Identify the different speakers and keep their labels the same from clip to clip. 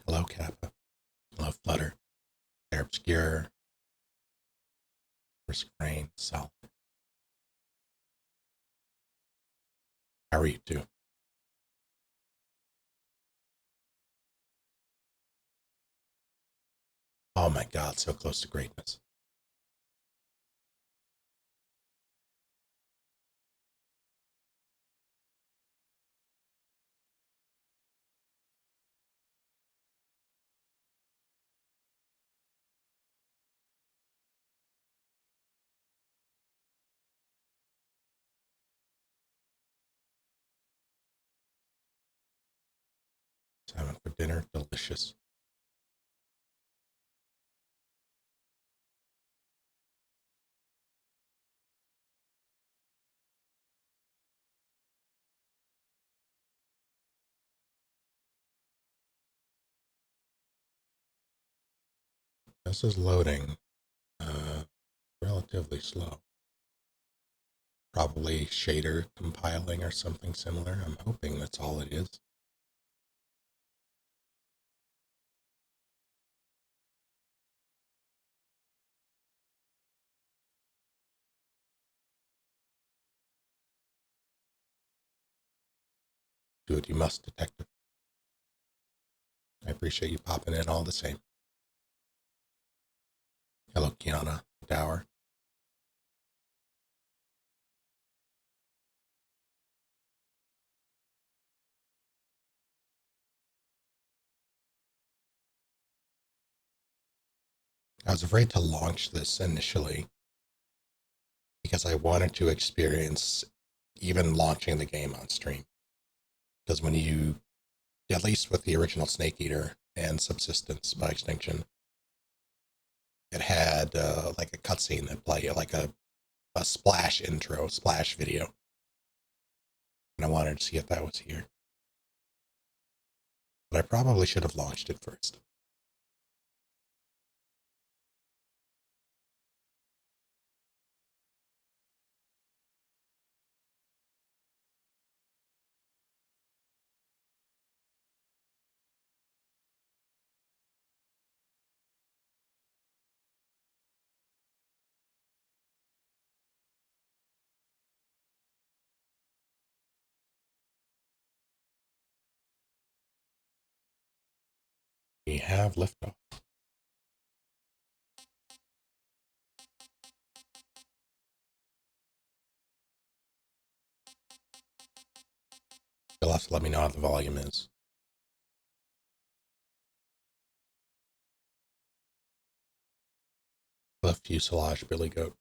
Speaker 1: Hello, Kappa. Hello, Flutter. Air Obscure. Risk Rain. Solid. How are you two? Oh my god, so close to greatness. Salmon for dinner, delicious. This is loading relatively slow. Probably shader compiling or something similar. I'm hoping that's all it is. Do what you must, detective. I appreciate you popping in all the same. Hello, Kiana Dower. I was afraid to launch this initially because I wanted to experience even launching the game on stream. Because when you, at least with the original Snake Eater and Subsistence by Extinction, it had like a cutscene that played, like a splash intro, splash video. And I wanted to see if that was here. But I probably should have launched it first. We have liftoff. You'll have to let me know how the volume is. The fuselage Billy Goat.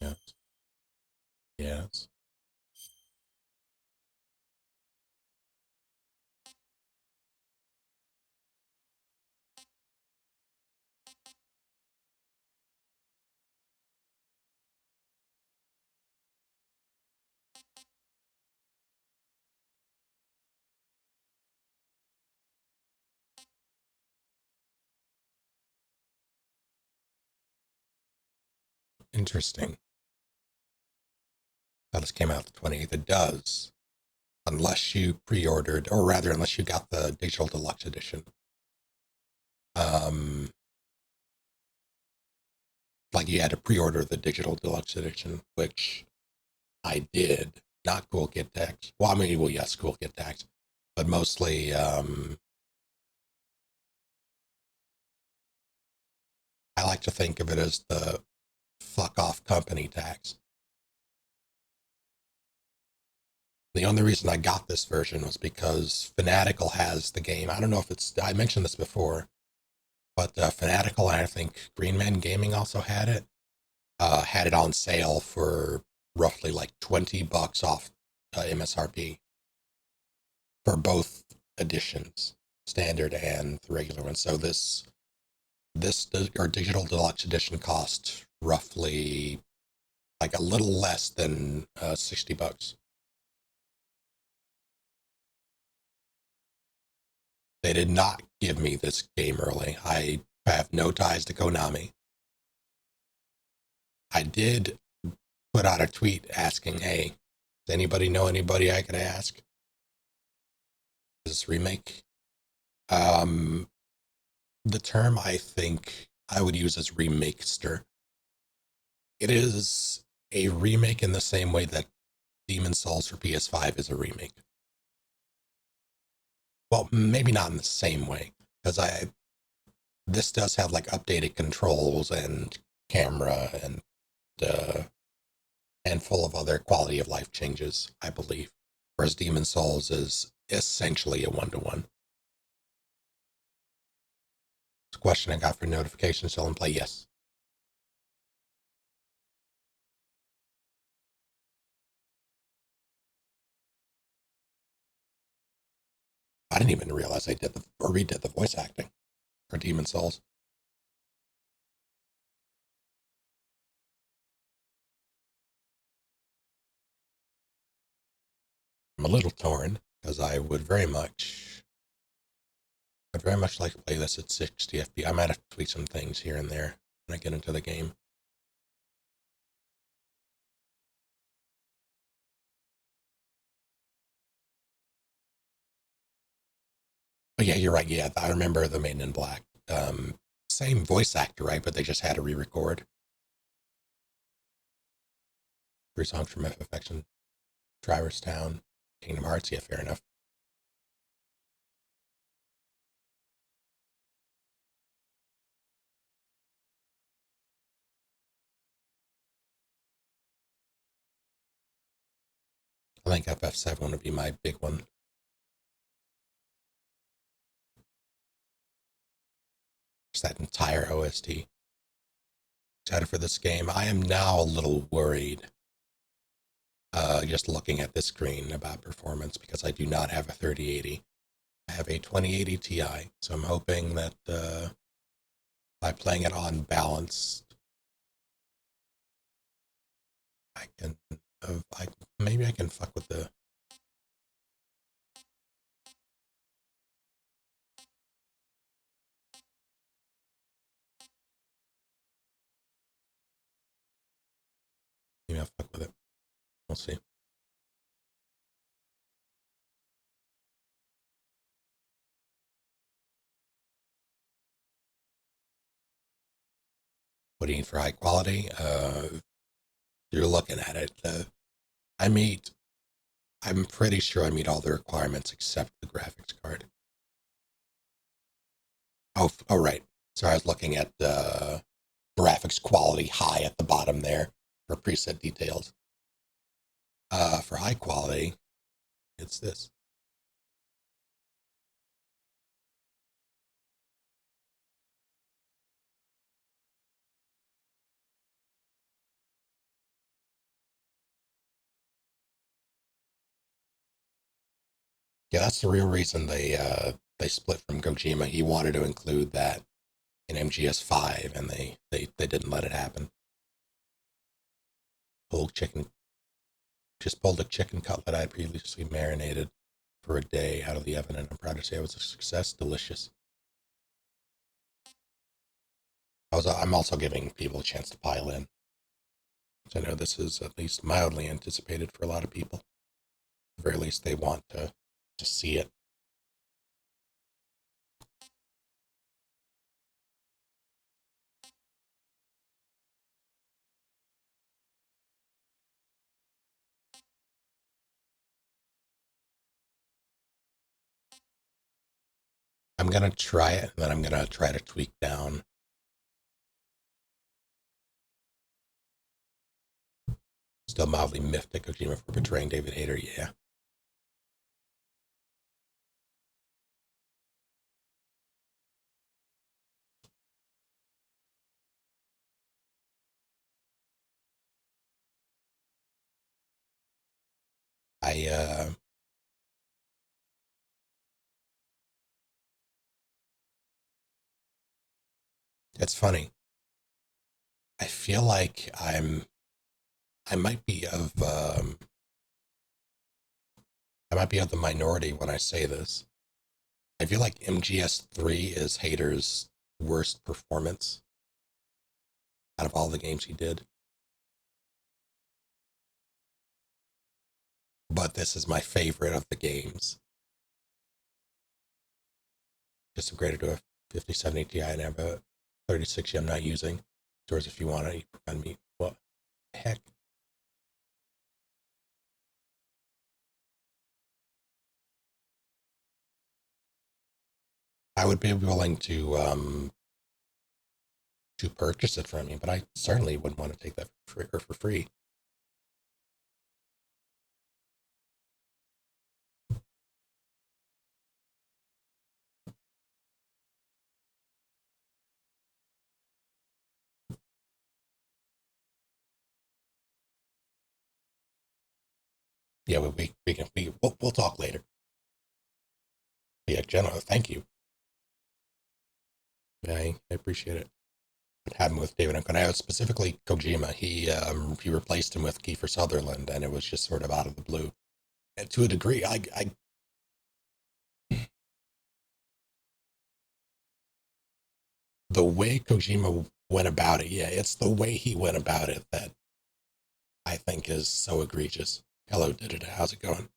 Speaker 1: Yes. Yes. Interesting. That just came out the 28th. It does. Unless you pre-ordered, or rather, unless you got the digital deluxe edition. Like you had to pre-order the digital deluxe edition, which I did. Not Cool Kid Tax. Well, I mean, well, yes, Cool Kid Tax, but mostly, I like to think of it as the fuck off company tax. The only reason I got this version was because Fanatical has the game. I don't know if it's, I mentioned this before, but Fanatical, and I think Green Man Gaming also had it on sale for roughly like $20 off MSRP for both editions, standard and the regular one. So this our digital deluxe edition cost roughly like a little less than $60. They did not give me this game early. I have no ties to Konami. I did put out a tweet asking, hey, does anybody know anybody I could ask? This remake? The term I think I would use is remakester. It is a remake in the same way that Demon Souls for PS5 is a remake. Well, maybe not in the same way, because this does have like updated controls and camera and handful of other quality of life changes, I believe. Whereas Demon Souls is essentially a one-to-one. It's a question I got for notification still in play. Yes. I didn't even realize I did redid the voice acting for Demon Souls. I'm a little torn because I'd very much like to play this at 60 FPS. I might have to tweak some things here and there when I get into the game. But yeah, you're right. Yeah, I remember the Maiden in Black. Same voice actor, right? But they just had to re-record. 3 songs from F Affection, Traverse Town, Kingdom Hearts. Yeah, fair enough. I think FF7 would be my big one. Just that entire OST. Excited for this game. I am now a little worried, just looking at this screen about performance because I do not have a 3080. I have a 2080 Ti, so I'm hoping that by playing it on balanced, I can, maybe I can fuck with the. Maybe I'll fuck with it. We'll see. What do you need for high quality? You're looking at it. I'm pretty sure I meet all the requirements except the graphics card. Oh, right. So I was looking at the graphics quality high at the bottom there for preset details. For high quality, it's this. Yeah, that's the real reason they split from Kojima. He wanted to include that in MGS5, and they didn't let it happen. Pulled chicken, just pulled a chicken cutlet I previously marinated for a day out of the oven, and I'm proud to say it was a success. Delicious. I'm also giving people a chance to pile in. I know this is at least mildly anticipated for a lot of people. At the very least, they want to see it. I'm gonna try it, and then I'm gonna try to tweak down. Still mildly miffed at Kojima for betraying David Hayter. Yeah. I It's funny. I feel like I might be of I might be of the minority when I say this. I feel like MGS3 is Hader's worst performance out of all the games he did. But this is my favorite of the games. Just upgraded to a 5070 Ti and I have a 3060 I'm not using. George, if you want to prevent me. What the heck? I would be willing to purchase it from you, but I certainly wouldn't want to take that for free. Yeah, we'll talk later. Yeah, Jenna, thank you. I appreciate it. What happened with David Uncle? Specifically Kojima. He replaced him with Kiefer Sutherland, and it was just sort of out of the blue. And to a degree, I the way Kojima went about it, yeah, it's the way he went about it that I think is so egregious. Hello, did it? How's it going?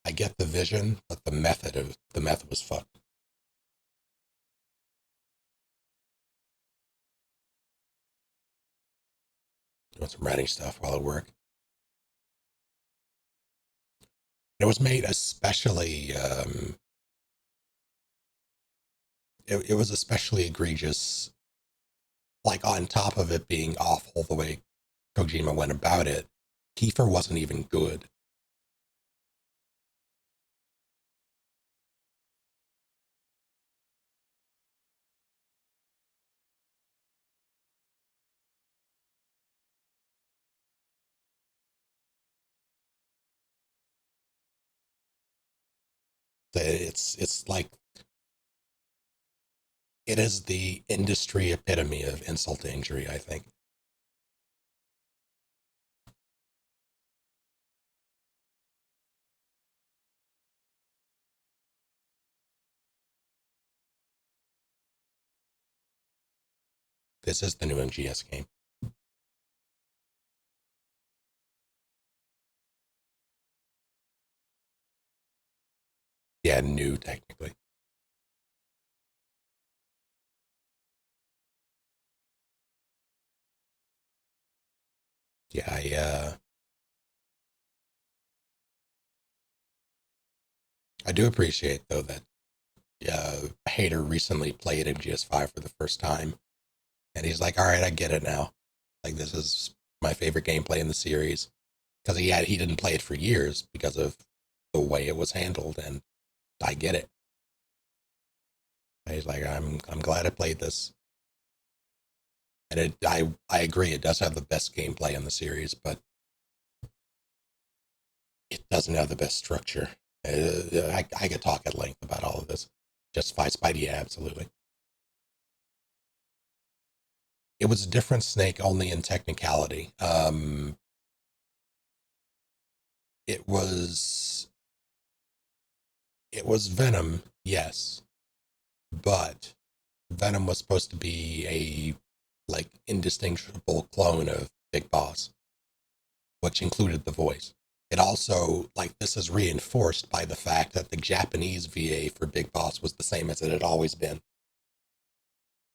Speaker 1: I get the vision, but the method was fucked. Doing some writing stuff while at work. It was made especially. It was especially egregious. Like on top of it being awful the way Kojima went about it, Kiefer wasn't even good. It's like it is the industry epitome of insult to injury. I think this is the new MGS game. Yeah, new technically. Yeah, I do appreciate though that Hater recently played MGS5 for the first time, and he's like, "All right, I get it now. Like this is my favorite gameplay in the series." Because he didn't play it for years because of the way it was handled, and I get it. He's like, I'm glad I played this, and I agree it does have the best gameplay in the series, but it doesn't have the best structure. I could talk at length about all of this. Justify Spidey, yeah, absolutely. It was a different snake only in technicality. It was it was Venom, yes, but Venom was supposed to be a like indistinguishable clone of Big Boss, which included the voice. It also like this is reinforced by the fact that the Japanese VA for Big Boss was the same as it had always been.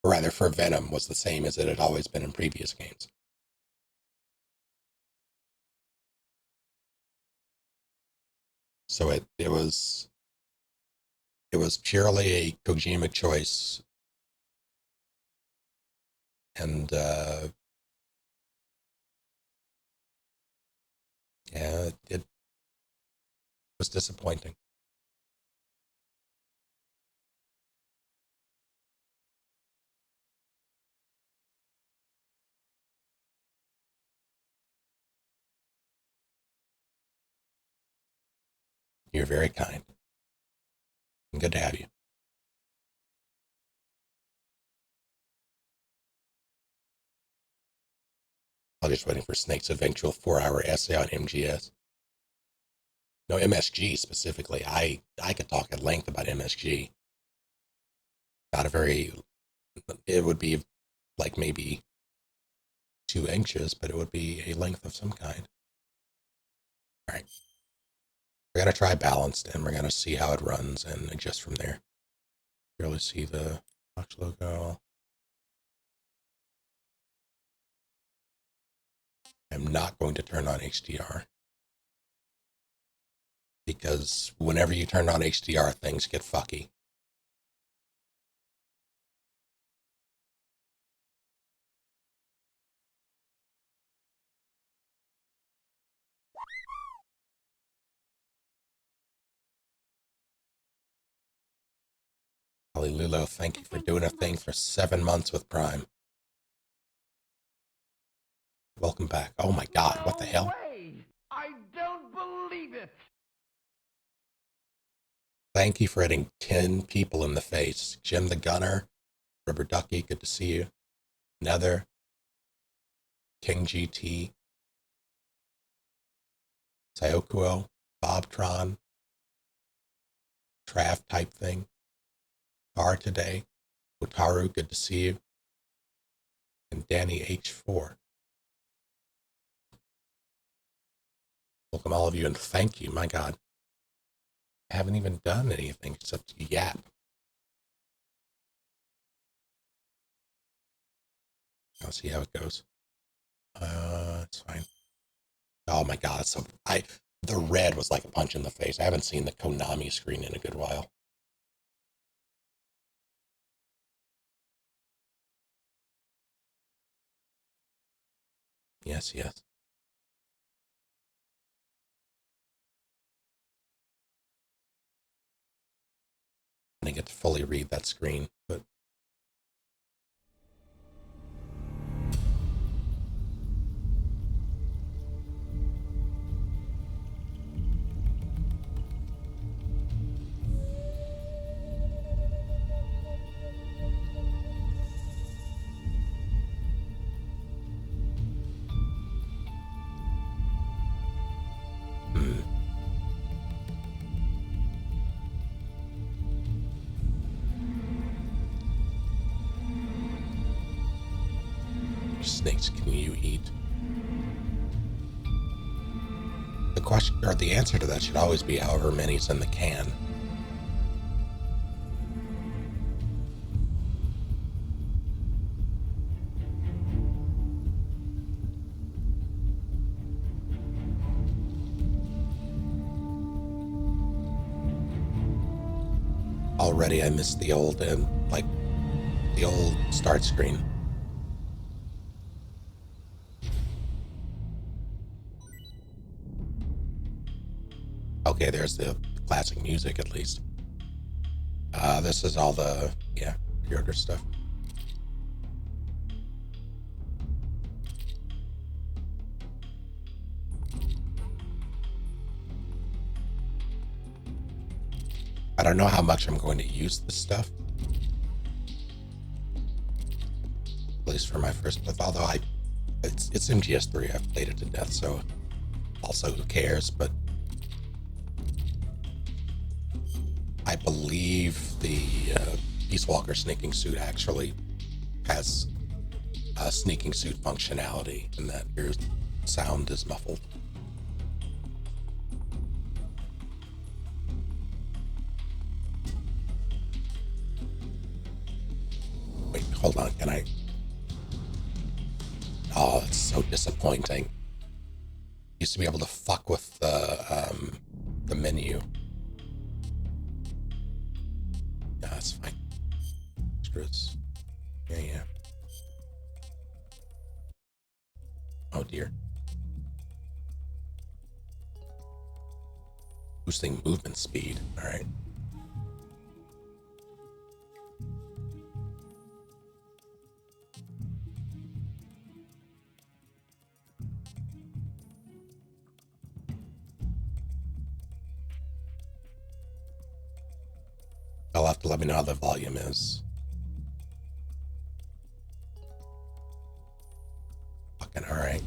Speaker 1: Or rather, for Venom was the same as it had always been in previous games. So it was purely a Kojima choice, and yeah, it was disappointing. You're very kind. And good to have you. Probably just waiting for Snake's eventual 4-hour essay on MGS. No, MSG specifically. I could talk at length about MSG. Not a very, it would be like maybe too anxious, but it would be a length of some kind. All right. We're going to try balanced, and we're going to see how it runs and adjust from there. Really see the box logo. I'm not going to turn on HDR, because whenever you turn on HDR, things get fucky. Lulo, thank you for doing a thing for 7 months with Prime. Welcome back. Oh my god, what the hell?
Speaker 2: I don't believe it!
Speaker 1: Thank you for hitting 10 people in the face. Jim the Gunner, Rubber Ducky, good to see you. Nether, King GT, Sayokuo, Bobtron, Trav type thing, Tar today, Otaru, good to see you, and Danny H4. Welcome all of you, and thank you, my god. I haven't even done anything except yap. I'll see how it goes. It's fine. Oh my god, it's so the red was like a punch in the face. I haven't seen the Konami screen in a good while. Yes, yes. I didn't get to fully read that screen, but snakes can you eat? The question, or the answer to that, should always be however many's in the can. Already I missed the old the old start screen. Okay, there's the classic music at least. This is all the, pre-order stuff. I don't know how much I'm going to use this stuff. At least for my first playthrough, although it's MGS3, I've played it to death, so also who cares, but I believe the Peace Walker sneaking suit actually has sneaking suit functionality, and that your sound is muffled. Wait, hold on, can I? Oh, it's so disappointing. Used to be able to fuck with the menu. No, that's fine. Extras. Yeah. Oh dear. Boosting movement speed. All right. I'll have to let me know how the volume is. Fucking all right.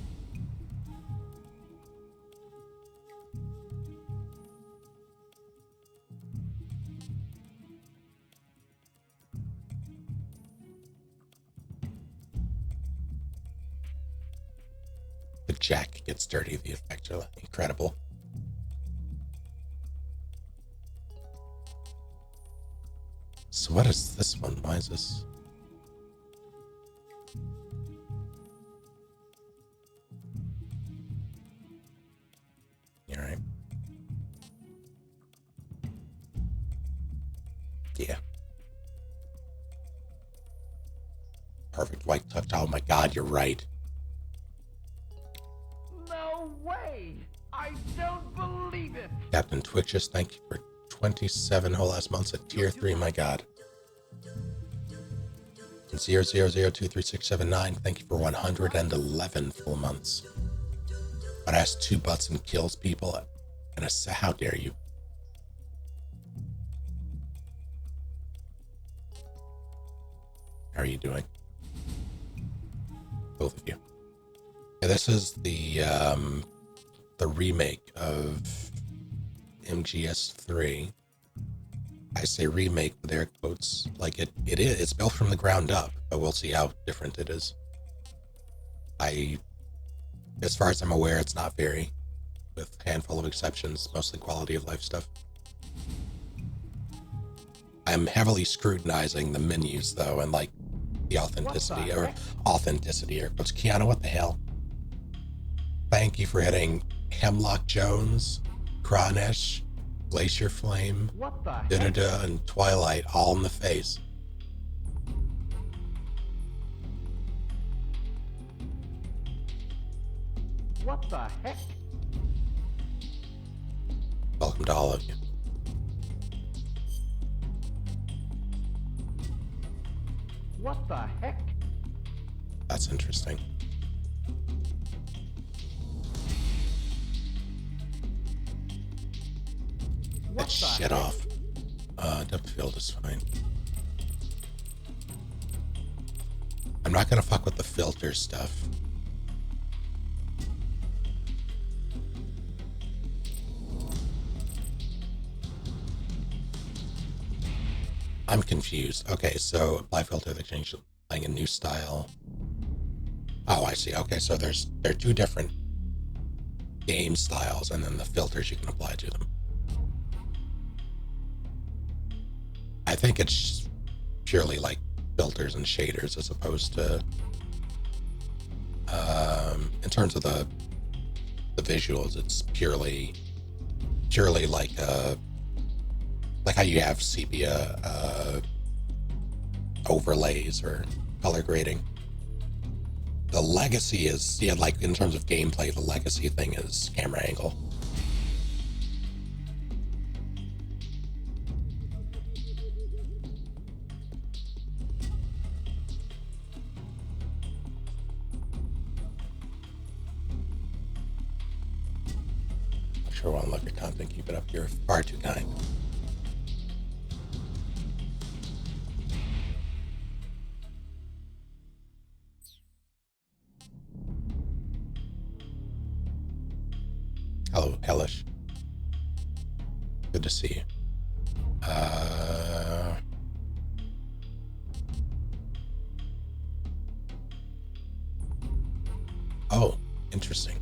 Speaker 1: jack gets dirty, the effects are incredible. So what is this one? Why is this? All right. Yeah. Perfect white touch. Oh my God, you're right.
Speaker 2: No way! I don't believe it!
Speaker 1: Captain Twitches, thank you for 27 whole ass months at tier 3, my God. And 000236679, thank you for 111 full months. But has 2 butts and kills people, and how dare you? How are you doing? Both of you. Yeah, this is the remake of MGS3. I say remake with air quotes, like it is. It's built from the ground up, but we'll see how different it is. As far as I'm aware, it's not very, with a handful of exceptions, mostly quality of life stuff. I'm heavily scrutinizing the menus though, and like the authenticity or air quotes. Kiana, what the hell? Thank you for hitting Hemlock Jones, Kranesh, Glacier Flame, Da-da-da, and Twilight all in the face.
Speaker 2: What the heck?
Speaker 1: Welcome to all of you.
Speaker 2: What the heck?
Speaker 1: That's interesting. Get shit off. Depth field is fine. I'm not gonna fuck with the filter stuff. I'm confused. Okay, so apply filter, they changed playing a new style. Oh, I see. Okay, so there are 2 different game styles, and then the filters you can apply to them. I think it's purely like filters and shaders as opposed to, in terms of the visuals, it's purely like how you have sepia overlays or color grading. The legacy is, yeah, like in terms of gameplay, the legacy thing is camera angle. Sure won't love your content, keep it up, you're far too kind. Hello, Hellish. Good to see you. Oh, interesting.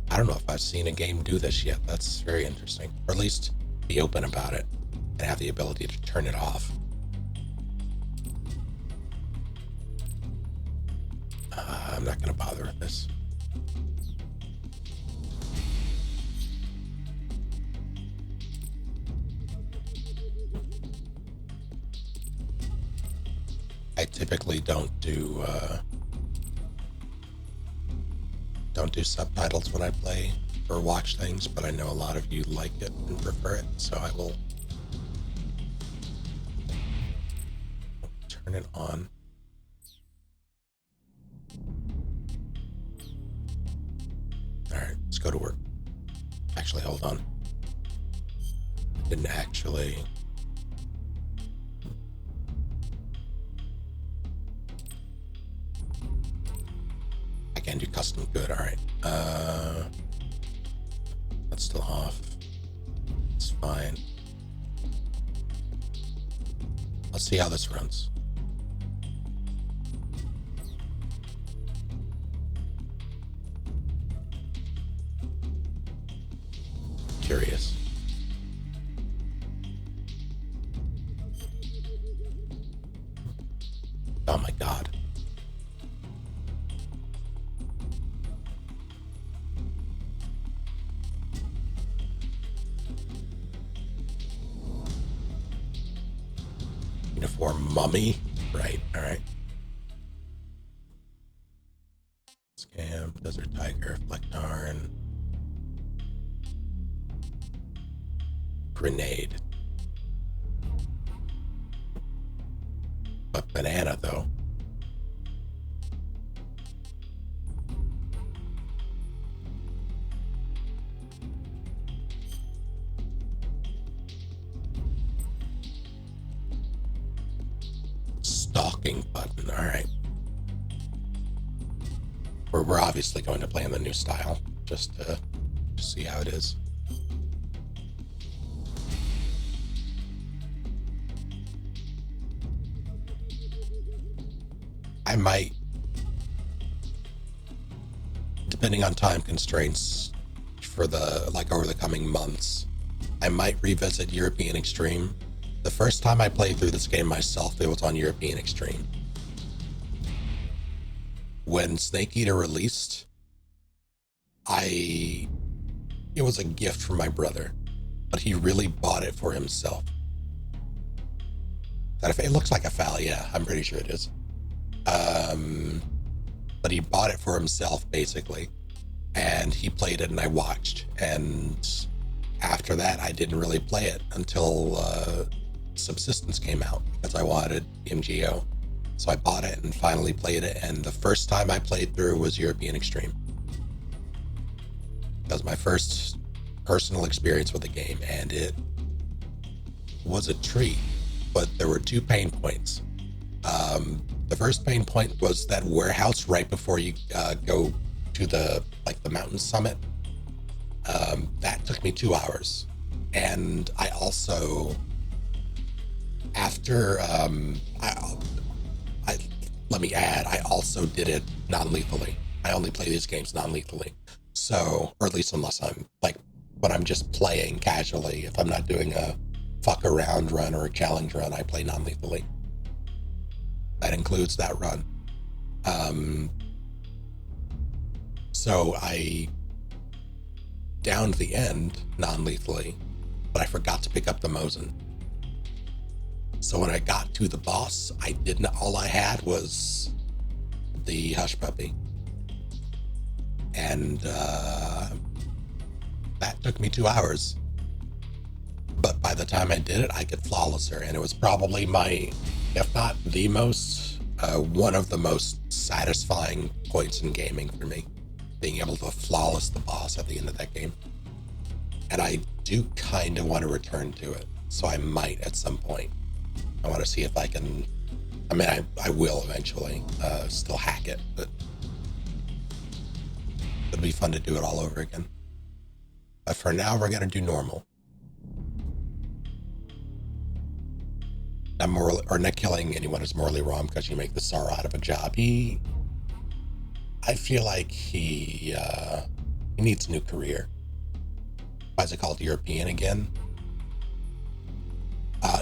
Speaker 1: I don't know if I've seen a game do this yet. That's very interesting. Or at least be open about it and have the ability to turn it off. I'm not going to bother with this. I typically don't do subtitles when I play or watch things, but I know a lot of you like it and prefer it, so I will turn it on. All right, let's go to work. Actually, hold on. Didn't actually. I can do custom good. All right. That's still off. It's fine. Let's see how this runs. curious. Oh my god. Uniform mummy? Right, alright. Scam, Desert Tiger, Flecknarn. Grenade. But banana, though. Stalking button, alright. We're obviously going to play in the new style, just to see how it is. I might, depending on time constraints for the, like, over the coming months, I might revisit European Extreme. The first time I played through this game myself, it was on European Extreme. When Snake Eater released, it was a gift from my brother, but he really bought it for himself. It looks like a foul, yeah, I'm pretty sure it is. But he bought it for himself, basically, and he played it and I watched, and after that I didn't really play it until Subsistence came out, because I wanted MGO. So I bought it and finally played it, and the first time I played through was European Extreme. That was my first personal experience with the game, and it was a treat, but there were 2 pain points. The first pain point was that warehouse right before you go to the mountain summit. That took me 2 hours, and I also, after let me add, I also did it non-lethally. I only play these games non-lethally. So, or at least unless I'm, like, when I'm just playing casually, if I'm not doing a fuck around run or a challenge run, I play non-lethally. That includes that run. So I downed the end non-lethally, but I forgot to pick up the Mosin. So when I got to the boss, all I had was the Hush Puppy. And that took me 2 hours. But by the time I did it, I could flawless her, and it was probably my, if not the most, one of the most satisfying points in gaming for me, being able to flawless the boss at the end of that game. And I do kind of want to return to it, so I might at some point. I want to see if I can, I mean, I will eventually still hack it, but it'll be fun to do it all over again. But for now, we're going to do normal. Not killing anyone is morally wrong because you make the sorrow out of a job. I feel like he needs a new career. Why is it called European again?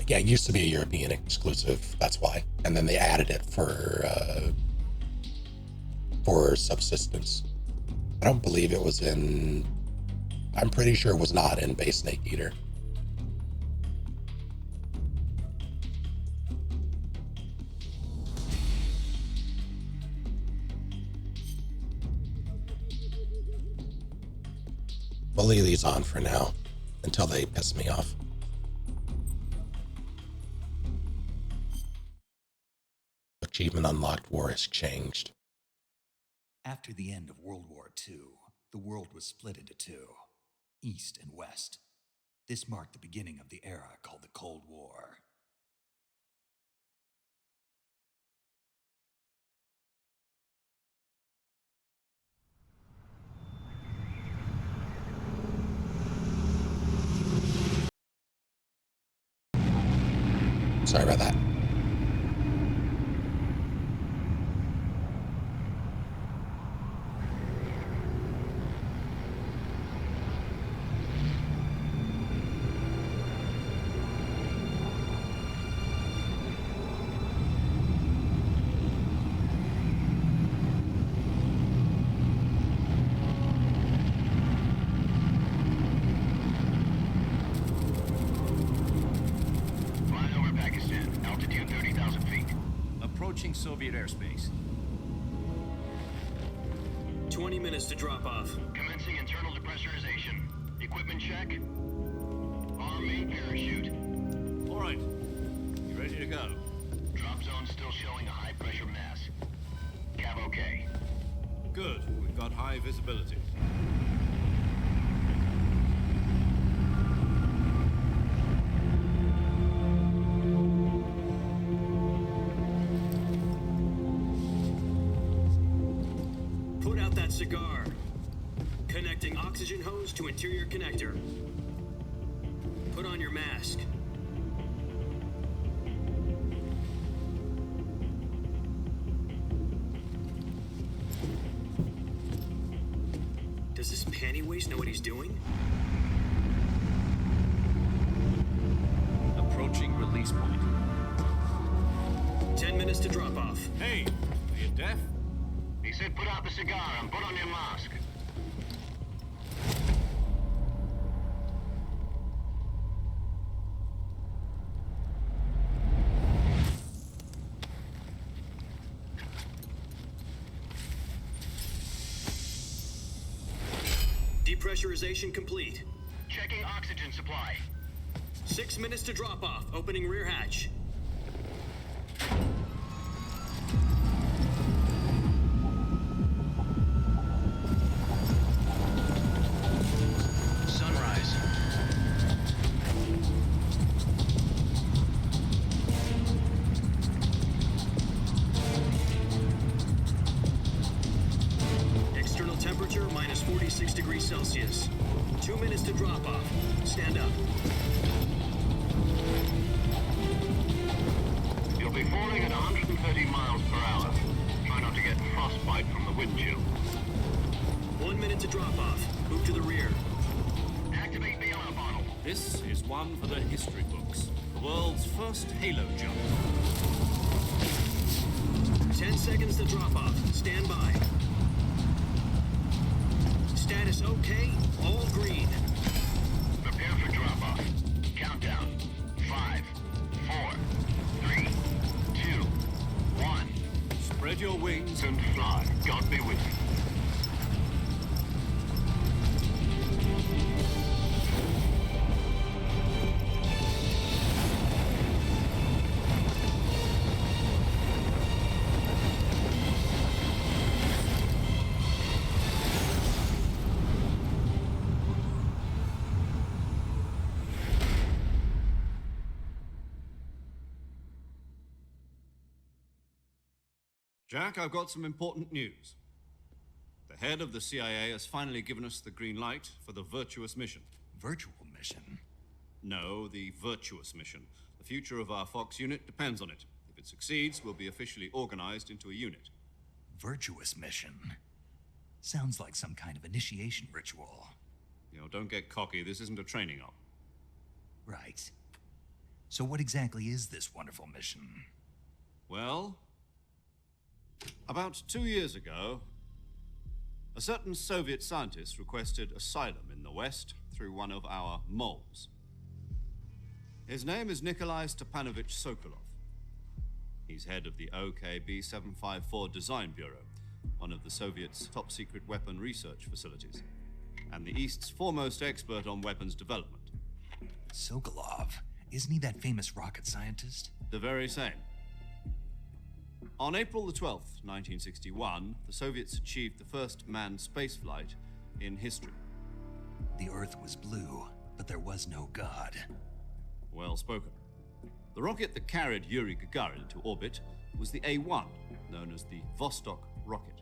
Speaker 1: Yeah, it used to be a European exclusive, that's why. And then they added it for Subsistence. I don't believe it was in, I'm pretty sure it was not in Base Snake Eater. We'll leave these on for now until they piss me off. Achievement unlocked, war has changed.
Speaker 3: After the end of World War II, the world was split into 2, East and West. This marked the beginning of the era called the Cold War.
Speaker 1: Sorry about that.
Speaker 4: approaching Soviet airspace.
Speaker 5: 20 minutes to drop off.
Speaker 6: Commencing internal depressurization. Equipment check. Arm main parachute.
Speaker 4: All right. You ready to go?
Speaker 6: Drop zone still showing a high pressure mass. Cav okay.
Speaker 4: Good. We've got high visibility.
Speaker 5: Put out that cigar. Connecting oxygen hose to interior connector. Put on your mask. Does this panty waste know what he's doing?
Speaker 4: Approaching release point.
Speaker 5: 10 minutes to drop off.
Speaker 4: Hey, are you deaf?
Speaker 6: He said put out the cigar and put on your mask.
Speaker 5: Depressurization complete.
Speaker 6: Checking oxygen supply.
Speaker 5: 6 minutes to drop off. Opening rear hatch.
Speaker 6: Sunrise.
Speaker 5: External temperature minus 46 degrees Celsius. 2 minutes to drop off. Stand up.
Speaker 6: You'll be falling at 130 miles per hour. Try not to get frostbite from the wind chill.
Speaker 5: 1 minute to drop off. Move to the rear.
Speaker 6: Activate the honor bottle.
Speaker 4: This is one for the history books. The world's first halo jump.
Speaker 5: 10 seconds to drop off. Stand by. Status okay. All green.
Speaker 6: Prepare for drop-off. Countdown. 5, 4, 3, 2, 1.
Speaker 4: Spread your wings and
Speaker 6: And fly. God be with you.
Speaker 4: Jack, I've got some important news. The head of the CIA has finally given us the green light for the Virtuous mission.
Speaker 3: Virtual mission?
Speaker 4: No, the Virtuous mission. The future of our Fox unit depends on it. If it succeeds, we'll be officially organized into a unit.
Speaker 3: Virtuous mission? Sounds like some kind of initiation ritual.
Speaker 4: Don't get cocky. This isn't a training op.
Speaker 3: Right. So what exactly is this wonderful mission?
Speaker 4: Well, about 2 years ago, a certain Soviet scientist requested asylum in the West through one of our moles. His name is Nikolai Stepanovich Sokolov. He's head of the OKB 754 Design Bureau, one of the Soviets' top-secret weapon research facilities, and the East's foremost expert on weapons development.
Speaker 3: Sokolov? Isn't he that famous rocket scientist?
Speaker 4: The very same. On April the 12th, 1961, the Soviets achieved the first manned spaceflight in history.
Speaker 3: The Earth was blue, but there was no God.
Speaker 4: Well spoken. The rocket that carried Yuri Gagarin into orbit was the A-1, known as the Vostok rocket.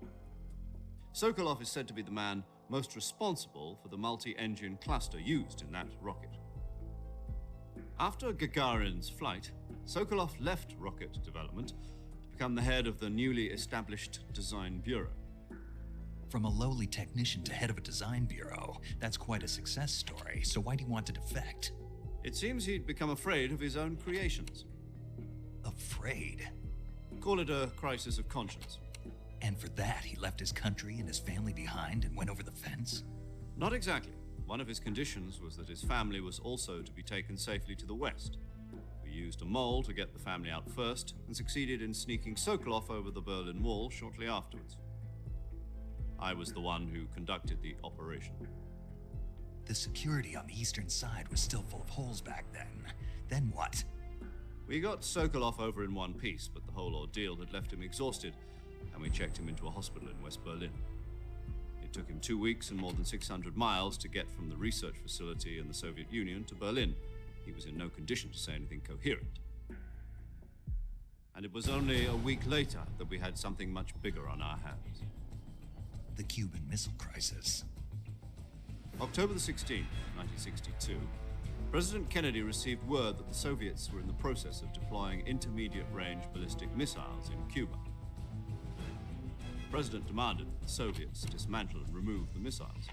Speaker 4: Sokolov is said to be the man most responsible for the multi-engine cluster used in that rocket. After Gagarin's flight, Sokolov left rocket development to become the head of the newly established Design Bureau.
Speaker 3: From a lowly technician to head of a design bureau, that's quite a success story, so why'd he want to defect?
Speaker 4: It seems he'd become afraid of his own creations.
Speaker 3: Afraid?
Speaker 4: Call it a crisis of conscience.
Speaker 3: And for that, he left his country and his family behind and went over the fence?
Speaker 4: Not exactly. One of his conditions was that his family was also to be taken safely to the West. We used a mole to get the family out first and succeeded in sneaking Sokolov over the Berlin Wall shortly afterwards. I was the one who conducted the operation.
Speaker 3: The security on the eastern side was still full of holes back then. Then what?
Speaker 4: We got Sokolov over in one piece, but the whole ordeal had left him exhausted, and we checked him into a hospital in West Berlin. It took him 2 weeks and more than 600 miles to get from the research facility in the Soviet Union to Berlin. He was in no condition to say anything coherent. And it was only a week later that we had something much bigger on our hands.
Speaker 3: The Cuban Missile Crisis.
Speaker 4: October the 16th, 1962, President Kennedy received word that the Soviets were in the process of deploying intermediate-range ballistic missiles in Cuba. The President demanded that the Soviets dismantle and remove the missiles.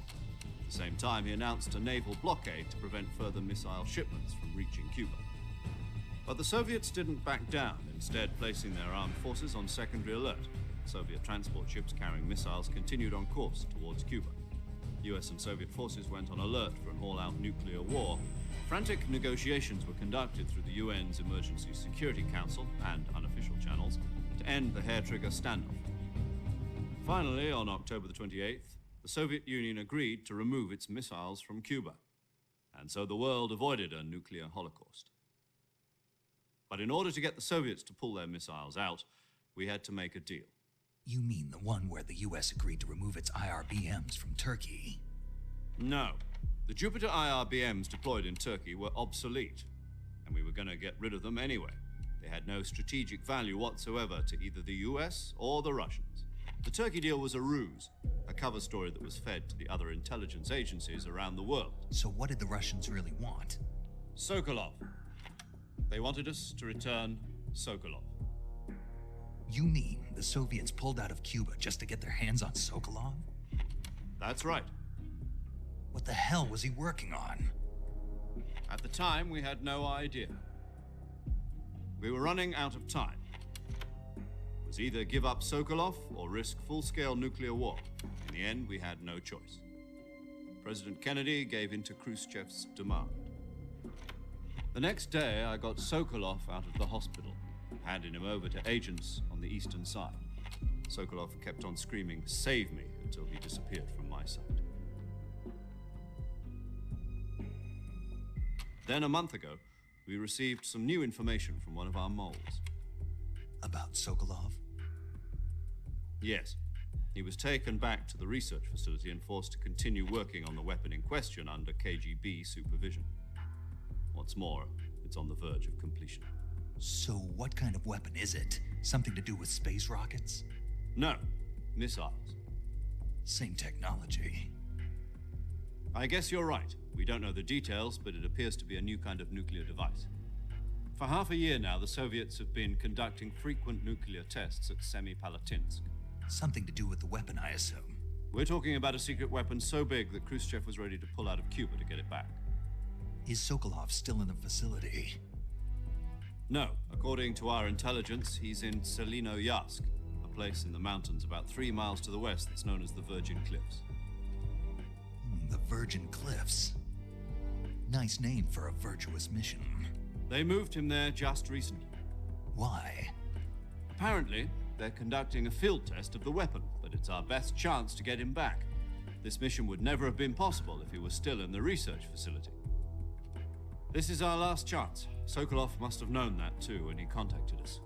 Speaker 4: At the same time, he announced a naval blockade to prevent further missile shipments from reaching Cuba. But the Soviets didn't back down, instead placing their armed forces on secondary alert. Soviet transport ships carrying missiles continued on course towards Cuba. US and Soviet forces went on alert for an all-out nuclear war. Frantic negotiations were conducted through the UN's Emergency Security Council and unofficial channels to end the hair-trigger standoff. Finally, on October the 28th, the Soviet Union agreed to remove its missiles from Cuba, and so the world avoided a nuclear holocaust. But in order to get the Soviets to pull their missiles out, we had to make a deal.
Speaker 3: You mean the one where the US agreed to remove its IRBMs from Turkey?
Speaker 4: No. The Jupiter IRBMs deployed in Turkey were obsolete, and we were going to get rid of them anyway. They had no strategic value whatsoever to either the US or the Russians. The Turkey deal was a ruse, a cover story that was fed to the other intelligence agencies around the world.
Speaker 3: So what did the Russians really want?
Speaker 4: Sokolov. They wanted us to return Sokolov.
Speaker 3: You mean the Soviets pulled out of Cuba just to get their hands on Sokolov?
Speaker 4: That's right.
Speaker 3: What the hell was he working on?
Speaker 4: At the time, we had no idea. We were running out of time. It was either give up Sokolov or risk full-scale nuclear war. In the end, we had no choice. President Kennedy gave in to Khrushchev's demand. The next day, I got Sokolov out of the hospital, handing him over to agents on the eastern side. Sokolov kept on screaming, "Save me," until he disappeared from my sight. Then a month ago, we received some new information from one of our moles.
Speaker 3: About Sokolov?
Speaker 4: Yes. He was taken back to the research facility and forced to continue working on the weapon in question under KGB supervision. What's more, it's on the verge of completion.
Speaker 3: So what kind of weapon is it? Something to do with space rockets?
Speaker 4: No, missiles.
Speaker 3: Same technology.
Speaker 4: I guess you're right. We don't know the details, but it appears to be a new kind of nuclear device. For half a year now, the Soviets have been conducting frequent nuclear tests at Semipalatinsk.
Speaker 3: Something to do with the weapon, I assume.
Speaker 4: We're talking about a secret weapon so big that Khrushchev was ready to pull out of Cuba to get it back.
Speaker 3: Is Sokolov still in the facility?
Speaker 4: No, according to our intelligence, he's in Selinoyarsk, a place in the mountains about 3 miles to the west that's known as the Virgin Cliffs.
Speaker 3: The Virgin Cliffs. Nice name for a virtuous mission.
Speaker 4: They moved him there just recently.
Speaker 3: Why?
Speaker 4: Apparently, they're conducting a field test of the weapon, but it's our best chance to get him back. This mission would never have been possible if he was still in the research facility. This is our last chance. Sokolov must have known that too when he contacted us.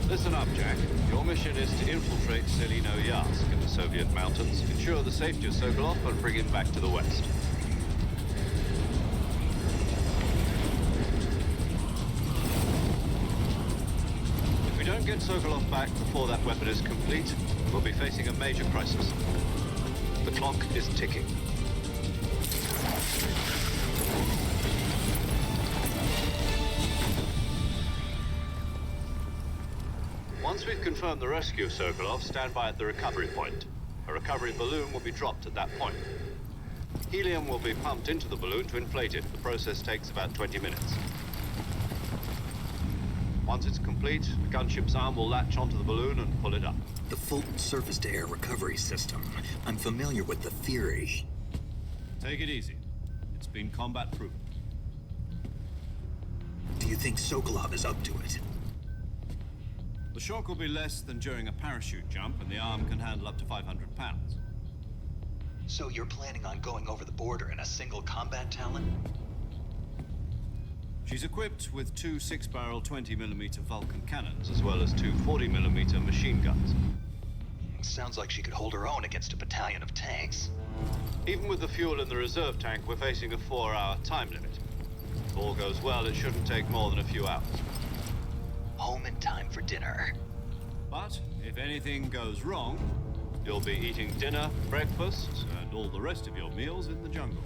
Speaker 4: Listen up, Jack. Your mission is to infiltrate Selinoyarsk in the Soviet mountains, ensure the safety of Sokolov, and bring him back to the west. If we don't get Sokolov back before that weapon is complete, we'll be facing a major crisis. The clock is ticking. Once we've confirmed the rescue of Sokolov, stand by at the recovery point. A recovery balloon will be dropped at that point. Helium will be pumped into the balloon to inflate it. The process takes about 20 minutes. Once it's complete, the gunship's arm will latch onto the balloon and pull it up.
Speaker 3: The Fulton surface-to-air recovery system. I'm familiar with the theory.
Speaker 4: Take it easy. It's been combat-proven.
Speaker 3: Do you think Sokolov is up to it?
Speaker 4: The shock will be less than during a parachute jump, and the arm can handle up to 500 pounds.
Speaker 3: So you're planning on going over the border in a single combat Talon?
Speaker 4: She's equipped with two 6-barrel 20mm Vulcan cannons, as well as two 40mm machine guns.
Speaker 3: Sounds like she could hold her own against a battalion of tanks.
Speaker 4: Even with the fuel in the reserve tank, we're facing a 4-hour time limit. If all goes well, it shouldn't take more than a few hours.
Speaker 3: Home in time for dinner.
Speaker 4: But if anything goes wrong, you'll be eating dinner, breakfast, and all the rest of your meals in the jungle.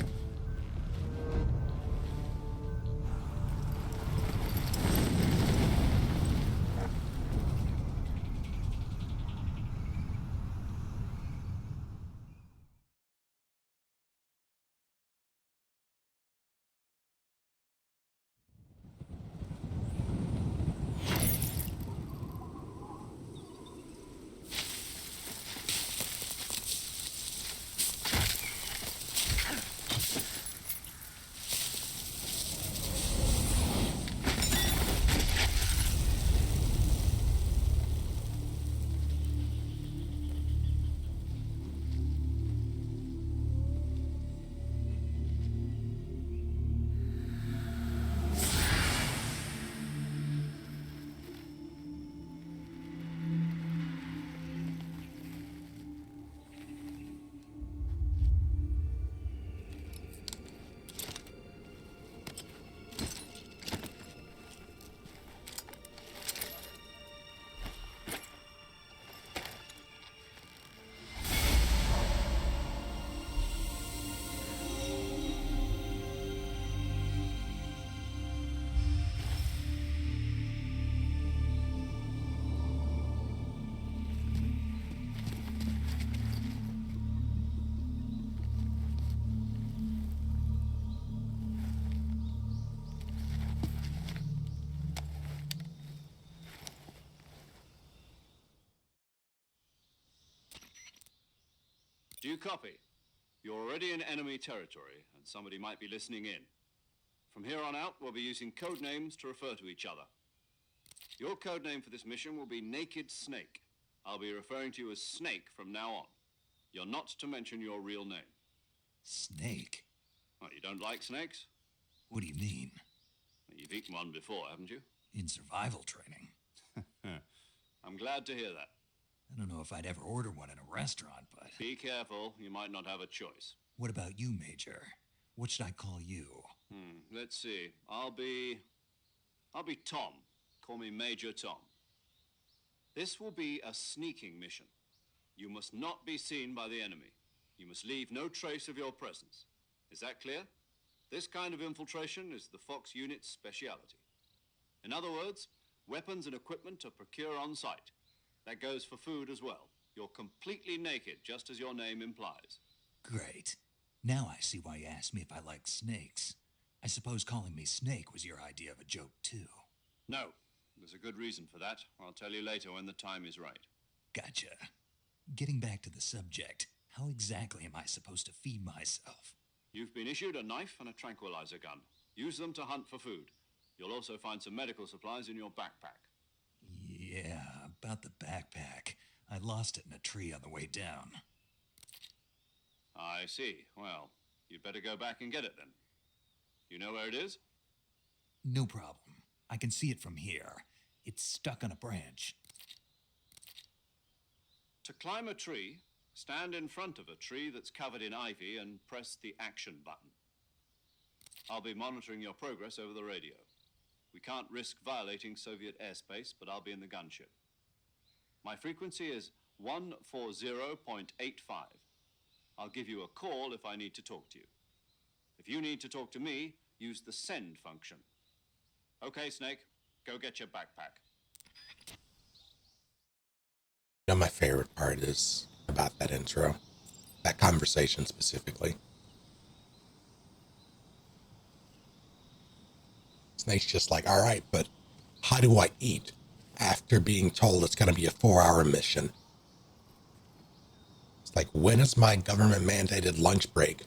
Speaker 4: Do you copy? You're already in enemy territory, and somebody might be listening in. From here on out, we'll be using code names to refer to each other. Your code name for this mission will be Naked Snake. I'll be referring to you as Snake from now on. You're not to mention your real name.
Speaker 3: Snake?
Speaker 4: What, you don't like snakes?
Speaker 3: What do you mean?
Speaker 4: You've eaten one before, haven't you?
Speaker 3: In survival training?
Speaker 4: I'm glad to hear that.
Speaker 3: I don't know if I'd ever order one in a restaurant, but...
Speaker 4: Be careful, you might not have a choice.
Speaker 3: What about you, Major? What should I call you?
Speaker 4: Let's see. I'll be Tom. Call me Major Tom. This will be a sneaking mission. You must not be seen by the enemy. You must leave no trace of your presence. Is that clear? This kind of infiltration is the Fox unit's speciality. In other words, weapons and equipment are procured on site. That goes for food as well. You're completely naked, just as your name implies.
Speaker 3: Great. Now I see why you asked me if I like snakes. I suppose calling me Snake was your idea of a joke, too.
Speaker 4: No, there's a good reason for that. I'll tell you later when the time is right.
Speaker 3: Gotcha. Getting back to the subject, how exactly am I supposed to feed myself?
Speaker 4: You've been issued a knife and a tranquilizer gun. Use them to hunt for food. You'll also find some medical supplies in your backpack.
Speaker 3: Yeah, about the backpack. I lost it in a tree on the way down.
Speaker 4: I see. Well, you'd better go back and get it then. You know where it is?
Speaker 3: No problem. I can see it from here. It's stuck on a branch.
Speaker 4: To climb a tree, stand in front of a tree that's covered in ivy and press the action button. I'll be monitoring your progress over the radio. We can't risk violating Soviet airspace, but I'll be in the gunship. My frequency is 140.85. I'll give you a call if I need to talk to you. If you need to talk to me, use the send function. Okay, Snake, go get your backpack.
Speaker 1: know, my favorite part is about that intro, that conversation specifically. Snake's just like, all right, but how do I eat after being told it's going to be a 4-hour mission? It's like, when is my government mandated lunch break?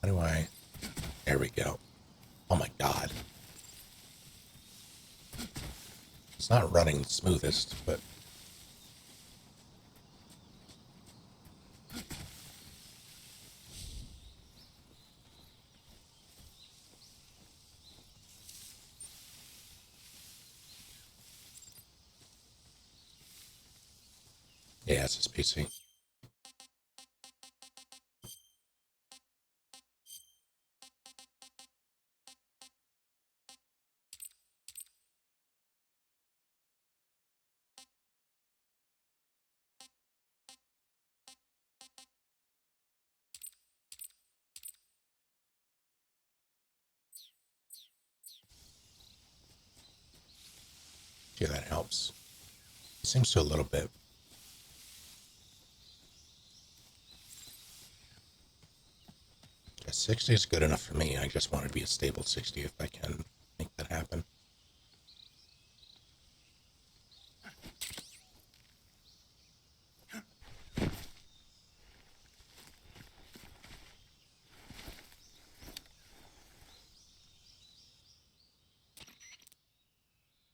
Speaker 1: How do I? There we go. Oh my God. It's not running the smoothest, but yeah, it's just PC. Yeah, that helps. It seems to a little bit. Yeah, 60 is good enough for me. I just want it to be a stable 60 if I can make that happen.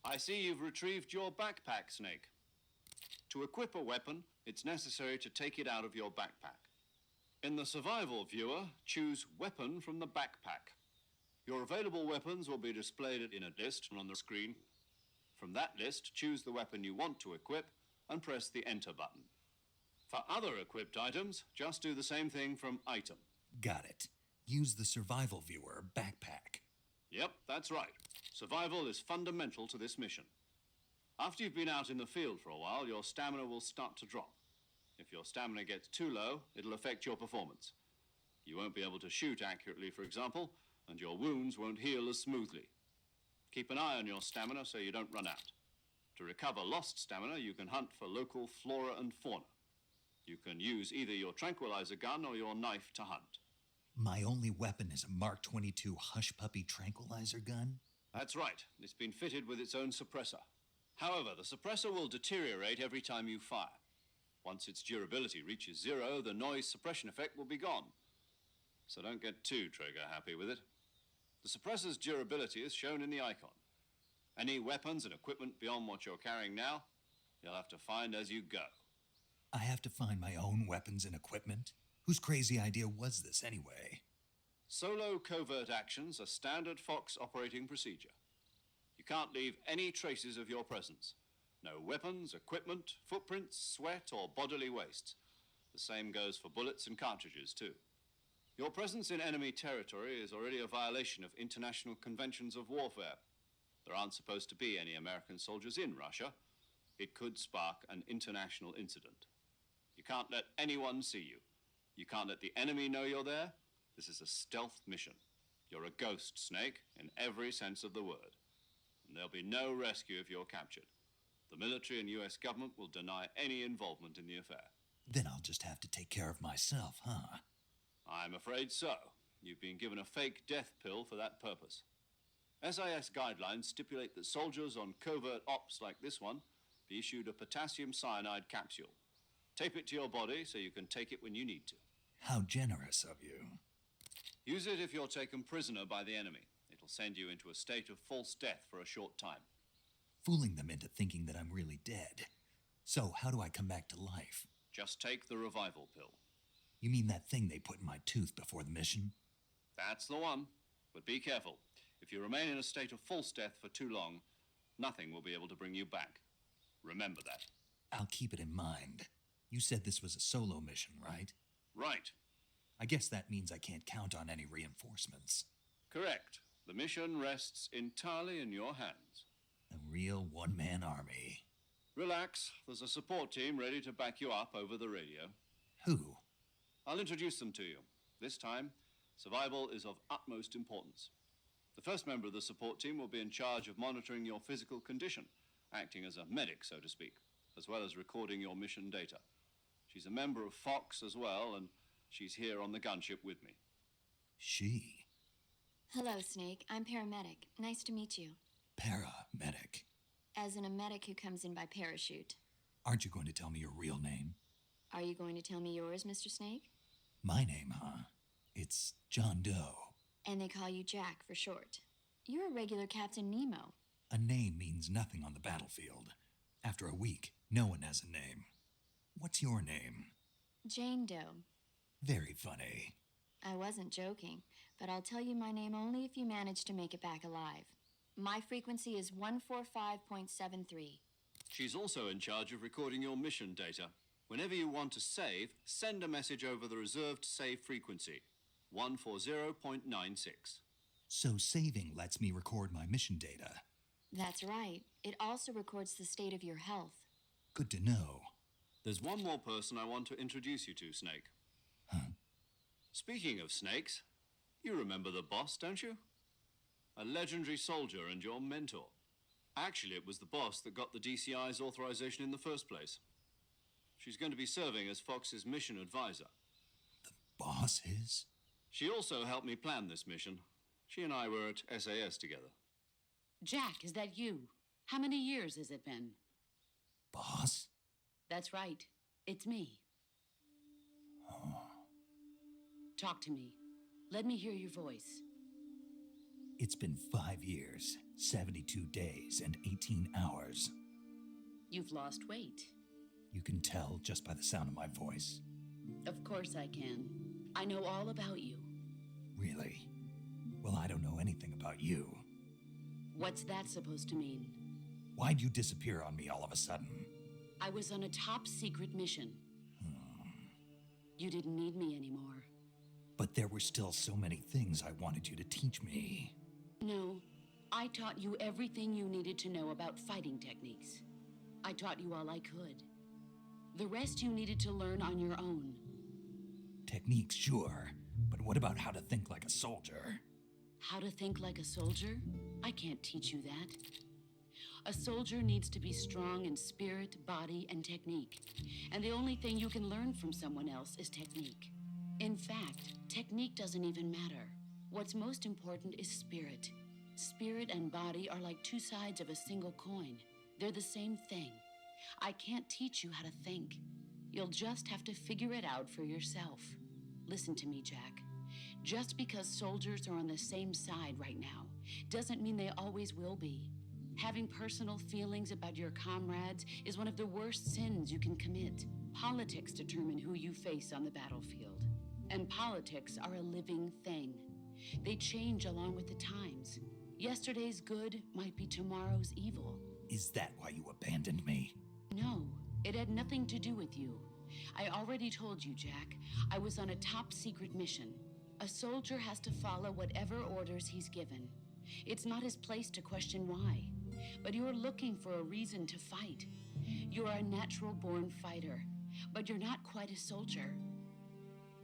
Speaker 4: I see you've retrieved your backpack, Snake. To equip a weapon, it's necessary to take it out of your backpack. In the survival viewer, choose Weapon from the backpack. Your available weapons will be displayed in a list on the screen. From that list, choose the weapon you want to equip and press the Enter button. For other equipped items, just do the same thing from Item.
Speaker 3: Got it. Use the survival viewer backpack.
Speaker 4: Yep, that's right. Survival is fundamental to this mission. After you've been out in the field for a while, your stamina will start to drop. If your stamina gets too low, it'll affect your performance. You won't be able to shoot accurately, for example, and your wounds won't heal as smoothly. Keep an eye on your stamina so you don't run out. To recover lost stamina, you can hunt for local flora and fauna. You can use either your tranquilizer gun or your knife to hunt.
Speaker 3: My only weapon is a Mark 22 Hush Puppy tranquilizer gun?
Speaker 4: That's right. It's been fitted with its own suppressor. However, the suppressor will deteriorate every time you fire. Once its durability reaches 0, the noise suppression effect will be gone. So don't get too trigger happy with it. The suppressor's durability is shown in the icon. Any weapons and equipment beyond what you're carrying now, you'll have to find as you go.
Speaker 3: I have to find my own weapons and equipment? Whose crazy idea was this anyway?
Speaker 4: Solo covert actions are standard Fox operating procedure. You can't leave any traces of your presence. No weapons, equipment, footprints, sweat, or bodily wastes. The same goes for bullets and cartridges, too. Your presence in enemy territory is already a violation of international conventions of warfare. There aren't supposed to be any American soldiers in Russia. It could spark an international incident. You can't let anyone see you. You can't let the enemy know you're there. This is a stealth mission. You're a ghost, Snake, in every sense of the word. And there'll be no rescue if you're captured. The military and US government will deny any involvement in the affair.
Speaker 3: Then I'll just have to take care of myself, huh?
Speaker 4: I'm afraid so. You've been given a fake death pill for that purpose. SIS guidelines stipulate that soldiers on covert ops like this one be issued a potassium cyanide capsule. Tape it to your body so you can take it when you need to.
Speaker 3: How generous of you.
Speaker 4: Use it if you're taken prisoner by the enemy. It'll send you into a state of false death for a short time.
Speaker 3: Fooling them into thinking that I'm really dead. So, how do I come back to life?
Speaker 4: Just take the revival pill.
Speaker 3: You mean that thing they put in my tooth before the mission?
Speaker 4: That's the one. But be careful. If you remain in a state of false death for too long, nothing will be able to bring you back. Remember that.
Speaker 3: I'll keep it in mind. You said this was a solo mission, right?
Speaker 4: Right.
Speaker 3: I guess that means I can't count on any reinforcements.
Speaker 4: Correct. The mission rests entirely in your hands.
Speaker 3: A real one-man army.
Speaker 4: Relax. There's a support team ready to back you up over the radio.
Speaker 3: Who?
Speaker 4: I'll introduce them to you. This time, Survival is of utmost importance. The first member of the support team will be in charge of monitoring your physical condition, acting as a medic, so to speak, as well as recording your mission data. She's a member of Fox as well, and she's here on the gunship with me.
Speaker 3: She?
Speaker 7: Hello, Snake. I'm paramedic. Nice to meet you.
Speaker 3: Paramedic.
Speaker 7: As in a medic who comes in by parachute.
Speaker 3: Aren't you going to tell me your real name?
Speaker 7: Are you going to tell me yours, Mr. Snake?
Speaker 3: My name, huh? It's John Doe.
Speaker 7: And they call you Jack for short. You're a regular Captain Nemo.
Speaker 3: A name means nothing on the battlefield. After a week, no one has a name. What's your name?
Speaker 7: Jane Doe.
Speaker 3: Very funny.
Speaker 7: I wasn't joking, but I'll tell you my name only if you manage to make it back alive. My frequency is 145.73.
Speaker 4: She's also in charge of recording your mission data. Whenever you want to save, send a message over the reserved save frequency, 140.96.
Speaker 3: So saving lets me record my mission data.
Speaker 7: That's right. It also records the state of your health.
Speaker 3: Good to know.
Speaker 4: There's one more person I want to introduce you to, Snake.
Speaker 3: Huh?
Speaker 4: Speaking of snakes, you remember the boss, don't you? A legendary soldier and your mentor. Actually, it was the boss that got the DCI's authorization in the first place. She's going to be serving as Fox's mission advisor.
Speaker 3: The boss is?
Speaker 4: She also helped me plan this mission. She and I were at SAS together.
Speaker 8: Jack, is that you? How many years has it been?
Speaker 3: Boss?
Speaker 8: That's right. It's me.
Speaker 3: Oh.
Speaker 8: Talk to me. Let me hear your voice.
Speaker 3: It's been 5 years, 72 days, and 18 hours.
Speaker 8: You've lost weight.
Speaker 3: You can tell just by the sound of my voice.
Speaker 8: Of course I can. I know all about you.
Speaker 3: Really? Well, I don't know anything about you.
Speaker 8: What's that supposed to mean?
Speaker 3: Why'd you disappear on me all of a sudden?
Speaker 8: I was on a top secret mission. You didn't need me anymore.
Speaker 3: But there were still so many things I wanted you to teach me.
Speaker 8: No, I taught you everything you needed to know about fighting techniques. I taught you all I could. The rest you needed to learn on your own.
Speaker 3: Techniques, sure. But what about how to think like a soldier?
Speaker 8: How to think like a soldier? I can't teach you that. A soldier needs to be strong in spirit, body, and technique. And the only thing you can learn from someone else is technique. In fact, technique doesn't even matter. What's most important is spirit. Spirit and body are like two sides of a single coin. They're the same thing. I can't teach you how to think. You'll just have to figure it out for yourself. Listen to me, Jack. Just because soldiers are on the same side right now doesn't mean they always will be. Having personal feelings about your comrades is one of the worst sins you can commit. Politics determine who you face on the battlefield. And politics are a living thing. They change along with the times. Yesterday's good might be tomorrow's evil.
Speaker 3: Is that why you abandoned me?
Speaker 8: No, it had nothing to do with you. I already told you, Jack. I was on a top secret mission. A soldier has to follow whatever orders he's given. It's not his place to question why. But you're looking for a reason to fight. You're a natural-born fighter, but you're not quite a soldier.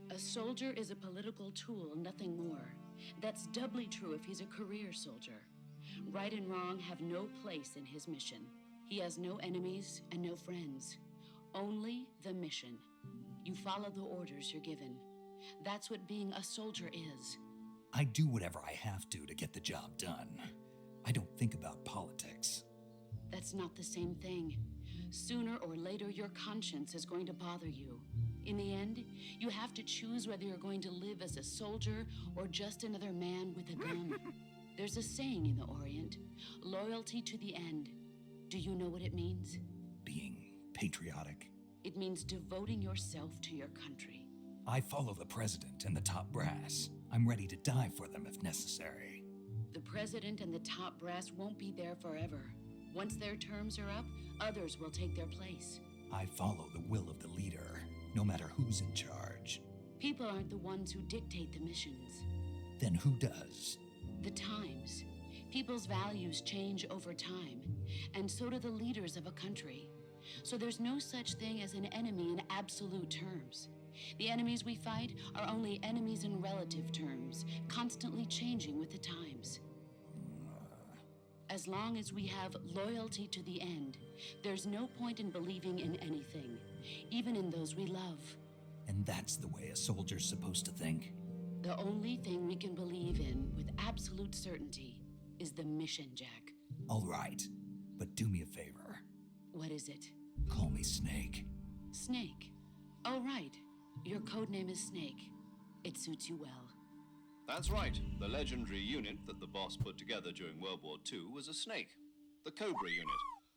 Speaker 8: A soldier is a political tool, nothing more. That's doubly true if he's a career soldier. Right and wrong have no place in his mission. He has no enemies and no friends. Only the mission. You follow the orders you're given. That's what being a soldier is.
Speaker 3: I do whatever I have to get the job done. I don't think about politics.
Speaker 8: That's not the same thing. Sooner or later, your conscience is going to bother you. In the end, you have to choose whether you're going to live as a soldier or just another man with a gun. There's a saying in the Orient, loyalty to the end. Do you know what it means?
Speaker 3: Being patriotic.
Speaker 8: It means devoting yourself to your country.
Speaker 3: I follow the president and the top brass. I'm ready to die for them if necessary.
Speaker 8: The president and the top brass won't be there forever. Once their terms are up, others will take their place.
Speaker 3: I follow the will of the leader, no matter who's in charge.
Speaker 8: People aren't the ones who dictate the missions.
Speaker 3: Then who does?
Speaker 8: The times. People's values change over time, and so do the leaders of a country. So there's no such thing as an enemy in absolute terms. The enemies we fight are only enemies in relative terms, constantly changing with the times. As long as we have loyalty to the end, there's no point in believing in anything, even in those we love.
Speaker 3: And that's the way a soldier's supposed to think?
Speaker 8: The only thing we can believe in with absolute certainty is the mission, Jack.
Speaker 3: All right, but do me a favor.
Speaker 8: What is it?
Speaker 3: Call me Snake.
Speaker 8: Snake. Oh, right. Your code name is Snake. It suits you well.
Speaker 4: That's right. The legendary unit that the boss put together during World War II was a snake. The Cobra unit,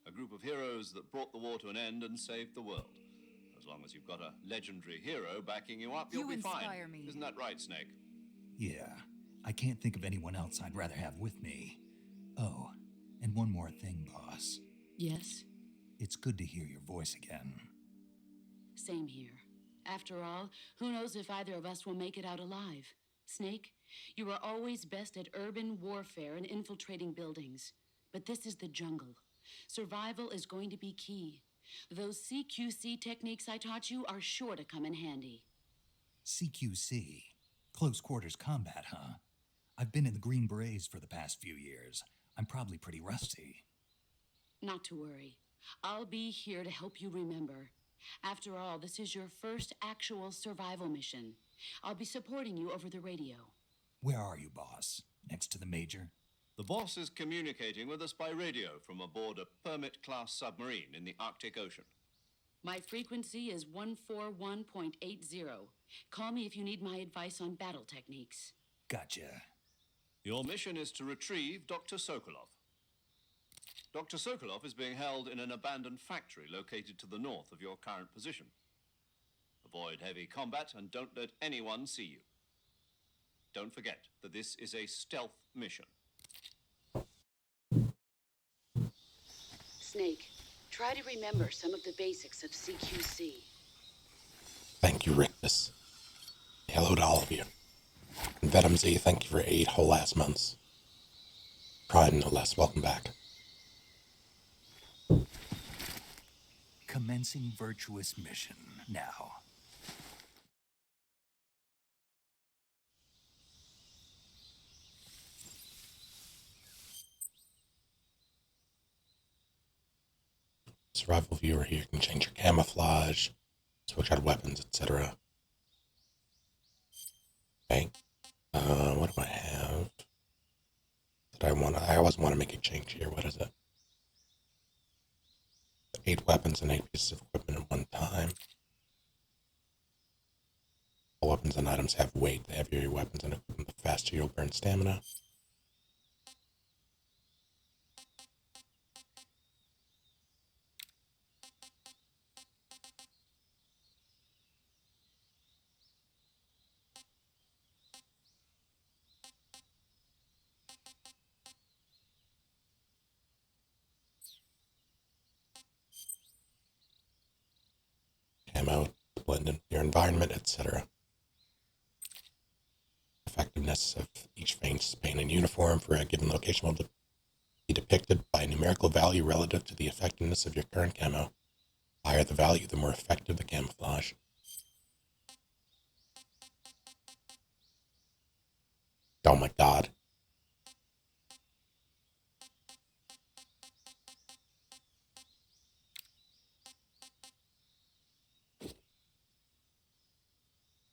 Speaker 4: a group of heroes that brought the war to an end and saved the world. As long as you've got a legendary hero backing you up, you'll be fine.
Speaker 9: You inspire me.
Speaker 4: Isn't that right, Snake?
Speaker 3: Yeah, I can't think of anyone else I'd rather have with me. Oh, and one more thing, boss.
Speaker 8: Yes?
Speaker 3: It's good to hear your voice again.
Speaker 8: Same here. After all, who knows if either of us will make it out alive? Snake, you are always best at urban warfare and infiltrating buildings. But this is the jungle. Survival is going to be key. Those CQC techniques I taught you are sure to come in handy.
Speaker 3: CQC? Close quarters combat, huh? I've been in the Green Berets for the past few years. I'm probably pretty rusty.
Speaker 8: Not to worry. I'll be here to help you remember. After all, this is your first actual survival mission. I'll be supporting you over the radio.
Speaker 3: Where are you, boss? Next to the Major?
Speaker 4: The boss is communicating with us by radio from aboard a Permit-class submarine in the Arctic Ocean.
Speaker 8: My frequency is 141.80. Call me if you need my advice on battle techniques.
Speaker 3: Gotcha.
Speaker 4: Your mission is to retrieve Dr. Sokolov. Dr. Sokolov is being held in an abandoned factory located to the north of your current position. Avoid heavy combat and don't let anyone see you. Don't forget that this is a stealth mission.
Speaker 8: Snake, try to remember some of the basics of CQC.
Speaker 1: Thank you, Rictus. Hello to all of you. And Venom Z, thank you for 8 whole ass months. Prime, no less. Welcome back.
Speaker 3: Commencing Virtuous mission now.
Speaker 1: Survival viewer here can change your camouflage, switch out weapons, etc. Okay. What do I have? I always want to make a change here. What is it? 8 weapons and 8 pieces of equipment at one time. All weapons and items have weight. The heavier your weapons and equipment, the faster you'll burn stamina. Camo, blend in your environment, etc. Effectiveness of each paint and uniform for a given location will be depicted by a numerical value relative to the effectiveness of your current camo. The higher the value, the more effective the camouflage. Oh my god.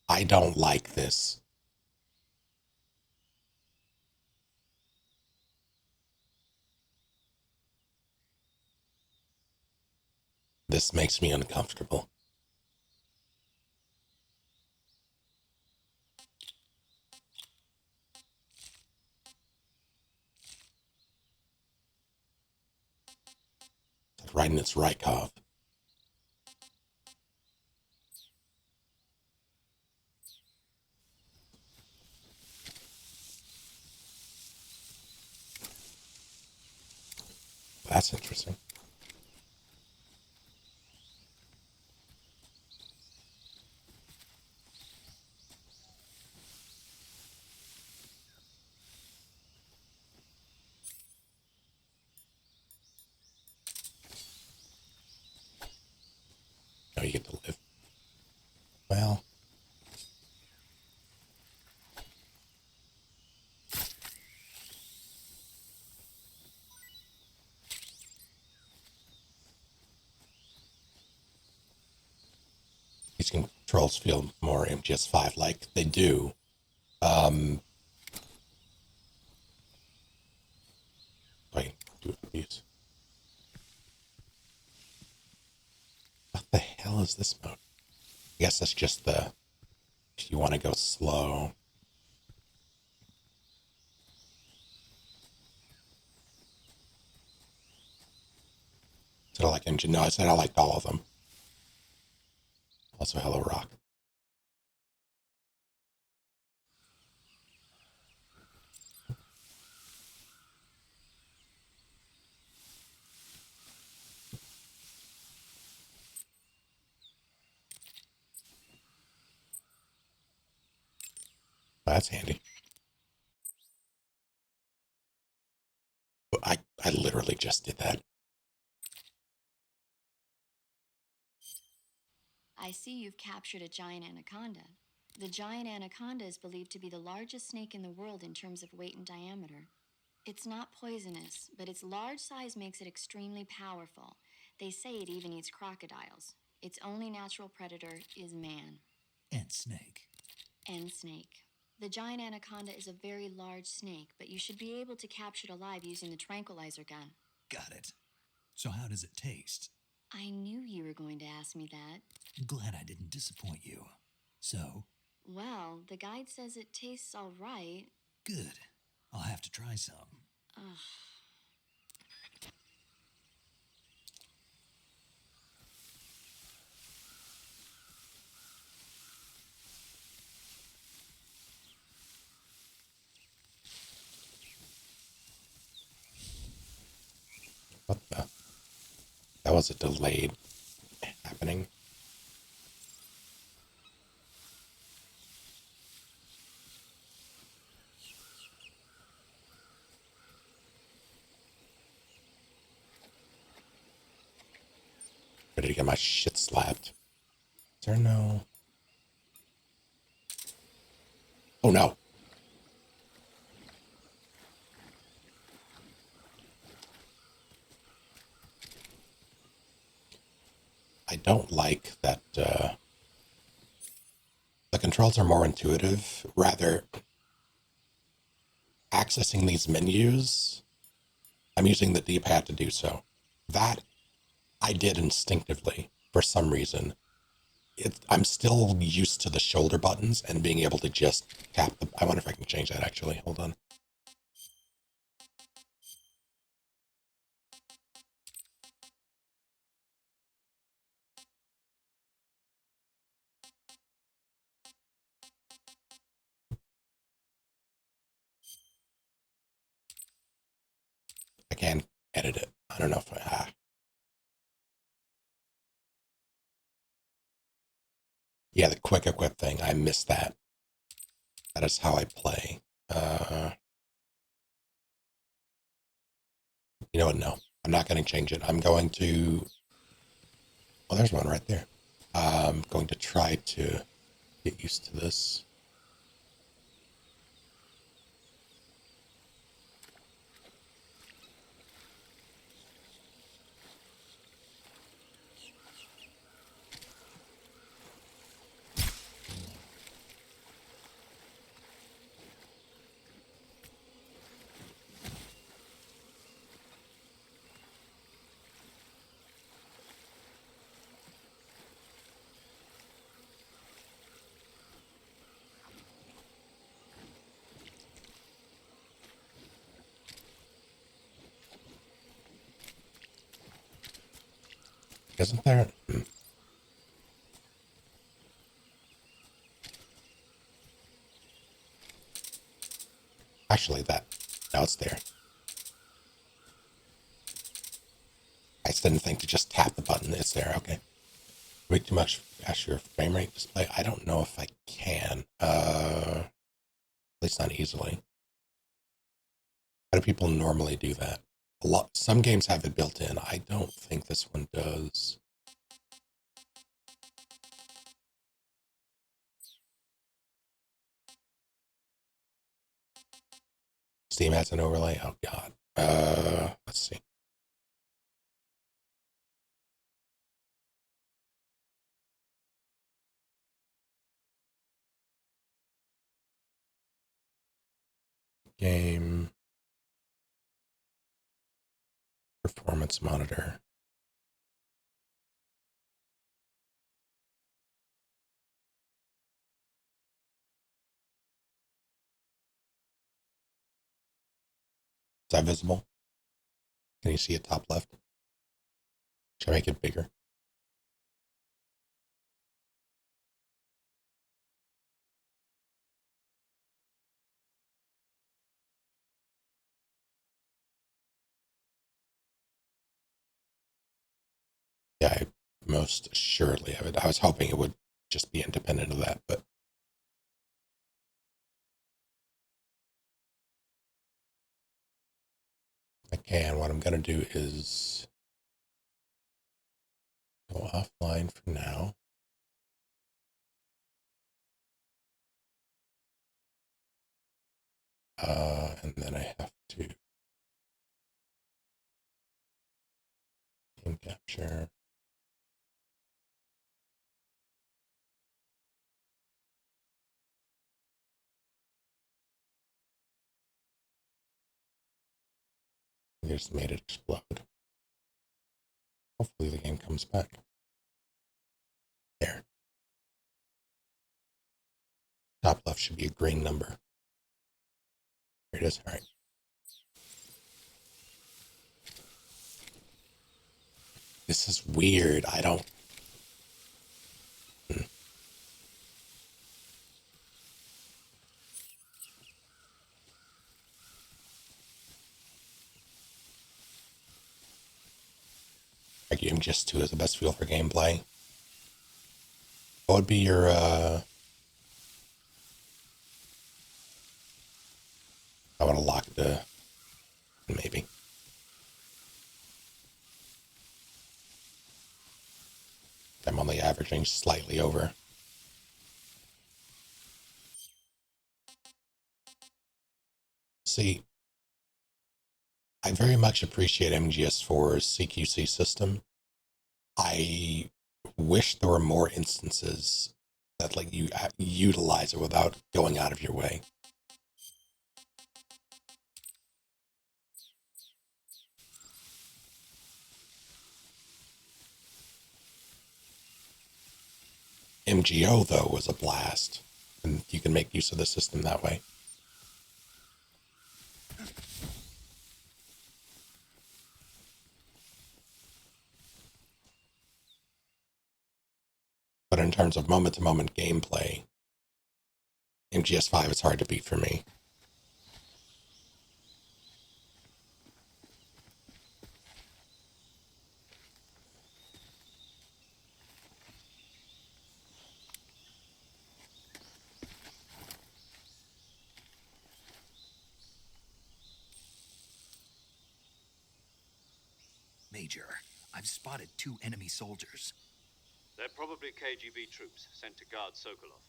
Speaker 1: I don't like this. This makes me uncomfortable. Right in its Rykov. That's interesting. Now you get to live. Well, these controls feel more MGS5 like. They do. Wait, do these. What the hell is this mode? I guess that's just the, if you want to go slow. So I like engine. No, I said I liked all of them. Also, Hello Rock. That's handy. But I literally just did that.
Speaker 7: I see you've captured a giant anaconda. The giant anaconda is believed to be the largest snake in the world in terms of weight and diameter. It's not poisonous, but its large size makes it extremely powerful. They say it even eats crocodiles. Its only natural predator is man.
Speaker 3: And snake.
Speaker 7: And snake. The giant anaconda is a very large snake, but you should be able to capture it alive using the tranquilizer gun.
Speaker 3: Got it. So how does it taste?
Speaker 7: I knew you were going to ask me that.
Speaker 3: Glad I didn't disappoint you. So?
Speaker 7: Well, the guide says it tastes all right.
Speaker 3: Good. I'll have to try some.
Speaker 7: Ugh.
Speaker 1: What the? That was a delayed happening. Ready to get my shit slapped. Is there no... Oh no. I don't like that the controls are more intuitive. Rather, accessing these menus, I'm using the D-pad to do so. That I did instinctively for some reason. I'm still used to the shoulder buttons and being able to just tap the... I wonder if I can change that actually. Hold on. I can edit it. I don't know if I... Yeah, the quick equip thing. I missed that. That is how I play. You know what? No, I'm not going to change it. I'm going to... Oh, there's one right there. I'm going to try to get used to this. Isn't there? Actually, that... No, it's there. I just didn't think to just tap the button. It's there. Okay. Way too much faster frame rate display. I don't know if I can. At least not easily. How do people normally do that? Some games have it built in. I don't think this one does. Steam has an overlay. Oh God. Let's see. Game. Performance monitor. Is that visible? Can you see it top left? Should I make it bigger? Yeah, I most assuredly have it. I was hoping it would just be independent of that, but I can. What I'm going to do is go offline for now. And then I have to game capture. I just made it explode. Hopefully the game comes back. There. Top left should be a green number. Here it is. All right. This is weird. I don't. Game just 2 is the best feel for gameplay. What would be your I want to lock the maybe. I'm only averaging slightly over. See, I very much appreciate MGS4's CQC system. I wish there were more instances that like you utilize it without going out of your way. MGO, though, was a blast, and you can make use of the system that way. But in terms of moment-to-moment gameplay, MGS5 is hard to beat for me.
Speaker 3: Major, I've spotted 2 enemy soldiers.
Speaker 4: They're probably KGB troops sent to guard Sokolov.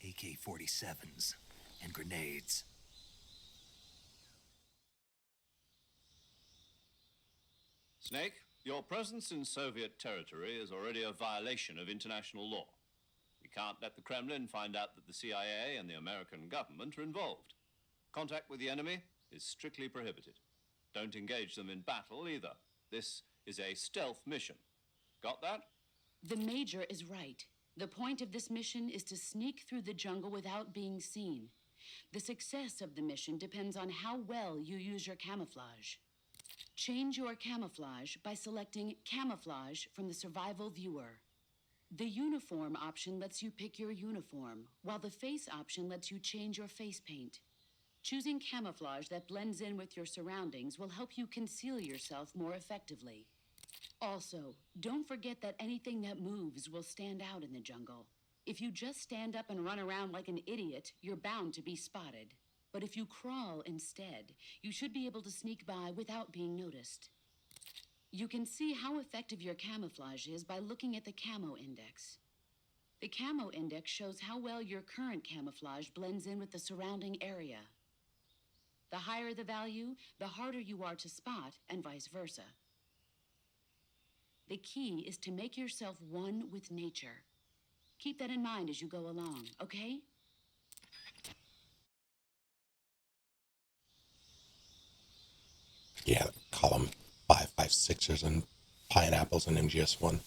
Speaker 3: AK-47s and grenades.
Speaker 4: Snake, your presence in Soviet territory is already a violation of international law. We can't let the Kremlin find out that the CIA and the American government are involved. Contact with the enemy is strictly prohibited. Don't engage them in battle either. This is a stealth mission. Got that?
Speaker 8: The Major is right. The point of this mission is to sneak through the jungle without being seen. The success of the mission depends on how well you use your camouflage. Change your camouflage by selecting Camouflage from the Survival Viewer. The Uniform option lets you pick your uniform, while the Face option lets you change your face paint. Choosing camouflage that blends in with your surroundings will help you conceal yourself more effectively. Also, don't forget that anything that moves will stand out in the jungle. If you just stand up and run around like an idiot, you're bound to be spotted. But if you crawl instead, you should be able to sneak by without being noticed. You can see how effective your camouflage is by looking at the Camo Index. The Camo Index shows how well your current camouflage blends in with the surrounding area. The higher the value, the harder you are to spot, and vice versa. The key is to make yourself one with nature. Keep that in mind as you go along, okay?
Speaker 1: Yeah, call them 5.56ers and pineapples in MGS1.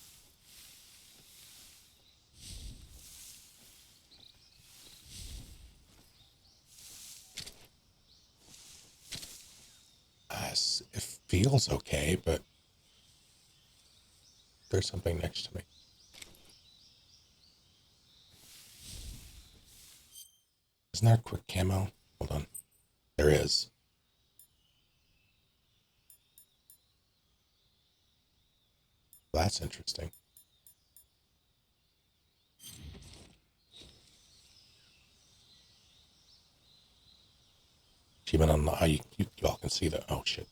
Speaker 1: It feels okay, but there's something next to me. Isn't there a quick camo? Hold on. There is. That's interesting. Even on the, you all can see that. Oh shit.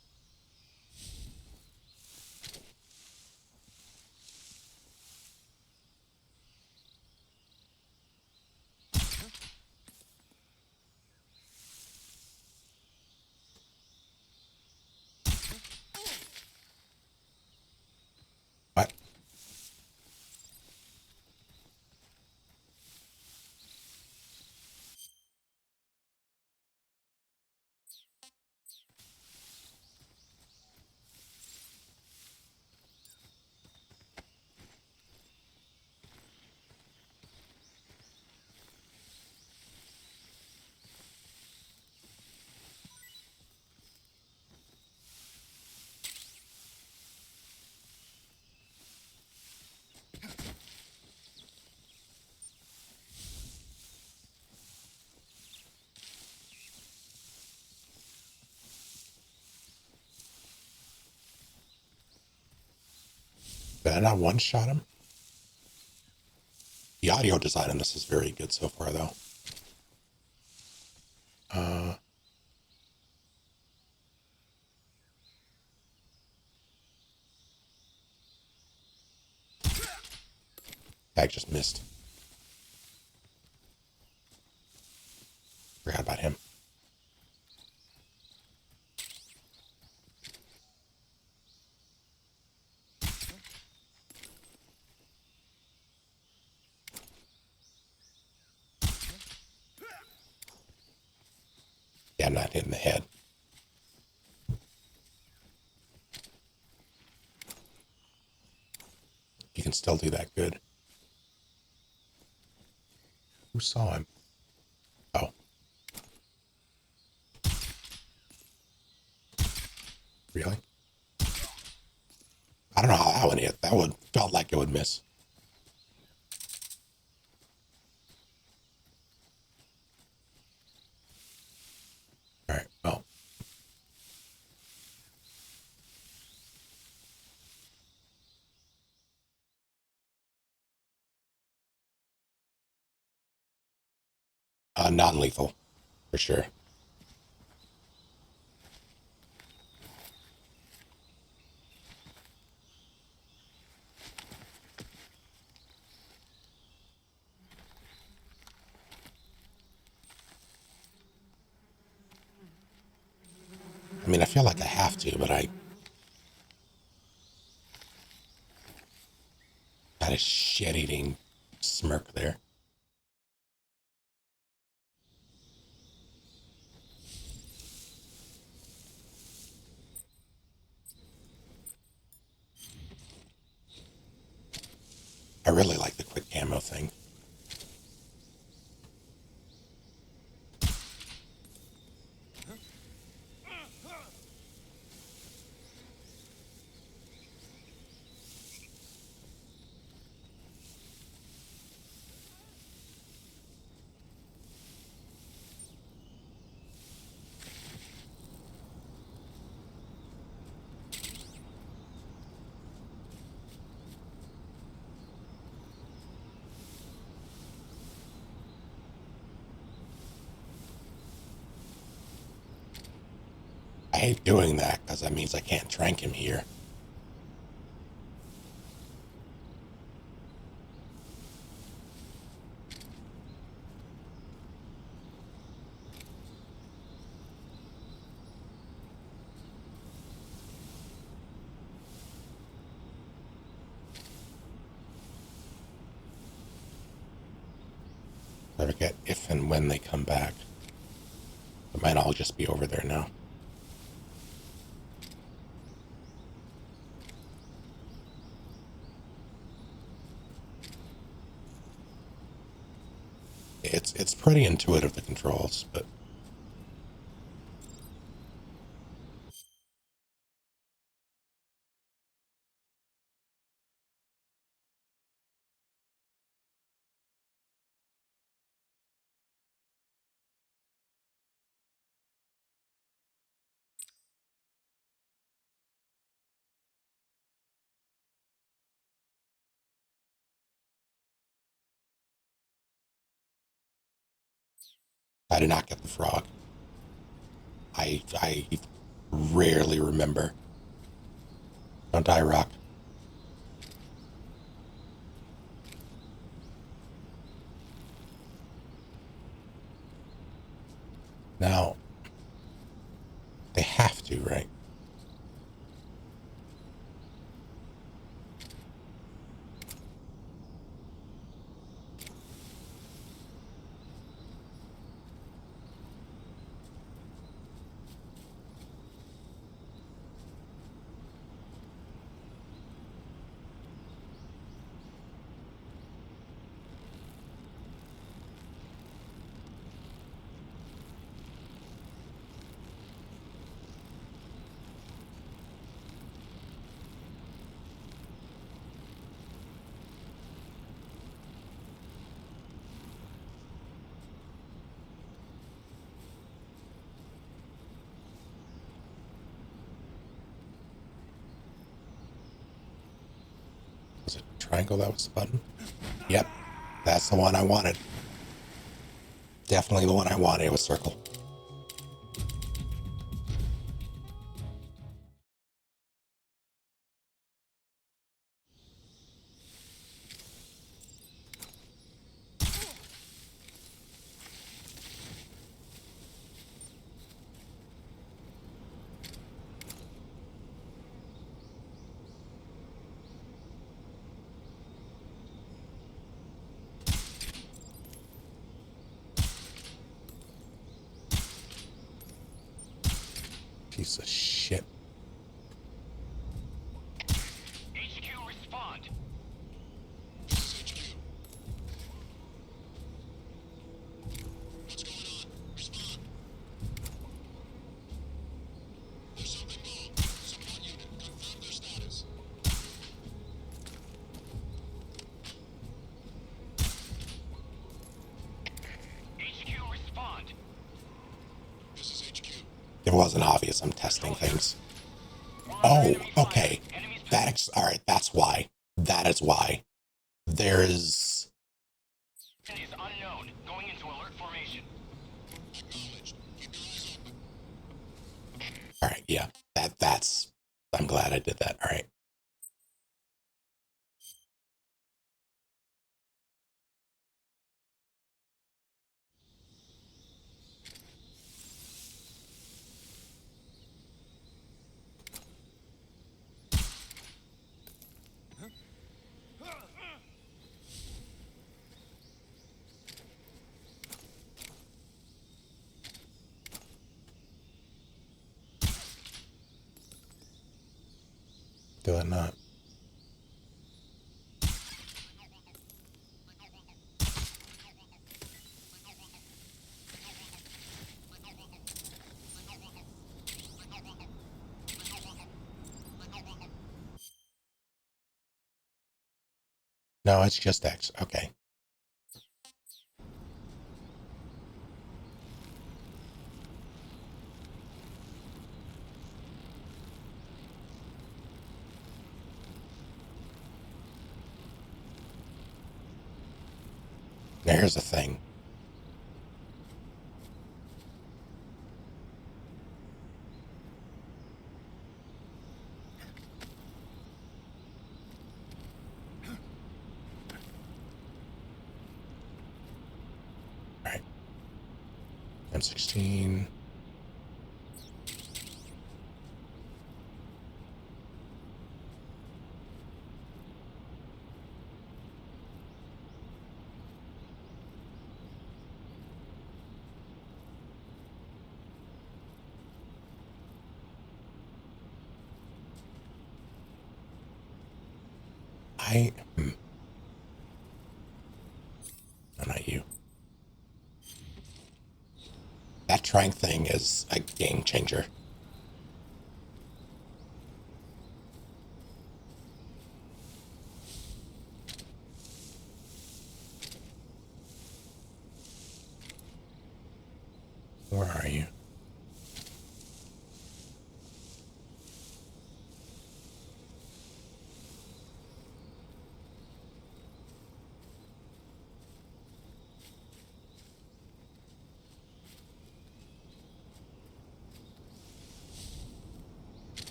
Speaker 1: What? Did I not one-shot him? The audio design on this is very good so far, though. I just missed. Forgot about him. Yeah, I'm not hitting the head. You can still do that good. Who saw him? Oh. Really? I don't know how that one hit. That one felt like it would miss. All right, well. Non-lethal, for sure. I mean, I feel like I have to, but I got a shit-eating smirk there. I really like the quick camo thing. I hate doing that because that means I can't trank him here. I forget if and when they come back. It might all just be over there now. it's pretty intuitive, the controls, but I did not get the frog. I rarely remember. Don't die, Rock. Now, they have to, right? Was it triangle that was the button? Yep, that's the one I wanted. Definitely the one I wanted. It was circle. Piece of shit.
Speaker 6: HQ, respond. HQ, respond.
Speaker 1: It wasn't obvious. I'm testing things. Oh, okay. All right. That's why. That is why. There's.
Speaker 6: Is unknown. Going into alert formation.
Speaker 1: All right. Yeah. That's. I'm glad I did that. All right. Do it not. No, it's just X. Okay. Now here's the thing. All right. M16. No, not you. That Trank thing is a game changer. Where are you?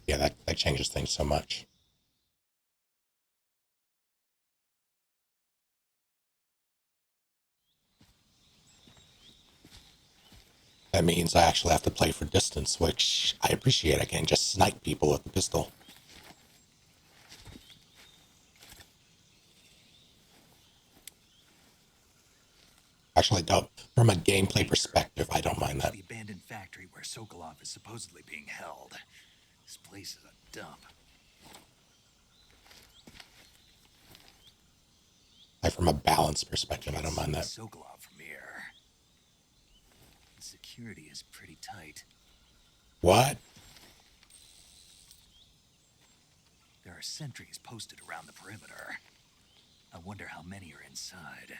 Speaker 1: Yeah, that changes things so much. That means I actually have to play for distance, which I appreciate. I can just snipe people with the pistol. Actually, don't. From a gameplay perspective, I don't mind that.
Speaker 3: The abandoned factory where Sokolov is supposedly being held. This place is a dump.
Speaker 1: From a balance perspective, I don't mind that.
Speaker 3: Sokolov from here. The security is pretty tight.
Speaker 1: What?
Speaker 3: There are sentries posted around the perimeter. I wonder how many are inside.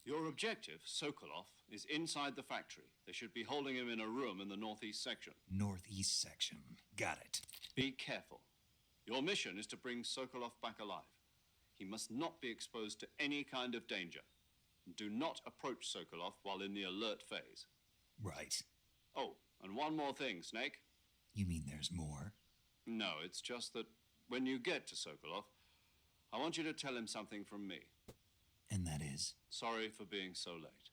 Speaker 4: Your objective, Sokolov, is inside the factory. They should be holding him in a room in the northeast section.
Speaker 3: Northeast section. Got it.
Speaker 4: Be careful. Your mission is to bring Sokolov back alive. He must not be exposed to any kind of danger. Do not approach Sokolov while in the alert phase.
Speaker 3: Right.
Speaker 4: Oh, and one more thing, Snake.
Speaker 3: You mean there's more?
Speaker 4: No, it's just that when you get to Sokolov, I want you to tell him something from me.
Speaker 3: And that is?
Speaker 4: Sorry for being so late.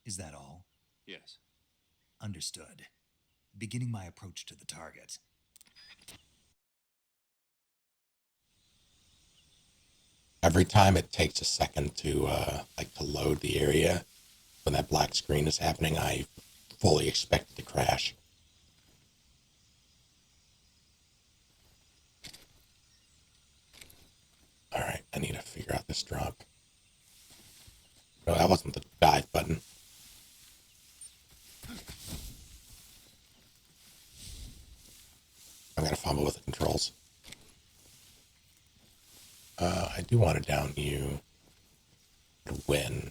Speaker 3: Is that all?
Speaker 4: Yes.
Speaker 3: Understood. Beginning my approach to the target.
Speaker 1: Every time it takes a second to to load the area, when that black screen is happening, I fully expect it to crash. All right, I need to figure out this drop. No, that wasn't the dive button. I'm gonna fumble with the controls. I do want to down you to win.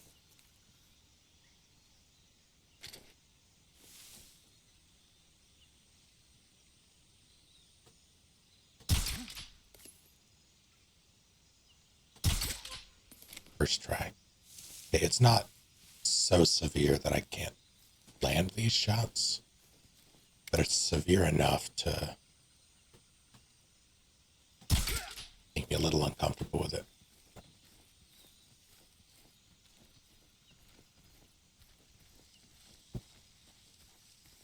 Speaker 1: First try. Okay, it's not so severe that I can't land these shots, but it's severe enough to make me a little uncomfortable with it.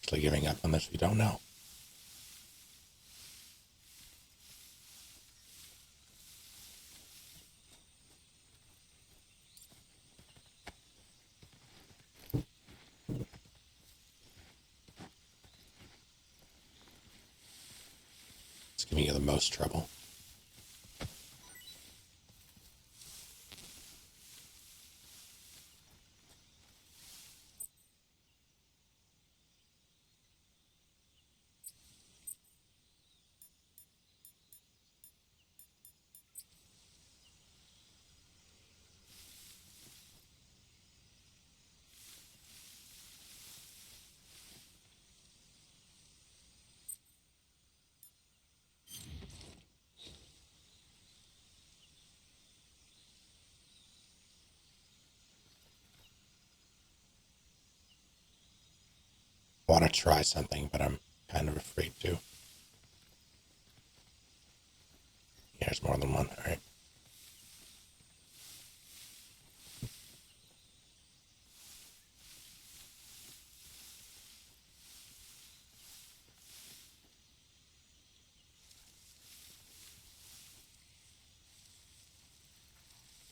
Speaker 1: Actually giving up on this, we don't know. It's giving you the most trouble. I want to try something, but I'm kind of afraid to. There's more than one. All right.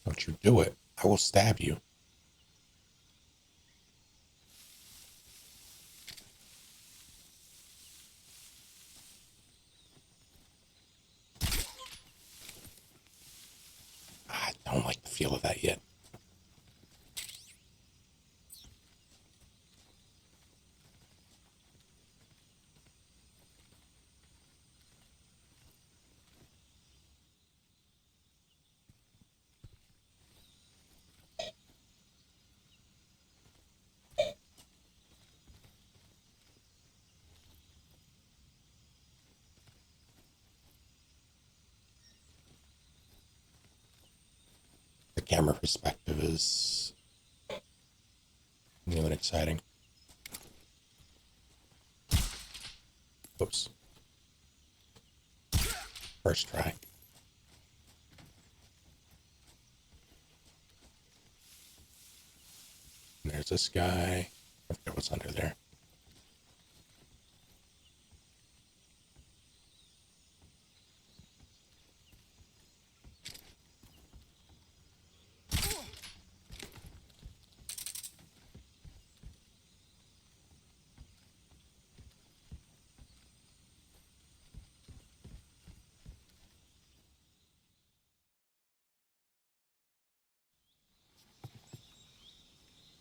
Speaker 1: Don't you do it. I will stab you. I don't like the feel of that yet. The camera perspective is new and exciting. Oops. First try. And there's this guy. I forget what's under there.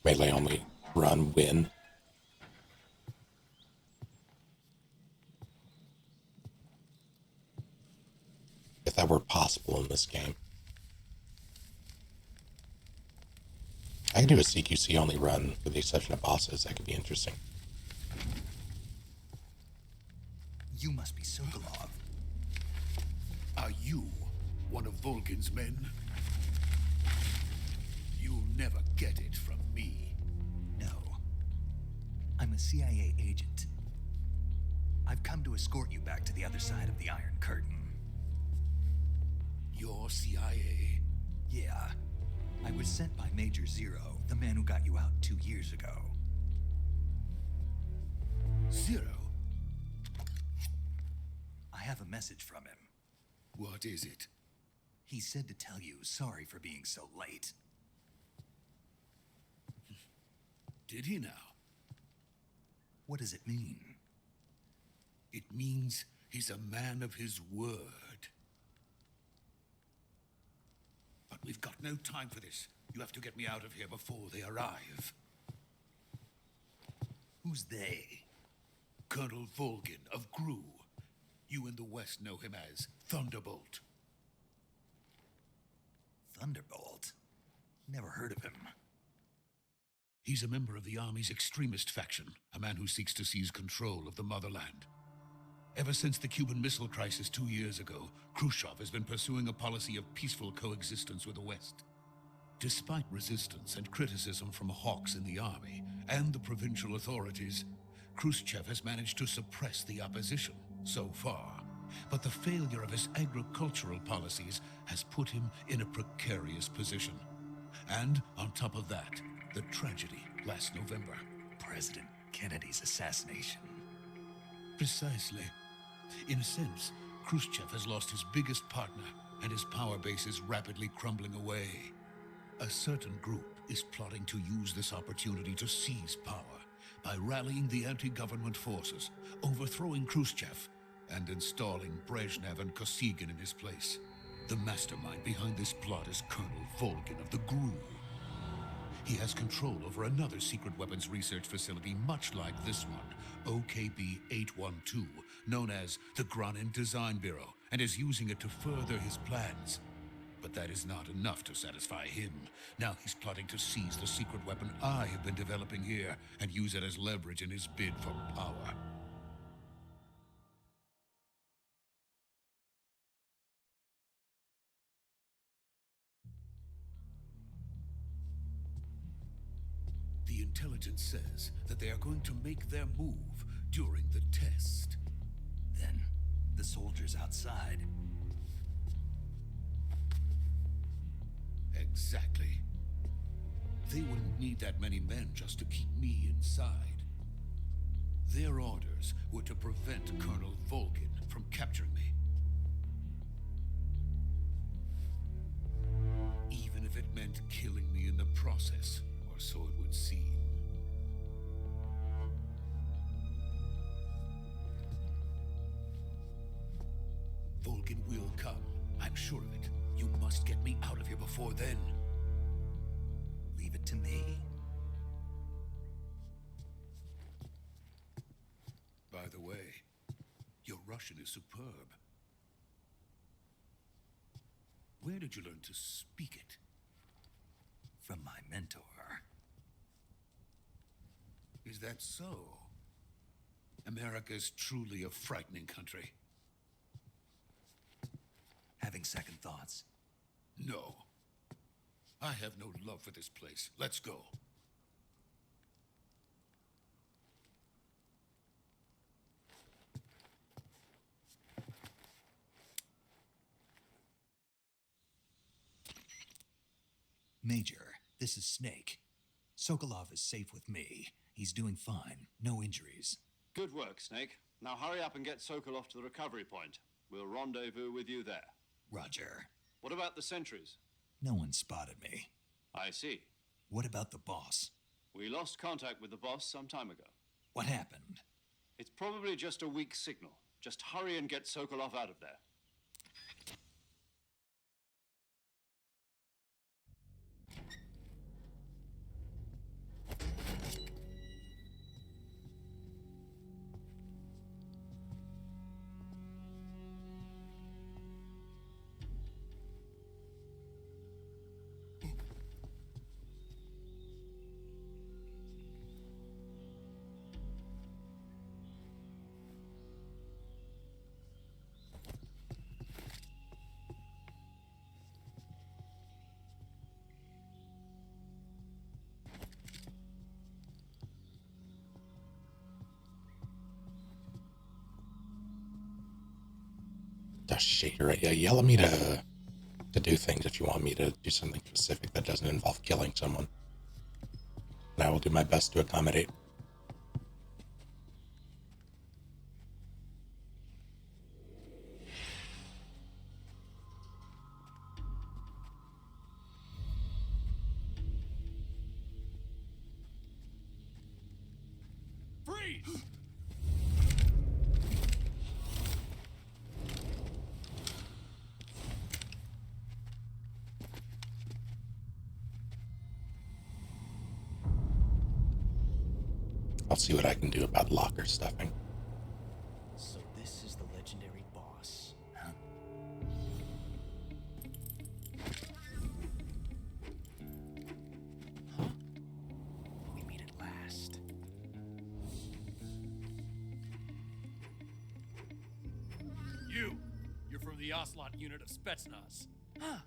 Speaker 1: Melee only run win. If that were possible in this game. I can do a CQC only run with the exception of bosses. That could be interesting.
Speaker 3: You must be Sokolov.
Speaker 9: Are you one of Volgin's men? You'll never get it from me.
Speaker 3: No. I'm a CIA agent. I've come to escort you back to the other side of the Iron Curtain.
Speaker 9: You're CIA?
Speaker 3: Yeah. I was sent by Major Zero, the man who got you out 2 years ago.
Speaker 9: Zero?
Speaker 3: I have a message from him.
Speaker 9: What is it?
Speaker 3: He said to tell you sorry for being so late.
Speaker 9: Did he now?
Speaker 3: What does it mean?
Speaker 9: It means he's a man of his word. But we've got no time for this. You have to get me out of here before they arrive.
Speaker 3: Who's they?
Speaker 9: Colonel Volgin of Gru. You in the West know him as Thunderbolt.
Speaker 3: Thunderbolt? Never heard of him.
Speaker 9: He's a member of the Army's extremist faction, a man who seeks to seize control of the motherland. Ever since the Cuban Missile Crisis 2 years ago, Khrushchev has been pursuing a policy of peaceful coexistence with the West. Despite resistance and criticism from hawks in the army and the provincial authorities, Khrushchev has managed to suppress the opposition so far. But the failure of his agricultural policies has put him in a precarious position. And on top of that, the tragedy last November.
Speaker 3: President Kennedy's assassination.
Speaker 9: Precisely. In a sense, Khrushchev has lost his biggest partner, and his power base is rapidly crumbling away. A certain group is plotting to use this opportunity to seize power by rallying the anti-government forces, overthrowing Khrushchev, and installing Brezhnev and Kosygin in his place. The mastermind behind this plot is Colonel Volgin of the GRU. He has control over another secret weapons research facility much like this one, OKB-812, known as the Granin Design Bureau, and is using it to further his plans. But that is not enough to satisfy him. Now he's plotting to seize the secret weapon I have been developing here and use it as leverage in his bid for power. The intelligence says that they are going to make their move during the test.
Speaker 3: Then, the soldiers outside.
Speaker 9: Exactly. They wouldn't need that many men just to keep me inside. Their orders were to prevent Colonel Volgin from capturing me. Even if it meant killing me in the process, or so it would seem. Volgin will come. I'm sure of it. You must get me out of here before then.
Speaker 3: Leave it to me.
Speaker 9: By the way, your Russian is superb. Where did you learn to speak it?
Speaker 3: From my mentor.
Speaker 9: Is that so? America is truly a frightening country.
Speaker 3: Having second thoughts?
Speaker 9: No. I have no love for this place. Let's go.
Speaker 3: Major, this is Snake. Sokolov is safe with me. He's doing fine. No injuries.
Speaker 4: Good work, Snake. Now hurry up and get Sokolov to the recovery point. We'll rendezvous with you there.
Speaker 3: Roger.
Speaker 4: What about the sentries?
Speaker 3: No one spotted me.
Speaker 4: I see.
Speaker 3: What about the boss?
Speaker 4: We lost contact with the boss some time ago.
Speaker 3: What happened?
Speaker 4: It's probably just a weak signal. Just hurry and get Sokolov out of there.
Speaker 1: Oh, shit, you're right. Yeah, yell at me to do things if you want me to do something specific that doesn't involve killing someone. And I will do my best to accommodate.
Speaker 5: Freeze!
Speaker 1: I'll see what I can do about locker stuffing.
Speaker 10: So this is the legendary boss, huh? Huh? We meet at last.
Speaker 5: You're from the Ocelot unit of Spetsnaz.
Speaker 10: Huh?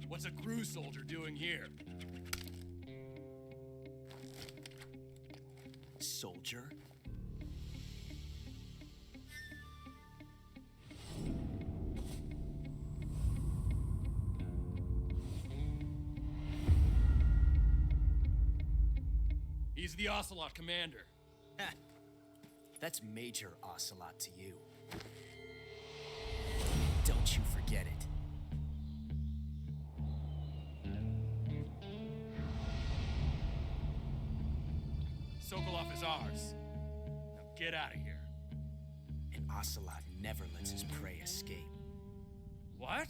Speaker 5: What's a crew soldier doing here?
Speaker 10: Soldier?
Speaker 5: He's the Ocelot commander.
Speaker 10: Ha! That's Major Ocelot to you. Don't you forget it.
Speaker 5: Sokolov is ours. Now get out of here.
Speaker 10: And Ocelot never lets his prey escape.
Speaker 5: What?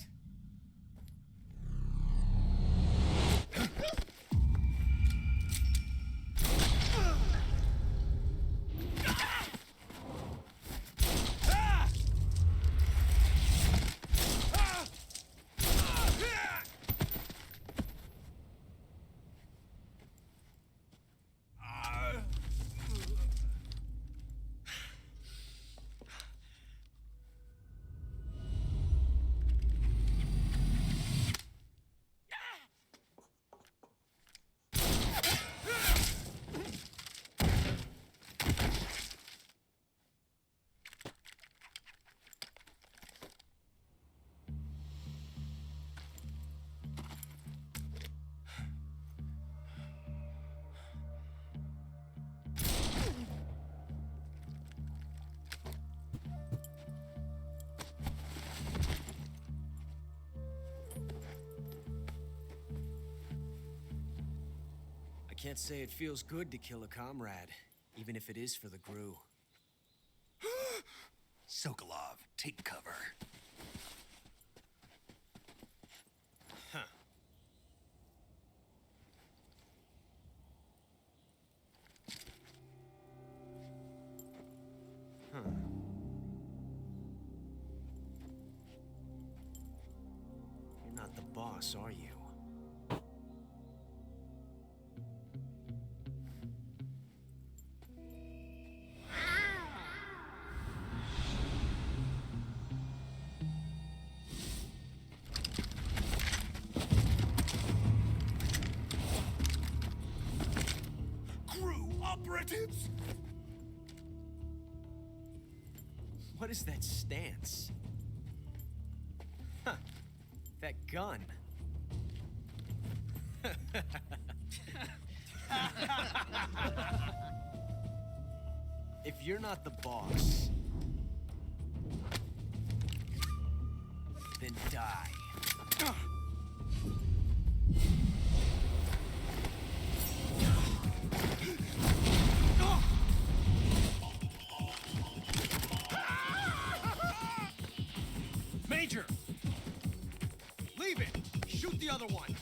Speaker 10: Can't say it feels good to kill a comrade, even if it is for the Gru.
Speaker 3: Sokolov, take cover.
Speaker 10: Huh. Huh. You're not the boss, are you?
Speaker 3: Operatives!
Speaker 10: What is that stance? Huh. That gun. If you're not the boss, then die.
Speaker 2: Major! Leave it! Shoot the other one!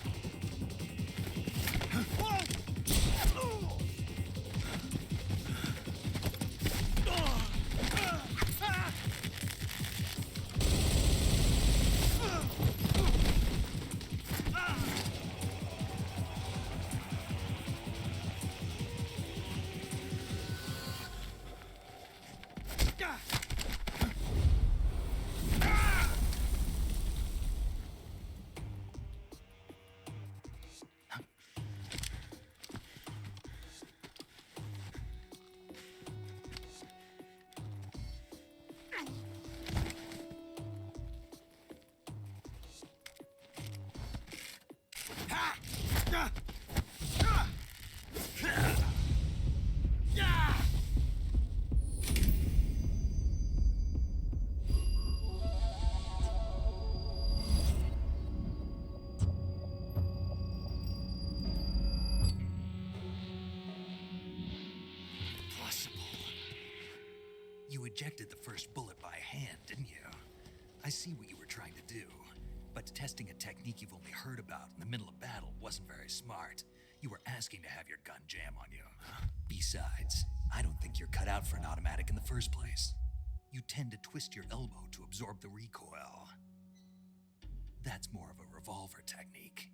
Speaker 3: You ejected the first bullet by hand, didn't you? I see what you were trying to do, but testing a technique you've only heard about in the middle of battle wasn't very smart. You were asking to have your gun jam on you. Besides, I don't think you're cut out for an automatic in the first place. You tend to twist your elbow to absorb the recoil. That's more of a revolver technique.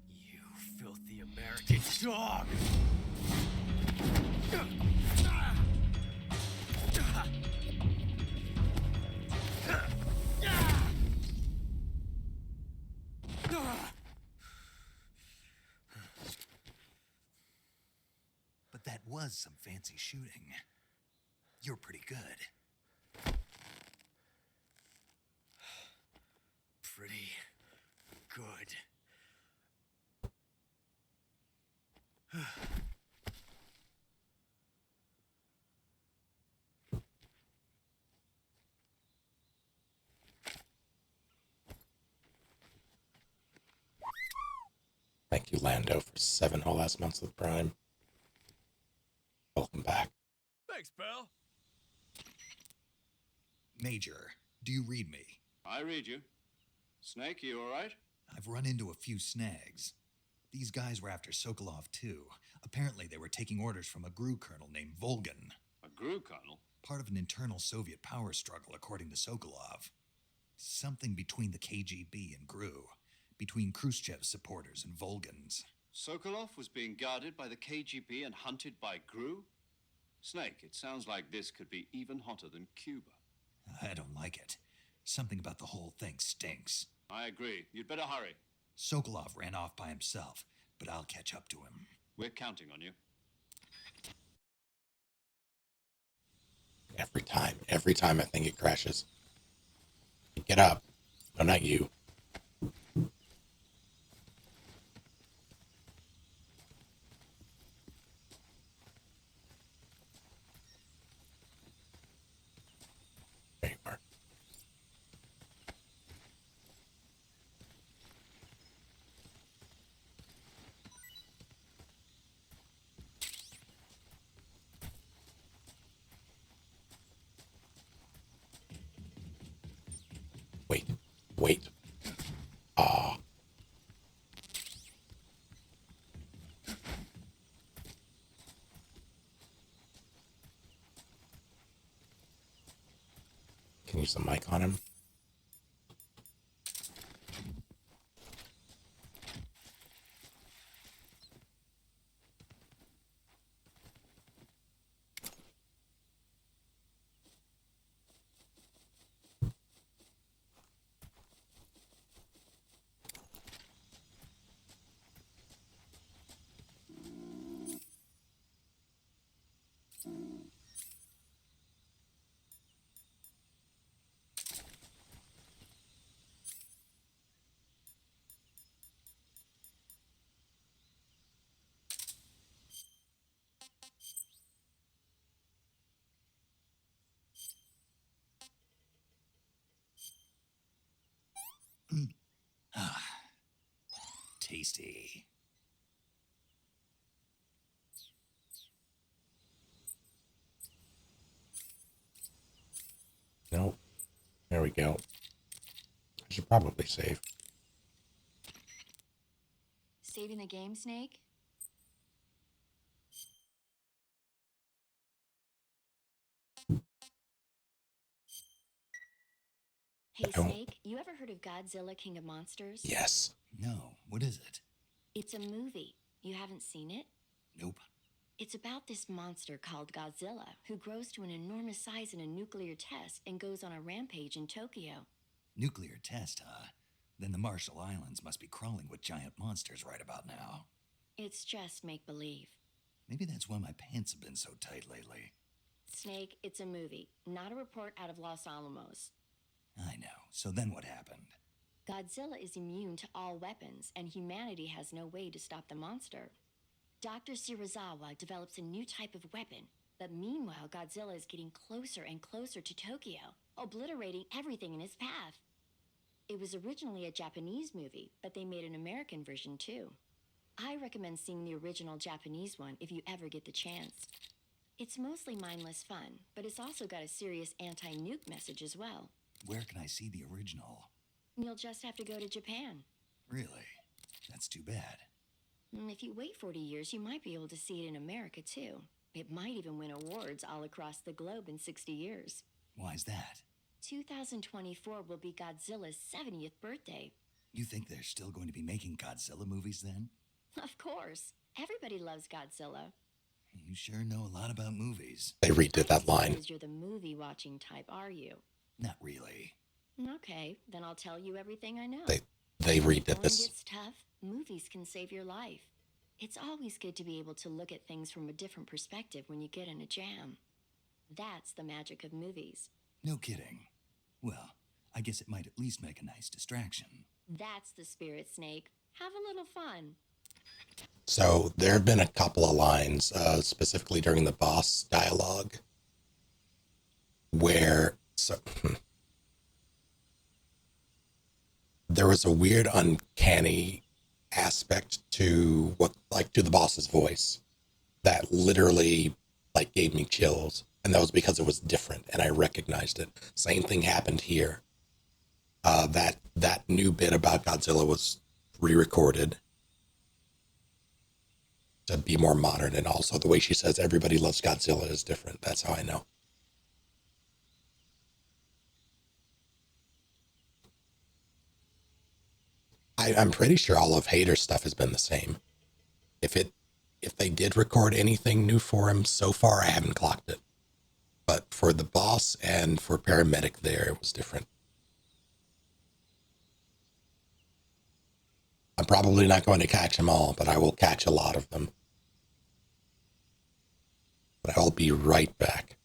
Speaker 10: You filthy American dog!
Speaker 3: But that was some fancy shooting. You're pretty good.
Speaker 10: Pretty good.
Speaker 1: Thank you, Lando, for 7 whole last months of Prime. Welcome back.
Speaker 2: Thanks, pal.
Speaker 3: Major, do you read me?
Speaker 4: I read you. Snake, you all right?
Speaker 3: I've run into a few snags. These guys were after Sokolov too. Apparently they were taking orders from a GRU colonel named Volgan.
Speaker 4: A GRU colonel?
Speaker 3: Part of an internal Soviet power struggle, according to Sokolov. Something between the KGB and GRU. Between Khrushchev's supporters and Volgan's.
Speaker 4: Sokolov was being guarded by the KGB and hunted by GRU? Snake, it sounds like this could be even hotter than Cuba.
Speaker 3: I don't like it. Something about the whole thing stinks.
Speaker 4: I agree. You'd better hurry.
Speaker 3: Sokolov ran off by himself, but I'll catch up to him.
Speaker 4: We're counting on you.
Speaker 1: Every time I think it crashes. Get up. No, not you. There you are. Wait. Ah. Can you use the mic on him?
Speaker 3: Tasty.
Speaker 1: Nope. There we go. I should probably save.
Speaker 7: Saving the game, Snake? Hey, Snake, you ever heard of Godzilla King of Monsters?
Speaker 1: Yes.
Speaker 3: No, what is it?
Speaker 7: It's a movie. You haven't seen it?
Speaker 3: Nope.
Speaker 7: It's about this monster called Godzilla, who grows to an enormous size in a nuclear test and goes on a rampage in Tokyo.
Speaker 3: Nuclear test, huh? Then the Marshall Islands must be crawling with giant monsters right about now.
Speaker 7: It's just make-believe.
Speaker 3: Maybe that's why my pants have been so tight lately.
Speaker 7: Snake, it's a movie, not a report out of Los Alamos.
Speaker 3: I know. So then what happened?
Speaker 7: Godzilla is immune to all weapons, and humanity has no way to stop the monster. Dr. Shirazawa develops a new type of weapon, but meanwhile, Godzilla is getting closer and closer to Tokyo, obliterating everything in his path. It was originally a Japanese movie, but they made an American version too. I recommend seeing the original Japanese one if you ever get the chance. It's mostly mindless fun, but it's also got a serious anti-nuke message as well.
Speaker 3: Where can I see the original?
Speaker 7: You'll just have to go to Japan.
Speaker 3: Really? That's too bad.
Speaker 7: If you wait 40 years, you might be able to see it in America too. It might even win awards all across the globe in 60 years.
Speaker 3: Why's that?
Speaker 7: 2024 will be Godzilla's 70th birthday.
Speaker 3: You think they're still going to be making Godzilla movies then?
Speaker 7: Of course. Everybody loves Godzilla.
Speaker 3: You sure know a lot about movies.
Speaker 1: They redid that line.
Speaker 7: Because you're the movie-watching type, are you?
Speaker 3: Not really.
Speaker 7: Okay, then I'll tell you everything I know.
Speaker 1: They redid
Speaker 7: When
Speaker 1: this.
Speaker 7: it gets tough, movies can save your life. It's always good to be able to look at things from a different perspective when you get in a jam. That's the magic of movies.
Speaker 3: No kidding. Well, I guess it might at least make a nice distraction.
Speaker 7: That's the spirit, Snake. Have a little fun.
Speaker 1: So there have been a couple of lines, specifically during the boss dialogue, where there was a weird, uncanny aspect to to the boss's voice that literally gave me chills, and that was because it was different, and I recognized it. Same thing happened here. That new bit about Godzilla was re-recorded to be more modern, and also the way she says everybody loves Godzilla is different. That's how I know. I'm pretty sure all of Hader's stuff has been the same. If they did record anything new for him so far, I haven't clocked it. But for the boss and for paramedic there, it was different. I'm probably not going to catch them all, but I will catch a lot of them. But I'll be right back.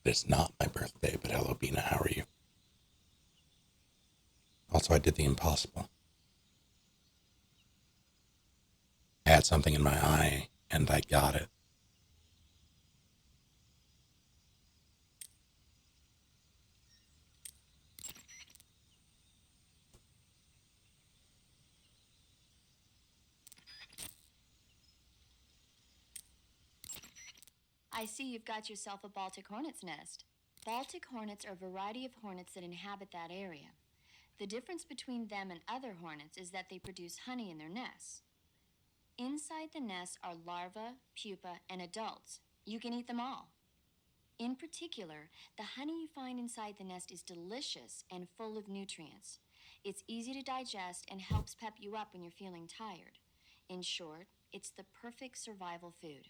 Speaker 1: It's not my birthday, but hello, Bina, how are you? Also, I did the impossible. I had something in my eye, and I got it.
Speaker 7: I see you've got yourself a Baltic hornet's nest. Baltic hornets are a variety of hornets that inhabit that area. The difference between them and other hornets is that they produce honey in their nests. Inside the nests are larvae, pupa, and adults. You can eat them all. In particular, the honey you find inside the nest is delicious and full of nutrients. It's easy to digest and helps pep you up when you're feeling tired. In short, it's the perfect survival food.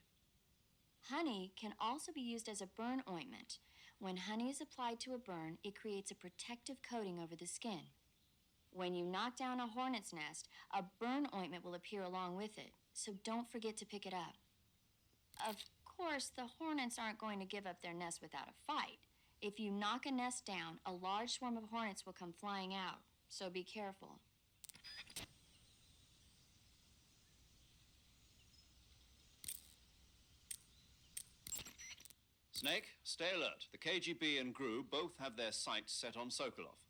Speaker 7: Honey can also be used as a burn ointment. When honey is applied to a burn, it creates a protective coating over the skin. When you knock down a hornet's nest, a burn ointment will appear along with it, so don't forget to pick it up. Of course, the hornets aren't going to give up their nest without a fight. If you knock a nest down, a large swarm of hornets will come flying out, so be careful.
Speaker 4: Snake, stay alert. The KGB and GRU both have their sights set on Sokolov.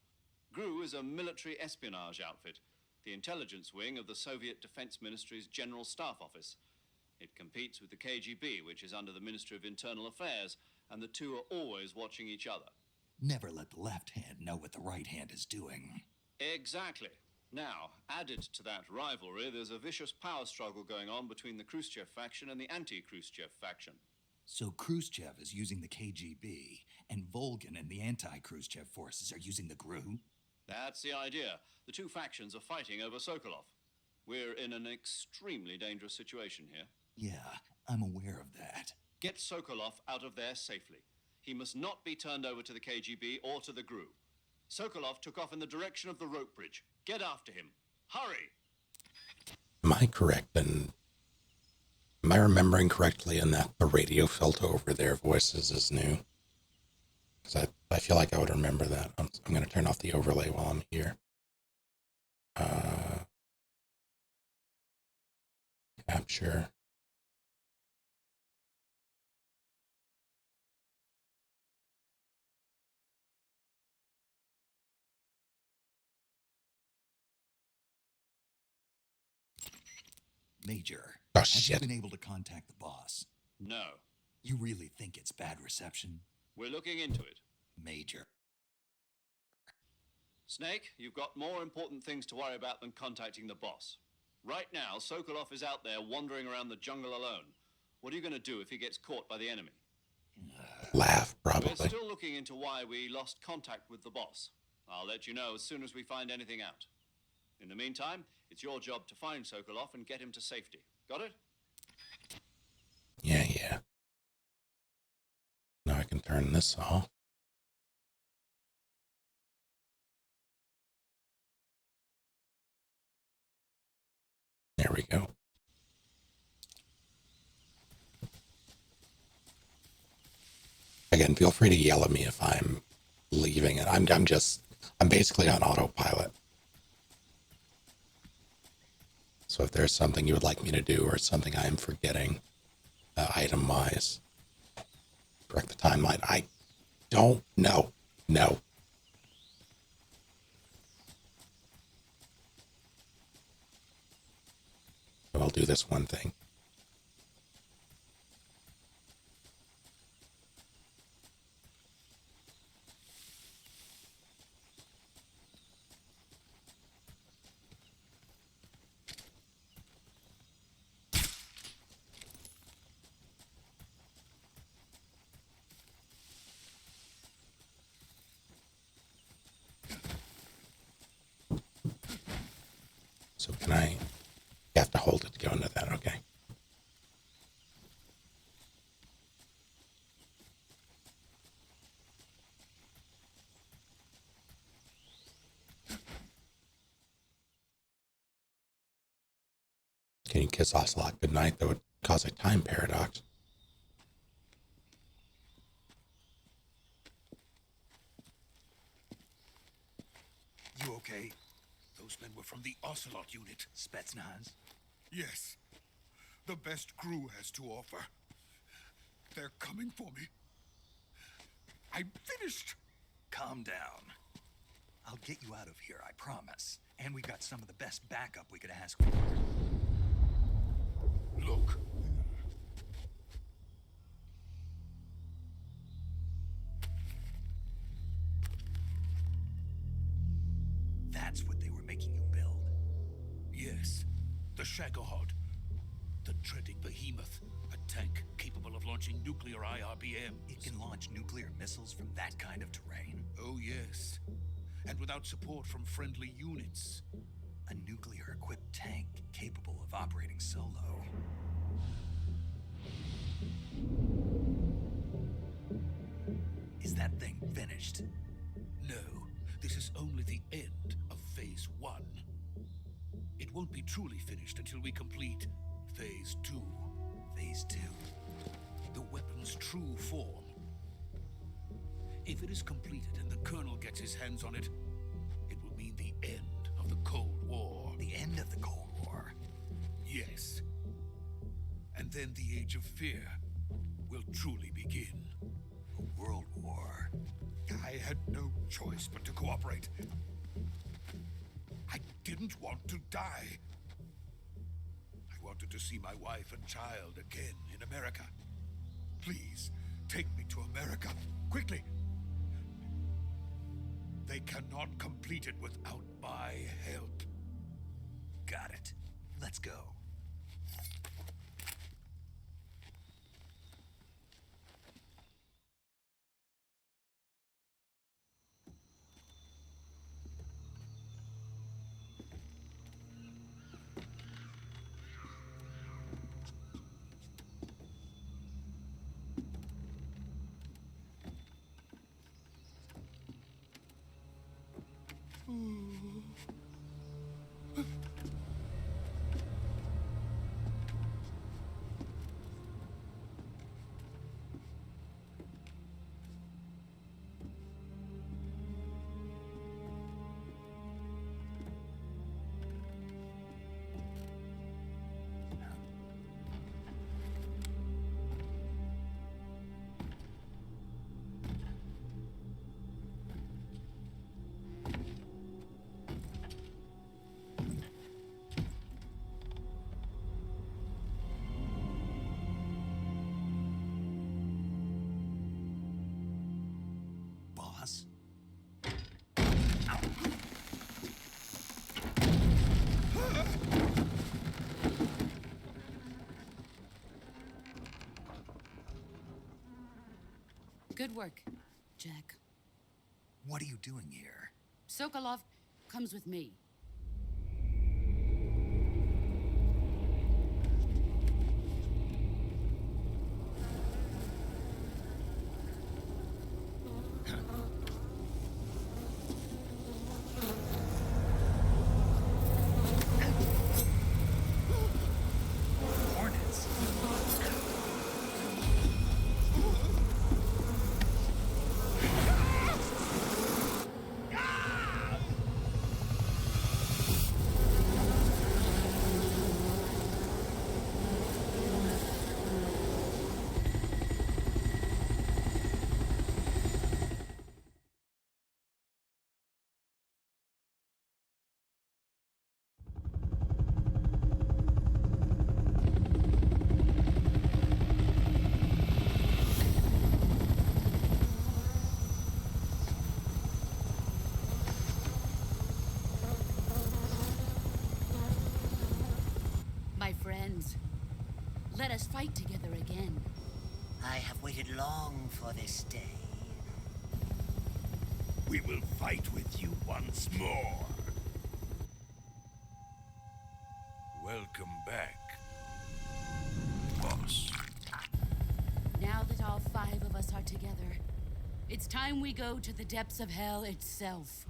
Speaker 4: GRU is a military espionage outfit, the intelligence wing of the Soviet Defense Ministry's General Staff Office. It competes with the KGB, which is under the Ministry of Internal Affairs, and the two are always watching each other.
Speaker 3: Never let the left hand know what the right hand is doing.
Speaker 4: Exactly. Now, added to that rivalry, there's a vicious power struggle going on between the Khrushchev faction and the anti-Khrushchev faction.
Speaker 3: So Khrushchev is using the KGB, and Volgin and the anti-Khrushchev forces are using the GRU?
Speaker 4: That's the idea. The two factions are fighting over Sokolov. We're in an extremely dangerous situation here.
Speaker 3: Yeah, I'm aware of that.
Speaker 4: Get Sokolov out of there safely. He must not be turned over to the KGB or to the GRU. Sokolov took off in the direction of the rope bridge. Get after him. Hurry!
Speaker 1: Am I correct in... Am I remembering correctly in that the radio filter over their voices is new? Because I feel like I would remember that. I'm going to turn off the overlay while I'm here. Capture.
Speaker 3: Major,
Speaker 1: Oh,
Speaker 3: have
Speaker 1: shit.
Speaker 3: you been able to contact the boss?
Speaker 4: No.
Speaker 3: You really think it's bad reception?
Speaker 4: We're looking into it.
Speaker 3: Major.
Speaker 4: Snake, you've got more important things to worry about than contacting the boss. Right now, Sokolov is out there wandering around the jungle alone. What are you going to do if he gets caught by the enemy?
Speaker 1: Laugh,
Speaker 4: We're
Speaker 1: probably.
Speaker 4: still looking into why we lost contact with the boss. I'll let you know as soon as we find anything out. In the meantime, it's your job to find Sokolov and get him to safety. Got it?
Speaker 1: Yeah. Now I can turn this off. There we go. Again, feel free to yell at me if I'm leaving it. I'm basically on autopilot. So if there's something you would like me to do or something I am forgetting, item-wise, correct the timeline. I don't know. No. I'll do this one thing. So can I... You have to hold it to go into that, okay. Can you kiss Ocelot goodnight? That would cause a time paradox.
Speaker 9: okay? Those men were from the Ocelot unit.
Speaker 3: Spetsnaz?
Speaker 9: Yes. The best crew has to offer. They're coming for me. I'm finished.
Speaker 3: Calm down. I'll get you out of here, I promise. And we got some of the best backup we could ask for.
Speaker 9: Look.
Speaker 3: That's what they were making you build?
Speaker 9: Yes. The Shagohod. The treading behemoth. A tank capable of launching nuclear IRBMs.
Speaker 3: It can launch nuclear missiles from that kind of terrain?
Speaker 9: Oh, yes. And without support from friendly units.
Speaker 3: A nuclear-equipped tank capable of operating solo. Is that thing finished?
Speaker 9: No, this is only the end of Phase 1. It won't be truly finished until we complete Phase 2.
Speaker 3: Phase 2?
Speaker 9: The weapon's true form. If it is completed and the Colonel gets his hands on it, it will mean the end of the Cold War.
Speaker 3: The end of the Cold War?
Speaker 9: Yes. And then the Age of Fear will truly begin.
Speaker 3: A world war?
Speaker 9: I had no choice but to cooperate. I didn't want to die. I wanted to see my wife and child again in America. Please, take me to America, quickly. They cannot complete it without my help.
Speaker 3: Got it. Let's go. Boss?
Speaker 8: Good work, Jack.
Speaker 3: What are you doing here?
Speaker 8: Sokolov comes with me.
Speaker 3: Hornets?
Speaker 8: My friends, let us fight together again.
Speaker 10: I have waited long for this day.
Speaker 9: We will fight with you once more. Welcome back, boss.
Speaker 8: Now that all 5 of us are together, it's time we go to the depths of hell itself.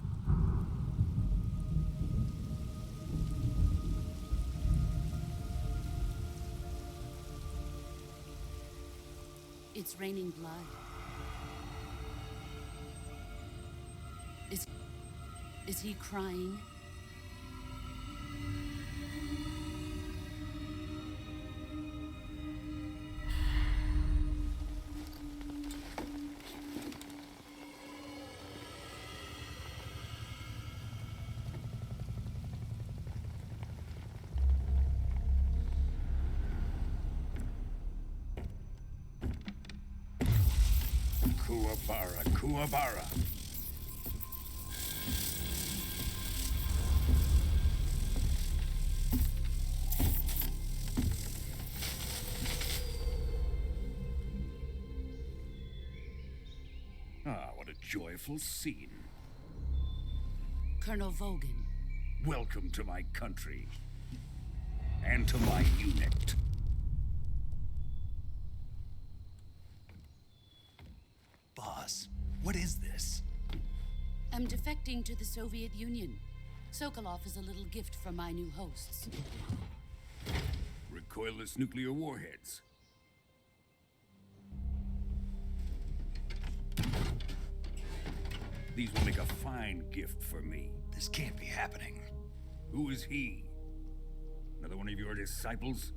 Speaker 8: It's raining blood. Is he crying?
Speaker 9: Kuwabara, Kuwabara. Ah, what a joyful scene.
Speaker 8: Colonel Vogan.
Speaker 9: Welcome to my country. And to my unit.
Speaker 3: Boss, what is this?
Speaker 8: I'm defecting to the Soviet Union. Sokolov is a little gift from my new hosts.
Speaker 9: Recoilless nuclear warheads. These will make a fine gift for me.
Speaker 3: This can't be happening.
Speaker 9: Who is he? Another one of your disciples?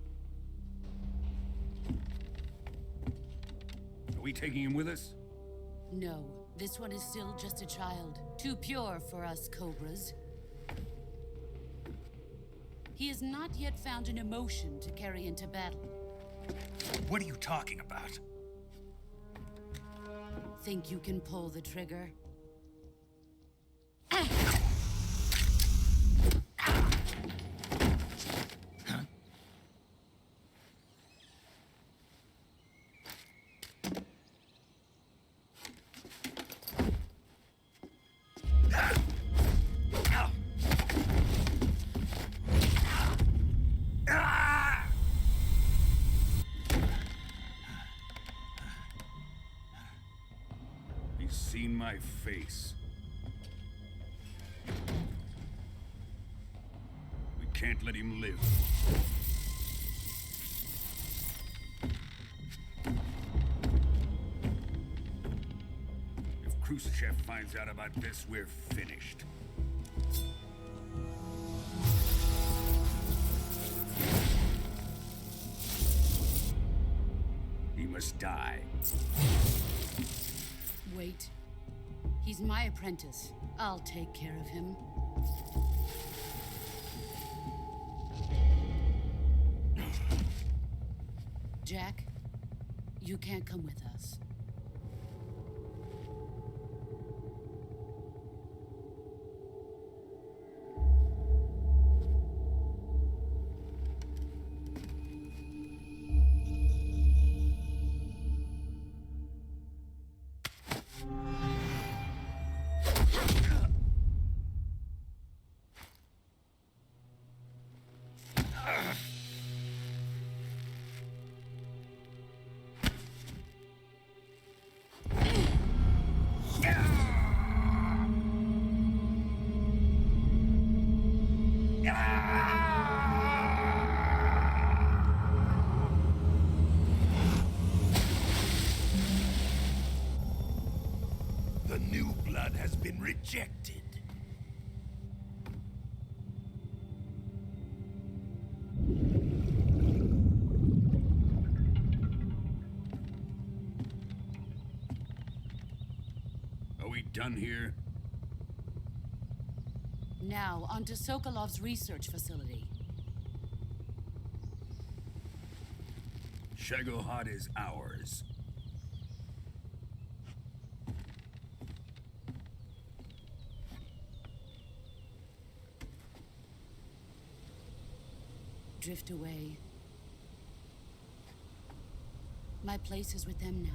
Speaker 9: Are we taking him with us?
Speaker 8: No, this one is still just a child. Too pure for us Cobras. He has not yet found an emotion to carry into battle.
Speaker 3: What are you talking about?
Speaker 8: Think you can pull the trigger?
Speaker 9: He's seen my face. We can't let him live. If Khrushchev finds out about this, we're finished. He must die.
Speaker 8: Wait. He's my apprentice. I'll take care of him. Jack, you can't come with us.
Speaker 9: The new blood has been rejected. Are we done here?
Speaker 8: Now, onto Sokolov's research facility.
Speaker 9: Shagohod is ours.
Speaker 8: Drift away. My place is with them now.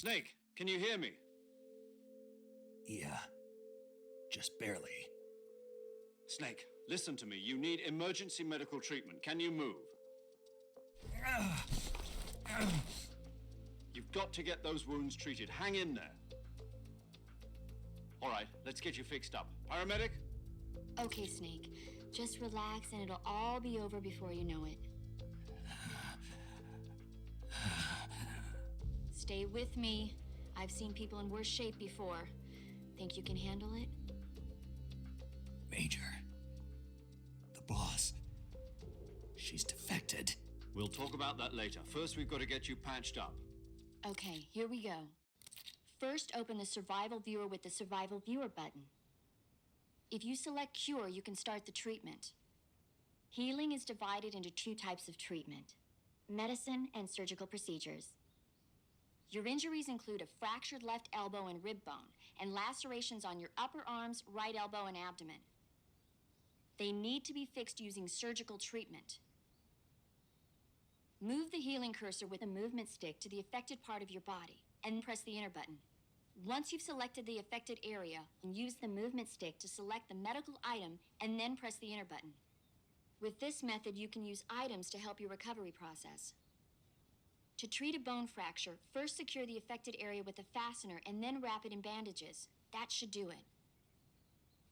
Speaker 4: Snake, can you hear me?
Speaker 3: Yeah. Just barely.
Speaker 4: Snake, listen to me. You need emergency medical treatment. Can you move? You've got to get those wounds treated. Hang in there. All right, let's get you fixed up. Paramedic?
Speaker 7: Okay, Snake. Just relax and it'll all be over before you know it. Stay with me. I've seen people in worse shape before. Think you can handle it?
Speaker 3: Major. The boss. She's defected.
Speaker 4: We'll talk about that later. First, we've got to get you patched up.
Speaker 7: Okay, here we go. First, open the Survival Viewer with the Survival Viewer button. If you select Cure, you can start the treatment. Healing is divided into two types of treatment: medicine and surgical procedures. Your injuries include a fractured left elbow and rib bone, and lacerations on your upper arms, right elbow, and abdomen. They need to be fixed using surgical treatment. Move the healing cursor with a movement stick to the affected part of your body, and press the enter button. Once you've selected the affected area, use the movement stick to select the medical item, and then press the enter button. With this method, you can use items to help your recovery process. To treat a bone fracture, first secure the affected area with a fastener and then wrap it in bandages. That should do it.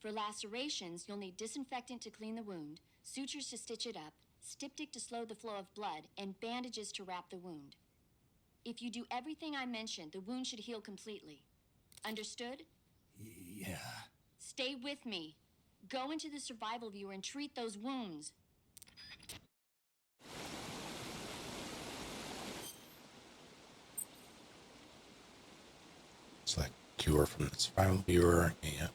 Speaker 7: For lacerations, you'll need disinfectant to clean the wound, sutures to stitch it up, styptic to slow the flow of blood, and bandages to wrap the wound. If you do everything I mentioned, the wound should heal completely. Understood?
Speaker 3: Yeah.
Speaker 7: Stay with me. Go into the Survival Viewer and treat those wounds.
Speaker 1: Select Cure from the Survival Viewer, and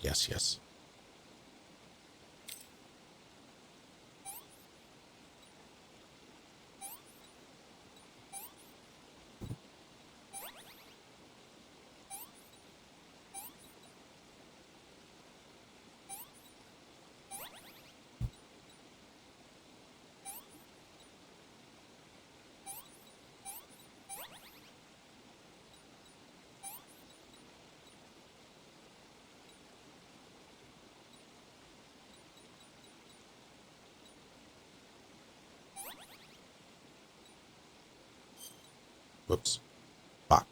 Speaker 1: yes. Whoops. Fuck.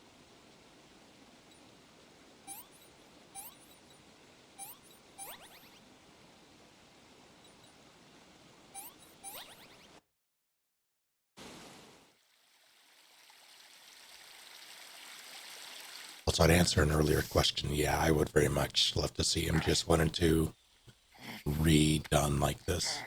Speaker 1: Also, I'd answer an earlier question. Yeah, I would very much love to see him just 1 and 2 redone like this.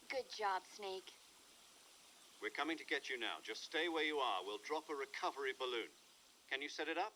Speaker 7: Good job, Snake.
Speaker 4: We're coming to get you now. Just stay where you are. We'll drop a recovery balloon. Can you set it up?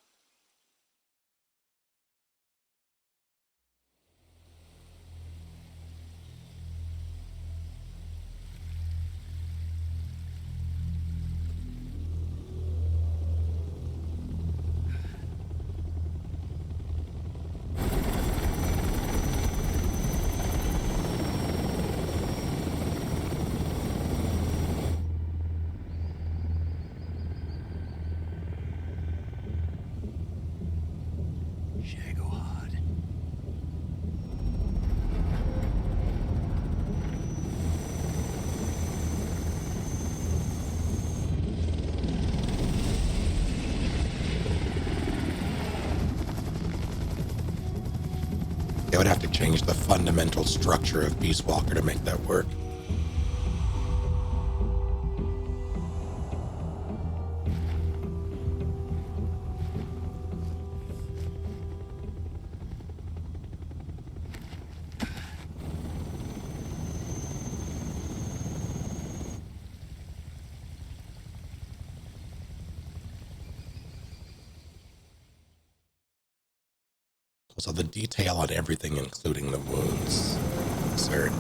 Speaker 1: would have to change the fundamental structure of Peace Walker to make that work. So the detail on everything, including the wounds, absurd.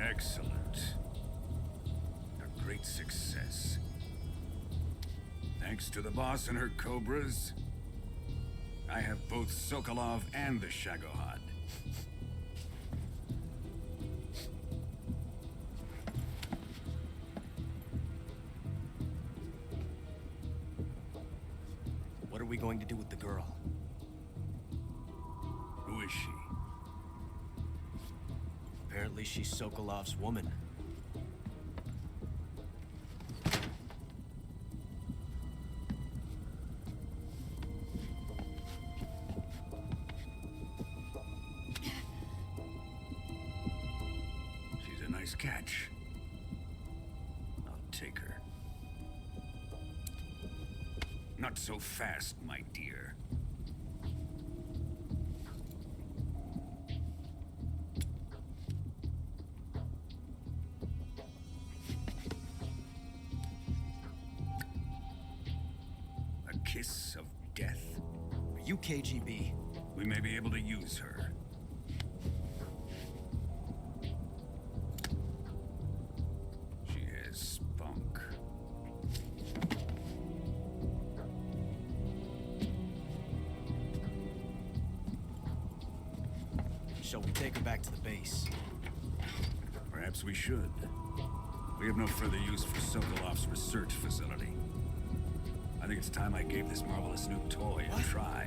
Speaker 11: Excellent. A great success. Thanks to the boss and her cobras, I have both Sokolov and the Shagohod.
Speaker 10: What are we going to do with the girl?
Speaker 11: Who is she?
Speaker 10: Apparently she's Sokolov's woman.
Speaker 11: She's a nice catch. I'll take her. Not so fast, my dear. A kiss of death.
Speaker 10: Are you KGB?
Speaker 11: We may be able to use her. She has spunk.
Speaker 10: Shall we take her back to the base?
Speaker 11: Perhaps we should. We have no further use for Sokolov's research facility. I think it's time I gave this marvelous new toy a try.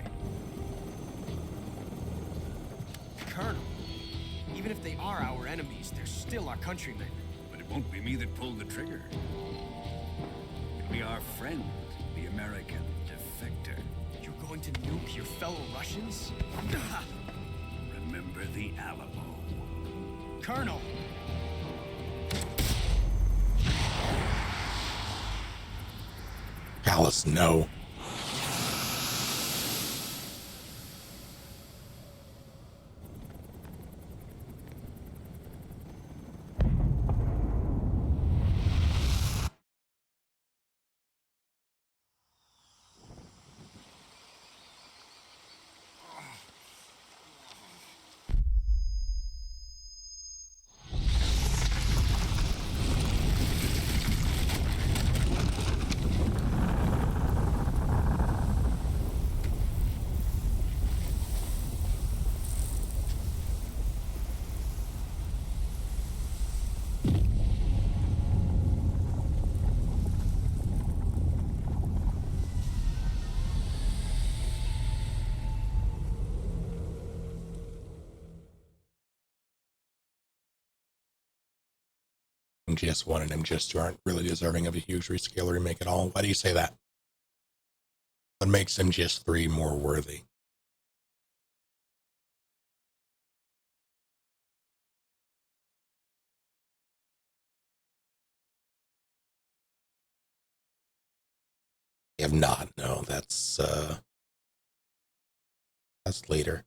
Speaker 10: Colonel, even if they are our enemies, they're still our countrymen.
Speaker 11: But it won't be me that pulled the trigger. It'll be our friend, the American defector.
Speaker 10: You're going to nuke your fellow Russians?
Speaker 11: Remember the Alamo.
Speaker 10: Colonel!
Speaker 1: Alice, no. MGS1 and MGS2 aren't really deserving of a huge rescale remake at all. Why do you say that? What makes MGS3 more worthy? You have not. No, that's later.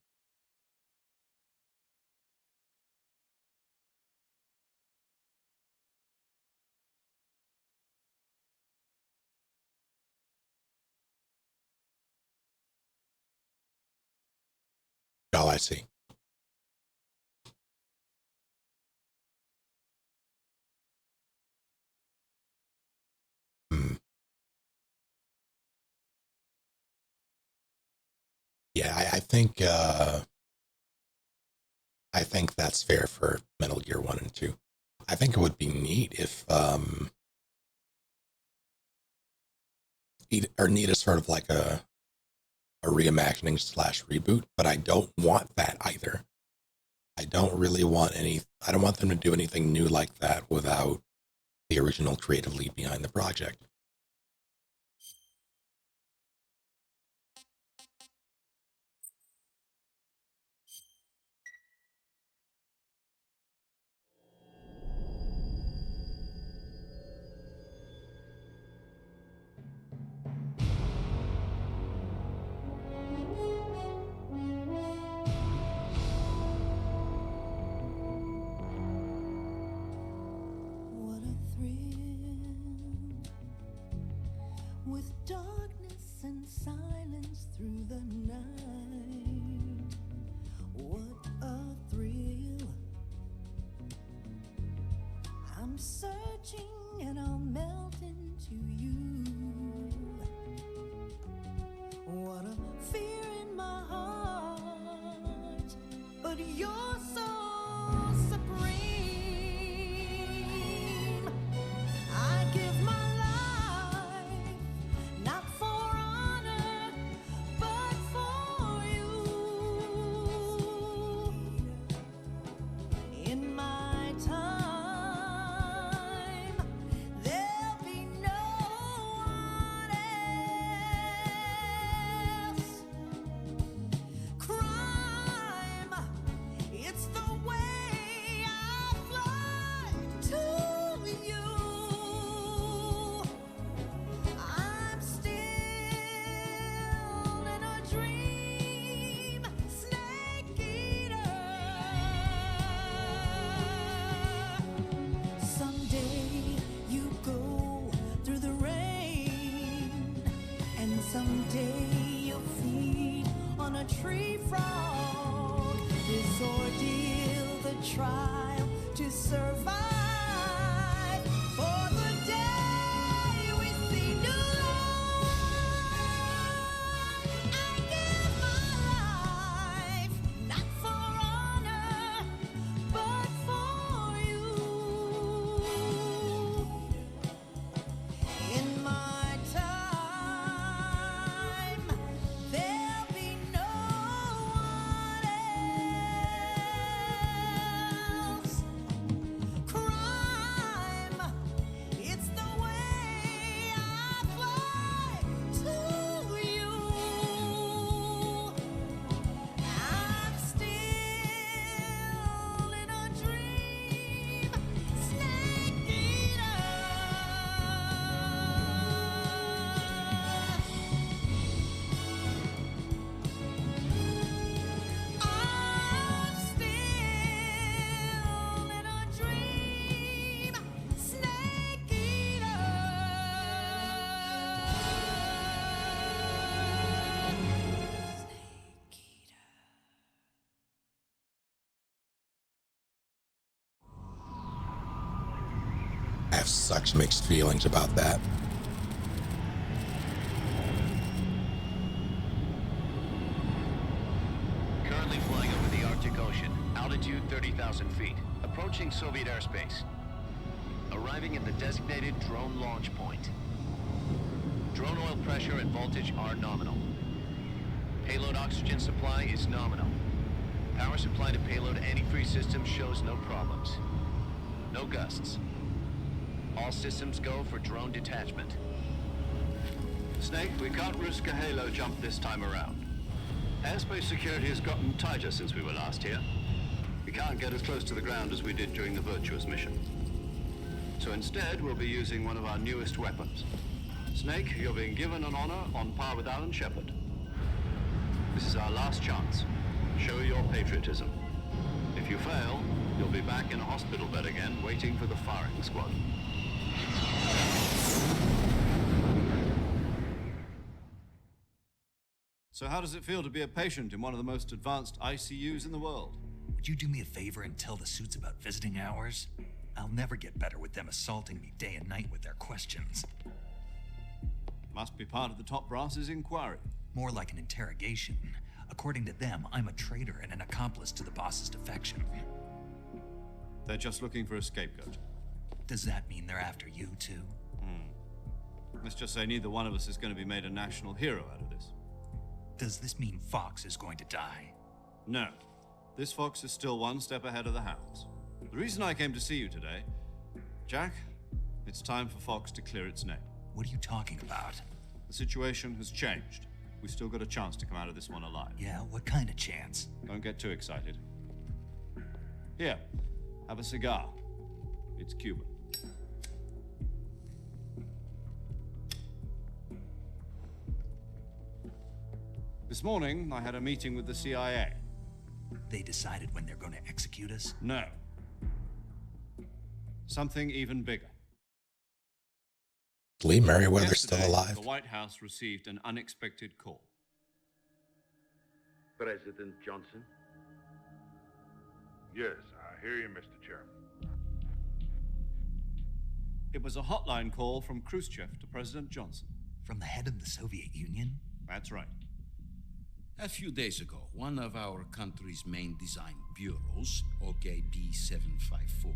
Speaker 1: Oh, I see. Yeah, I think that's fair for Metal Gear 1 and 2. I think it would be neat if need a sort of like a reimagining slash reboot, but I don't want that either. I don't want them to do anything new like that without the original creative lead behind the project.
Speaker 12: What a thrill with darkness and silence through the night. What a thrill. I'm searching and I'll melt into you. What a fear in my heart, but you're so supreme. I give my life, not for honor, but for you. In my time, there'll be no one else. Crime, it's the way I fly to you. I'm still in a dream, snake eater. Someday you go through the rain, and someday you'll feed on a tree frog. This ordeal, the trial to survive. For the day we see new light, I give my life, not for honor, but for you. In my time, there'll be no one else. Crime, it's the way I fly to you. I'm still in a dream, snake eater. I'm still in a dream, snake eater.
Speaker 1: I have such mixed feelings about that.
Speaker 6: Currently flying over the Arctic Ocean. Altitude 30,000 feet. Approaching Soviet airspace. Arriving at the designated drone launch point. Drone oil pressure and voltage are nominal. Payload oxygen supply is nominal. Power supply to payload antifreeze system shows no problems. No gusts. All systems go for drone detachment.
Speaker 4: Snake, we can't risk a halo jump this time around. Airspace security has gotten tighter since we were last here. We can't get as close to the ground as we did during the Virtuous mission. So instead, we'll be using one of our newest weapons. Snake, you're being given an honor on par with Alan Shepard. This is our last chance. Show your patriotism. If you fail, you'll be back in a hospital bed again, waiting for the firing squad. So how does it feel to be a patient in one of the most advanced ICUs in the world?
Speaker 3: Would you do me a favor and tell the suits about visiting hours? I'll never get better with them assaulting me day and night with their questions.
Speaker 4: Must be part of the top brass's inquiry.
Speaker 3: More like an interrogation. According to them, I'm a traitor and an accomplice to the boss's defection.
Speaker 4: They're just looking for a scapegoat.
Speaker 3: Does that mean they're after you, too?
Speaker 4: Let's just say neither one of us is going to be made a national hero out of this.
Speaker 3: Does this mean Fox is going to die?
Speaker 4: No. This fox is still one step ahead of the hounds. The reason I came to see you today, Jack, it's time for Fox to clear its name.
Speaker 3: What are you talking about?
Speaker 4: The situation has changed. We've still got a chance to come out of this one alive.
Speaker 3: Yeah, what kind of chance?
Speaker 4: Don't get too excited. Here, have a cigar. It's Cuban. This morning, I had a meeting with the CIA.
Speaker 3: They decided when they're going to execute us?
Speaker 4: No. Something even bigger.
Speaker 1: Lee Merriweather's still
Speaker 4: Yesterday,
Speaker 1: alive.
Speaker 4: The White House received an unexpected call.
Speaker 13: President Johnson?
Speaker 14: Yes, I hear you, Mr. Chairman.
Speaker 4: It was a hotline call from Khrushchev to President Johnson.
Speaker 3: From the head of the Soviet Union?
Speaker 4: That's right.
Speaker 15: A few days ago, one of our country's main design bureaus, OKB 754,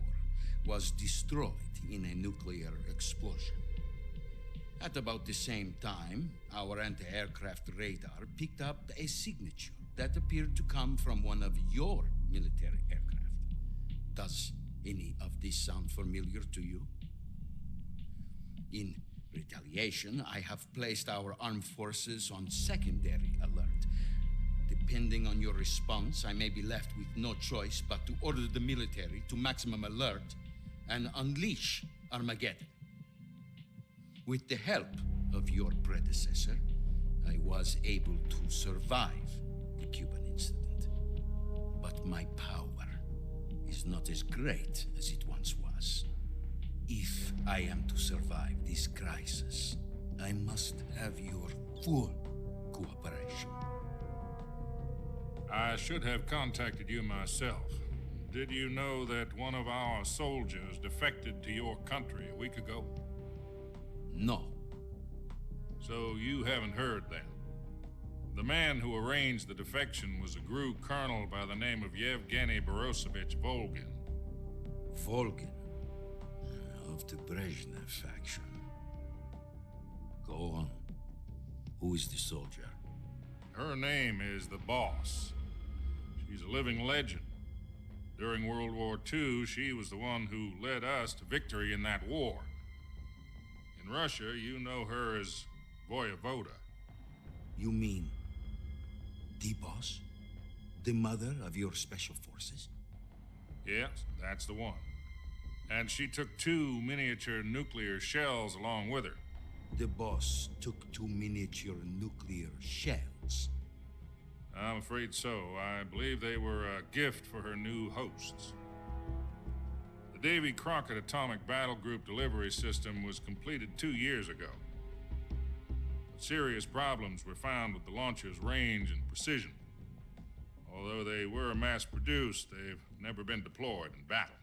Speaker 15: was destroyed in a nuclear explosion. At about the same time, our anti-aircraft radar picked up a signature that appeared to come from one of your military aircraft. Does any of this sound familiar to you? In retaliation, I have placed our armed forces on secondary alert. Depending on your response, I may be left with no choice but to order the military to maximum alert and unleash Armageddon. With the help of your predecessor, I was able to survive the Cuban incident. But my power is not as great as it once was. If I am to survive this crisis, I must have your full cooperation.
Speaker 14: I should have contacted you myself. Did you know that one of our soldiers defected to your country a week ago?
Speaker 15: No.
Speaker 14: So you haven't heard then. The man who arranged the defection was a GRU colonel by the name of Yevgeny Borisovich Volgin.
Speaker 15: Volgin? Of the Brezhnev faction. Go on. Who is the soldier?
Speaker 14: Her name is the Boss. She's a living legend. During World War II, she was the one who led us to victory in that war. In Russia, you know her as Voyevoda.
Speaker 15: You mean the Boss? The mother of your special forces?
Speaker 14: Yes, that's the one. And she took 2 miniature nuclear shells along with her.
Speaker 15: The Boss took 2 miniature nuclear shells?
Speaker 14: I'm afraid so. I believe they were a gift for her new hosts. The Davy Crockett Atomic Battle Group delivery system was completed 2 years ago. But serious problems were found with the launcher's range and precision. Although they were mass-produced, they've never been deployed in battle.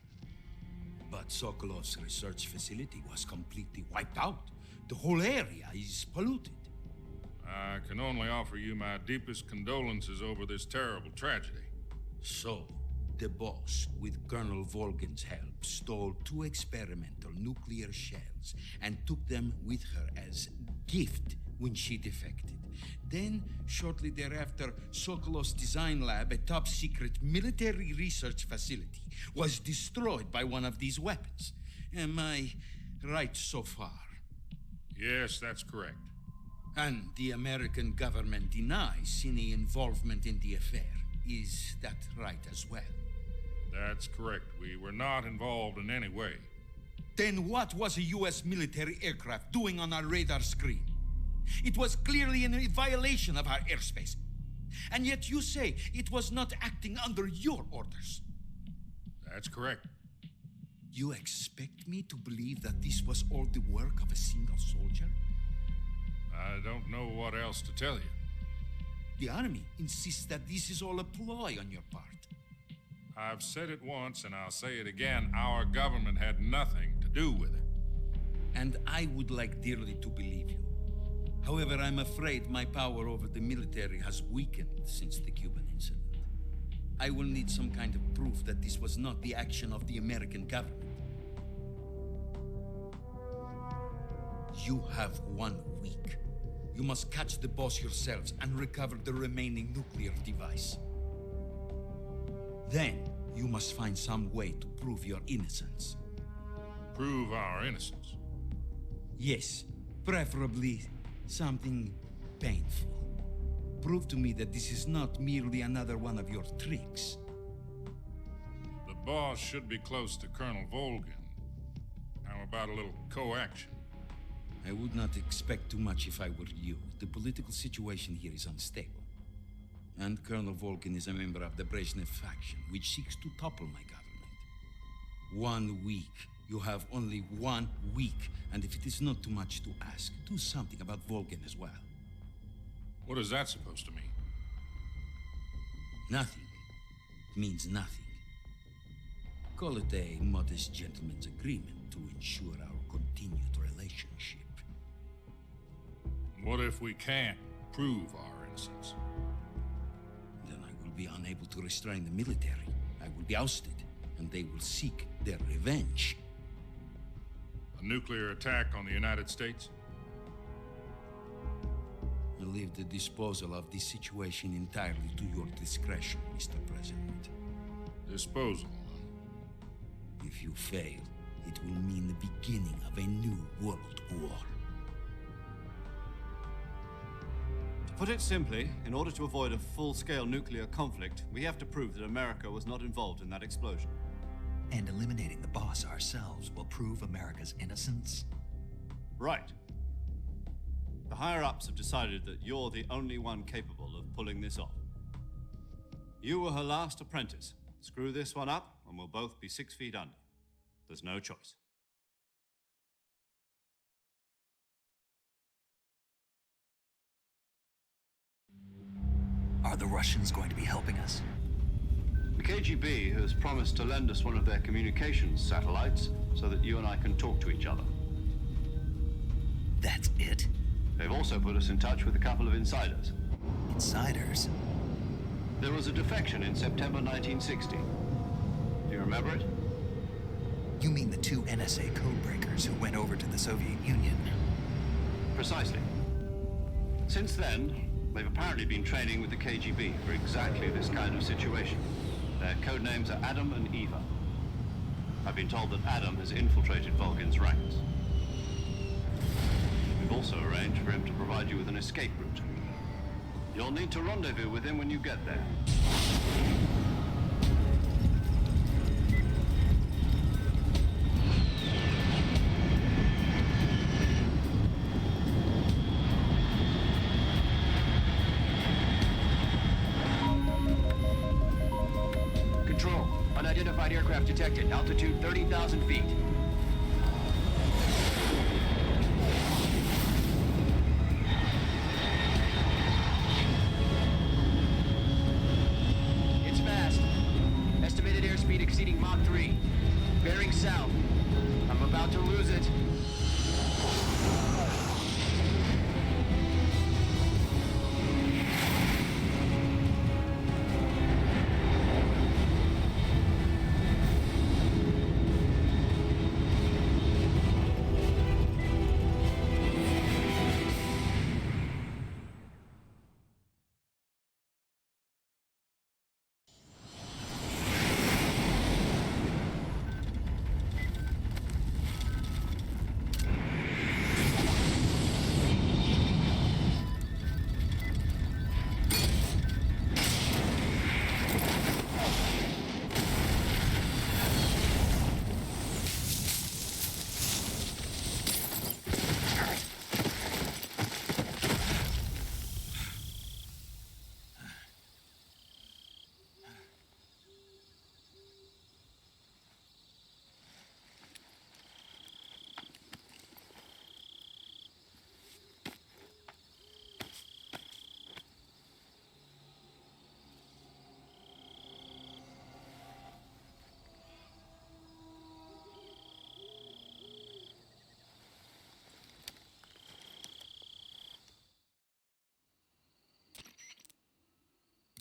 Speaker 15: But Sokolov's research facility was completely wiped out. The whole area is polluted.
Speaker 14: I can only offer you my deepest condolences over this terrible tragedy.
Speaker 15: So, the Boss, with Colonel Volgin's help, stole 2 experimental nuclear shells and took them with her as gift when she defected. Then, shortly thereafter, Sokolov's design lab, a top-secret military research facility, was destroyed by one of these weapons. Am I right so far?
Speaker 14: Yes, that's correct.
Speaker 15: And the American government denies any involvement in the affair. Is that right as well?
Speaker 14: That's correct. We were not involved in any way.
Speaker 15: Then what was a U.S. military aircraft doing on our radar screen? It was clearly in a violation of our airspace. And yet you say it was not acting under your orders.
Speaker 14: That's correct.
Speaker 15: You expect me to believe that this was all the work of a single soldier?
Speaker 14: I don't know what else to tell you.
Speaker 15: The Army insists that this is all a ploy on your part.
Speaker 14: I've said it once and I'll say it again. Our government had nothing to do with it.
Speaker 15: And I would like dearly to believe you. However, I'm afraid my power over the military has weakened since the Cuban incident. I will need some kind of proof that this was not the action of the American government. You have 1 week. You must catch the boss yourselves and recover the remaining nuclear device. Then, you must find some way to prove your innocence.
Speaker 14: Prove our innocence?
Speaker 15: Yes, preferably something painful. Prove to me that this is not merely another one of your tricks.
Speaker 14: The boss should be close to Colonel Volgin. How about a little co-action?
Speaker 15: I would not expect too much if I were you. The political situation here is unstable. And Colonel Volgin is a member of the Brezhnev faction, which seeks to topple my government. 1 week. You have only 1 week. And if it is not too much to ask, do something about Volgin as well.
Speaker 14: What is that supposed to mean?
Speaker 15: Nothing. It means nothing. Call it a modest gentleman's agreement to ensure our continued relationship.
Speaker 14: What if we can't prove our innocence?
Speaker 15: Then I will be unable to restrain the military. I will be ousted, and they will seek their revenge.
Speaker 14: A nuclear attack on the United States?
Speaker 15: I leave the disposal of this situation entirely to your discretion, Mr. President.
Speaker 14: Disposal?
Speaker 15: If you fail, it will mean the beginning of a new world war.
Speaker 4: To put it simply, in order to avoid a full-scale nuclear conflict, we have to prove that America was not involved in that explosion.
Speaker 3: And eliminating the boss ourselves will prove America's innocence?
Speaker 4: Right. The higher-ups have decided that you're the only one capable of pulling this off. You were her last apprentice. Screw this one up, and we'll both be 6 feet under. There's no choice.
Speaker 3: Are the Russians going to be helping us?
Speaker 4: The KGB has promised to lend us one of their communications satellites so that you and I can talk to each other.
Speaker 3: That's it?
Speaker 4: They've also put us in touch with a couple of insiders.
Speaker 3: Insiders?
Speaker 4: There was a defection in September 1960. Do you remember it?
Speaker 3: You mean the 2 NSA codebreakers who went over to the Soviet Union?
Speaker 4: Precisely. Since then, they've apparently been training with the KGB for exactly this kind of situation. Their code names are Adam and Eva. I've been told that Adam has infiltrated Volgin's ranks. We've also arranged for him to provide you with an escape route. You'll need to rendezvous with him when you get there.
Speaker 13: Control, unidentified aircraft detected. Altitude 30,000 feet. It's fast. Estimated airspeed exceeding Mach 3. Bearing south. I'm about to lose it.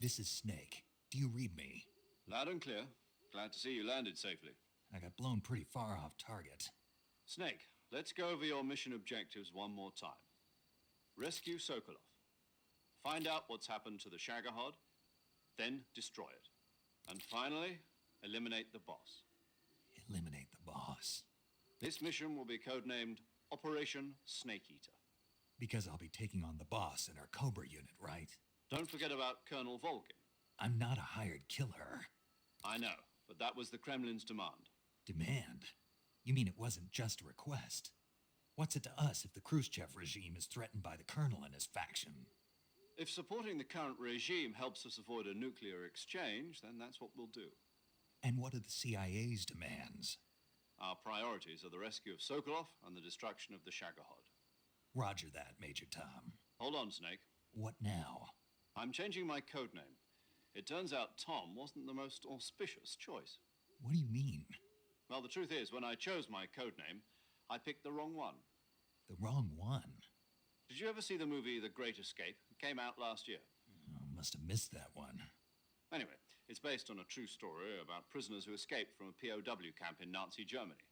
Speaker 3: This is Snake. Do you read me?
Speaker 4: Loud and clear. Glad to see you landed safely.
Speaker 3: I got blown pretty far off target.
Speaker 4: Snake, let's go over your mission objectives one more time. Rescue Sokolov. Find out what's happened to the Shagohod, then destroy it. And finally, eliminate the boss.
Speaker 3: Eliminate the boss.
Speaker 4: This mission will be codenamed Operation Snake Eater.
Speaker 3: Because I'll be taking on the boss in our Cobra unit, right?
Speaker 4: Don't forget about Colonel Volgin.
Speaker 3: I'm not a hired killer.
Speaker 4: I know, but that was the Kremlin's demand.
Speaker 3: Demand? You mean it wasn't just a request? What's it to us if the Khrushchev regime is threatened by the colonel and his faction?
Speaker 4: If supporting the current regime helps us avoid a nuclear exchange, then that's what we'll do.
Speaker 3: And what are the CIA's demands?
Speaker 4: Our priorities are the rescue of Sokolov and the destruction of the Shagohod.
Speaker 3: Roger that, Major Tom.
Speaker 4: Hold on, Snake.
Speaker 3: What now?
Speaker 4: I'm changing my codename. It turns out Tom wasn't the most auspicious choice.
Speaker 3: What do you mean?
Speaker 4: Well, the truth is, when I chose my codename, I picked the wrong one.
Speaker 3: The wrong one?
Speaker 4: Did you ever see the movie The Great Escape? It came out last year.
Speaker 3: Oh, must have missed that one.
Speaker 4: Anyway, it's based on a true story about prisoners who escaped from a POW camp in Nazi Germany.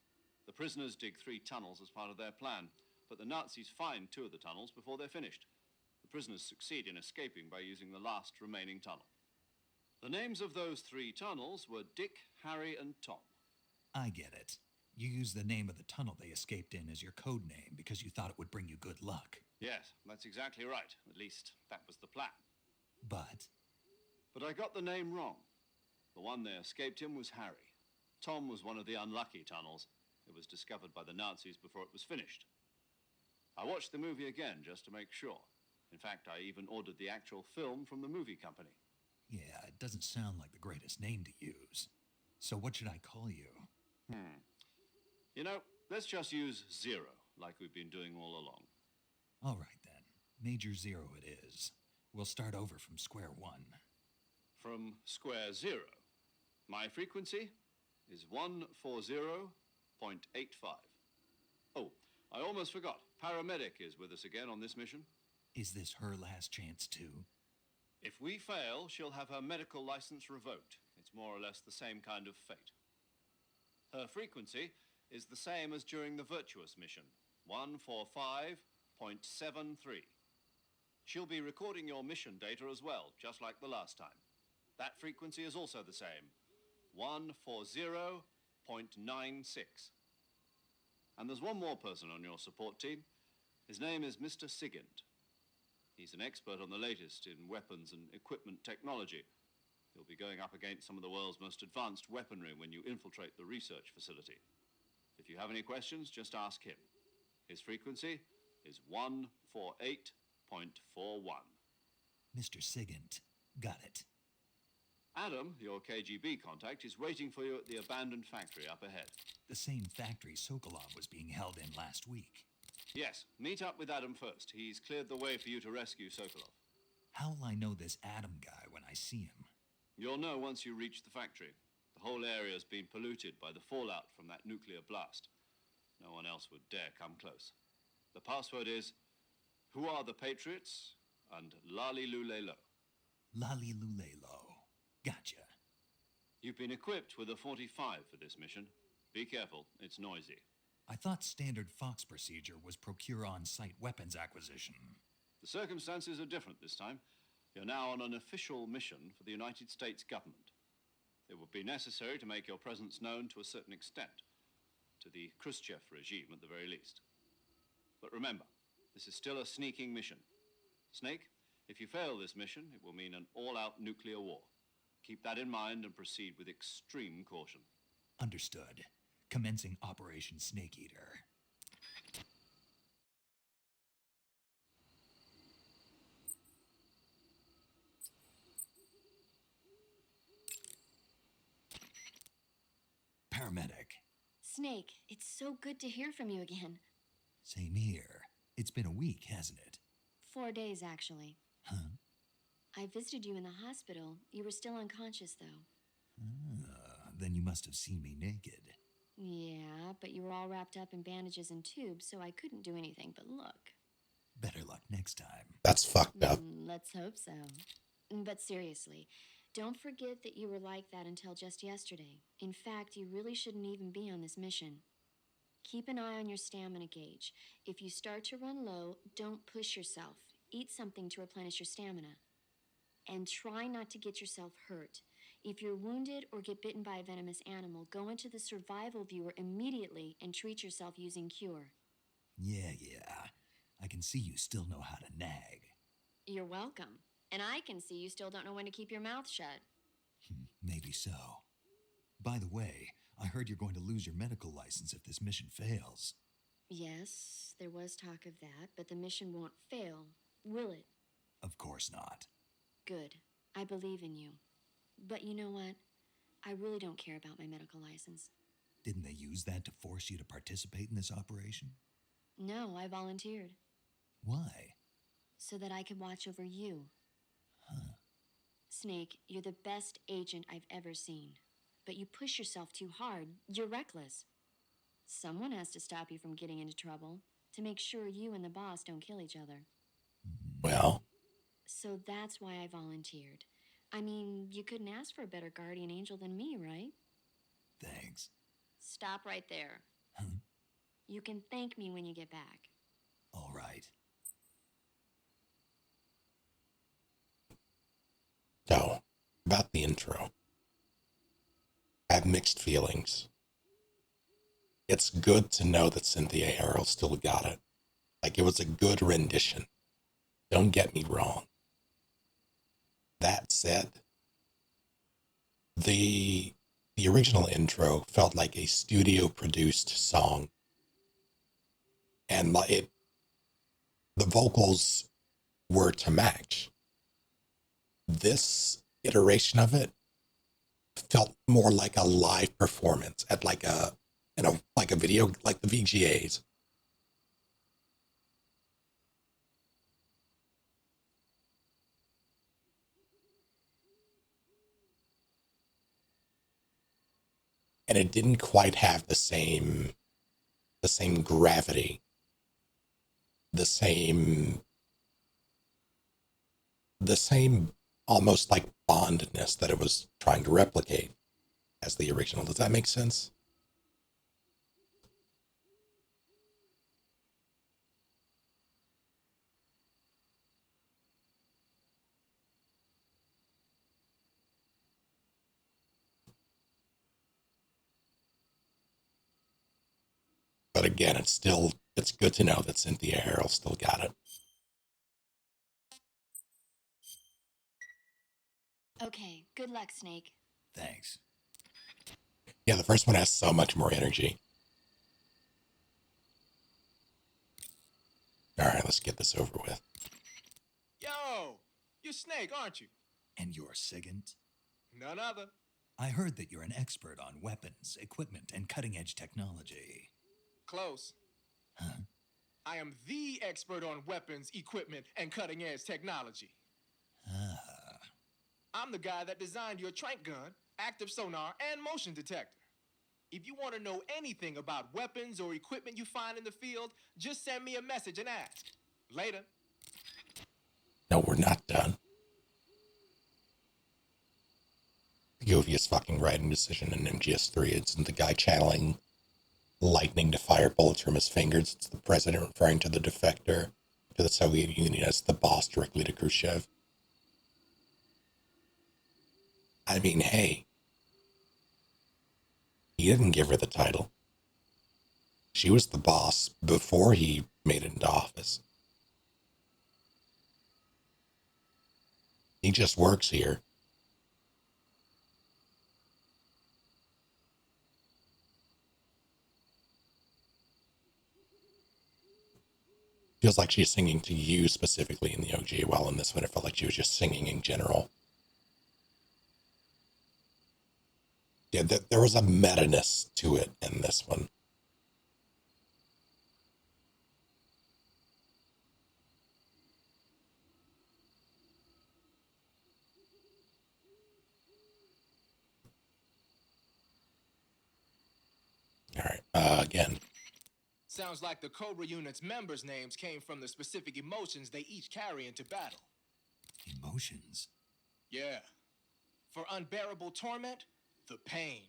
Speaker 4: The prisoners dig 3 tunnels as part of their plan, but the Nazis find 2 of the tunnels before they're finished. The prisoners succeed in escaping by using the last remaining tunnel. The names of those 3 tunnels were Dick, Harry, and Tom.
Speaker 3: I get it. You used the name of the tunnel they escaped in as your code name because you thought it would bring you good luck.
Speaker 4: Yes, that's exactly right. At least, that was the plan.
Speaker 3: But
Speaker 4: I got the name wrong. The one they escaped in was Harry. Tom was one of the unlucky tunnels. It was discovered by the Nazis before it was finished. I watched the movie again just to make sure. In fact, I even ordered the actual film from the movie company.
Speaker 3: yeah, it doesn't sound like the greatest name to use. So what should I call you?
Speaker 4: You know, let's just use Zero, like we've been doing all along.
Speaker 3: All right then. Major Zero it is. We'll start over from square one.
Speaker 4: From square 0. My frequency is 140.85. Oh, I almost forgot. Paramedic is with us again on this mission.
Speaker 3: Is this her last chance too?
Speaker 4: If we fail, she'll have her medical license revoked. It's more or less the same kind of fate. Her frequency is the same as during the Virtuous mission, 145.73. She'll be recording your mission data as well, just like the last time. That frequency is also the same, 140.96. And there's one more person on your support team. His name is Mr. Sigint. He's an expert on the latest in weapons and equipment technology. He'll be going up against some of the world's most advanced weaponry when you infiltrate the research facility. If you have any questions, just ask him. His frequency is 148.41.
Speaker 3: Mr. Sigint. Got it.
Speaker 4: Adam, your KGB contact, is waiting for you at the abandoned factory up ahead.
Speaker 3: The same factory Sokolov was being held in last week.
Speaker 4: Yes, meet up with Adam first. He's cleared the way for you to rescue Sokolov.
Speaker 3: How'll I know this Adam guy when I see him?
Speaker 4: You'll know once you reach the factory. The whole area's been polluted by the fallout from that nuclear blast. No one else would dare come close. The password is, "Who are the Patriots?" and Lali Lulelo.
Speaker 3: Lali Lulelo. Gotcha.
Speaker 4: You've been equipped with a 45 for this mission. Be careful, it's noisy.
Speaker 3: I thought standard Fox procedure was procure on-site weapons acquisition.
Speaker 4: The circumstances are different this time. You're now on an official mission for the United States government. It would be necessary to make your presence known to a certain extent, to the Khrushchev regime at the very least. But remember, this is still a sneaking mission. Snake, if you fail this mission, it will mean an all-out nuclear war. Keep that in mind and proceed with extreme caution.
Speaker 3: Understood. Commencing Operation Snake Eater. Paramedic.
Speaker 7: Snake, it's so good to hear from you again.
Speaker 3: Same here. It's been a week, hasn't it?
Speaker 7: 4 days, actually.
Speaker 3: Huh?
Speaker 7: I visited you in the hospital. You were still unconscious, though.
Speaker 3: Then you must have seen me naked.
Speaker 7: Yeah, but you were all wrapped up in bandages and tubes, so I couldn't do anything but look.
Speaker 3: Better luck next time.
Speaker 1: That's fucked up.
Speaker 7: Let's hope so. But seriously, don't forget that you were like that until just yesterday. In fact, you really shouldn't even be on this mission. Keep an eye on your stamina gauge. If you start to run low, don't push yourself. Eat something to replenish your stamina. And try not to get yourself hurt. If you're wounded or get bitten by a venomous animal, go into the survival viewer immediately and treat yourself using Cure.
Speaker 3: Yeah. I can see you still know how to nag.
Speaker 7: You're welcome. And I can see you still don't know when to keep your mouth shut.
Speaker 3: Maybe so. By the way, I heard you're going to lose your medical license if this mission fails.
Speaker 7: Yes, there was talk of that, but the mission won't fail, will it?
Speaker 3: Of course not.
Speaker 7: Good. I believe in you. But you know what? I really don't care about my medical license.
Speaker 3: Didn't they use that to force you to participate in this operation?
Speaker 7: No, I volunteered.
Speaker 3: Why?
Speaker 7: So that I could watch over you.
Speaker 3: Huh.
Speaker 7: Snake, you're the best agent I've ever seen. But you push yourself too hard. You're reckless. Someone has to stop you from getting into trouble, to make sure you and the boss don't kill each other.
Speaker 1: Well,
Speaker 7: So that's why I volunteered. I mean, you couldn't ask for a better guardian angel than me, right?
Speaker 3: Thanks.
Speaker 7: Stop right there.
Speaker 3: Huh?
Speaker 7: You can thank me when you get back.
Speaker 3: All right.
Speaker 1: so about the intro. I have mixed feelings. It's good to know that Cynthia Harrell still got it. Like, it was a good rendition. Don't get me wrong. That said, the original intro felt like a studio-produced song. And the vocals were to match. This iteration of it felt more like a live performance at like a video, like the VGAs. And it didn't quite have the same gravity, the same almost like bondness that it was trying to replicate as the original. Does that make sense? But again, it's good to know that Cynthia Harrell still got it.
Speaker 7: Okay, good luck, Snake.
Speaker 3: Thanks.
Speaker 1: Yeah, the first one has so much more energy. All right, let's get this over with.
Speaker 10: Yo, you're Snake, aren't you?
Speaker 3: And you're Sigint?
Speaker 10: None other.
Speaker 3: I heard that you're an expert on weapons, equipment, and cutting-edge technology.
Speaker 10: Close.
Speaker 3: Huh?
Speaker 10: I am the expert on weapons, equipment, and cutting-edge technology.
Speaker 3: Ah.
Speaker 10: I'm the guy that designed your trank gun, active sonar, and motion detector. If you want to know anything about weapons or equipment you find in the field, just send me a message and ask. Later.
Speaker 1: No, we're not done. The obvious fucking writing decision in MGS3. It's the guy channeling lightning to fire bullets from his fingers. It's the president referring to the defector to the Soviet Union as the boss directly to Khrushchev. I mean, hey, he didn't give her the title. She was the boss before he made it into office. He just works here. Feels like she's singing to you specifically in the OG, while in this one it felt like she was just singing in general. Yeah, there was a meta-ness to it in this one. All right, again.
Speaker 10: Sounds like the Cobra unit's members' names came from the specific emotions they each carry into battle.
Speaker 3: Emotions?
Speaker 10: Yeah. For unbearable torment, the pain.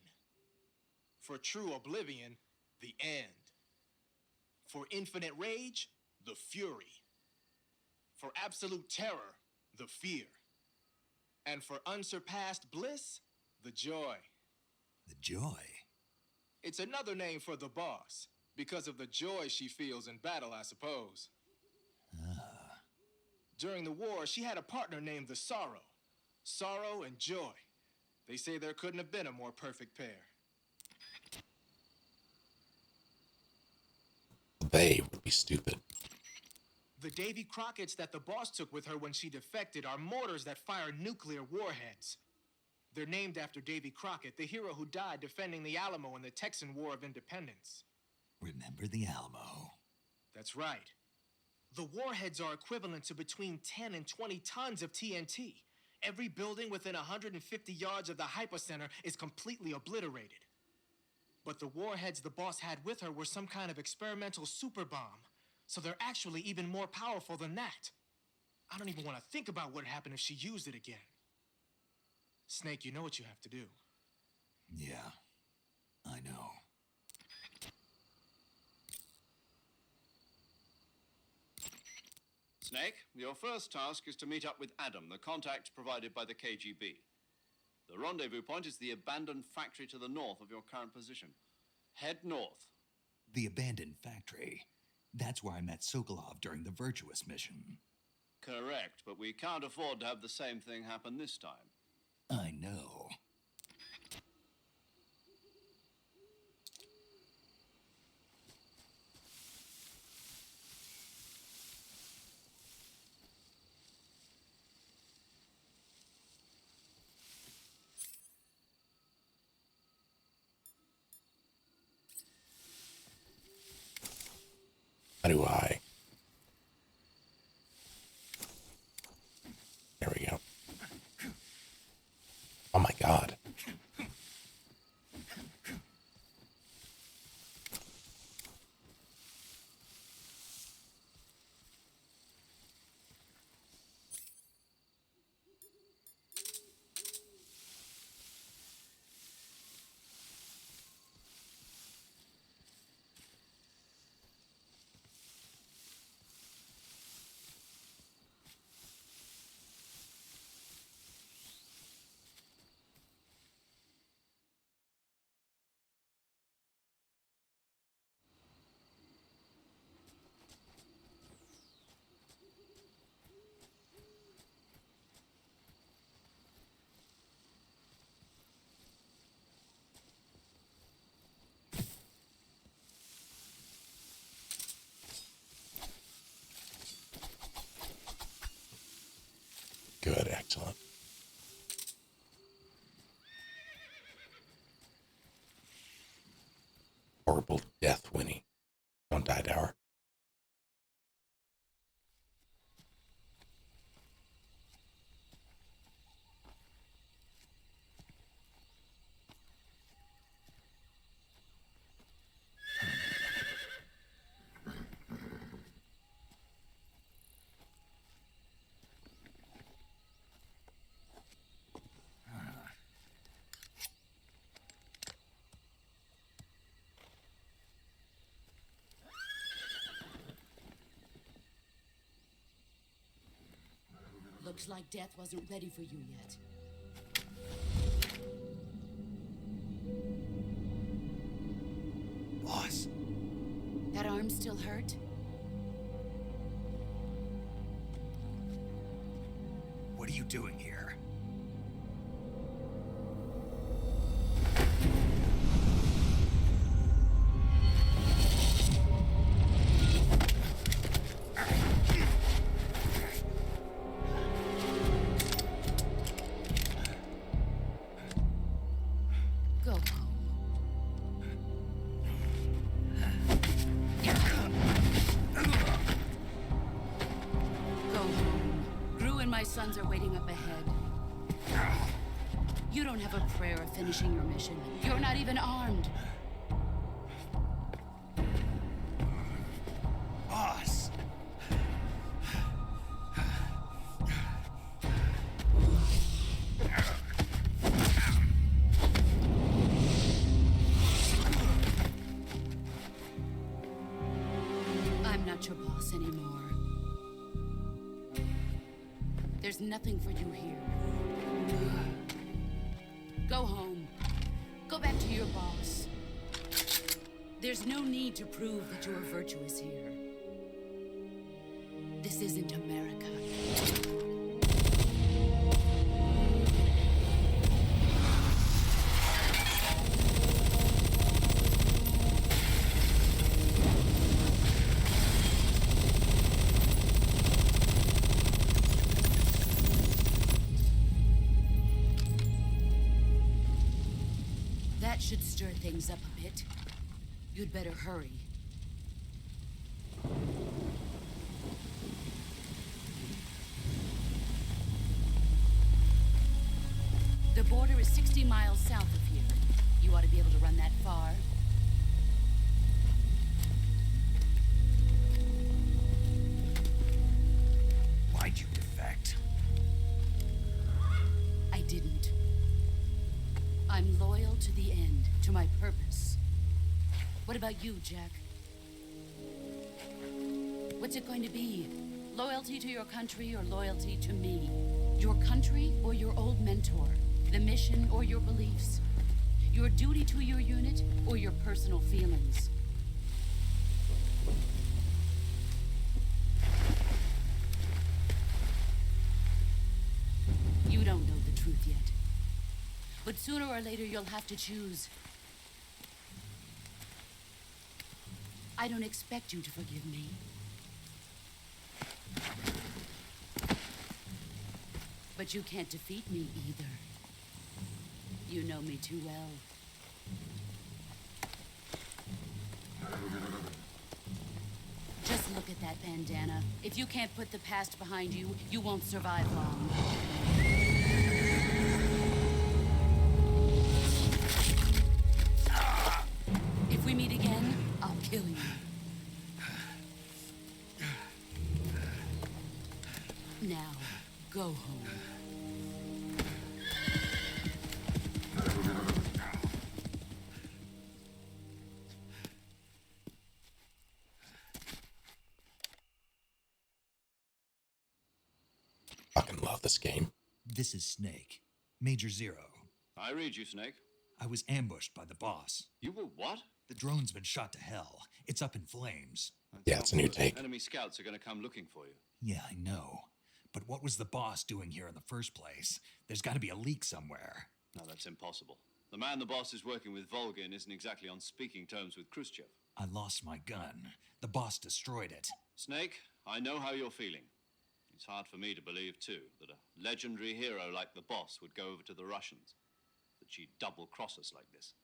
Speaker 10: For true oblivion, the end. For infinite rage, the fury. For absolute terror, the fear. And for unsurpassed bliss, the joy.
Speaker 3: The joy?
Speaker 10: It's another name for the boss, because of the joy she feels in battle, I suppose.
Speaker 3: Ah.
Speaker 10: During the war, she had a partner named the Sorrow. Sorrow and joy. They say there couldn't have been a more perfect pair.
Speaker 1: They would be stupid.
Speaker 10: The Davy Crockett's that the boss took with her when she defected are mortars that fire nuclear warheads. They're named after Davy Crockett, the hero who died defending the Alamo in the Texan War of Independence.
Speaker 3: Remember the Alamo?
Speaker 10: That's right. The warheads are equivalent to between 10 and 20 tons of TNT. Every building within 150 yards of the hypocenter is completely obliterated. But the warheads the boss had with her were some kind of experimental super bomb, so they're actually even more powerful than that. I don't even want to think about what happened if she used it again. Snake, you know what you have to do.
Speaker 3: Yeah, I know.
Speaker 4: Snake, your first task is to meet up with Adam, the contact provided by the KGB. The rendezvous point is the abandoned factory to the north of your current position. Head north.
Speaker 3: The abandoned factory. That's where I met Sokolov during the Virtuous mission.
Speaker 4: Correct, but we can't afford to have the same thing happen this time.
Speaker 3: I know.
Speaker 1: How do I? There we go. Oh my god. Good, excellent. Horrible death, Winnie. Don't die, Dower.
Speaker 8: Looks like death wasn't ready for you yet.
Speaker 3: Boss.
Speaker 8: That arm still hurt?
Speaker 3: What are you doing here?
Speaker 8: Go home. Go home. Gru and my sons are waiting up ahead. You don't have a prayer of finishing your mission. You're not even armed.
Speaker 3: Boss!
Speaker 8: boss anymore. There's nothing for you here. Go home. Go back to your boss. There's no need to prove that you're virtuous here. This isn't America. That should stir things up a bit. You'd better hurry. The border is 60 miles south of here. You ought to be able to run that far.
Speaker 3: Why'd you defect?
Speaker 8: I didn't. I'm loyal to the end, to my purpose. What about you, Jack? What's it going to be? Loyalty to your country or loyalty to me? Your country or your old mentor? The mission or your beliefs? Your duty to your unit or your personal feelings? You don't know the truth yet. But sooner or later you'll have to choose. I don't expect you to forgive me. But you can't defeat me either. You know me too well. Just look at that bandana. If you can't put the past behind you, you won't survive long. If we meet again, I'll kill you. Now, go home.
Speaker 1: Fucking love this game.
Speaker 3: This is Snake. Major Zero.
Speaker 4: I read you, Snake.
Speaker 3: I was ambushed by the boss.
Speaker 4: You were what?
Speaker 3: The drone's been shot to hell. It's up in flames.
Speaker 1: Yeah, it's a new take.
Speaker 4: Enemy scouts are going to come looking for you.
Speaker 3: Yeah, I know. But what was the boss doing here in the first place? There's got to be a leak somewhere.
Speaker 4: No, that's impossible. The man the boss is working with, Volgin, isn't exactly on speaking terms with Khrushchev.
Speaker 3: I lost my gun. The boss destroyed it.
Speaker 4: Snake, I know how you're feeling. It's hard for me to believe, too, that a legendary hero like the boss would go over to the Russians. That she'd double-cross us like this.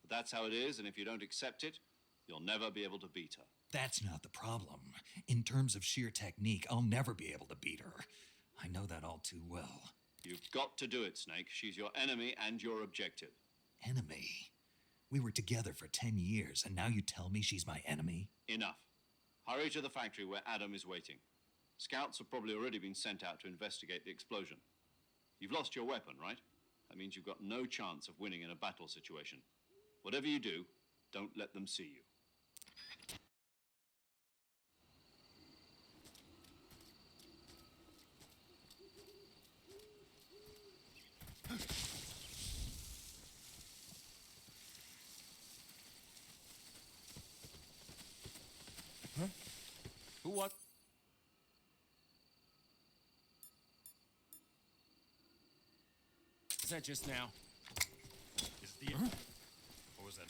Speaker 4: But that's how it is, and if you don't accept it, you'll never be able to beat her.
Speaker 3: That's not the problem. In terms of sheer technique, I'll never be able to beat her. I know that all too well.
Speaker 4: You've got to do it, Snake. She's your enemy and your objective.
Speaker 3: Enemy? We were together for 10 years, and now you tell me she's my enemy?
Speaker 4: Enough. Hurry to the factory where Adam is waiting. Scouts have probably already been sent out to investigate the explosion. You've lost your weapon, right? That means you've got no chance of winning in a battle situation. Whatever you do, don't let them see you.
Speaker 10: Huh? Who what? Is that just now?
Speaker 16: Is it the or was that?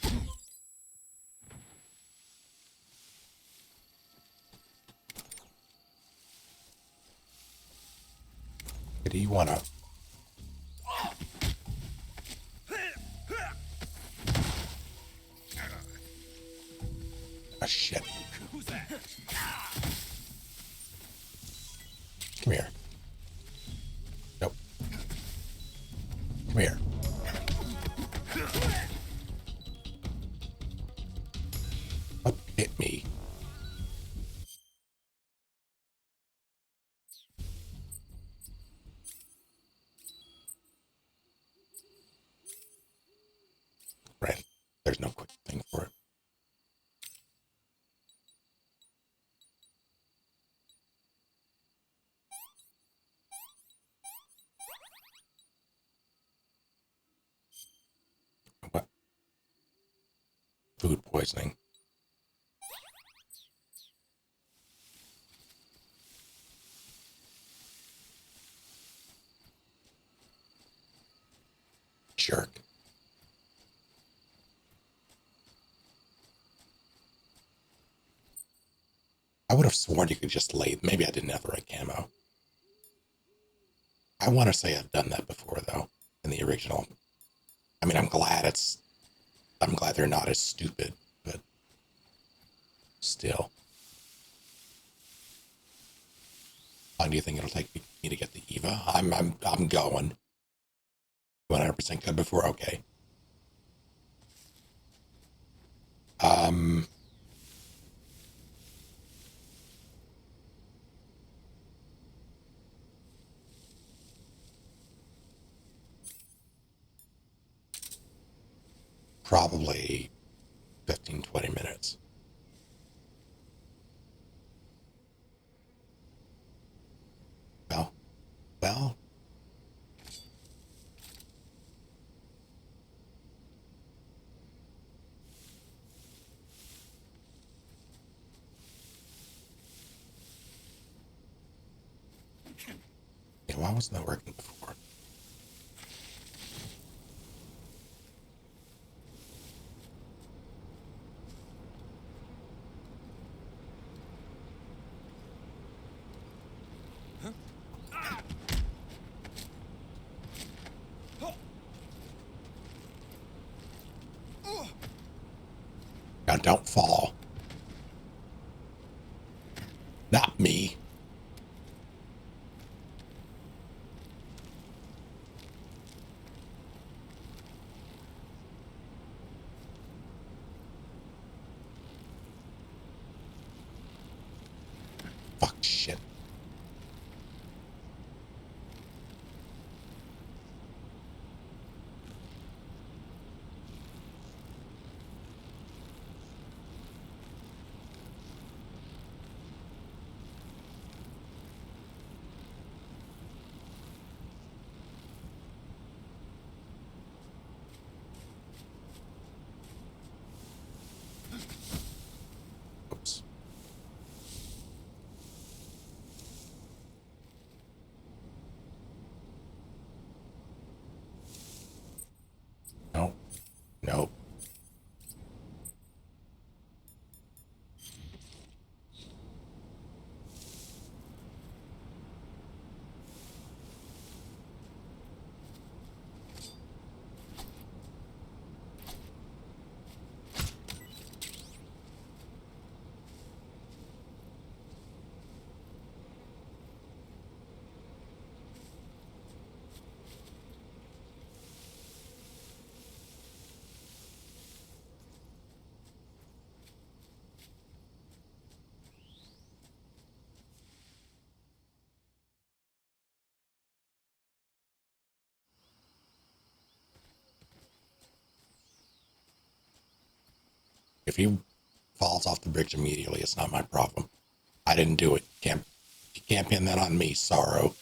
Speaker 1: Do you want to? Ah, shit.
Speaker 16: Who's that?
Speaker 1: Come here. Nope. Come here. What hit me? Right. There's no quick thing for it. food poisoning. Jerk. I would have sworn you could just lay. Maybe I didn't have the right camo. I want to say I've done that before, though, in the original. I mean, I'm glad they're not as stupid, but still. How long do you think it'll take me to get the Eva? I'm going. 100% good before, okay. Probably 15, 20 minutes. Well. Yeah, why wasn't that working before? Now don't fall. Not me. Fuck shit. Oops. No. Nope. If he falls off the bridge immediately, it's not my problem. I didn't do it. You can't pin that on me, Sorrow.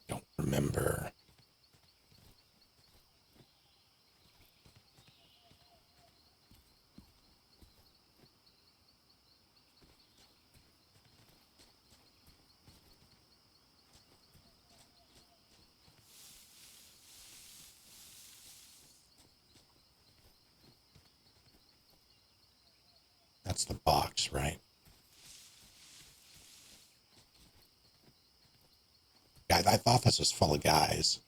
Speaker 1: Don't remember. That's the box, right? Yeah, I thought this was full of guys.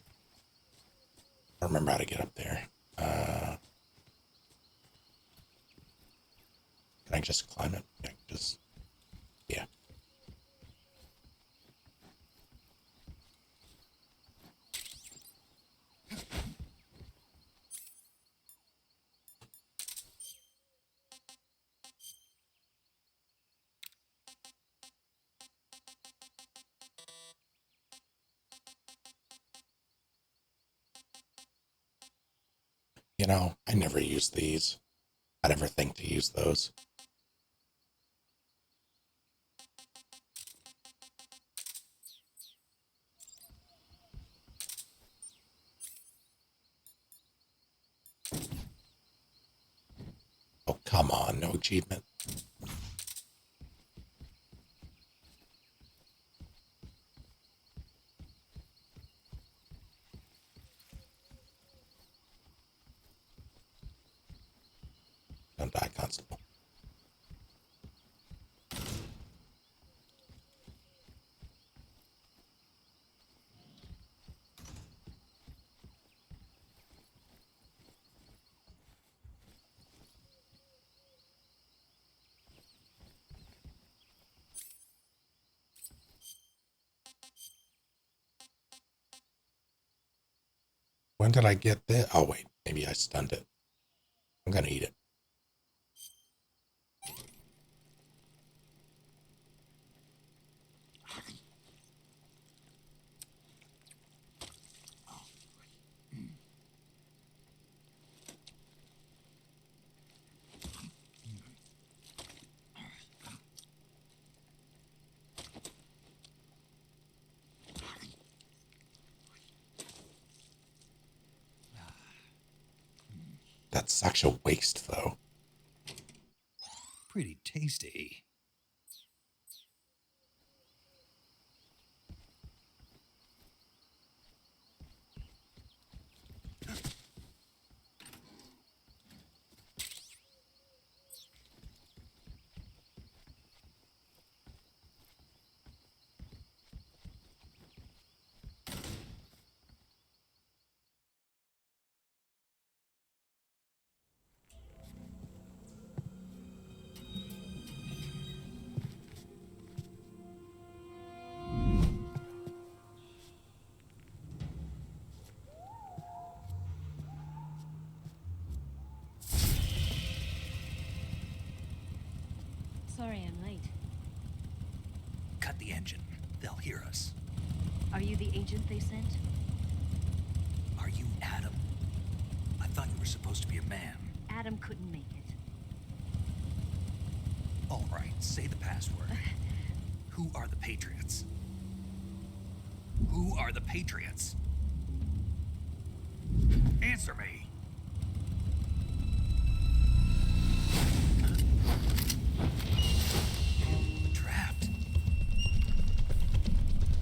Speaker 1: I don't remember how to get up there. Can I just climb it? Yeah. You know, I never use these. I never think to use those. Oh, come on, no achievement. Don't die, Constable. When did I get this? Oh, wait. Maybe I stunned it. I'm gonna eat it. That's such a waste, though.
Speaker 3: Pretty tasty.
Speaker 17: Sorry I'm late.
Speaker 3: Cut the engine. They'll hear us.
Speaker 17: Are you the agent they sent?
Speaker 3: Are you Adam? I thought you were supposed to be a man.
Speaker 17: Adam couldn't make it.
Speaker 3: All right, say the password. Who are the Patriots? Who are the Patriots? Answer me. Trapped.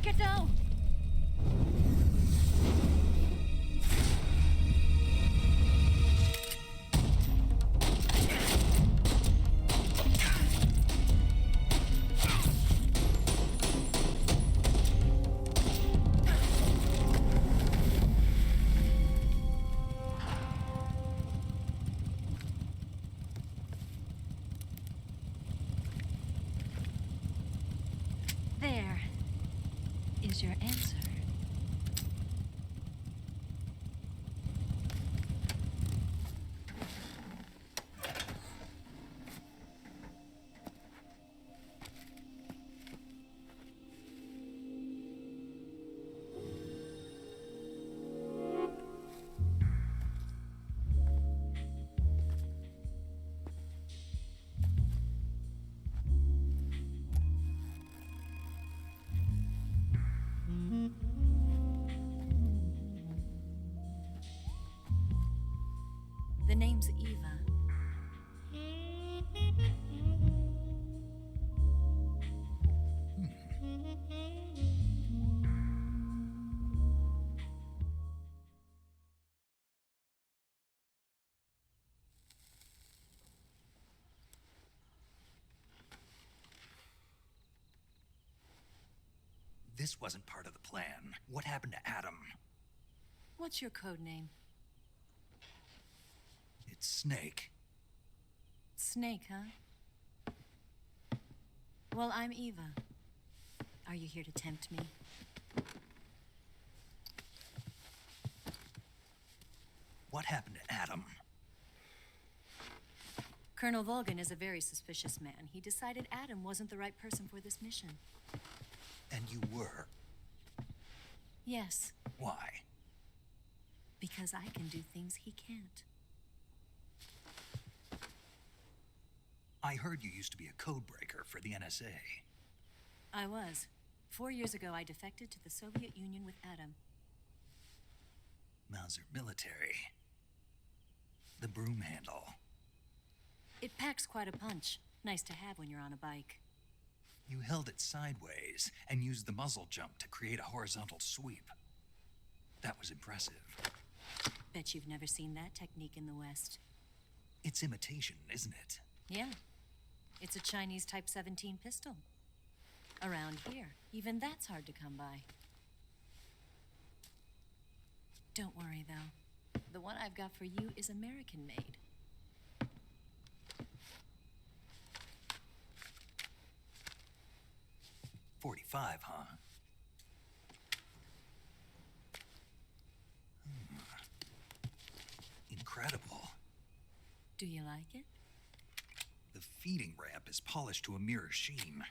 Speaker 17: Get down! There is your answer. The name's Eva.
Speaker 3: This wasn't part of the plan. What happened to Adam?
Speaker 17: What's your code name?
Speaker 3: It's Snake.
Speaker 17: Snake, huh? Well, I'm Eva. Are you here to tempt me?
Speaker 3: What happened to Adam?
Speaker 17: Colonel Volgan is a very suspicious man. He decided Adam wasn't the right person for this mission.
Speaker 3: And you were?
Speaker 17: Yes,
Speaker 3: Why?
Speaker 17: because I can do things he can't.
Speaker 3: I heard you used to be a codebreaker for the NSA.
Speaker 17: I was. 4 years ago, I defected to the Soviet Union with Adam.
Speaker 3: Mauser military. The broom handle.
Speaker 17: It packs quite a punch. Nice to have when you're on a bike.
Speaker 3: You held it sideways and used the muzzle jump to create a horizontal sweep. That was impressive.
Speaker 17: Bet you've never seen that technique in the West.
Speaker 3: It's imitation, isn't it?
Speaker 17: Yeah. It's a Chinese Type 17 pistol. Around here, even that's hard to come by. Don't worry, though. The one I've got for you is American-made.
Speaker 3: .45, huh? Incredible.
Speaker 17: Do you like it?
Speaker 3: The feeding ramp is polished to a mirror sheen.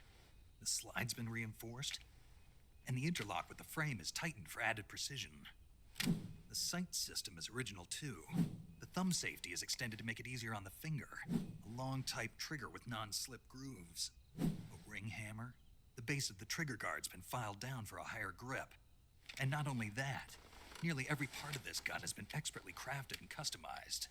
Speaker 3: The slide's been reinforced, and the interlock with the frame is tightened for added precision. The sight system is original too. The thumb safety is extended to make it easier on the finger. A long type trigger with non-slip grooves. A ring hammer. The base of the trigger guard's been filed down for a higher grip. And not only that, nearly every part of this gun has been expertly crafted and customized.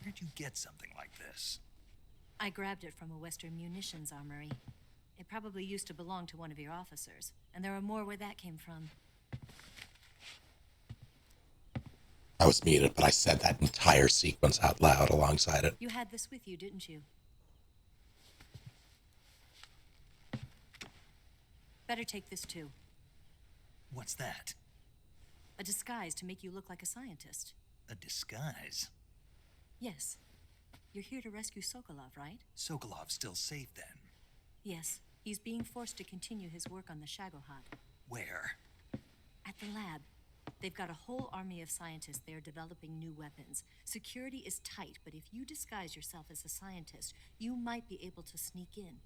Speaker 3: Where'd you get something like this?
Speaker 17: I grabbed it from a Western munitions armory. It probably used to belong to one of your officers, and there are more where that came from.
Speaker 1: I was muted, but I said that entire sequence out loud alongside it.
Speaker 17: You had this with you, didn't you? Better take this too.
Speaker 3: What's that?
Speaker 17: A disguise to make you look like a scientist.
Speaker 3: A disguise?
Speaker 17: Yes. You're here to rescue Sokolov, right?
Speaker 3: Sokolov's still safe then?
Speaker 17: Yes. He's being forced to continue his work on the Shagohod.
Speaker 3: Where?
Speaker 17: At the lab. They've got a whole army of scientists there developing new weapons. Security is tight, but if you disguise yourself as a scientist, you might be able to sneak in.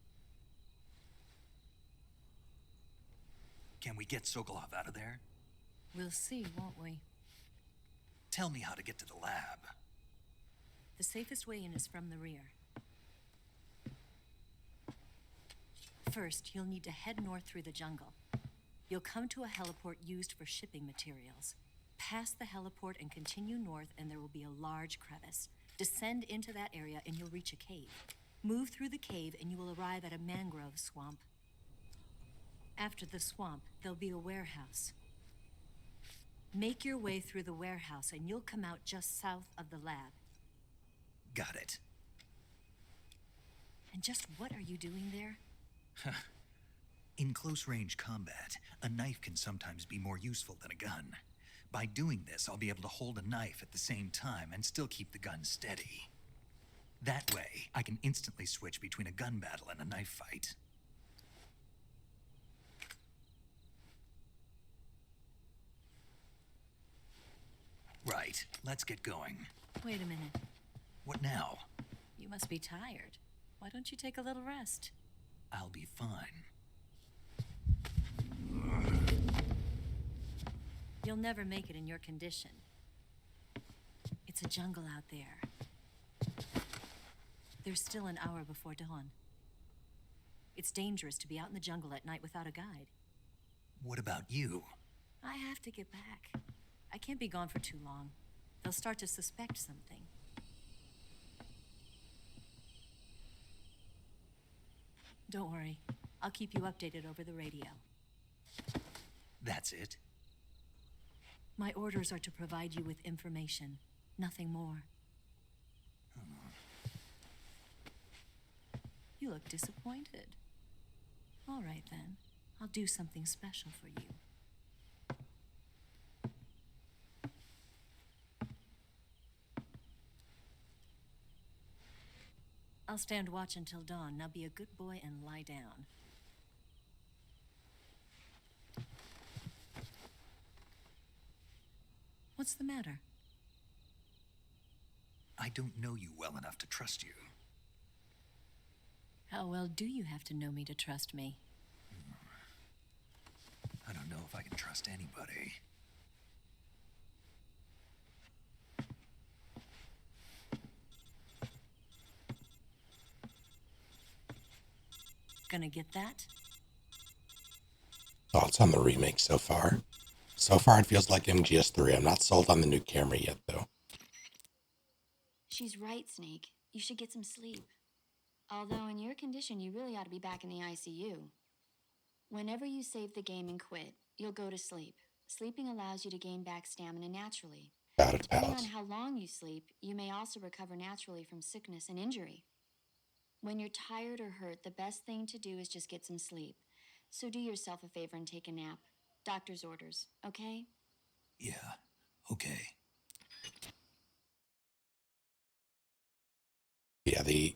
Speaker 3: Can we get Sokolov out of there?
Speaker 17: We'll see, won't we?
Speaker 3: Tell me how to get to the lab.
Speaker 17: The safest way in is from the rear. First, you'll need to head north through the jungle. You'll come to a heliport used for shipping materials. Pass the heliport and continue north, and there will be a large crevice. Descend into that area, and you'll reach a cave. Move through the cave, and you will arrive at a mangrove swamp. After the swamp, there'll be a warehouse. Make your way through the warehouse, and you'll come out just south of the lab.
Speaker 3: Got it.
Speaker 17: And just what are you doing there?
Speaker 3: In close-range combat, a knife can sometimes be more useful than a gun. By doing this, I'll be able to hold a knife at the same time and still keep the gun steady. That way, I can instantly switch between a gun battle and a knife fight. Right, let's get going.
Speaker 17: Wait a minute.
Speaker 3: What now?
Speaker 17: You must be tired. Why don't you take a little rest?
Speaker 3: I'll be fine.
Speaker 17: You'll never make it in your condition. It's a jungle out there. There's still an hour before dawn. It's dangerous to be out in the jungle at night without a guide.
Speaker 3: What about you?
Speaker 17: I have to get back. I can't be gone for too long. They'll start to suspect something. Don't worry. I'll keep you updated over the radio.
Speaker 3: That's it?
Speaker 17: My orders are to provide you with information. Nothing more. You look disappointed. All right, then. I'll do something special for you. I'll stand watch until dawn. Now be a good boy and lie down. What's the matter?
Speaker 3: I don't know you well enough to trust you.
Speaker 17: How well do you have to know me to trust me?
Speaker 3: I don't know if I can trust anybody.
Speaker 17: Gonna get that?
Speaker 1: Thoughts on the remake so far? So far, it feels like MGS3. I'm not sold on the new camera yet, though.
Speaker 7: She's right, Snake. You should get some sleep. Although in your condition, you really ought to be back in the ICU. Whenever you save the game and quit, you'll go to sleep. Sleeping allows you to gain back stamina naturally. Depending on how long you sleep, you may also recover naturally from sickness and injury. When you're tired or hurt, the best thing to do is just get some sleep. So do yourself a favor and take a nap. Doctor's orders, okay?
Speaker 3: Yeah, okay.
Speaker 1: Yeah, the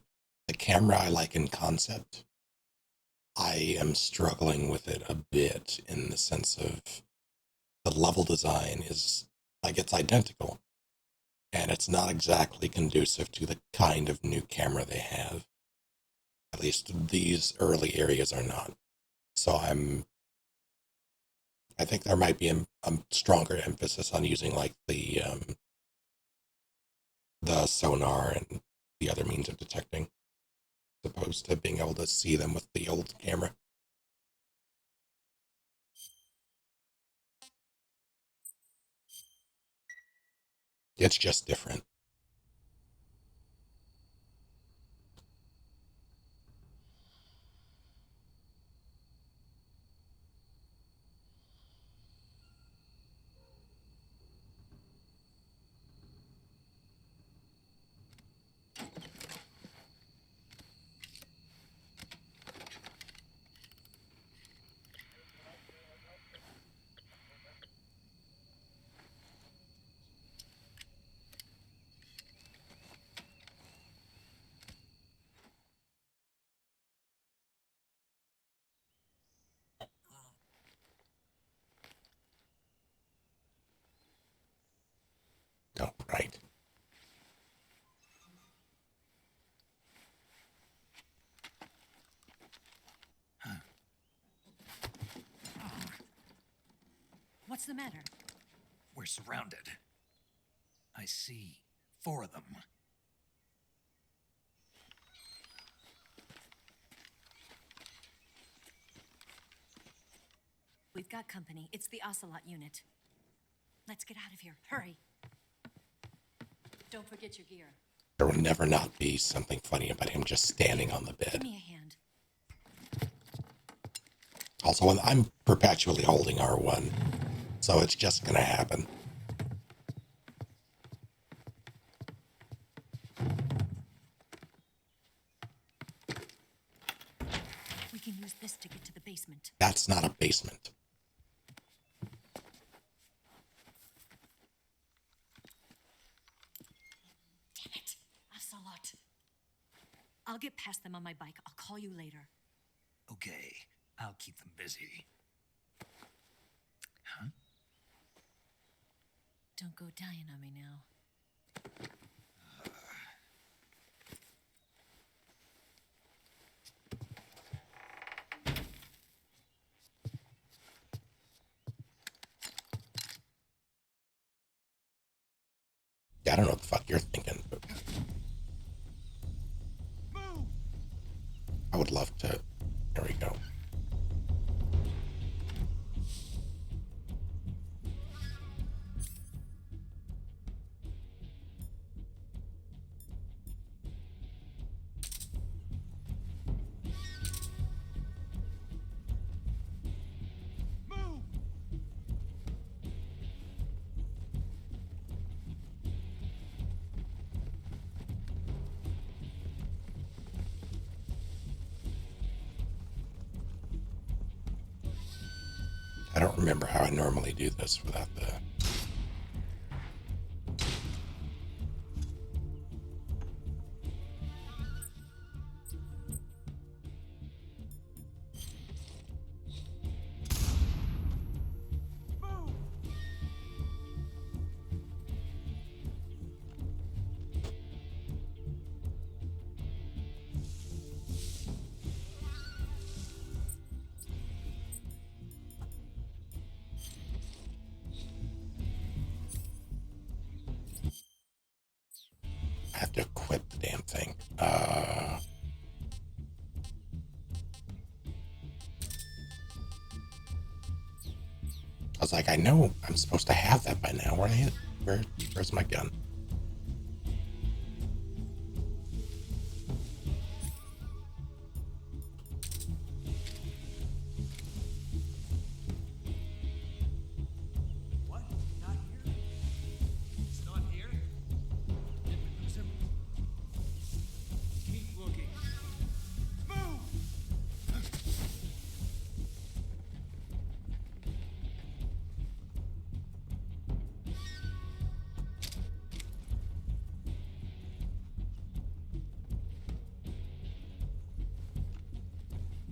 Speaker 1: camera I like in concept. I am struggling with it a bit in the sense of the level design is like it's identical. And it's not exactly conducive to the kind of new camera they have. At least these early areas are not. So I think there might be a stronger emphasis on using like the sonar and the other means of detecting, as opposed to being able to see them with the old camera. It's just different. Oh, right.
Speaker 17: What's the matter?
Speaker 3: We're surrounded. I see 4 of them.
Speaker 17: We've got company. It's the Ocelot unit. Let's get out of here. Hurry. Don't forget your gear.
Speaker 1: There will never not be something funny about him just standing on the
Speaker 17: Give
Speaker 1: bed.
Speaker 17: me a hand.
Speaker 1: Also, I'm perpetually holding R1, so it's just gonna happen.
Speaker 17: We can use this to get to the basement.
Speaker 1: That's not a basement.
Speaker 17: Damn it. Ocelot. I'll get past them on my bike. I'll call you later.
Speaker 3: Okay, I'll keep them busy. Huh?
Speaker 17: Don't go dying on me now.
Speaker 1: Yeah, I don't know what the fuck you're thinking, but I would love to. There we go. I don't remember how I normally do this without the... I have to equip the damn thing. I was like, I know I'm supposed to have that by now. Where's my gun?
Speaker 3: What? Not here? It's not here? Did we lose him? Keep looking. Move!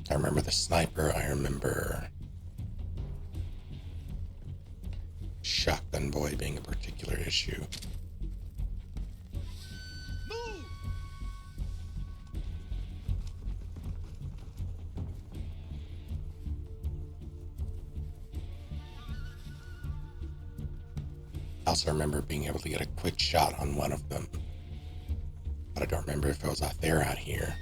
Speaker 1: I remember the sniper. I remember Shotgun Boy being a particular issue. I also remember being able to get a quick shot on one of them, but I don't remember if it was out there or out here.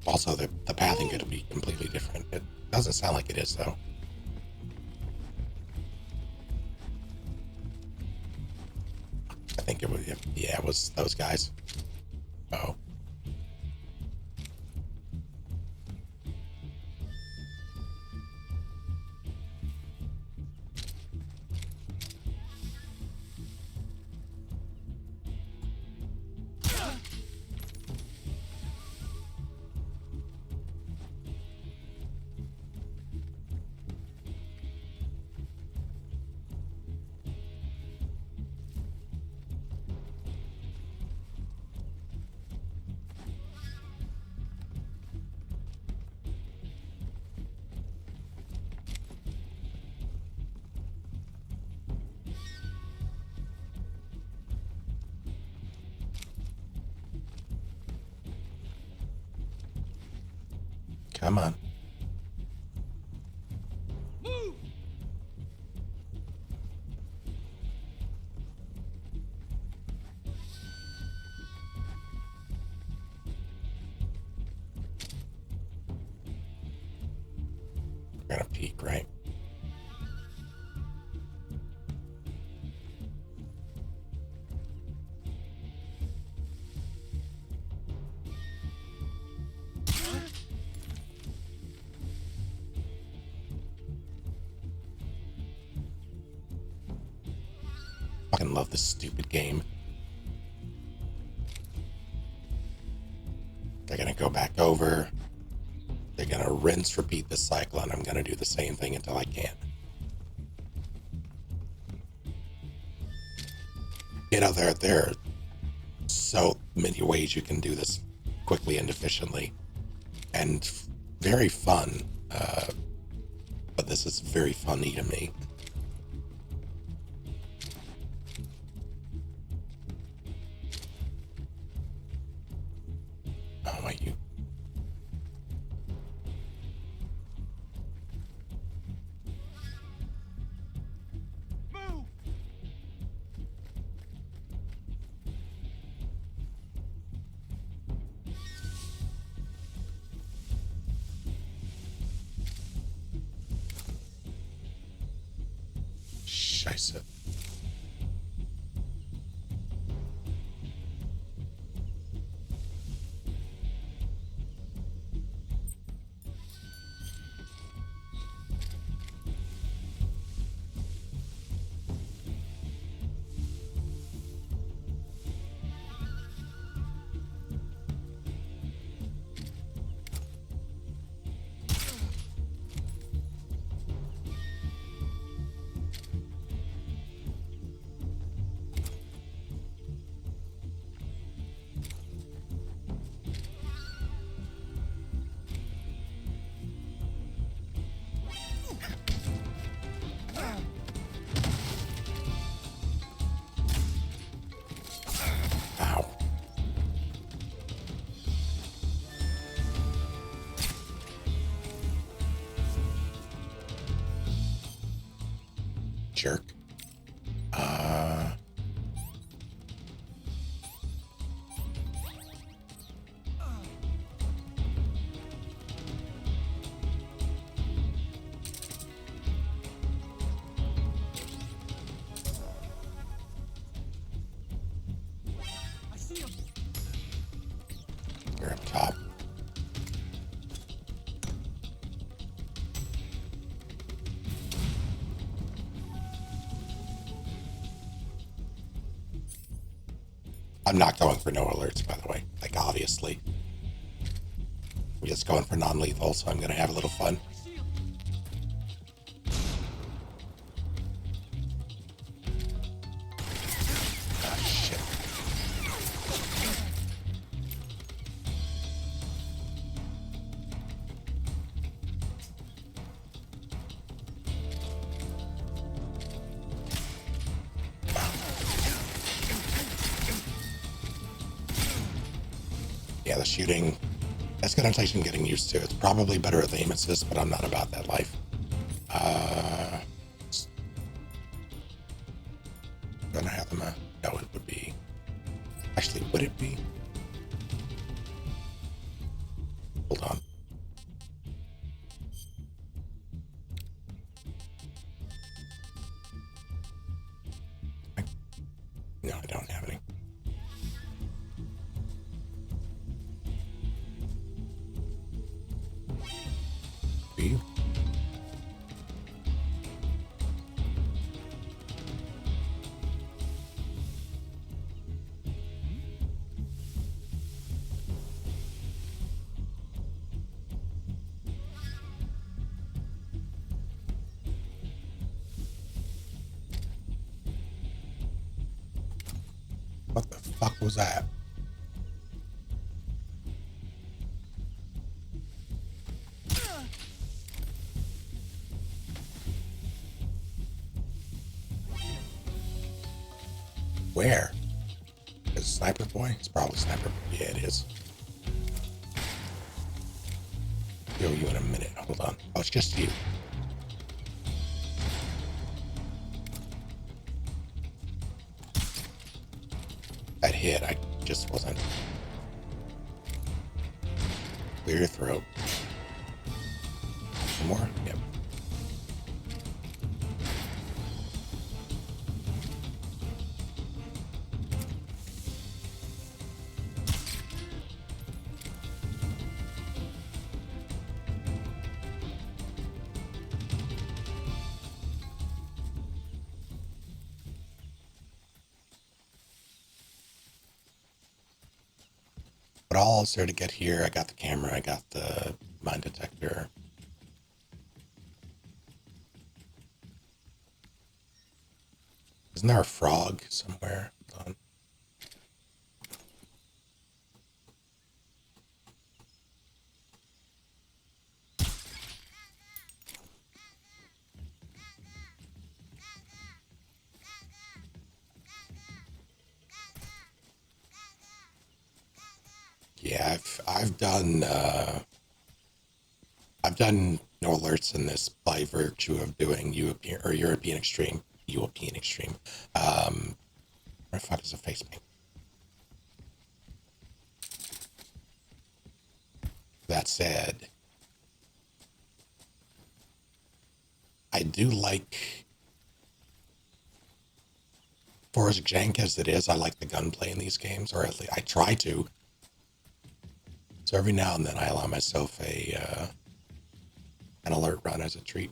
Speaker 1: Also, the pathing could be completely different. It doesn't sound like it is, though. I think it was, yeah, it was those guys. Oh. Come on.
Speaker 3: Move!
Speaker 1: We're gonna peek, right? Fucking love this stupid game. They're gonna go back over. They're gonna rinse, repeat this cycle, and I'm gonna do the same thing until I can't. You know, there are so many ways you can do this quickly and efficiently, and very fun. But this is very funny to me. Oh, wait, you.
Speaker 3: Move!
Speaker 1: Scheiße. jerk. You're up top. I'm not going for no alerts, by the way. Like, obviously. I'm just going for non-lethal, so I'm going to have a little fun. Ah, shit. Yeah, the shooting, that's good temptation getting used to. It's probably better with aim assist, but I'm not about that life. Gonna have them, no, it would be, actually, would it be? Hold on. No, I don't have any. Do you? What the fuck was that? Where? Is it Sniper Boy? It's probably Sniper Boy. Yeah, it is. Kill you in a minute. Hold on. Oh, it's just you. That hit, I just wasn't. Clear your throat. Some more? Yep. But all is there to get here? I got the camera, I got the mine detector. Isn't there a frog somewhere? Hold on. Yeah, I've done no alerts in this by virtue of doing European Extreme. Where the fuck is the face paint? That said, I do like, for as jank as it is, I like the gunplay in these games, or at least I try to. So every now and then I allow myself an alert run as a treat.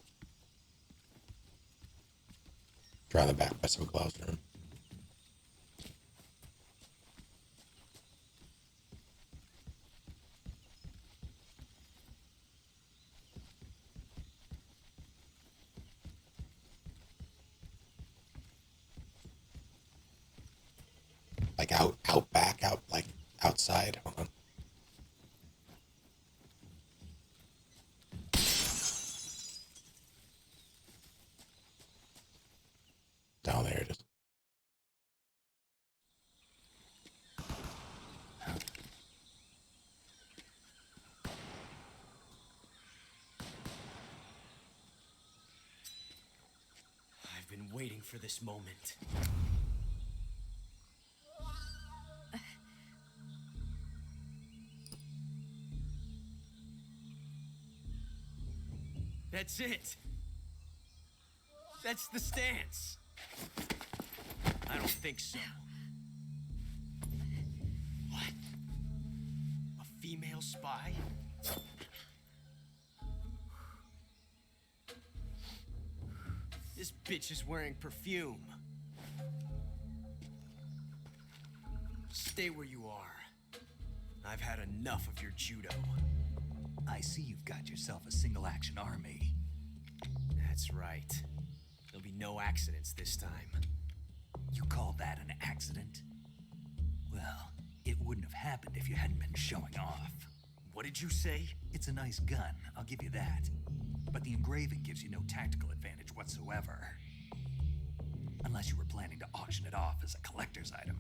Speaker 1: Try the back by Sokolov's room. Like out back, like outside. Hold on. Down there it is.
Speaker 13: I've been waiting for this moment. That's it. That's the stance. I don't think so. What? A female spy? This bitch is wearing perfume. Stay where you are. I've had enough of your judo.
Speaker 3: I see you've got yourself a single-action army.
Speaker 13: That's right. There'll be no accidents this time.
Speaker 3: You call that an accident? Well, it wouldn't have happened if you hadn't been showing off.
Speaker 13: What did you say?
Speaker 3: It's a nice gun, I'll give you that. But the engraving gives you no tactical advantage whatsoever. Unless you were planning to auction it off as a collector's item.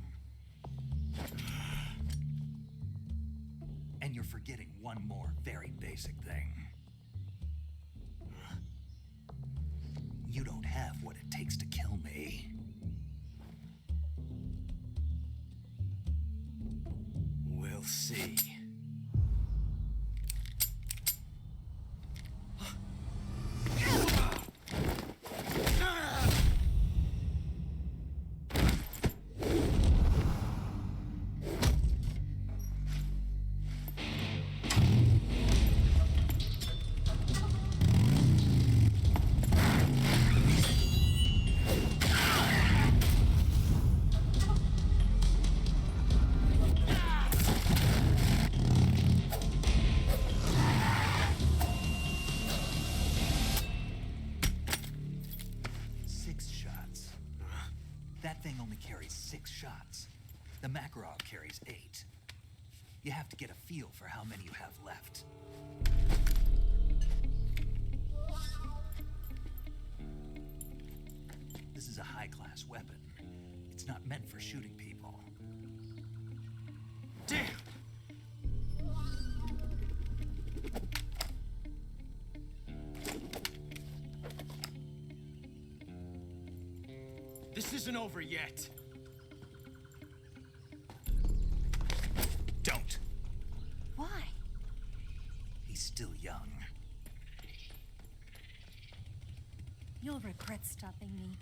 Speaker 3: And you're forgetting one more very basic thing. You don't have what it takes to kill me.
Speaker 13: We'll see.
Speaker 3: That thing only carries 6 shots. The Makarov carries 8. You have to get a feel for how many you have left. This is a high-class weapon. It's not meant for shooting people.
Speaker 13: Damn! This isn't over yet.
Speaker 3: Don't.
Speaker 17: Why?
Speaker 3: He's still young.
Speaker 17: You'll regret stopping me.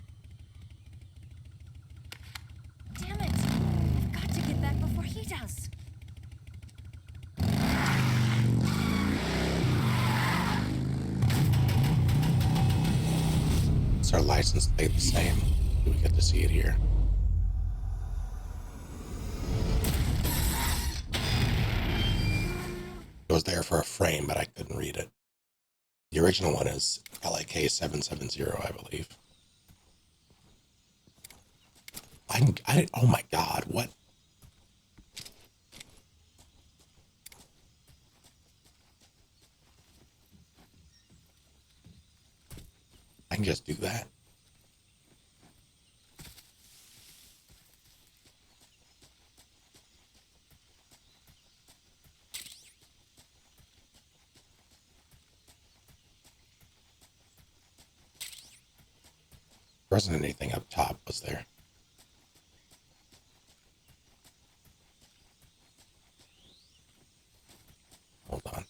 Speaker 17: Damn it! I've got to get back before he does.
Speaker 1: Is our license plate the same? Do we get to see it here? It was there for a frame, but I couldn't read it. The original one is LIK 770, I believe. Oh my god, what? I can just do that. There wasn't anything up top, was there? Hold on.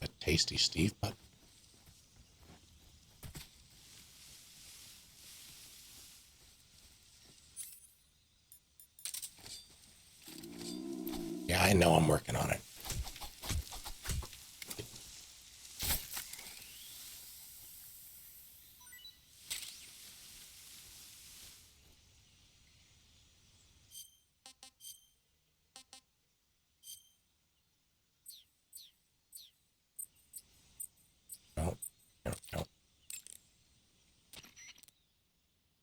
Speaker 1: A tasty Steve button. Yeah, I know I'm working on it. No.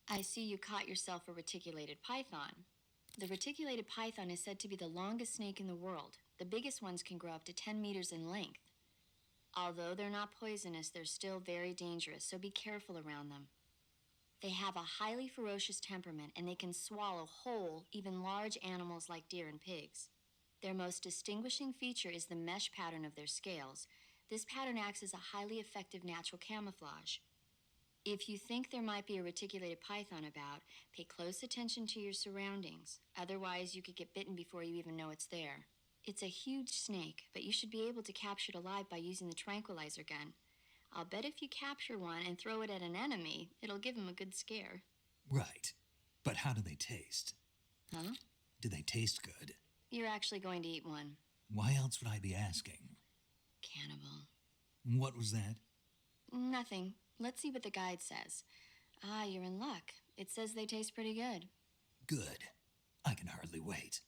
Speaker 7: I see you caught yourself a reticulated python. The reticulated python is said to be the longest snake in the world. The biggest ones can grow up to 10 meters in length. Although they're not poisonous, they're still very dangerous, so be careful around them. They have a highly ferocious temperament, and they can swallow whole, even large animals like deer and pigs. Their most distinguishing feature is the mesh pattern of their scales. This pattern acts as a highly effective natural camouflage. If you think there might be a reticulated python about, pay close attention to your surroundings. Otherwise, you could get bitten before you even know it's there. It's a huge snake, but you should be able to capture it alive by using the tranquilizer gun. I'll bet if you capture one and throw it at an enemy, it'll give him a good scare.
Speaker 3: Right. But how do they taste?
Speaker 7: Huh?
Speaker 3: Do they taste good?
Speaker 7: You're actually going to eat one.
Speaker 3: Why else would I be asking?
Speaker 7: Cannibal.
Speaker 3: What was that?
Speaker 7: Nothing. Let's see what the guide says. Ah, you're in luck. It says they taste pretty good.
Speaker 3: Good. I can hardly wait.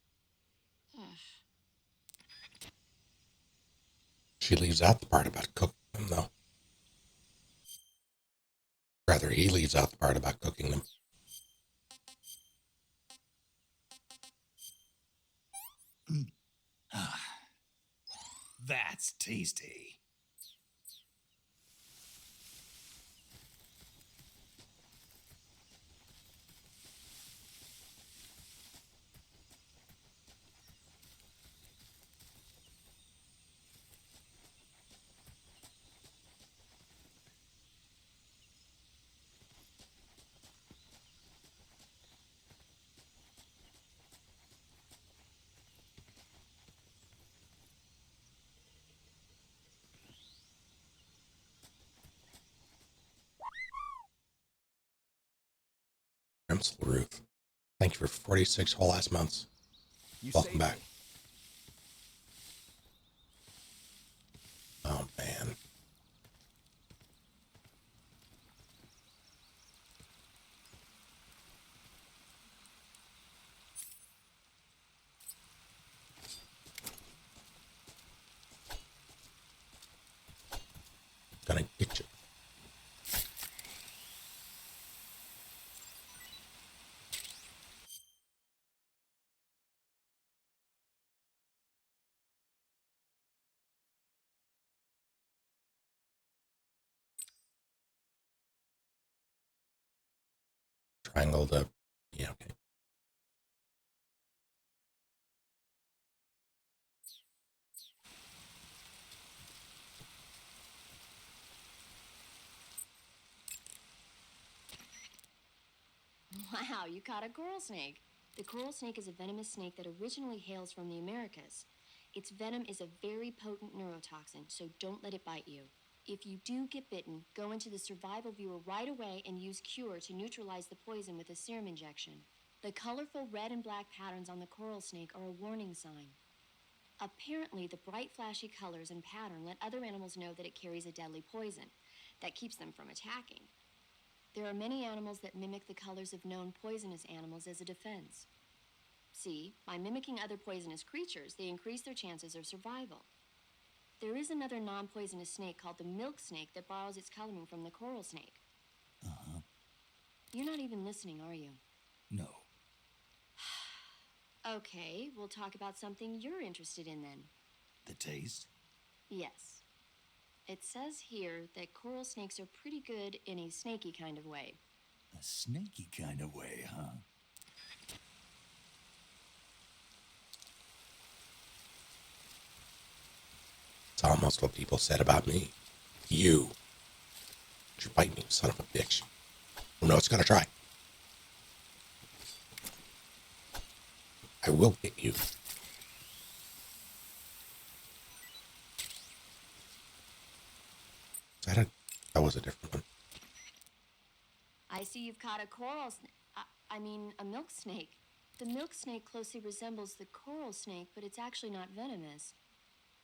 Speaker 1: She leaves out the part about cooking them, though. Rather, he leaves out the part about cooking them.
Speaker 3: That's tasty.
Speaker 1: Crimson Ruth. Thank you for 46 whole ass months. Welcome back. Oh, man. Gonna get you. Triangle to, yeah, okay.
Speaker 7: Wow, you caught a coral snake. The coral snake is a venomous snake that originally hails from the Americas. Its venom is a very potent neurotoxin, so don't let it bite you. If you do get bitten, go into the survival viewer right away and use Cure to neutralize the poison with a serum injection. The colorful red and black patterns on the coral snake are a warning sign. Apparently, the bright flashy colors and pattern let other animals know that it carries a deadly poison that keeps them from attacking. There are many animals that mimic the colors of known poisonous animals as a defense. See, by mimicking other poisonous creatures, they increase their chances of survival. There is another non-poisonous snake called the milk snake that borrows its coloring from the coral snake.
Speaker 3: Uh-huh.
Speaker 7: You're not even listening, are you?
Speaker 3: No.
Speaker 7: Okay, we'll talk about something you're interested in then.
Speaker 3: The taste?
Speaker 7: Yes. It says here that coral snakes are pretty good in a snaky kind of way.
Speaker 3: A snaky kind of way, huh?
Speaker 1: It's almost what people said about me. You bite me, son of a bitch. Oh, no, it's gonna try. I will get you. That was a different one.
Speaker 7: I see you've caught a coral a milk snake. The milk snake closely resembles the coral snake, but it's actually not venomous.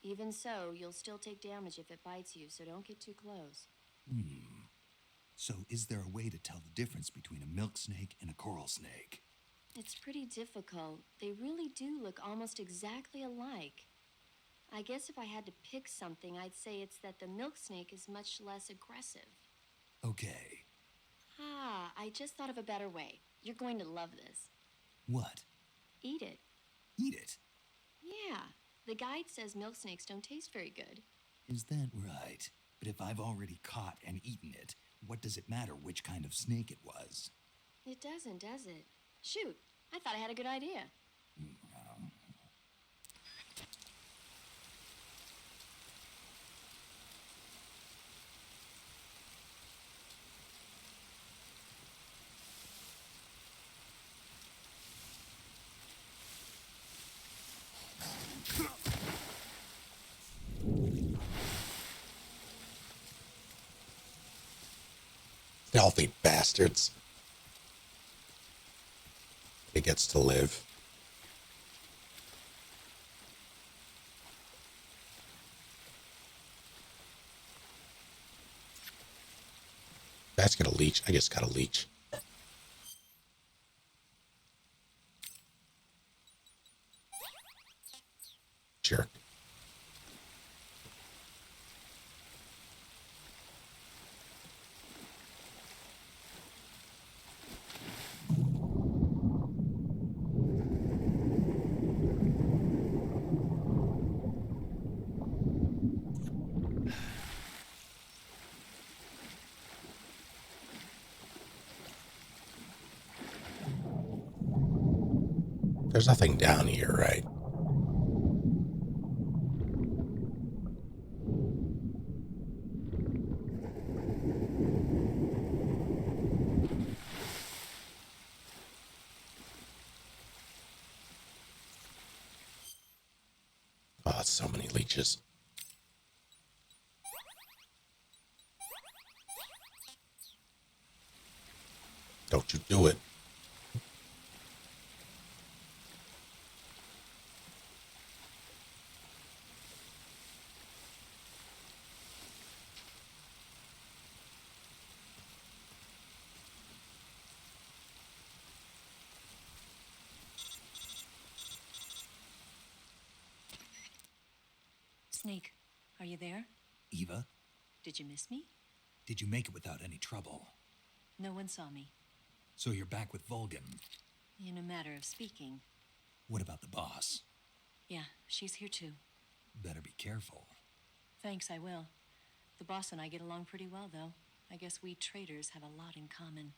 Speaker 7: Even so, you'll still take damage if it bites you, so don't get too close.
Speaker 3: So is there a way to tell the difference between a milk snake and a coral snake?
Speaker 7: It's pretty difficult. They really do look almost exactly alike. I guess if I had to pick something, I'd say it's that the milk snake is much less aggressive.
Speaker 3: Okay.
Speaker 7: I just thought of a better way. You're going to love this.
Speaker 3: What?
Speaker 7: Eat it.
Speaker 3: Eat it?
Speaker 7: Yeah. The guide says milk snakes don't taste very good.
Speaker 3: Is that right? But if I've already caught and eaten it, what does it matter which kind of snake it was?
Speaker 7: It doesn't, does it? Shoot, I thought I had a good idea.
Speaker 1: Stealthy bastards. He gets to live. That's got a leech. I just got a leech. Jerk. There's nothing down here, right? Oh, so many leeches. Don't you do it.
Speaker 17: Snake, are you there?
Speaker 3: Eva,
Speaker 17: Did you miss me?
Speaker 3: did you make it without any trouble?
Speaker 17: No one saw me.
Speaker 3: So you're back with Vulgan.
Speaker 17: In a matter of speaking.
Speaker 3: What about the boss?
Speaker 17: Yeah, she's here too.
Speaker 3: Better be careful.
Speaker 17: Thanks, I will. The boss and I get along pretty well, though. I guess we traitors have a lot in common.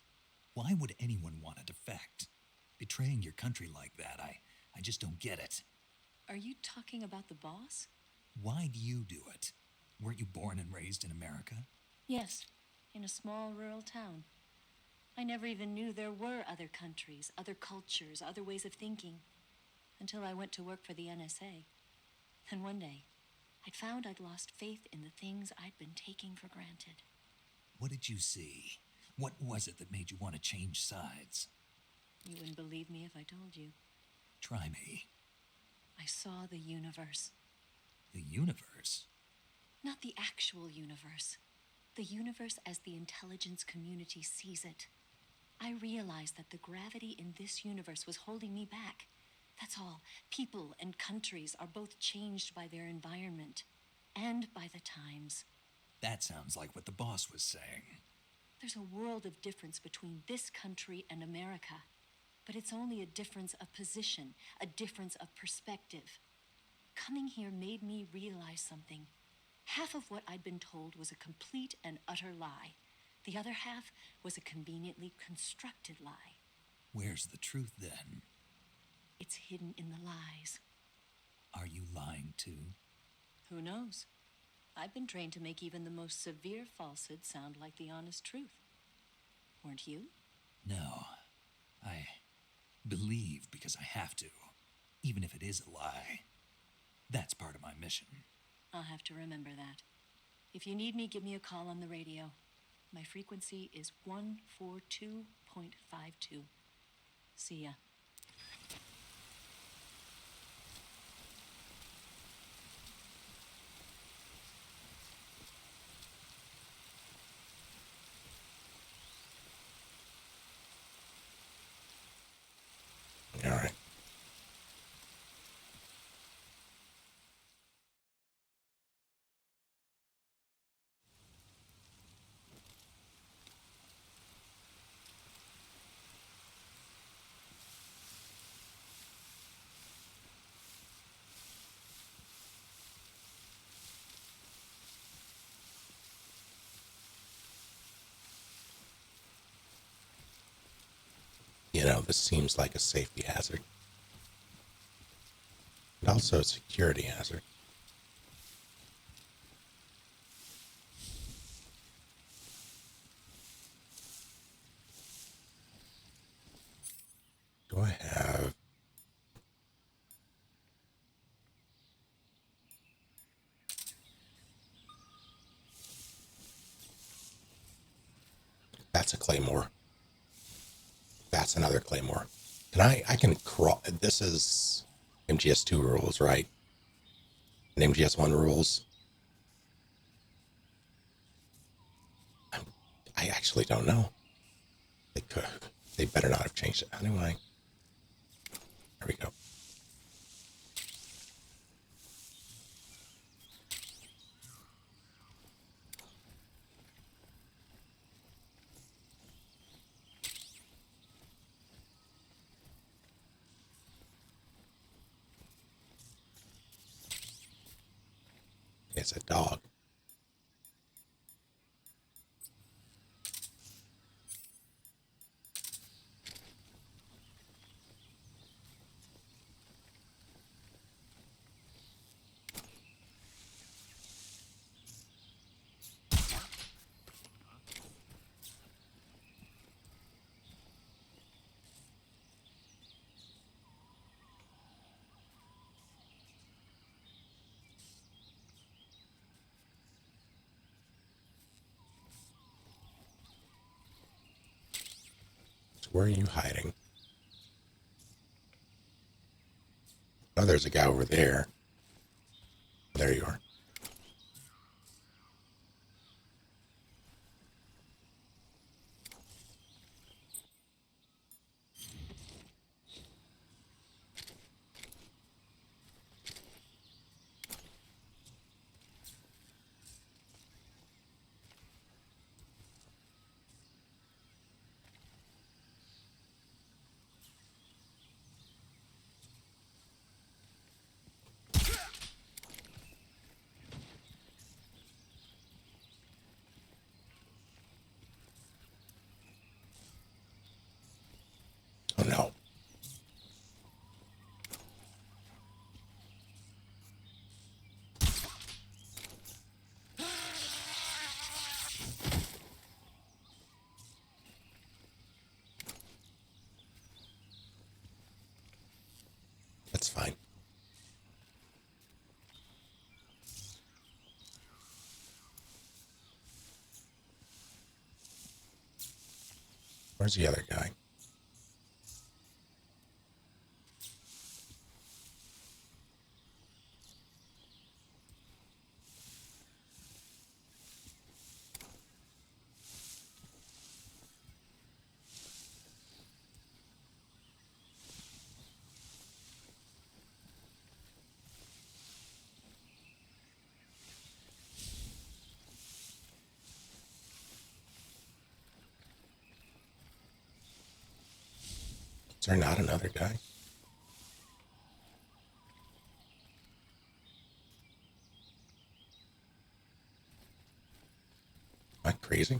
Speaker 3: Why would anyone want to defect? Betraying your country like that, I just don't get it.
Speaker 17: Are you talking about the boss?
Speaker 3: Why do you do it? Weren't you born and raised in America?
Speaker 17: Yes, in a small rural town. I never even knew there were other countries, other cultures, other ways of thinking, until I went to work for the NSA. Then one day, I'd found I'd lost faith in the things I'd been taking for granted.
Speaker 3: What did you see? What was it that made you want to change sides?
Speaker 17: You wouldn't believe me if I told you.
Speaker 3: Try me.
Speaker 17: I saw the universe.
Speaker 3: The universe?
Speaker 17: Not the actual universe. The universe as the intelligence community sees it. I realized that the gravity in this universe was holding me back. That's all. People and countries are both changed by their environment and by the times.
Speaker 3: That sounds like what the boss was saying.
Speaker 17: There's a world of difference between this country and America. But it's only a difference of position, a difference of perspective. Coming here made me realize something. Half of what I'd been told was a complete and utter lie. The other half was a conveniently constructed lie.
Speaker 3: Where's the truth then?
Speaker 17: It's hidden in the lies.
Speaker 3: Are you lying too?
Speaker 17: Who knows? I've been trained to make even the most severe falsehood sound like the honest truth. Weren't you?
Speaker 3: No. I believe because I have to, even if it is a lie. That's part of my mission.
Speaker 17: I'll have to remember that. If you need me, give me a call on the radio. My frequency is 142.52. See ya.
Speaker 1: All right. this seems like a safety hazard. And also a security hazard. Do I have... That's a claymore. That's another claymore. I can crawl... This is MGS2 rules, right? And MGS1 rules. I actually don't know. They could. They better not have changed it. Anyway. There we go. It's a dog. So where are you hiding? Oh, there's a guy over there. There you are. Oh no. That's fine. Where's the other guy? Is there not another guy? Am I crazy?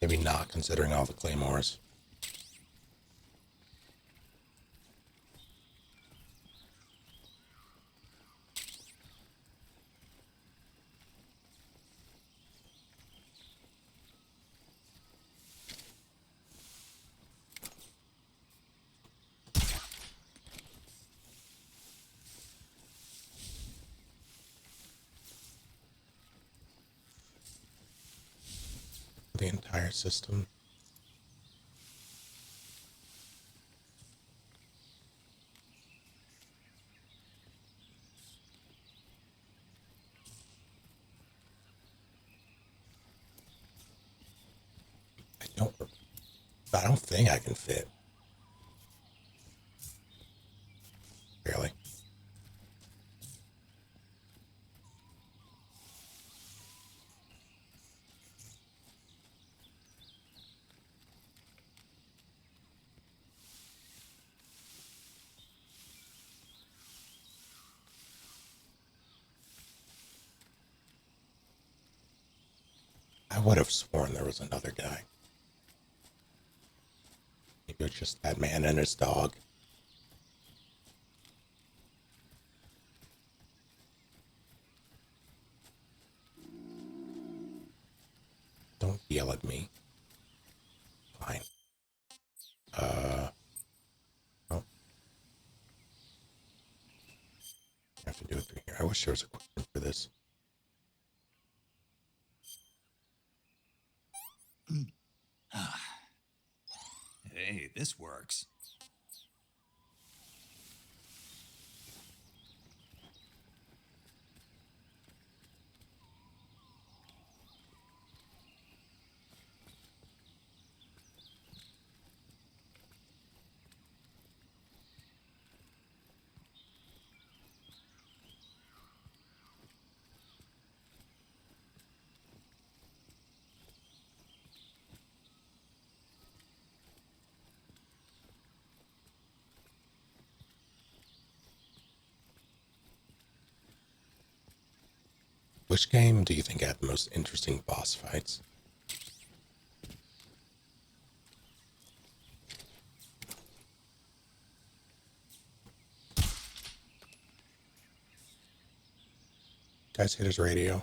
Speaker 1: Maybe not, considering all the claymores. The entire system. I don't think I can fit. Really. I I would have sworn there was another guy. Maybe it was just that man and his dog. Don't yell at me. Fine. Oh. I have to do it through here. I wish there was a quick one for this.
Speaker 3: Hey, this works.
Speaker 1: Which game do you think had the most interesting boss fights? Guys hit his radio.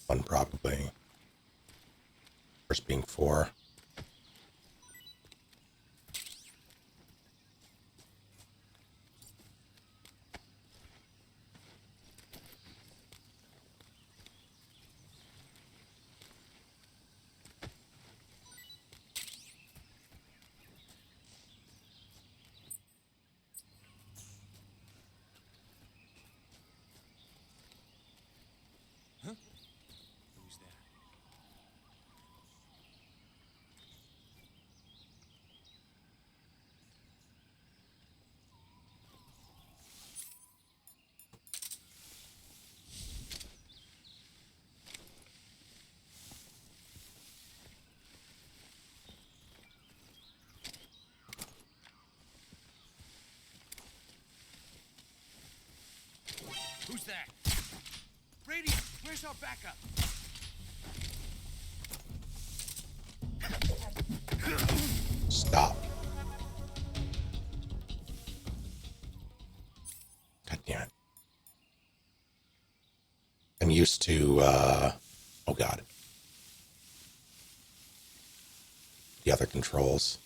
Speaker 1: One probably. First being 4.
Speaker 5: Huh? Who's that? Who's that? Radio, where's our backup?
Speaker 1: Stop. God damn it. I'm used to, oh God. The other controls.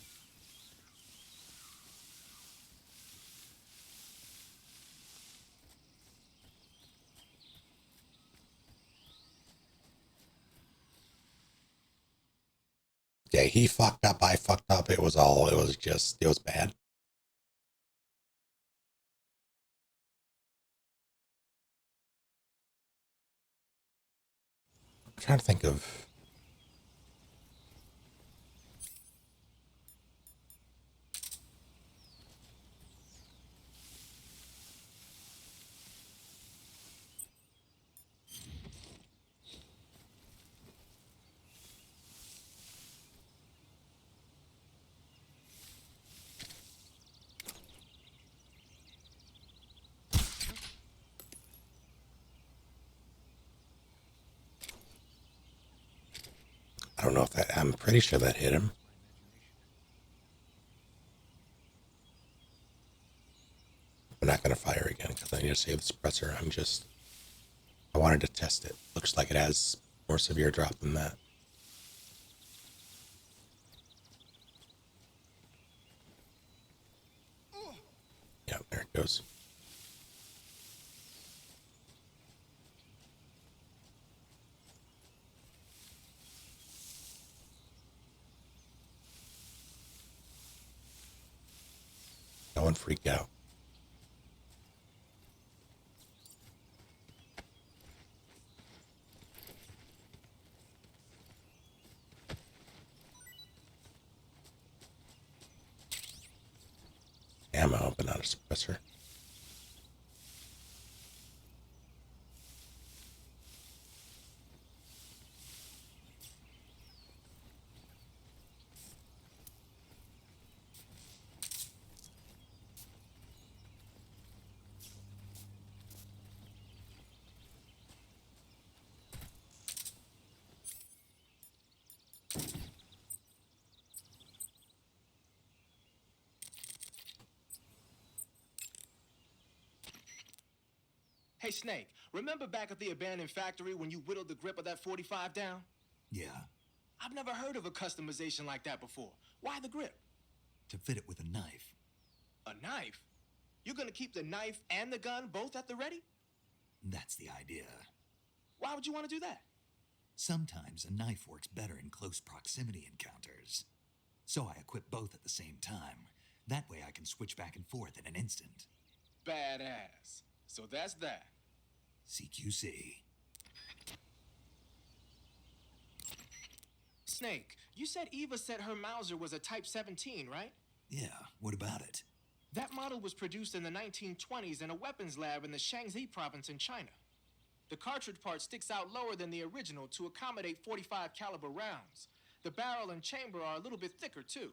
Speaker 1: Yeah, he fucked up, I fucked up. It was bad. I'm trying to think of... I don't know if that... I'm pretty sure that hit him. I'm not going to fire again because I need to save the suppressor. I wanted to test it. Looks like it has more severe drop than that. Yeah, there it goes. No one freak out. ammo, but not a suppressor.
Speaker 10: Hey, Snake, remember back at the abandoned factory when you whittled the grip of that 45 down?
Speaker 3: Yeah,
Speaker 10: I've never heard of a customization like that before. Why the grip?
Speaker 3: to fit it with a knife.
Speaker 10: A knife? You're gonna keep the knife and the gun both at the ready?
Speaker 3: That's the idea.
Speaker 10: Why would you want to do that?
Speaker 3: Sometimes a knife works better in close proximity encounters. So I equip both at the same time. That way I can switch back and forth in an instant.
Speaker 10: Badass. So that's that.
Speaker 3: CQC.
Speaker 10: Snake, you said Eva said her Mauser was a Type 17, right?
Speaker 3: Yeah, what about it?
Speaker 10: That model was produced in the 1920s in a weapons lab in the Shaanxi province in China. The cartridge part sticks out lower than the original to accommodate 45 caliber rounds. The barrel and chamber are a little bit thicker too.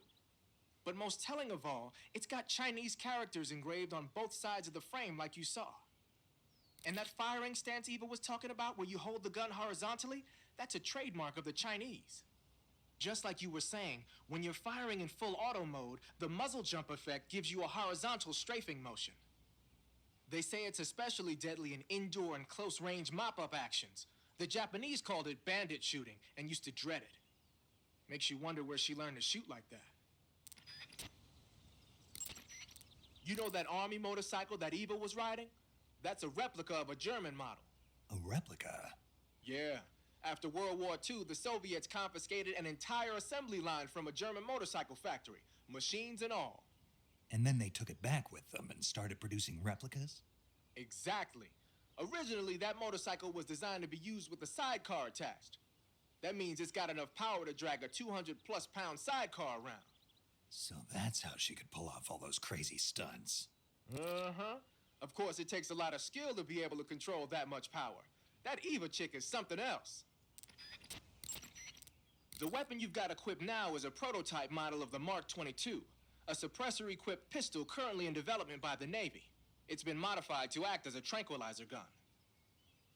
Speaker 10: But most telling of all, it's got Chinese characters engraved on both sides of the frame like you saw. And that firing stance Eva was talking about where you hold the gun horizontally, that's a trademark of the Chinese. Just like you were saying, when you're firing in full auto mode, the muzzle jump effect gives you a horizontal strafing motion. They say it's especially deadly in indoor and close-range mop-up actions. The Japanese called it bandit shooting and used to dread it. Makes you wonder where she learned to shoot like that. You know that army motorcycle that Eva was riding? That's a replica of a German model.
Speaker 3: A replica?
Speaker 10: Yeah. After World War II, the Soviets confiscated an entire assembly line from a German motorcycle factory, machines and all.
Speaker 3: And then they took it back with them and started producing replicas?
Speaker 10: Exactly. Originally, that motorcycle was designed to be used with a sidecar attached. That means it's got enough power to drag a 200-plus pound sidecar around.
Speaker 3: So that's how she could pull off all those crazy stunts.
Speaker 10: Uh-huh. Of course, it takes a lot of skill to be able to control that much power. That Eva chick is something else. The weapon you've got equipped now is a prototype model of the Mark 22, a suppressor-equipped pistol currently in development by the Navy. It's been modified to act as a tranquilizer gun.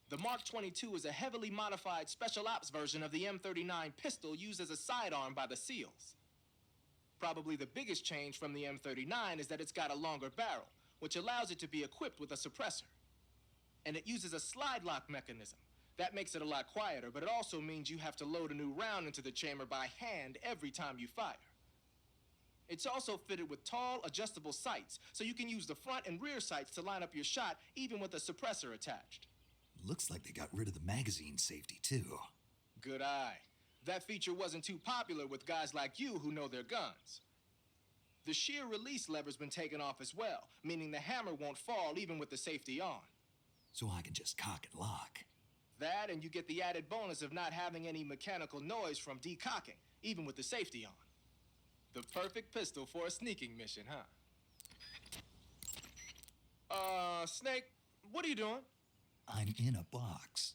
Speaker 10: The Mark 22 is a heavily modified special ops version of the M39 pistol used as a sidearm by the SEALs. Probably the biggest change from the M39 is that it's got a longer barrel, which allows it to be equipped with a suppressor. And it uses a slide lock mechanism. That makes it a lot quieter, but it also means you have to load a new round into the chamber by hand every time you fire. It's also fitted with tall, adjustable sights, so you can use the front and rear sights to line up your shot, even with a suppressor attached.
Speaker 3: Looks like they got rid of the magazine safety, too.
Speaker 10: Good eye. That feature wasn't too popular with guys like you who know their guns. The shear release lever's been taken off as well, meaning the hammer won't fall even with the safety on.
Speaker 3: So I can just cock and lock.
Speaker 10: That, and you get the added bonus of not having any mechanical noise from decocking, even with the safety on. The perfect pistol for a sneaking mission, huh? Snake, what are you doing?
Speaker 3: I'm in a box.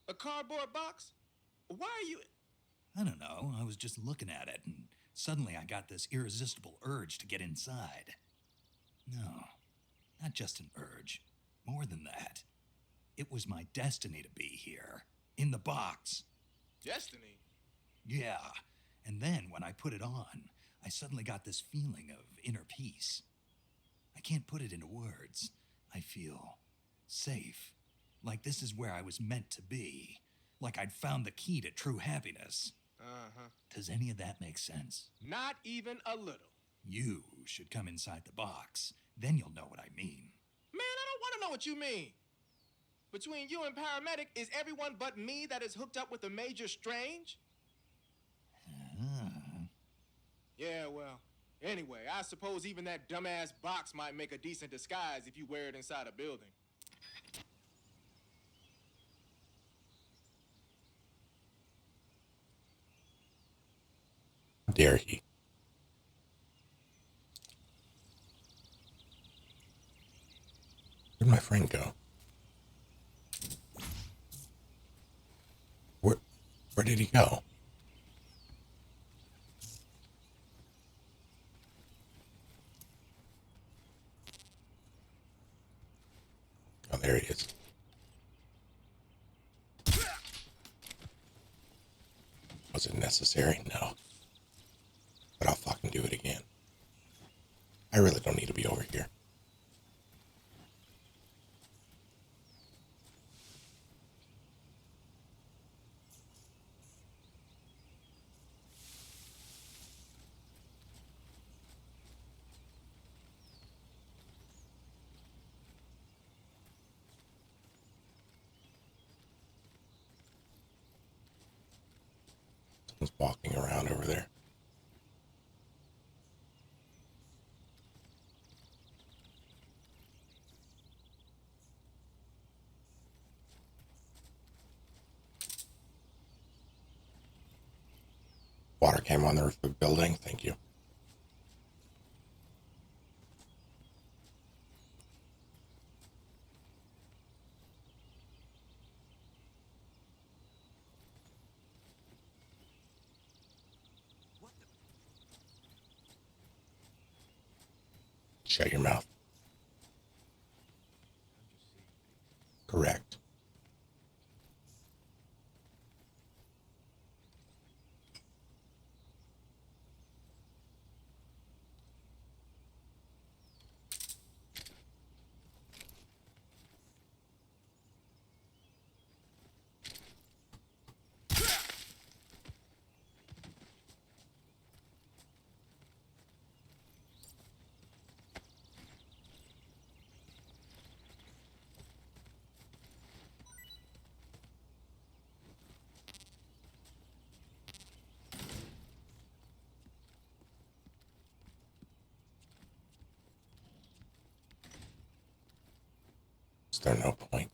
Speaker 10: A cardboard box? Why are you...
Speaker 3: I don't know, I was just looking at it, and suddenly I got this irresistible urge to get inside. No, not just an urge. More than that. It was my destiny to be here, in the box.
Speaker 10: Destiny?
Speaker 3: Yeah, and then when I put it on, I suddenly got this feeling of inner peace. I can't put it into words. I feel safe, like this is where I was meant to be, like I'd found the key to true happiness.
Speaker 10: Uh-huh.
Speaker 3: Does any of that make sense?
Speaker 10: Not even a little.
Speaker 3: You should come inside the box, then you'll know what I mean.
Speaker 10: Man, I don't want to know what you mean. Between you and Paramedic, is everyone but me that is hooked up with the Major Strange? Yeah, well, anyway, I suppose even that dumbass box might make a decent disguise if you wear it inside a building.
Speaker 1: How dare he? Where'd my friend go? Where did he go? Oh, there he is. Was it necessary? No. But I'll fucking do it again. I really don't need to be over here. Someone's walking around over there. Water came on the roof of the building. Thank you. Shut your mouth. Correct. Is there no point?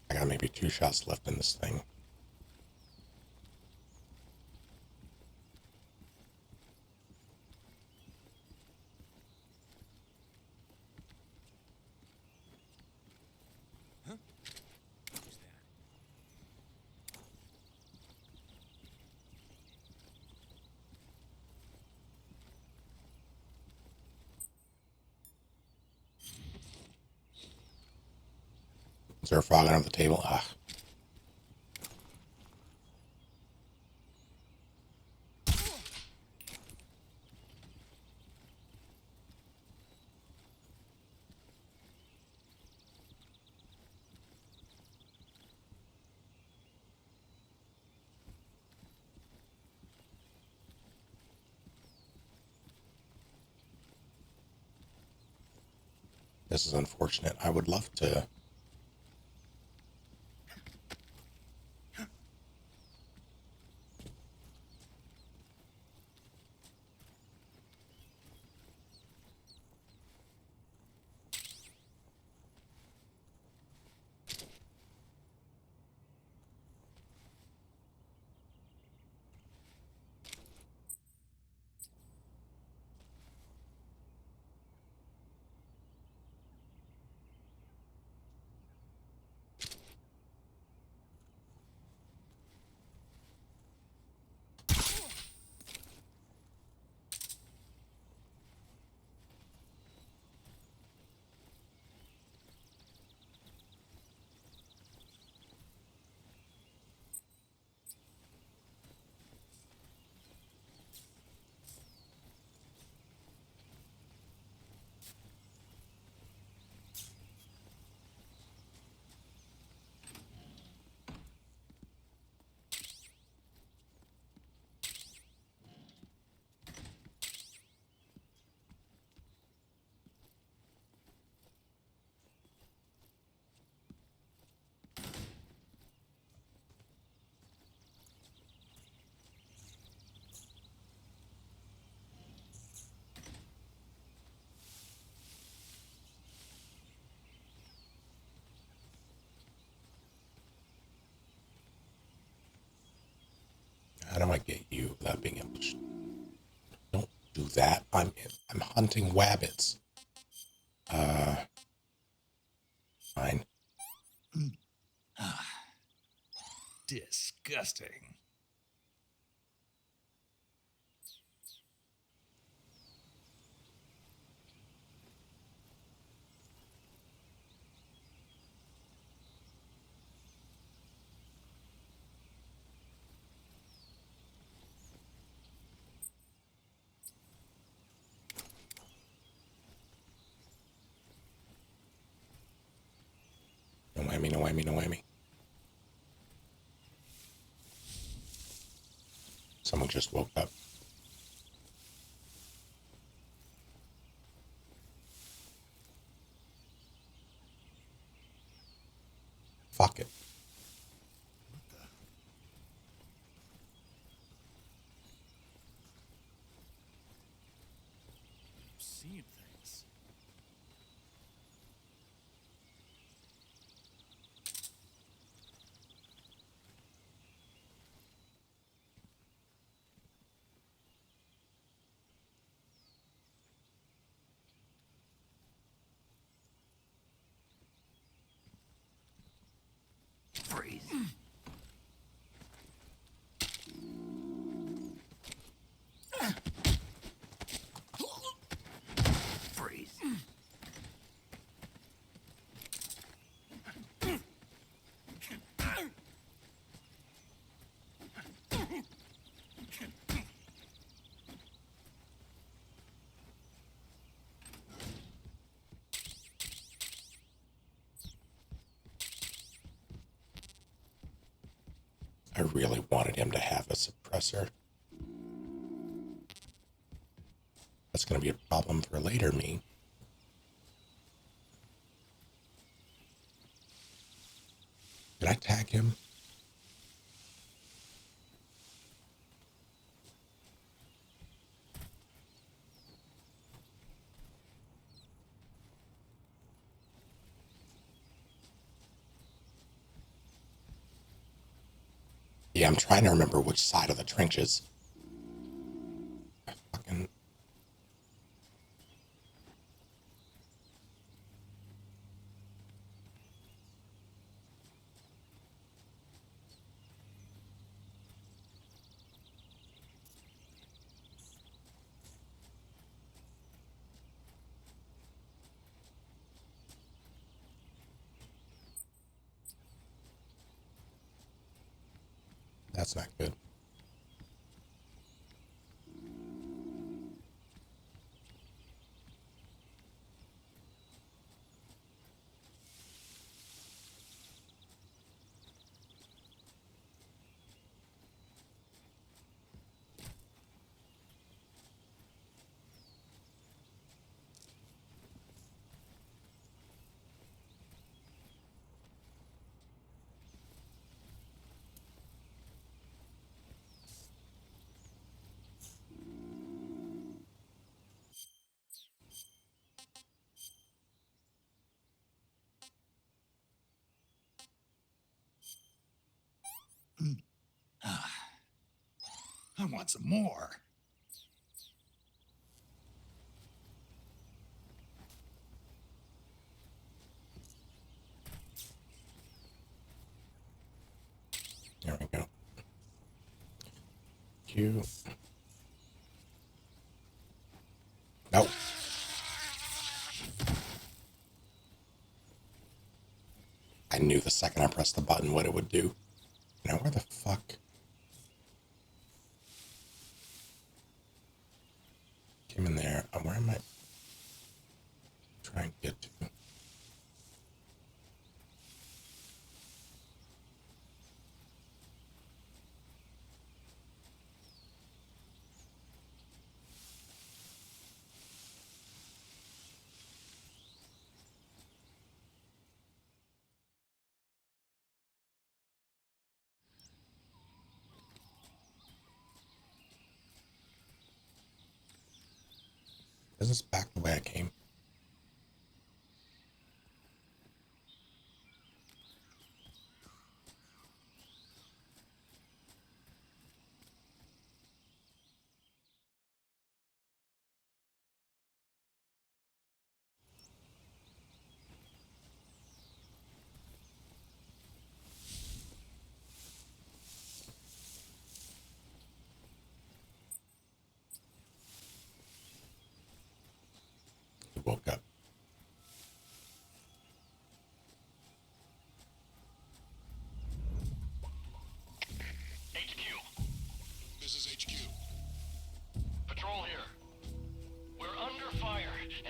Speaker 1: I got maybe 2 shots left in this thing. Is there a frog under the table? Ah. This is unfortunate. I would love to. How do I get you without being ambushed? Don't do that. I'm hunting wabbits. Fine.
Speaker 3: Disgusting.
Speaker 1: No whammy, no whammy, no whammy. Someone just woke up. Fuck it.
Speaker 16: Seeing things.
Speaker 3: Freeze. Freeze.
Speaker 1: I really wanted him to have a suppressor. That's going to be a problem for later me. Did I tag him? Yeah, I'm trying to remember which side of the trenches. Fucking... That's not good.
Speaker 3: I want some more.
Speaker 1: There we go. Q. Nope. I knew the second I pressed the button what it would do. Now where the fuck came in there? Where am I trying to get to? Is this back the way I came?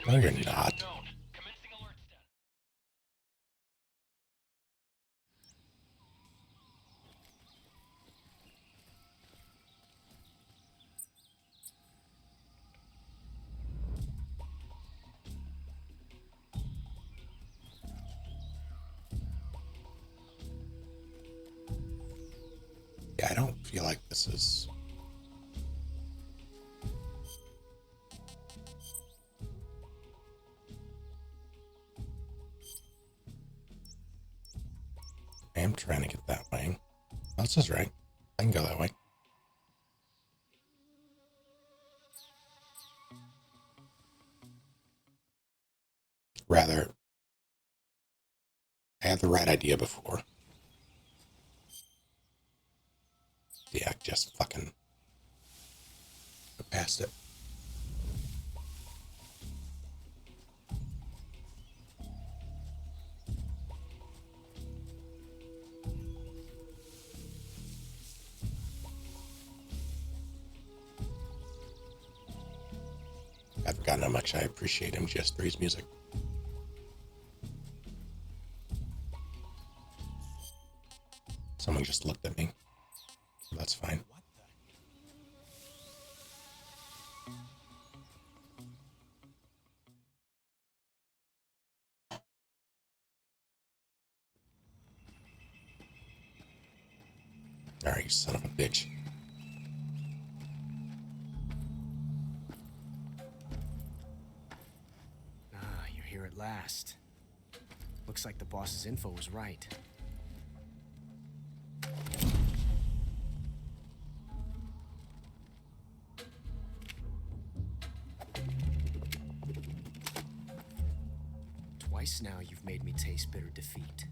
Speaker 1: No, you're not. Yeah, I don't feel like this is... I am trying to get that way. This is right. I can go that way. Rather, I had the right idea before. Yeah, just fucking go past it. I've forgotten how much I appreciate MGS3's music. Someone just looked at me. That's fine. Alright, you son of a bitch.
Speaker 13: Ah, you're here at last. Looks like the boss's info was right. Twice now you've made me taste bitter defeat.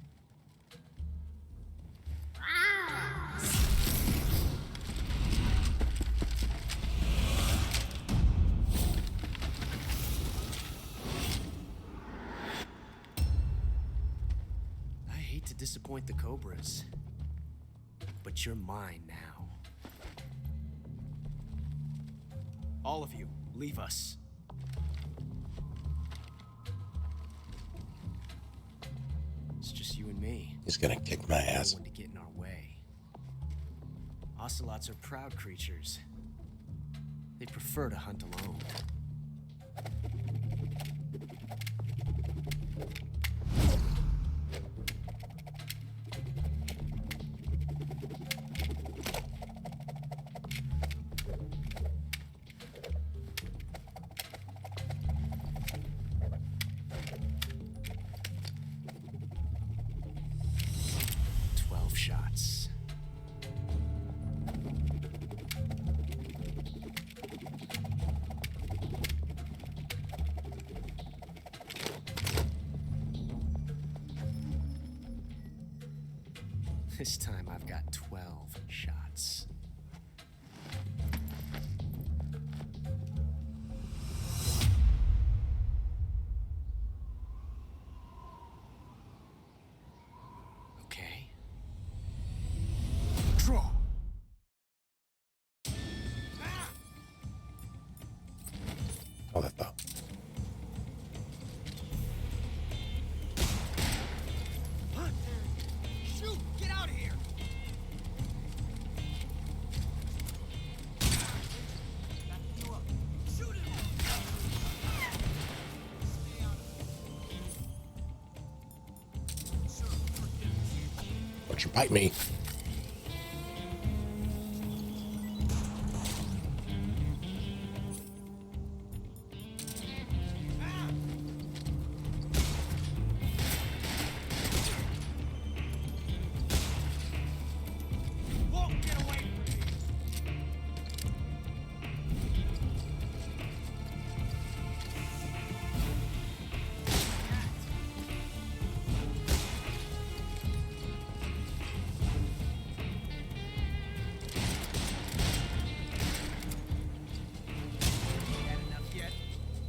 Speaker 13: I hate to disappoint the Cobras, but you're mine now. All of you, leave us. It's just you and me.
Speaker 1: He's gonna kick my ass.
Speaker 13: No one to get in our way. Ocelots are proud creatures. They prefer to hunt alone. Shots. This time I've got 12 shots. Okay. Draw.
Speaker 1: Oh, that thought.
Speaker 2: Shoot! Get out of here! Shoot him!
Speaker 1: Don't you bite me.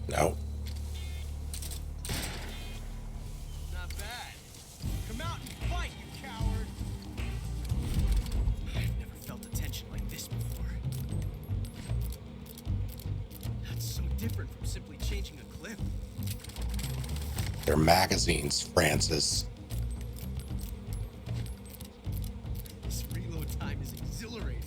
Speaker 1: No.
Speaker 2: Not bad. Come out and fight, you coward!
Speaker 13: I've never felt a tension like this before. That's so different from simply changing a clip.
Speaker 1: They're magazines, Francis.
Speaker 2: This reload time is exhilarating.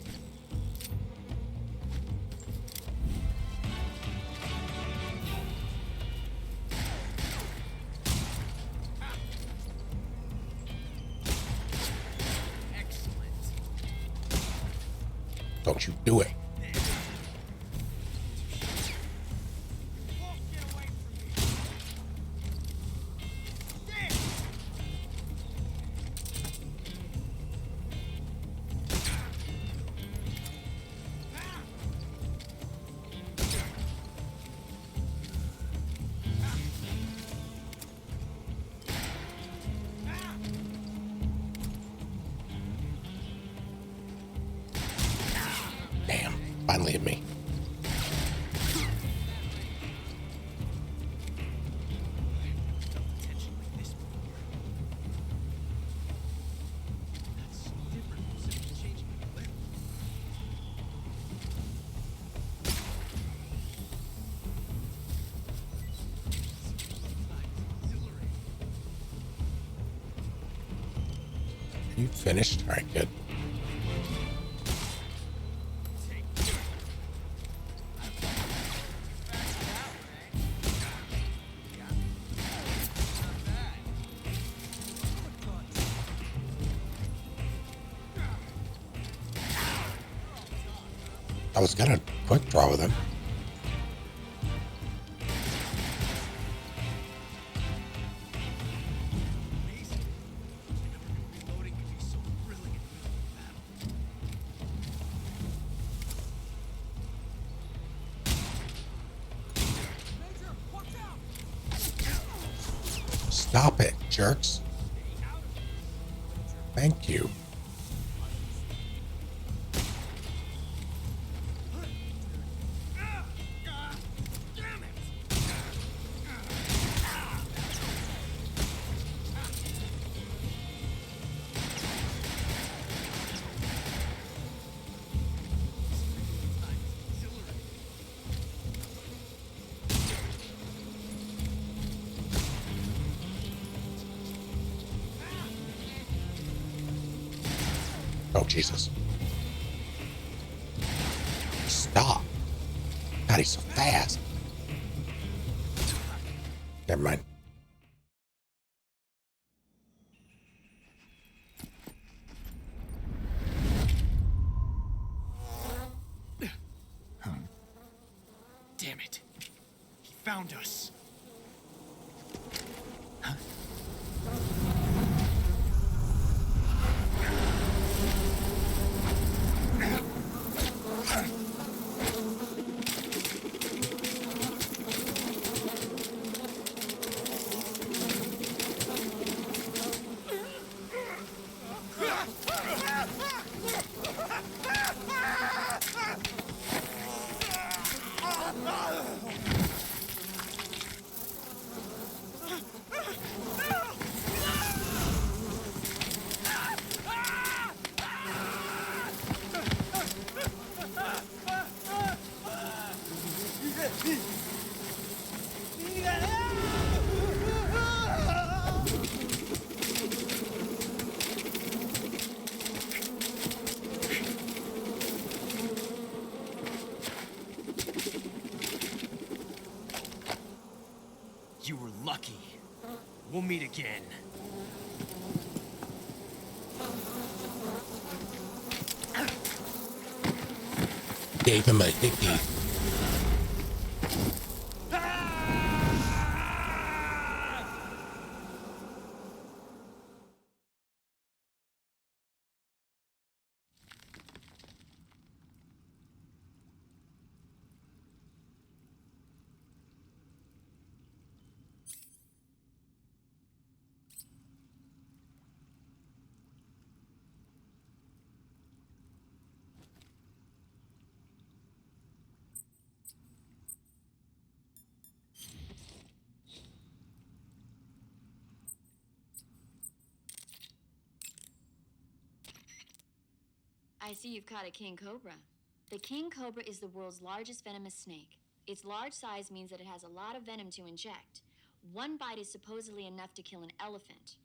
Speaker 1: Don't you do it. Damn, finally hit me. You finished? All right, good. I was gonna quick draw with him. Stop it, jerks. Thank you. Oh, Jesus. Stop. God, he's so fast. Never mind.
Speaker 2: Damn it. He found us. You were lucky. We'll meet again.
Speaker 1: Gave him a hickey.
Speaker 7: I see you've caught a king cobra. The king cobra is the world's largest venomous snake. Its large size means that it has a lot of venom to inject. One bite is supposedly enough to kill an elephant.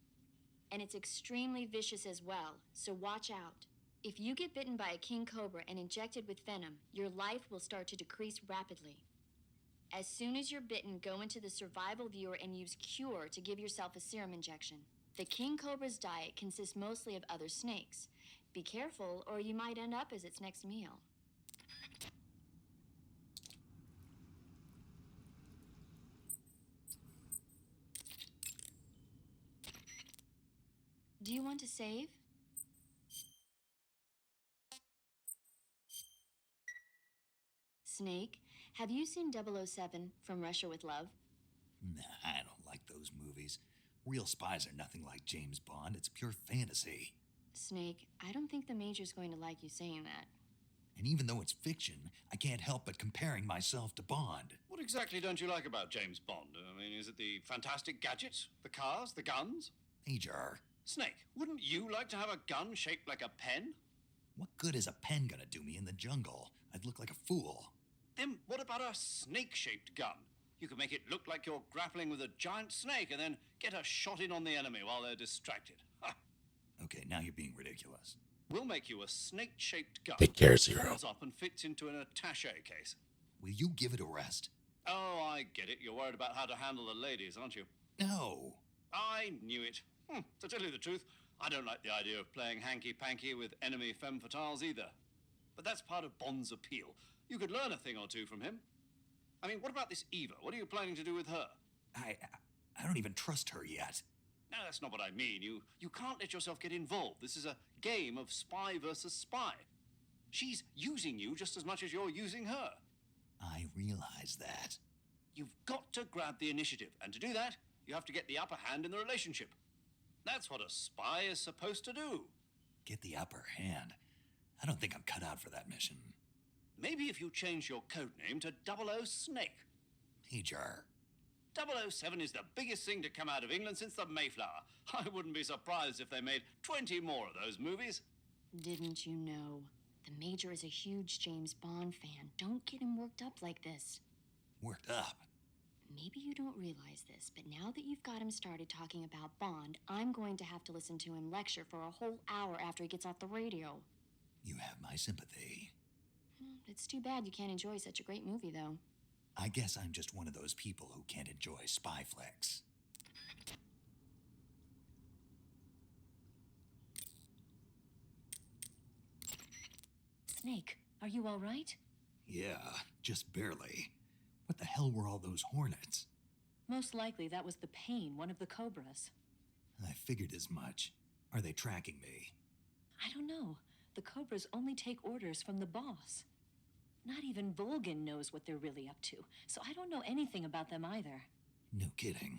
Speaker 7: And it's extremely vicious as well, so watch out. If you get bitten by a king cobra and injected with venom, your life will start to decrease rapidly. As soon as you're bitten, go into the survival viewer and use Cure to give yourself a serum injection. The king cobra's diet consists mostly of other snakes. Be careful, or you might end up as its next meal. Do you want to save? Snake, have you seen 007 From Russia with Love?
Speaker 3: Nah, I don't like those movies. Real spies are nothing like James Bond. It's pure fantasy.
Speaker 7: Snake, I don't think the Major's going to like you saying that.
Speaker 3: And even though it's fiction, I can't help but comparing myself to Bond.
Speaker 4: What exactly don't you like about James Bond? I mean, is it the fantastic gadgets? The cars? The guns?
Speaker 3: Major,
Speaker 4: Snake, wouldn't you like to have a gun shaped like a pen?
Speaker 3: what good is a pen gonna do me in the jungle? I'd look like a fool.
Speaker 4: Then what about a snake-shaped gun? You could make it look like you're grappling with a giant snake and then get a shot in on the enemy while they're distracted. Ha!
Speaker 3: Okay, now you're being ridiculous.
Speaker 4: We'll make you a snake-shaped gun.
Speaker 1: Take care, Zero.
Speaker 4: Folds up and fits into an attaché case.
Speaker 3: Will you give it a rest?
Speaker 4: Oh, I get it. You're worried about how to handle the ladies, aren't you?
Speaker 3: No.
Speaker 4: I knew it. To tell you the truth, I don't like the idea of playing hanky-panky with enemy femme fatales either. But that's part of Bond's appeal. You could learn a thing or two from him. I mean, what about this Eva? What are you planning to do with her?
Speaker 3: I don't even trust her yet.
Speaker 4: No, that's not what I mean. You can't let yourself get involved. This is a game of spy versus spy. She's using you just as much as you're using her.
Speaker 3: I realize that.
Speaker 4: You've got to grab the initiative, and to do that, you have to get the upper hand in the relationship. That's what a spy is supposed to do.
Speaker 3: Get the upper hand? I don't think I'm cut out for that mission.
Speaker 4: Maybe if you change your codename to 00 Snake.
Speaker 3: Major.
Speaker 4: 007 is the biggest thing to come out of England since the Mayflower. I wouldn't be surprised if they made 20 more of those movies.
Speaker 7: Didn't you know? The Major is a huge James Bond fan. Don't get him worked up like this.
Speaker 3: Worked up?
Speaker 7: Maybe you don't realize this, but now that you've got him started talking about Bond, I'm going to have to listen to him lecture for a whole hour after he gets off the radio.
Speaker 3: You have my sympathy.
Speaker 7: It's too bad you can't enjoy such a great movie, though.
Speaker 3: I guess I'm just one of those people who can't enjoy spy flicks.
Speaker 17: Snake, are you all right?
Speaker 3: Yeah, just barely. What the hell were all those hornets?
Speaker 17: Most likely that was the pain, one of the cobras.
Speaker 3: I figured as much. Are they tracking me?
Speaker 17: I don't know. The cobras only take orders from the boss. Not even Volgin knows what they're really up to, so I don't know anything about them either.
Speaker 3: No kidding.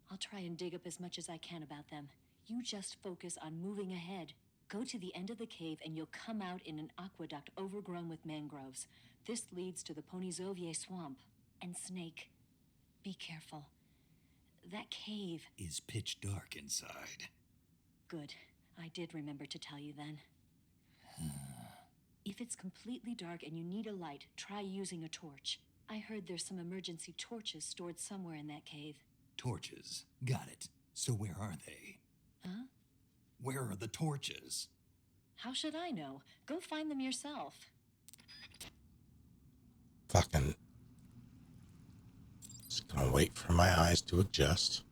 Speaker 17: I'll try and dig up as much as I can about them. You just focus on moving ahead. Go to the end of the cave and you'll come out in an aqueduct overgrown with mangroves. This leads to the Ponyzovier swamp. And Snake, be careful. That cave
Speaker 3: is pitch dark inside.
Speaker 17: Good. I did remember to tell you then. If it's completely dark and you need a light, try using a torch. I heard there's some emergency torches stored somewhere in that cave.
Speaker 3: Torches. Got it. So where are they?
Speaker 17: Huh?
Speaker 3: Where are the torches?
Speaker 17: How should I know? Go find them yourself.
Speaker 1: Fucking. Just gonna wait for my eyes to adjust.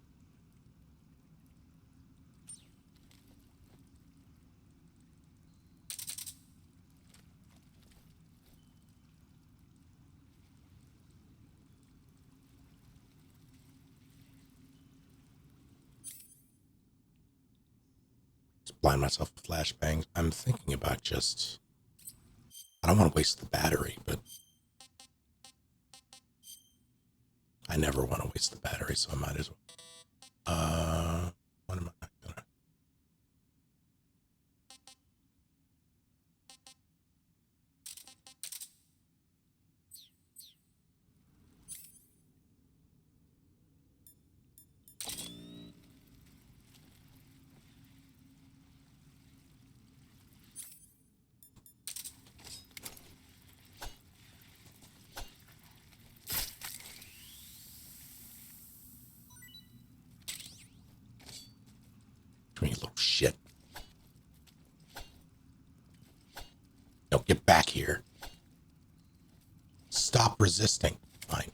Speaker 1: Blind myself with flashbangs. I'm thinking about just. I don't want to waste the battery, but I never want to waste the battery, so I might as well. What am I gonna? back here. Stop resisting. Fine.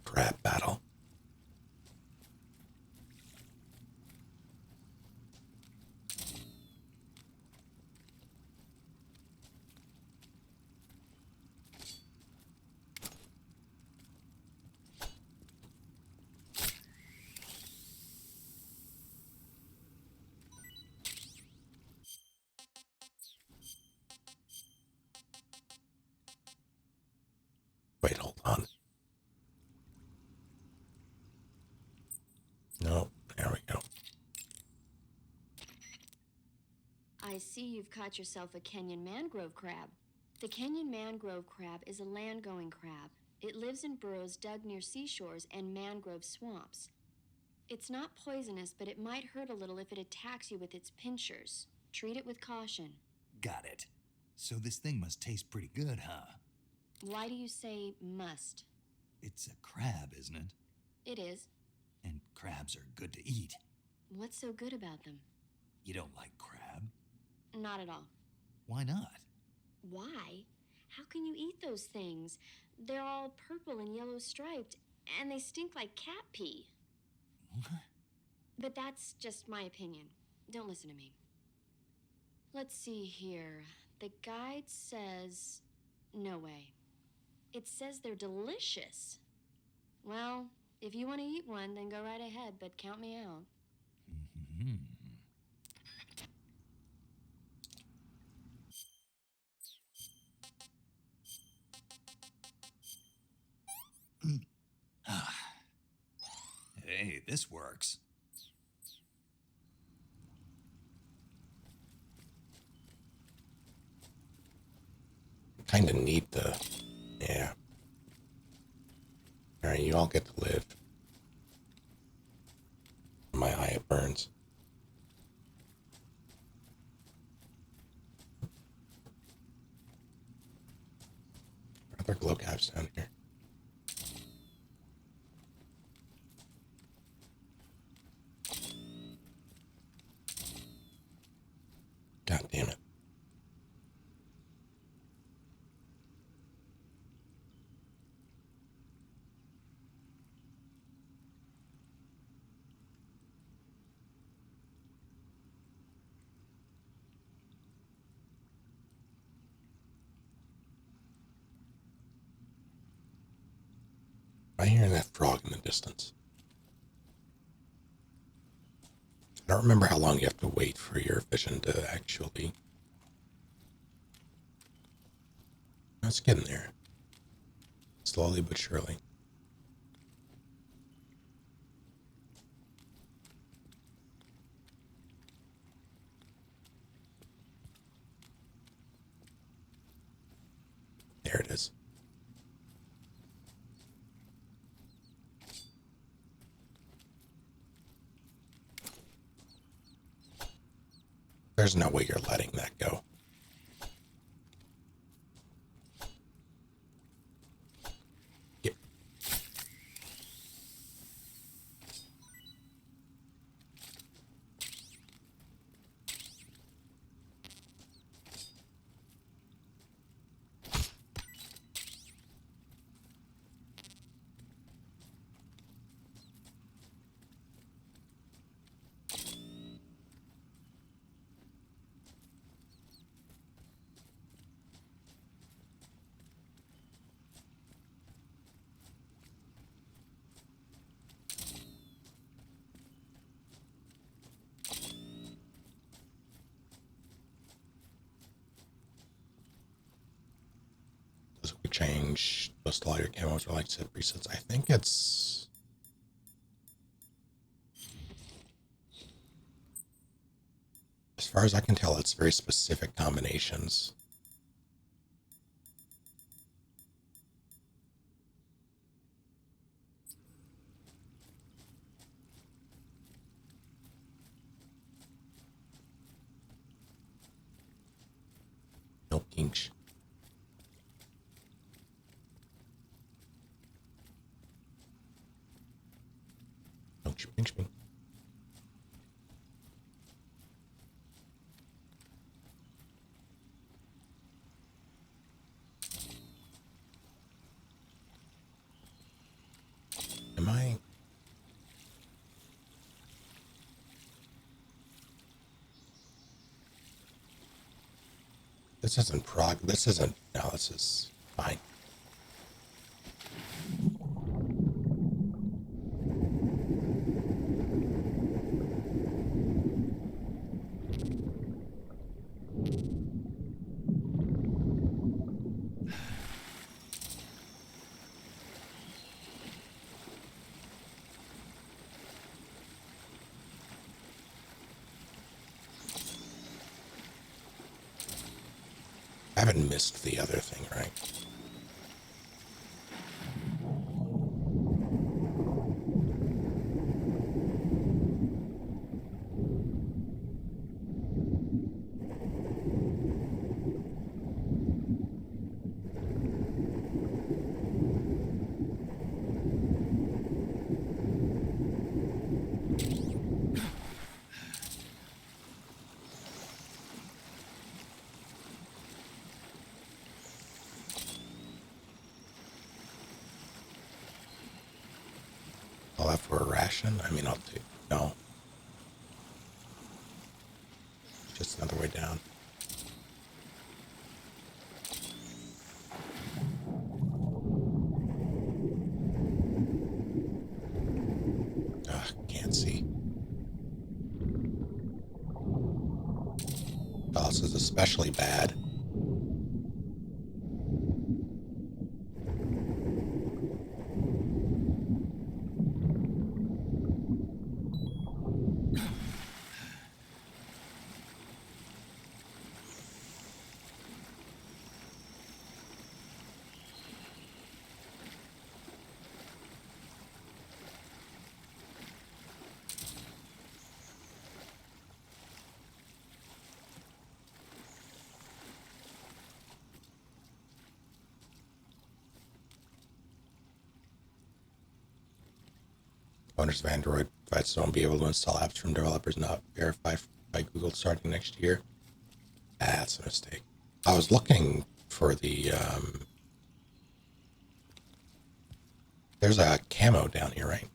Speaker 1: Crab battle. Wait, hold on. No, there we go.
Speaker 7: I see you've caught yourself a Kenyan mangrove crab. The Kenyan mangrove crab is a land-going crab. It lives in burrows dug near seashores and mangrove swamps. It's not poisonous, but it might hurt a little if it attacks you with its pinchers. Treat it with caution.
Speaker 3: Got it. So this thing must taste pretty good, huh?
Speaker 7: Why do you say must?
Speaker 3: It's a crab, isn't it?
Speaker 7: It is.
Speaker 3: And crabs are good to eat.
Speaker 7: What's so good about them?
Speaker 3: You don't like crab?
Speaker 7: Not at all.
Speaker 3: Why not?
Speaker 7: Why? How can you eat those things? They're all purple and yellow striped, and they stink like cat pee. But that's just my opinion. Don't listen to me. Let's see here. The guide says... No way. It says they're delicious. Well, if you want to eat one, then go right ahead, but count me out.
Speaker 3: Hey, this works.
Speaker 1: Kind of need the... Yeah. Alright, you all get to live. My eye, it burns. Are there glow caps down here? God damn it. I hear that frog in the distance. I don't remember how long you have to wait for your vision to actually... It's getting there. Slowly but surely. There it is. There's no way you're letting that go. Yeah. Does we change most all your camos or like set presets? I think it's... As far as I can tell, it's very specific combinations. No kinks. This isn't prog. This isn't. No, this is fine. I haven't missed the other thing, right? I'll have for a ration. I mean, I'll do. No. Just another way down. Ugh, can't see. Oh, this is especially bad. Owners of Android sites won't be able to install apps from developers not verified by Google starting next year. That's a mistake. I was looking for the, there's a camo down here, right?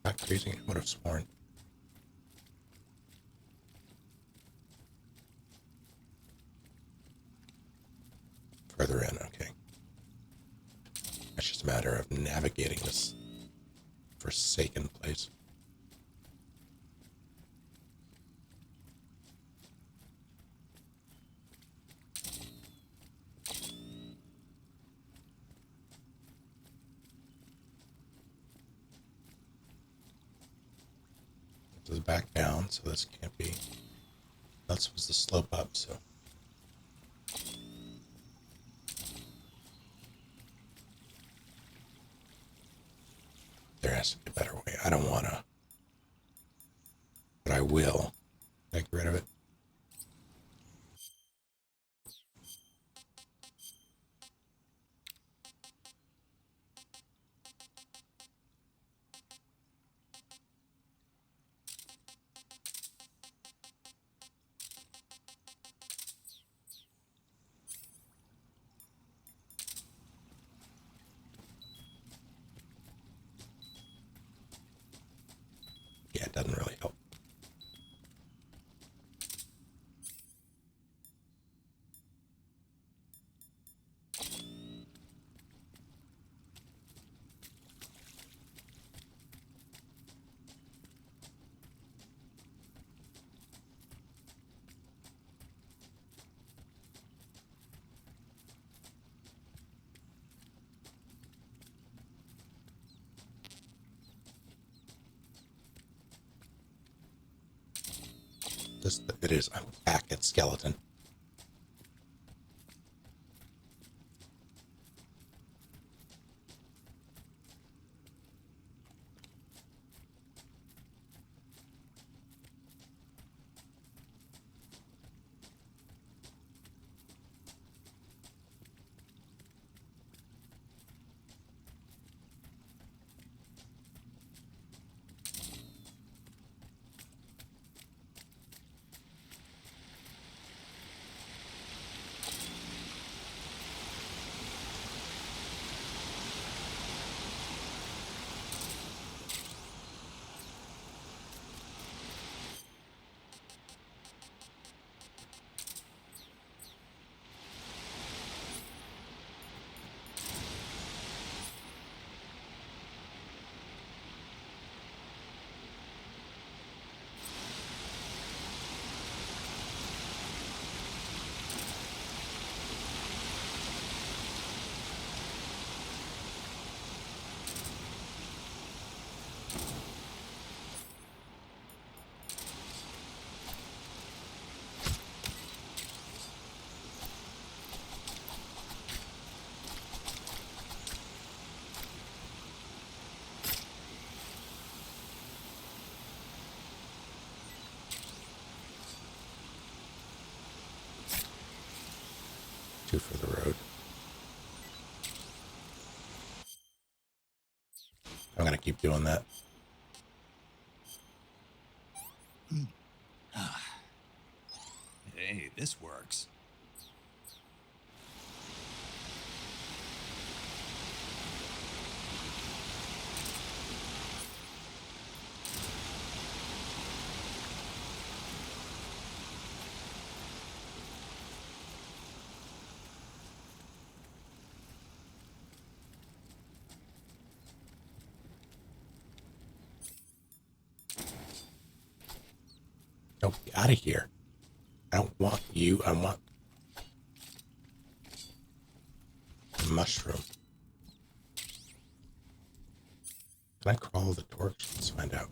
Speaker 1: Not crazy, I would have sworn. Further in, okay. It's just a matter of navigating this forsaken place. This is back down, so this can't be. That was the slope up, so. There has to be a better way. I don't want to, but I will. Get rid of it. Yeah, it doesn't really help. It is. I'm back at skeleton. two for the road. I'm gonna keep doing that.
Speaker 3: Hey, this works.
Speaker 1: No, get out of here. I don't want you. I want the mushroom. Can I crawl the torch? Let's find out.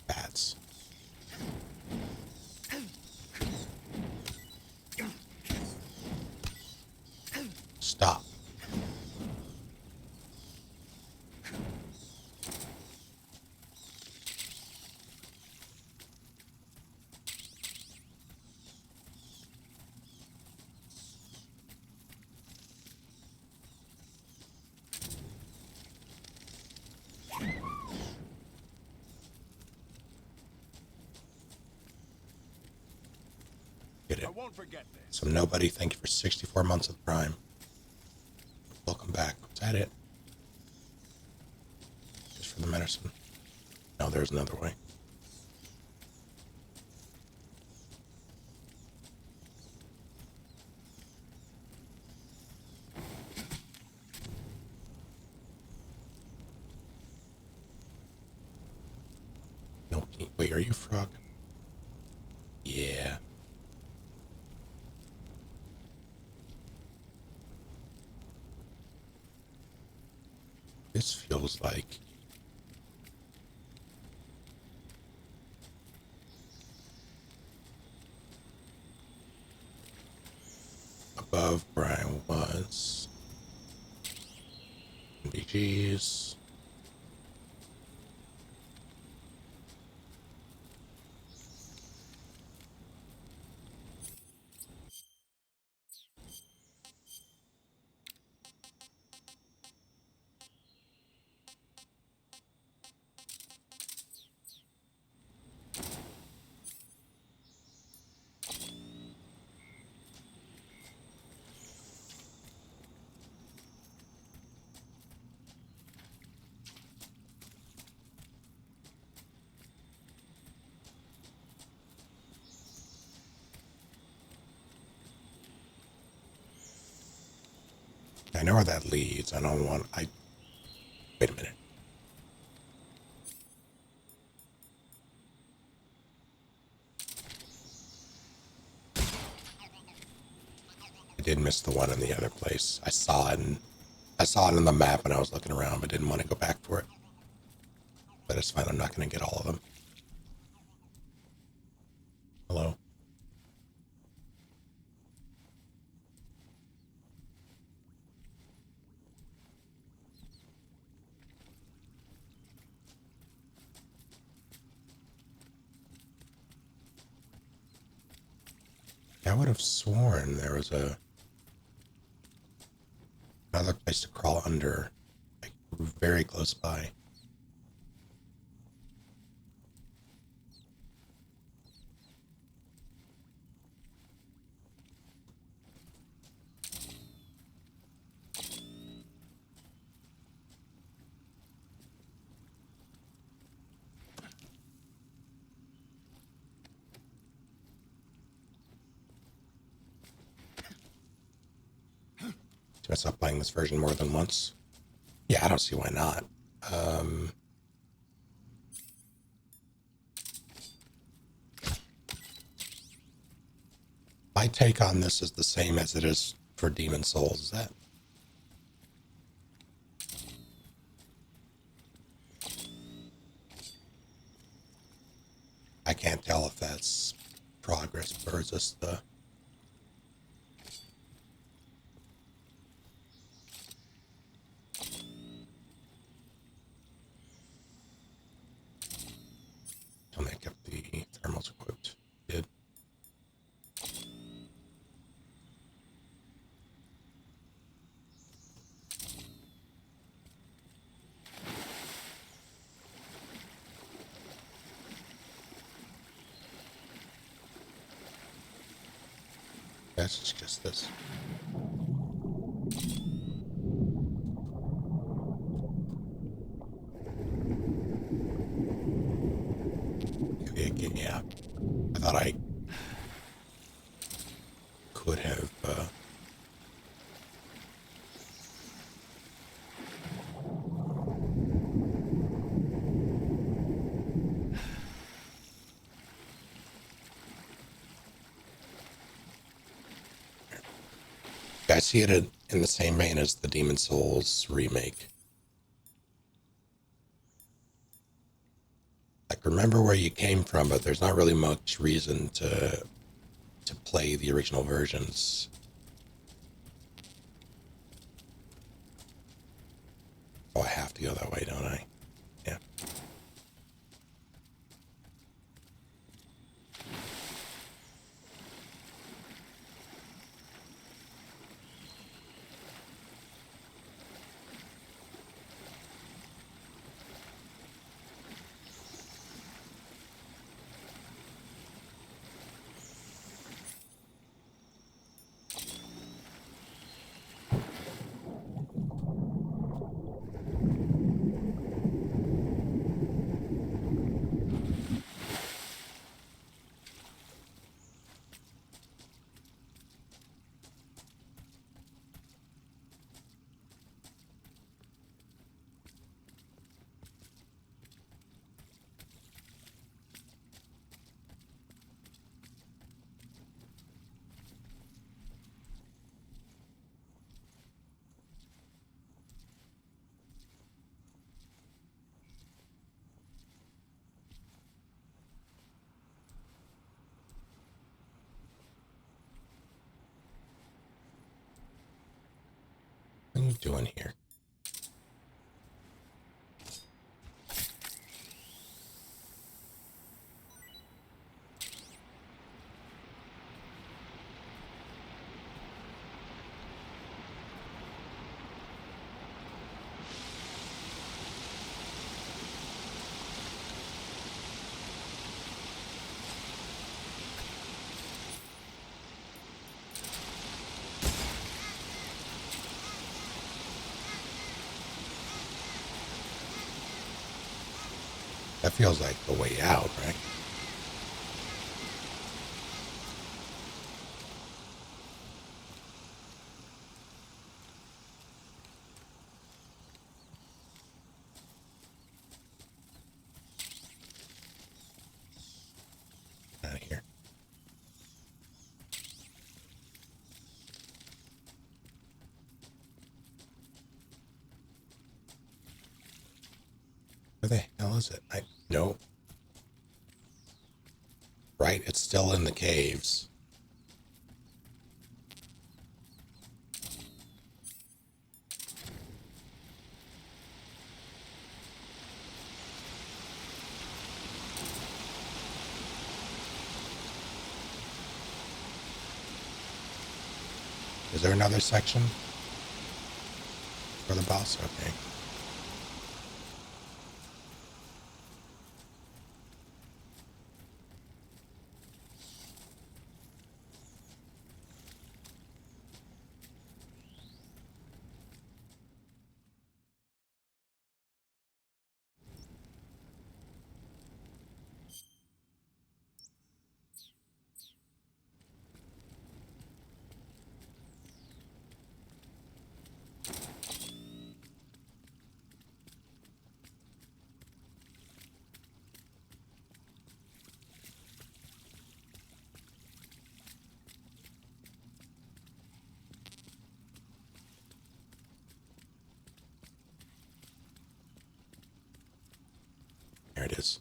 Speaker 1: Bats. Stop. Get it.
Speaker 16: I won't forget this.
Speaker 1: So nobody, thank you for 64 months of Prime. Welcome back. Was that it? Just for the medicine. No, there's another way. No, wait, are you a frog? Yeah. This feels like above where I was. BGs. I know where that leads. I don't want. Wait a minute. I did miss the one in the other place. I saw it on the map when I was looking around, but didn't want to go back for it. But it's fine. I'm not going to get all of them. Hello. I would have sworn there was another place to crawl under, like very close by. Do I stop playing this version more than once? Yeah, I don't see why not. My take on this is the same as it is for Demon Souls. Is that? I can't tell if that's progress or is this the... That's just this. Yeah. I thought I could have, I see it in the same vein as the Demon Souls remake. Like, remember where you came from, but there's not really much reason to play the original versions. Oh, I have to go that way, don't I? Yeah. What are you doing here? That feels like the way out, right? Out of here. Where the hell is it? No. Right, it's still in the caves. Is there another section for the boss? Okay. There it is.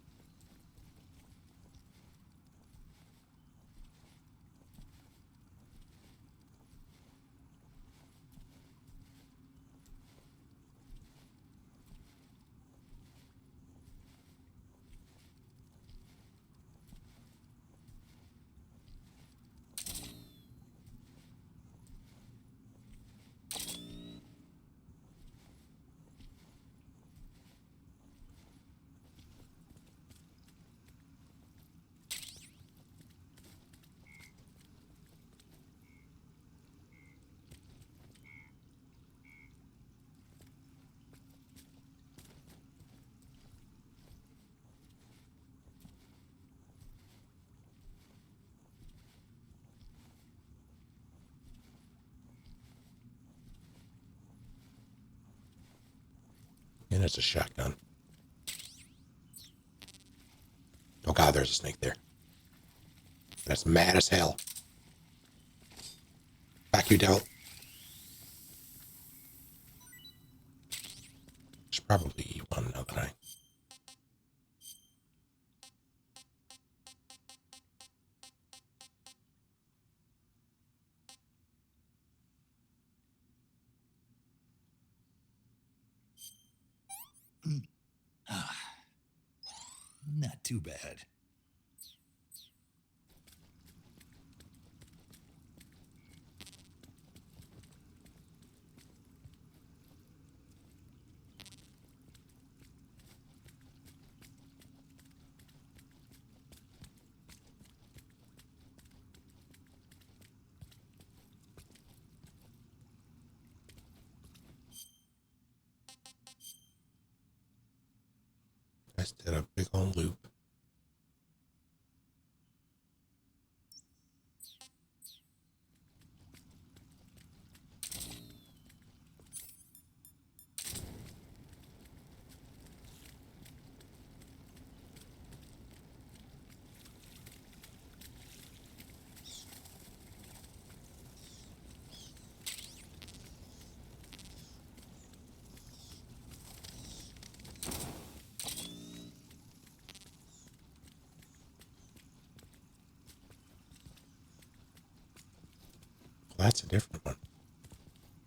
Speaker 1: And it's a shotgun. Oh god, there's a snake there. That's mad as hell. Back, you devil. Should probably eat one now that I...
Speaker 3: Not too bad.
Speaker 1: I just did a big old loop. Well, that's a different one.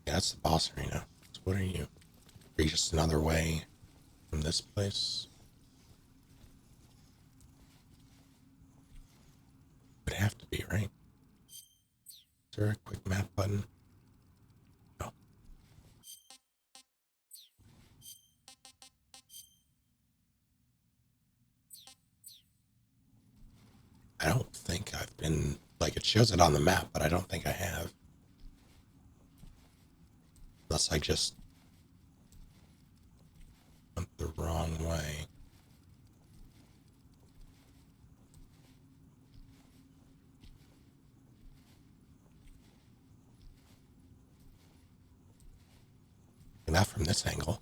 Speaker 1: Yeah, that's the boss arena. So what are you? Are you just another way from this place? Would have to be, right? Is there a quick map button? No. I don't think I've been, like, it shows it on the map, but I don't think I have. Unless I just went the wrong way. Not from this angle.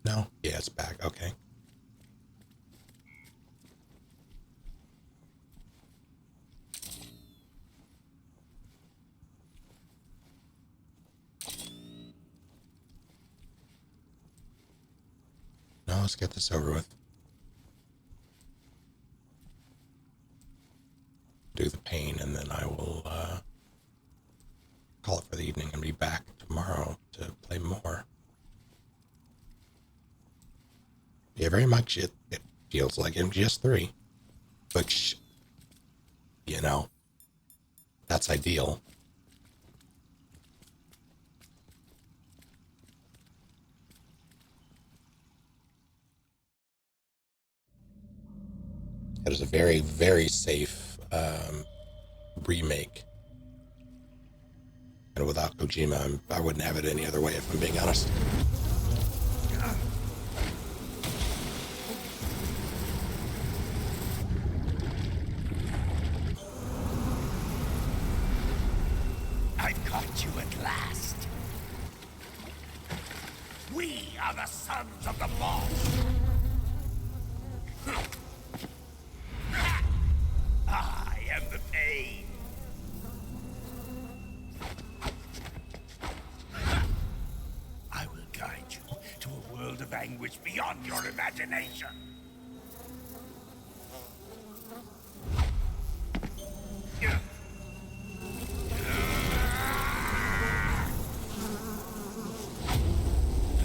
Speaker 1: No? Yeah, it's back. Okay. Now let's get this over with. Do the pain, and then I will call it for the evening and be back tomorrow to play more. Yeah, very much it feels like MGS3, which, you know, that's ideal. It is a very, very safe remake. And without Kojima, I wouldn't have it any other way, if I'm being honest.
Speaker 18: I've caught you at last. We are the sons of the boss. I am the pain. I will guide you to a world of anguish beyond your imagination.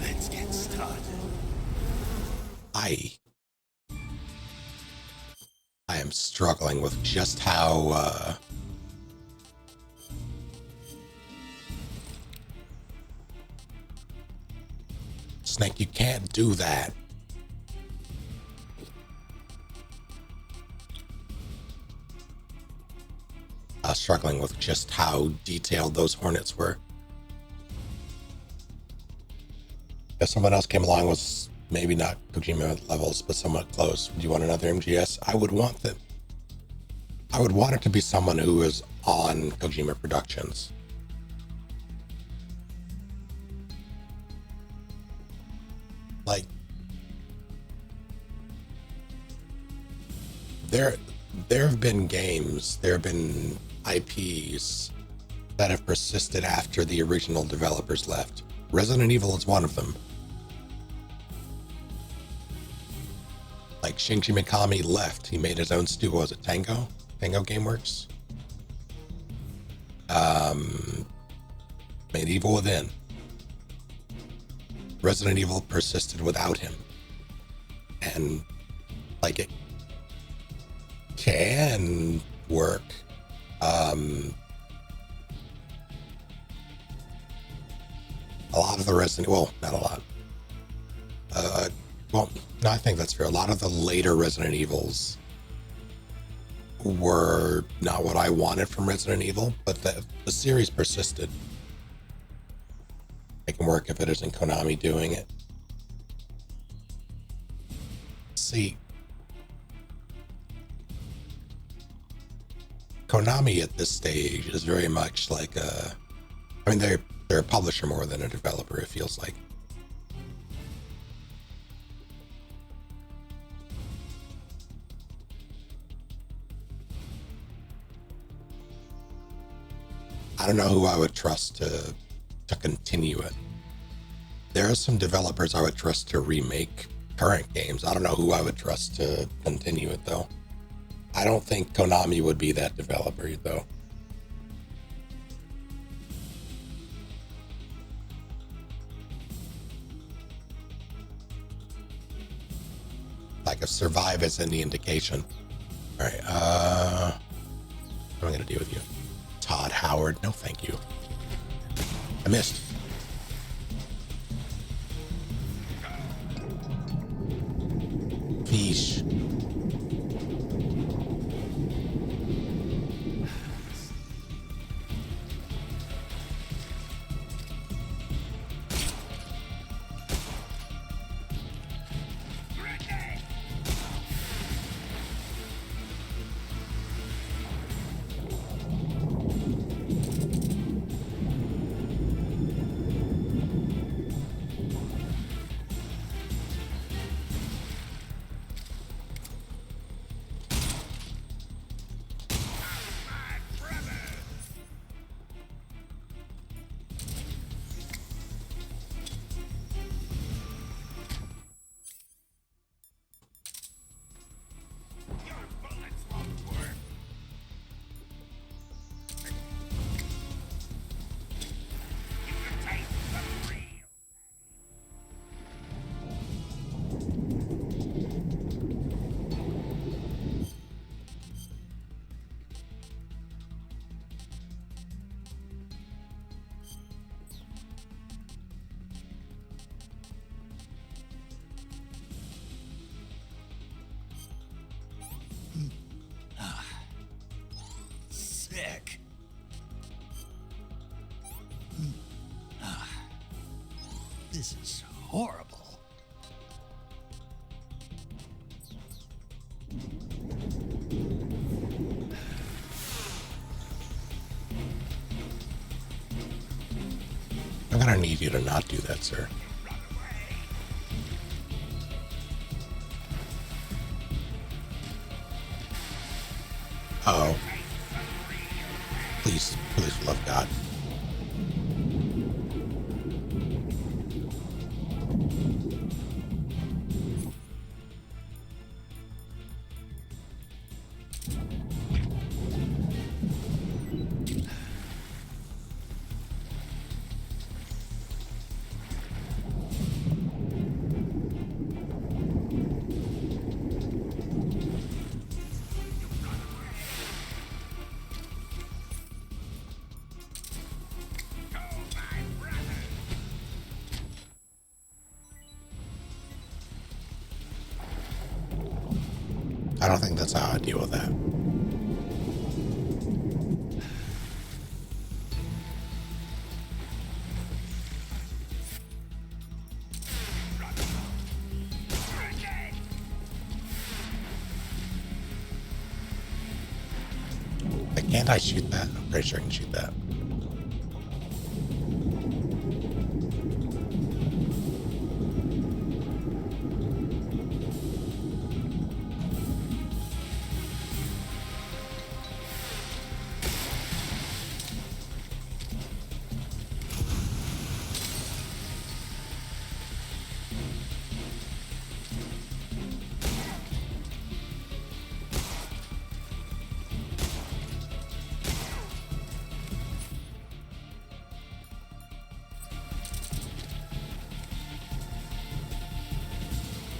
Speaker 18: Let's get started.
Speaker 1: I am struggling with just how Snake, you can't do that. Struggling with just how detailed those hornets were. If someone else came along with maybe not Kojima levels, but somewhat close, would you want another MGS? I would want them. I would want it to be someone who is on Kojima Productions. Like, there have been games, there have been IPs that have persisted after the original developers left. Resident Evil is one of them. Like, Shinji Mikami left. He made his own studio. Was it Tango? Tango Gameworks? Made Evil Within. Resident Evil persisted without him. And, like, it can work. A lot of the Resident, well, not a lot. Well, no, I think that's fair. A lot of the later Resident Evils were not what I wanted from Resident Evil, but the series persisted. It can work if it isn't Konami doing it. See, Konami at this stage is very much like I mean, they're a publisher more than a developer, it feels like. I don't know who I would trust to continue it. There are some developers I would trust to remake current games. I don't know who I would trust to continue it, though. I don't think Konami would be that developer, though. Like, if Survive is any indication. All right, what am I gonna do with you? Todd Howard, no thank you. I missed. Fish.
Speaker 18: Sick. This is horrible.
Speaker 1: I'm gonna need you to not do that, sir. Uh-oh. Please, please, love God. I don't think that's how I deal with that. Can't I shoot that? I'm pretty sure I can shoot that.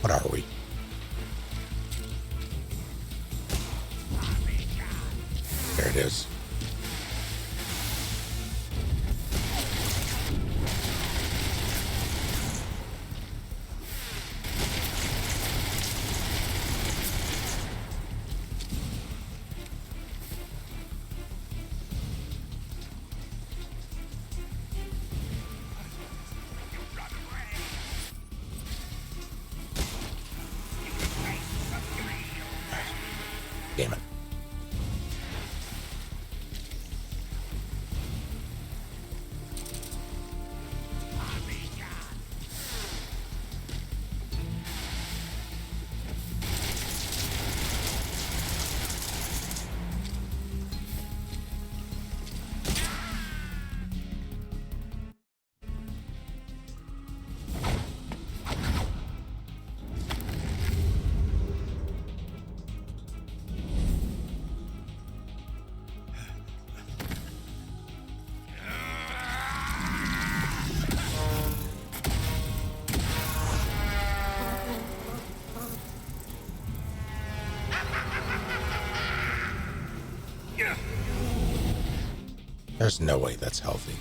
Speaker 1: What are we? There it is. Damn it. There's no way that's healthy.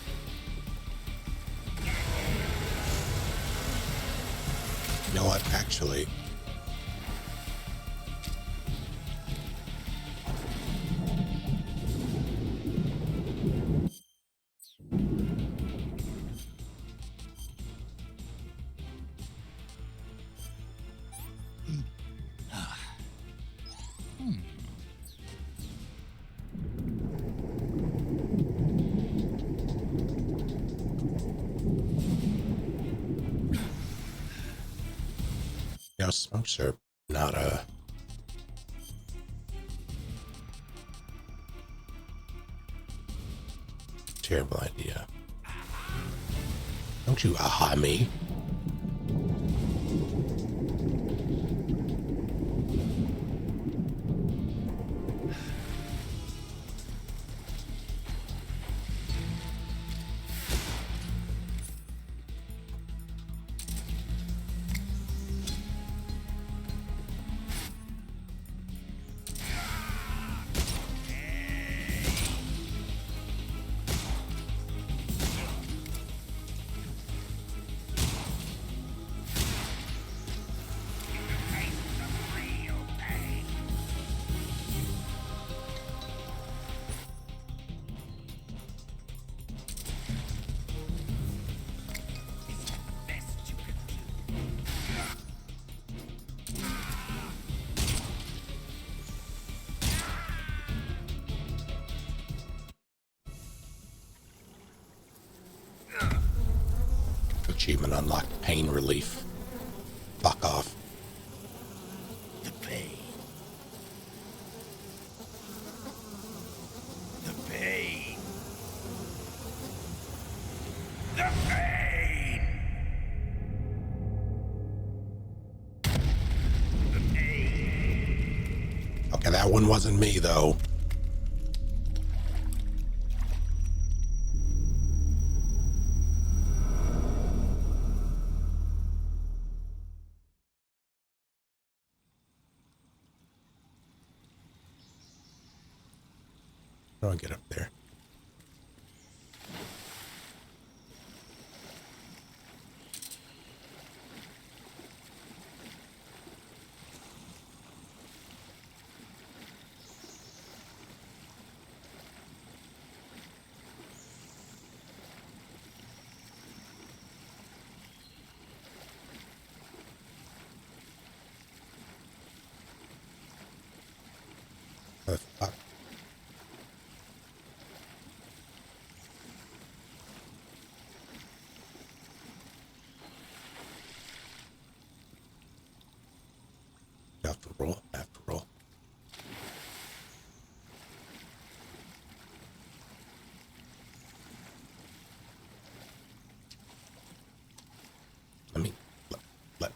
Speaker 1: You know what, actually... You know, smokes are not a terrible idea. Don't you aha me. Achievement unlocked. Pain relief. Fuck off.
Speaker 18: The pain. The pain. The pain. The pain.
Speaker 1: Okay, that one wasn't me, though. How do I get up there? Fuck. Have to roll. Have to roll. Let me let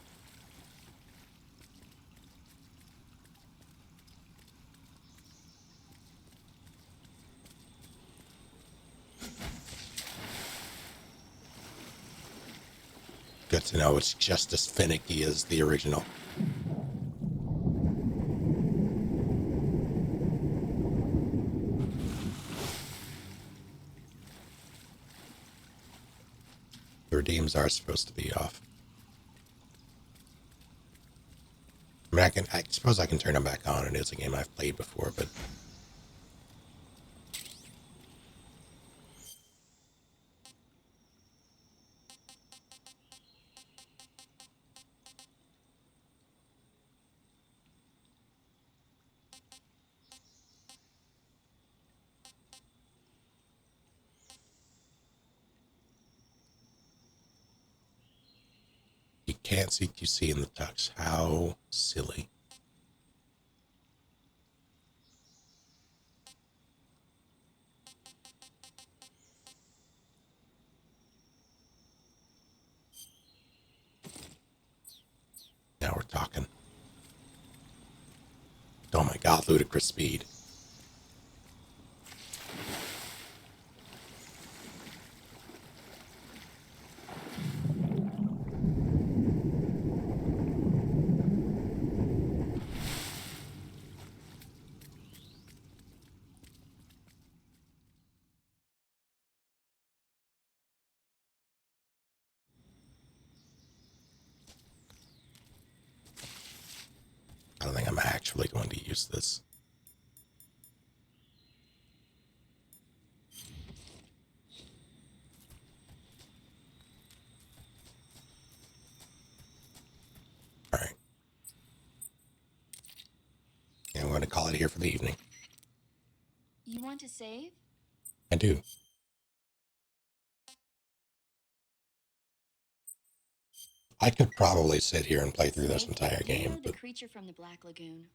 Speaker 1: Good to know it's just as finicky as the original. The redeems are supposed to be off. I mean, I suppose I can turn them back on. It is a game I've played before, but you can't CQC in the tux. How silly. Now we're talking. Oh my god, ludicrous speed. I don't think I'm actually going to use this. All right. Yeah, I'm going to call it here for the evening.
Speaker 7: You want to save?
Speaker 1: I do. I could probably sit here and play through this entire
Speaker 7: You know
Speaker 1: game,
Speaker 7: the
Speaker 1: but
Speaker 7: creature from the Black Lagoon?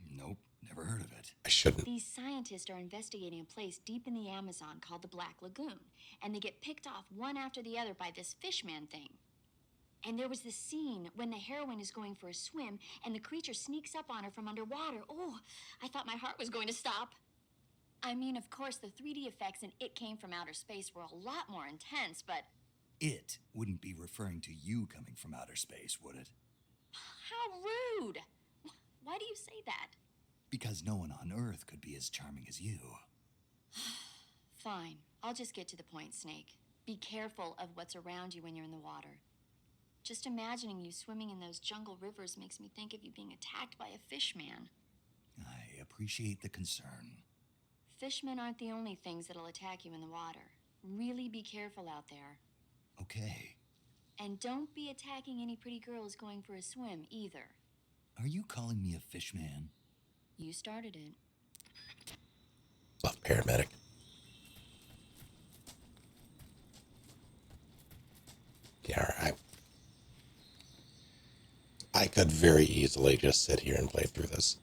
Speaker 3: Nope, never heard of it.
Speaker 1: I shouldn't.
Speaker 7: These scientists are investigating a place deep in the Amazon called the Black Lagoon, and they get picked off one after the other by this fishman thing. And there was this scene when the heroine is going for a swim, and the creature sneaks up on her from underwater. Oh, I thought my heart was going to stop. I mean, of course, the 3D effects in It Came from Outer Space were a lot more intense, but
Speaker 3: It wouldn't be referring to you coming from outer space, would it?
Speaker 7: how rude! Why do you say that?
Speaker 3: Because no one on Earth could be as charming as you.
Speaker 7: Fine, I'll just get to the point, Snake. Be careful of what's around you when you're in the water. Just imagining you swimming in those jungle rivers makes me think of you being attacked by a fishman.
Speaker 3: I appreciate the concern.
Speaker 7: Fishmen aren't the only things that'll attack you in the water. Really be careful out there.
Speaker 3: Okay.
Speaker 7: And don't be attacking any pretty girls going for a swim, either.
Speaker 3: Are you calling me a fishman?
Speaker 7: You started it.
Speaker 1: Love paramedic. Yeah, I could very easily just sit here and play through this.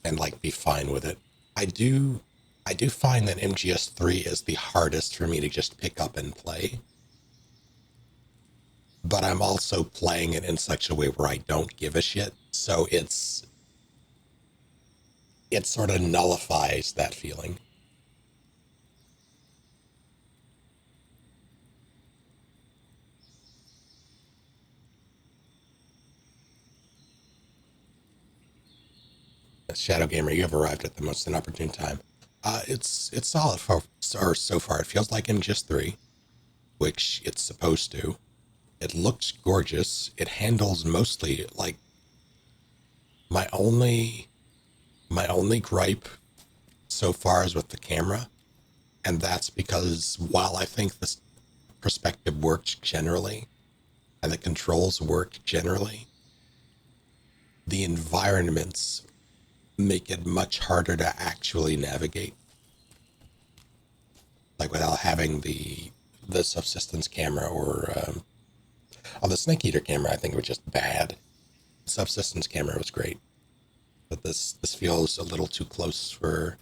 Speaker 1: And like be fine with it. I do find that MGS3 is the hardest for me to just pick up and play. But I'm also playing it in such a way where I don't give a shit. So it sort of nullifies that feeling. Shadow Gamer, you have arrived at the most inopportune time. It's solid so far. It feels like MGS3, which it's supposed to. It looks gorgeous. It handles mostly like my only gripe so far is with the camera, and that's because while I think this perspective works generally and the controls work generally, the environments make it much harder to actually navigate. Like without having the subsistence camera or on the Snake Eater camera, I think it was just bad. Subsistence camera was great, but this feels a little too close for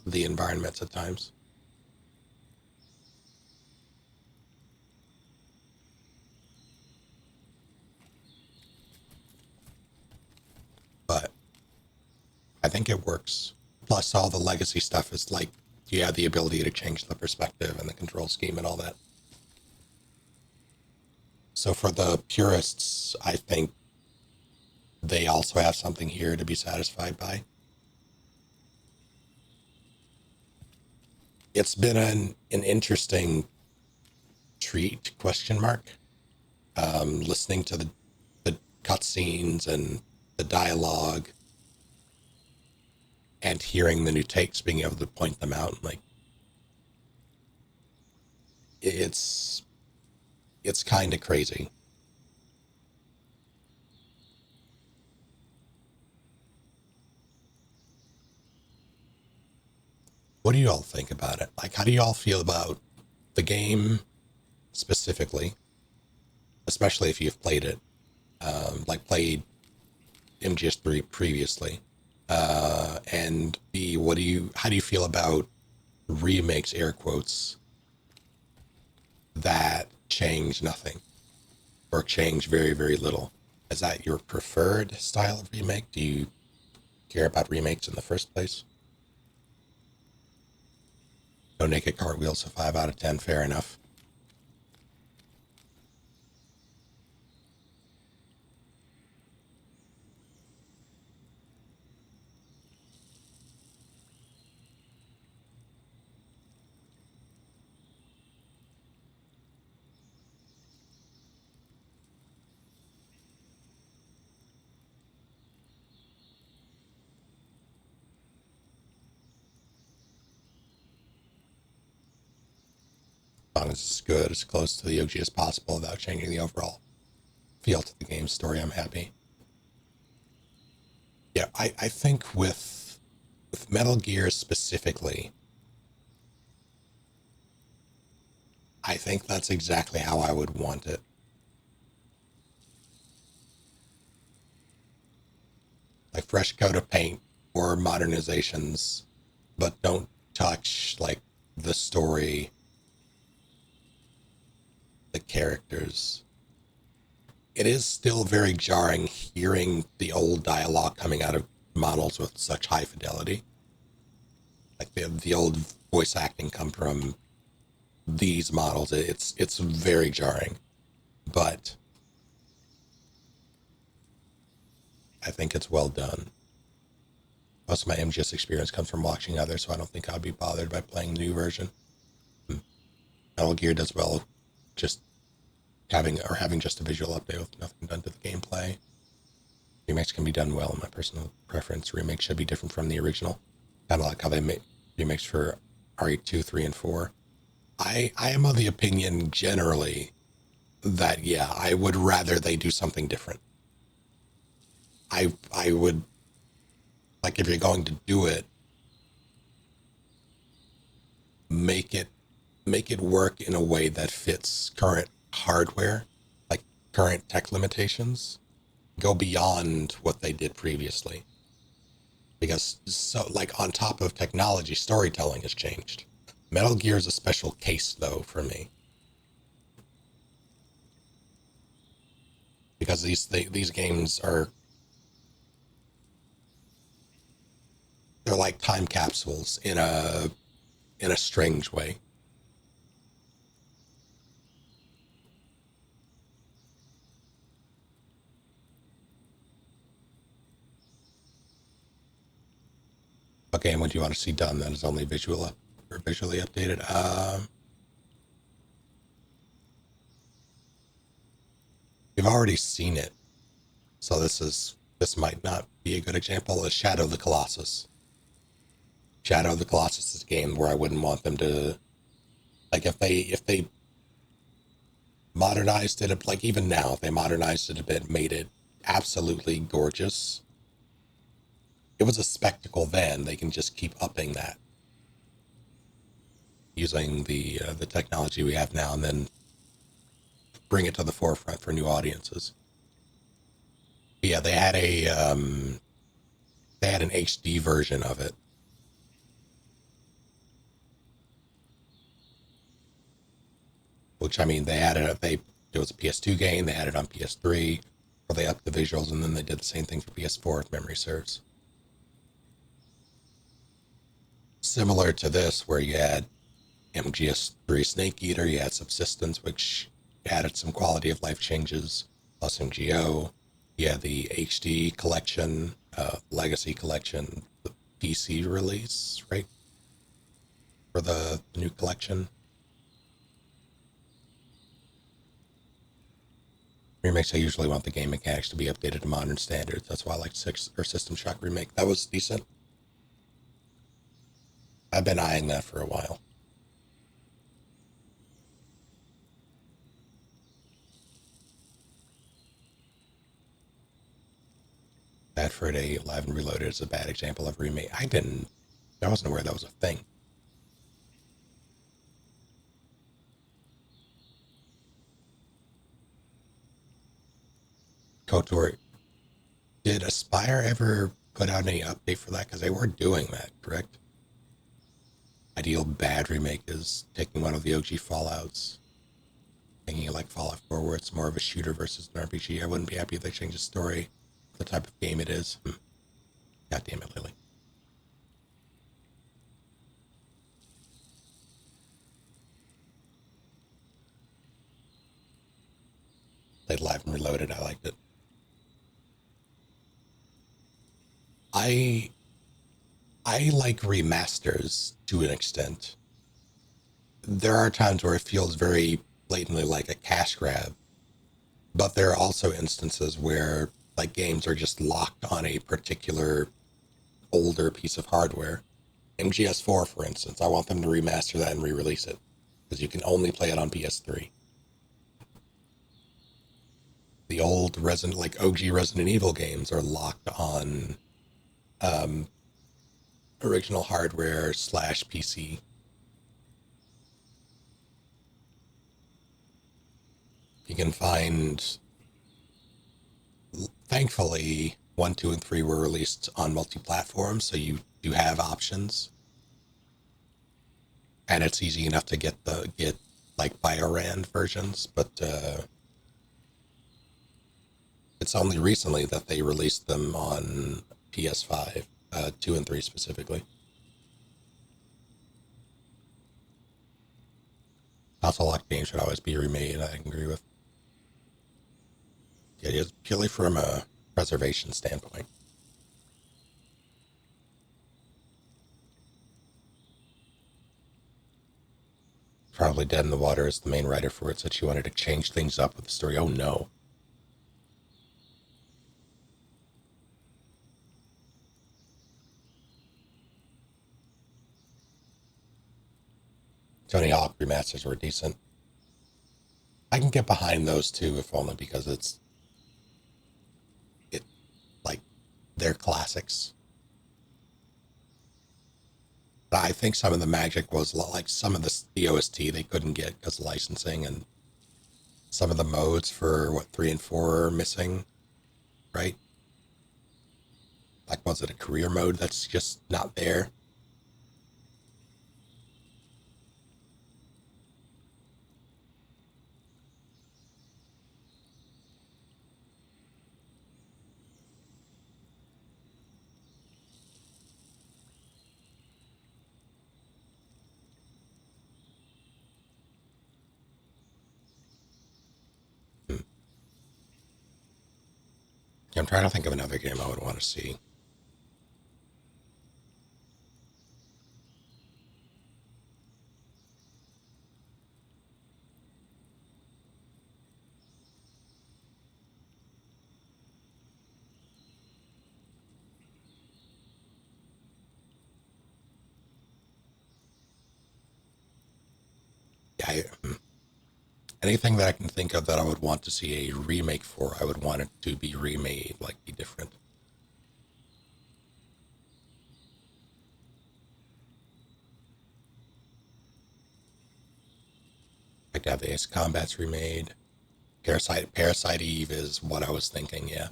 Speaker 1: the environments at times. But I think it works. plus all the legacy stuff is like you have the ability to change the perspective and the control scheme and all that. So for the purists, I think they also have something here to be satisfied by. It's been an interesting treat, question mark. Listening to the cutscenes and the dialogue and hearing the new takes, being able to point them out, like it's kind of crazy. What do you all think about it? Like, how do you all feel about the game specifically, especially if you've played it, like played MGS3 previously? And B, how do you feel about remakes, air quotes, that change nothing or change very, very little? Is that your preferred style of remake? Do you care about remakes in the first place? No naked cartwheels, so 5 out of 10, fair enough. As long as it's good, as close to the OG as possible without changing the overall feel to the game story, I'm happy. Yeah, I think with Metal Gear specifically, I think that's exactly how I would want it. Like fresh coat of paint or modernizations, but don't touch like the story, the characters. It is still very jarring hearing the old dialogue coming out of models with such high fidelity. Like the old voice acting come from these models. It's very jarring, but I think it's well done. Most of my MGS experience comes from watching others, so I don't think I'd be bothered by playing the new version. Metal Gear does well just having just a visual update with nothing done to the gameplay. Remakes can be done well in my personal preference. Remakes should be different from the original. Kind of like how they made remakes for RE2, 3, and 4. I am of the opinion generally that, yeah, I would rather they do something different. I would, like, if you're going to do it, make it work in a way that fits current hardware, like current tech limitations. Go beyond what they did previously. Because, so, like, on top of technology, storytelling has changed. Metal Gear is a special case, though, for me. Because these games are, they're like time capsules in a strange way. Okay, and what do you want to see done that is only visually updated? You've already seen it, so this might not be a good example. Is Shadow of the Colossus. Shadow of the Colossus is a game where I wouldn't want them to, like, if they modernized it, like even now, if they modernized it a bit, made it absolutely gorgeous. It was a spectacle then. They can just keep upping that using the technology we have now, and then bring it to the forefront for new audiences. But yeah, they had an HD version of it. Which, I mean, it was a PS2 game, they had it on PS3, where they upped the visuals, and then they did the same thing for PS4 if memory serves. similar to this, where you had MGS3 Snake Eater, you had Subsistence, which added some quality of life changes, plus MGO. You had the HD collection, Legacy collection, the PC release, right? For the new collection. Remakes, I usually want the game mechanics to be updated to modern standards. That's why I like System Shock Remake. That was decent. I've been eyeing that for a while. Bad Fur Day Live and Reloaded is a bad example of remake. I wasn't aware that was a thing. KOTOR, did Aspire ever put out any update for that? Because they were doing that, correct? Ideal bad remake is taking one of the OG Fallouts, making it like Fallout 4, where it's more of a shooter versus an RPG. I wouldn't be happy if they changed the story, the type of game it is. God damn it, Lily. Played Live and Reloaded. I liked it. I like remasters to an extent. There are times where it feels very blatantly like a cash grab, but there are also instances where like games are just locked on a particular older piece of hardware. MGS4, for instance, I want them to remaster that and re-release it because you can only play it on PS3. The old OG Resident Evil games are locked on original hardware / PC. You can find, thankfully, 1, 2, and 3 were released on multi-platform, so you do have options. And it's easy enough to get like BioRand versions, but it's only recently that they released them on PS5, 2 and 3 specifically. Console locked games should always be remade, I agree with. Yeah, it's purely from a preservation standpoint. Probably Dead in the Water is the main writer for it, said she wanted to change things up with the story. Oh no. Tony Hawk remasters were decent. I can get behind those too, if only because they're classics. But I think some of the magic was like some of the OST they couldn't get because of licensing, and some of the modes for 3 and 4 are missing, right? Like, was it a career mode that's just not there? Yeah, I'm trying to think of another game I would want to see. Anything that I can think of that I would want to see a remake for, I would want it to be remade, like be different. Like to have the Ace Combats remade. Parasite Eve is what I was thinking, yeah.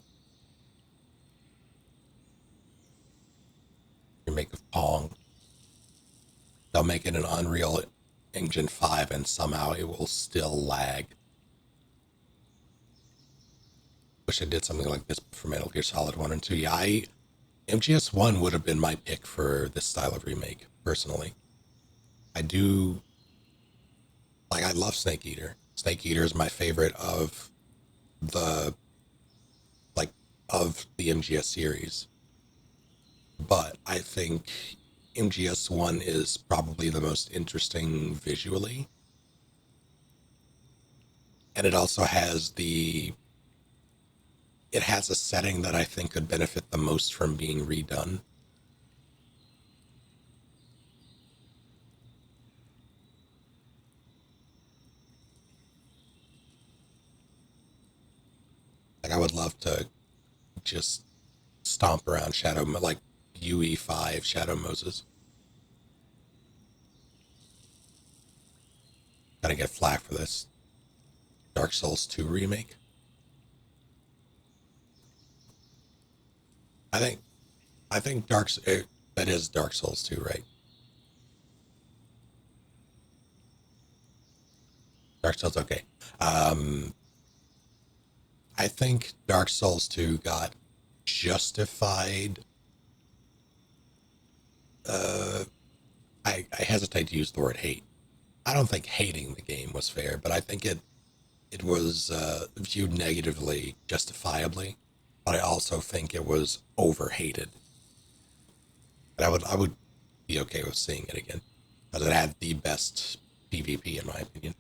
Speaker 1: Remake of Pong. They'll make it an Unreal Engine 5 and somehow it will still lag. Wish I did something like this for Metal Gear Solid 1 and 2. Yeah, MGS1 would have been my pick for this style of remake, personally. I do, like, I love Snake Eater. Snake Eater is my favorite of the, like, of the MGS series. But I think MGS1 is probably the most interesting visually. And it also has it has a setting that I think could benefit the most from being redone. Like, I would love to just stomp around like UE5 Shadow Moses. Gotta get flack for this. Dark Souls 2 remake. I think that is Dark Souls 2, right? Dark Souls, okay. I think Dark Souls 2 got justified. Uh, I hesitate to use the word hate. I don't think hating the game was fair, but I think it was viewed negatively, justifiably. But I also think it was over hated. And I would be okay with seeing it again because it had the best PvP in my opinion.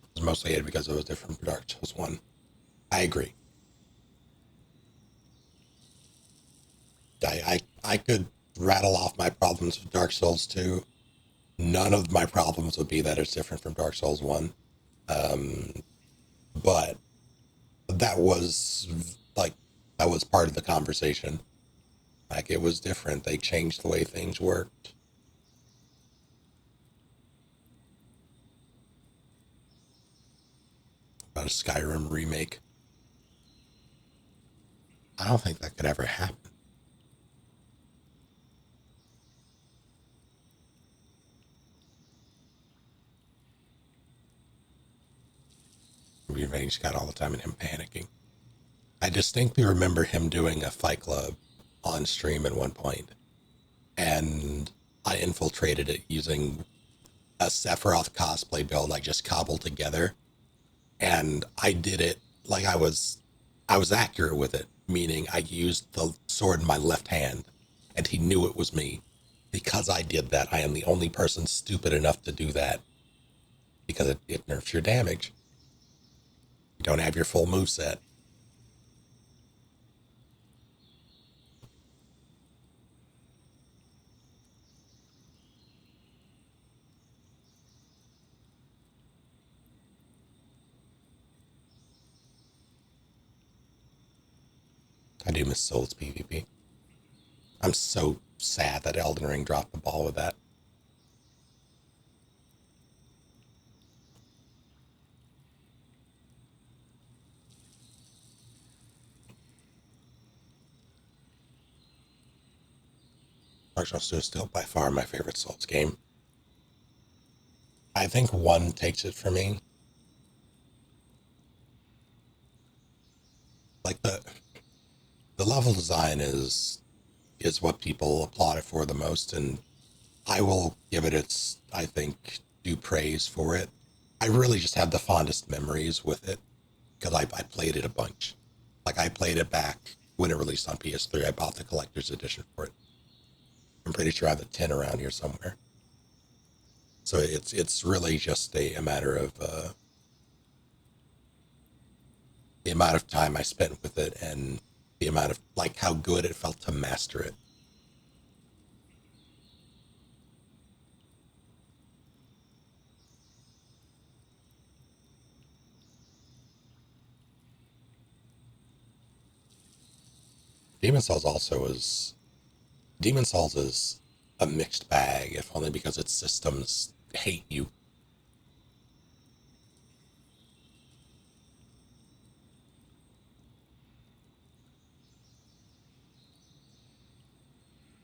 Speaker 1: It was mostly hated because it was different from Dark Souls 1. I agree. I could rattle off my problems with Dark Souls 2. None of my problems would be that it's different from Dark Souls 1. But that was like, that was part of the conversation. Like, it was different. They changed the way things worked. About a Skyrim remake. I don't think that could ever happen. Revenge got all the time and him panicking. I distinctly remember him doing a Fight Club on stream at one point, and I infiltrated it using a Sephiroth cosplay build I just cobbled together, and I did it like I was accurate with it, meaning I used the sword in my left hand, and he knew it was me. Because I did that, I am the only person stupid enough to do that, because it nerfs your damage. You don't have your full move set. I do miss Souls PvP. I'm so sad that Elden Ring dropped the ball with that. Dark Souls 2 is still by far my favorite Souls game. I think 1 takes it for me. Like, the level design is what people applaud it for the most, and I will give it its, I think, due praise for it. I really just have the fondest memories with it because I played it a bunch. Like, I played it back when it released on PS3. I bought the collector's edition for it. I'm pretty sure I have the 10 around here somewhere. So it's really just a matter of the amount of time I spent with it and the amount of, like, how good it felt to master it. Demon Souls is a mixed bag, if only because its systems hate you.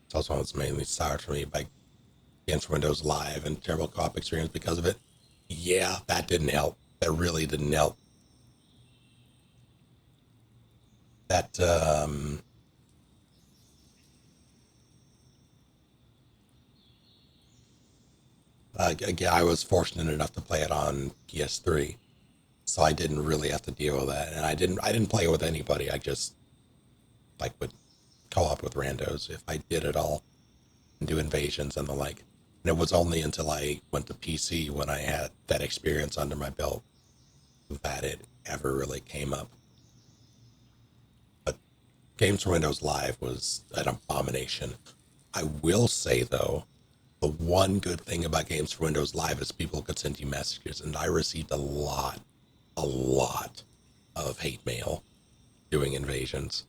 Speaker 1: It's also it's mainly soured for me by Games for Windows Live and terrible co-op experience because of it. Yeah, that didn't help. That really didn't help. That again, I was fortunate enough to play it on PS3, so I didn't really have to deal with that. And I didn't play it with anybody. I just like would co-op with randos if I did at all and do invasions and the like. And it was only until I went to PC when I had that experience under my belt that it ever really came up. But Games for Windows Live was an abomination. I will say though, the one good thing about Games for Windows Live is people could send you messages, and I received a lot of hate mail doing invasions.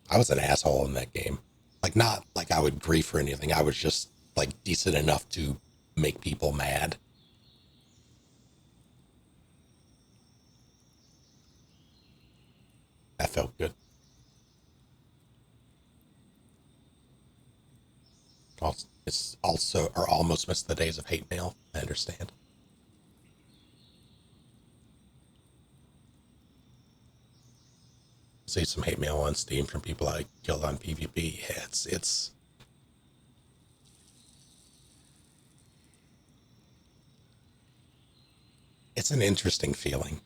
Speaker 1: I was an asshole in that game. Like, not like I would grief or anything. I was just like decent enough to make people mad. That felt good. It's also, or almost missed the days of hate mail. I understand. See some hate mail on Steam from people I killed on PvP. Yeah, it's an interesting feeling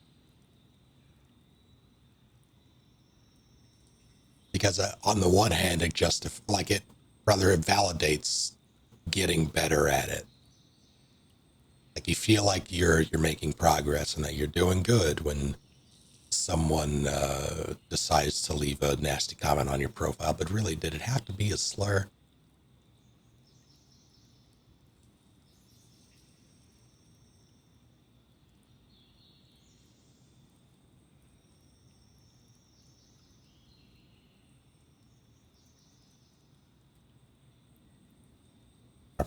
Speaker 1: because on the one hand, it rather it validates getting better at it. Like you feel like you're making progress and that you're doing good when someone decides to leave a nasty comment on your profile. But really, did it have to be a slur?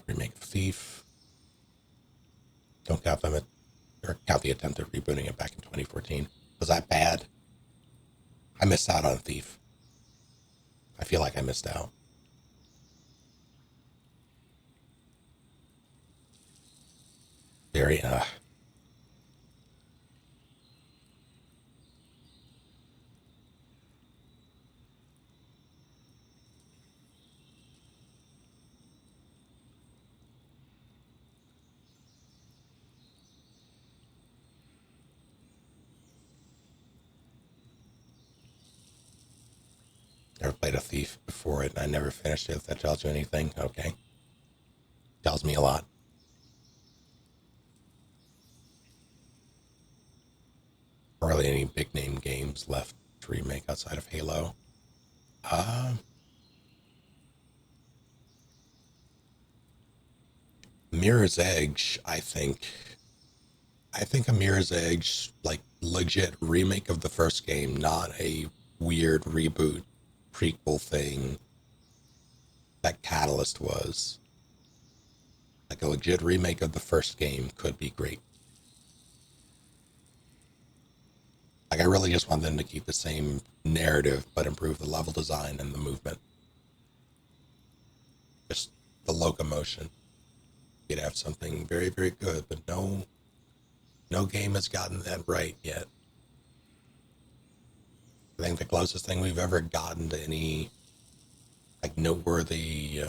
Speaker 1: Remake of Thief. Don't count them or count the attempt at rebooting it back in 2014. Was that bad? I missed out on Thief. I feel like I missed out. Very, never played a Thief before it, and I never finished it. If that tells you anything, okay. Tells me a lot. Really any big name games left to remake outside of Halo. Mirror's Edge, I think a Mirror's Edge, like legit remake of the first game, not a weird reboot prequel thing that Catalyst was. Like a legit remake of the first game could be great. Like I really just want them to keep the same narrative but improve the level design and the movement. Just the locomotion. You'd have something very, very good, but no game has gotten that right yet. I think the closest thing we've ever gotten to any like noteworthy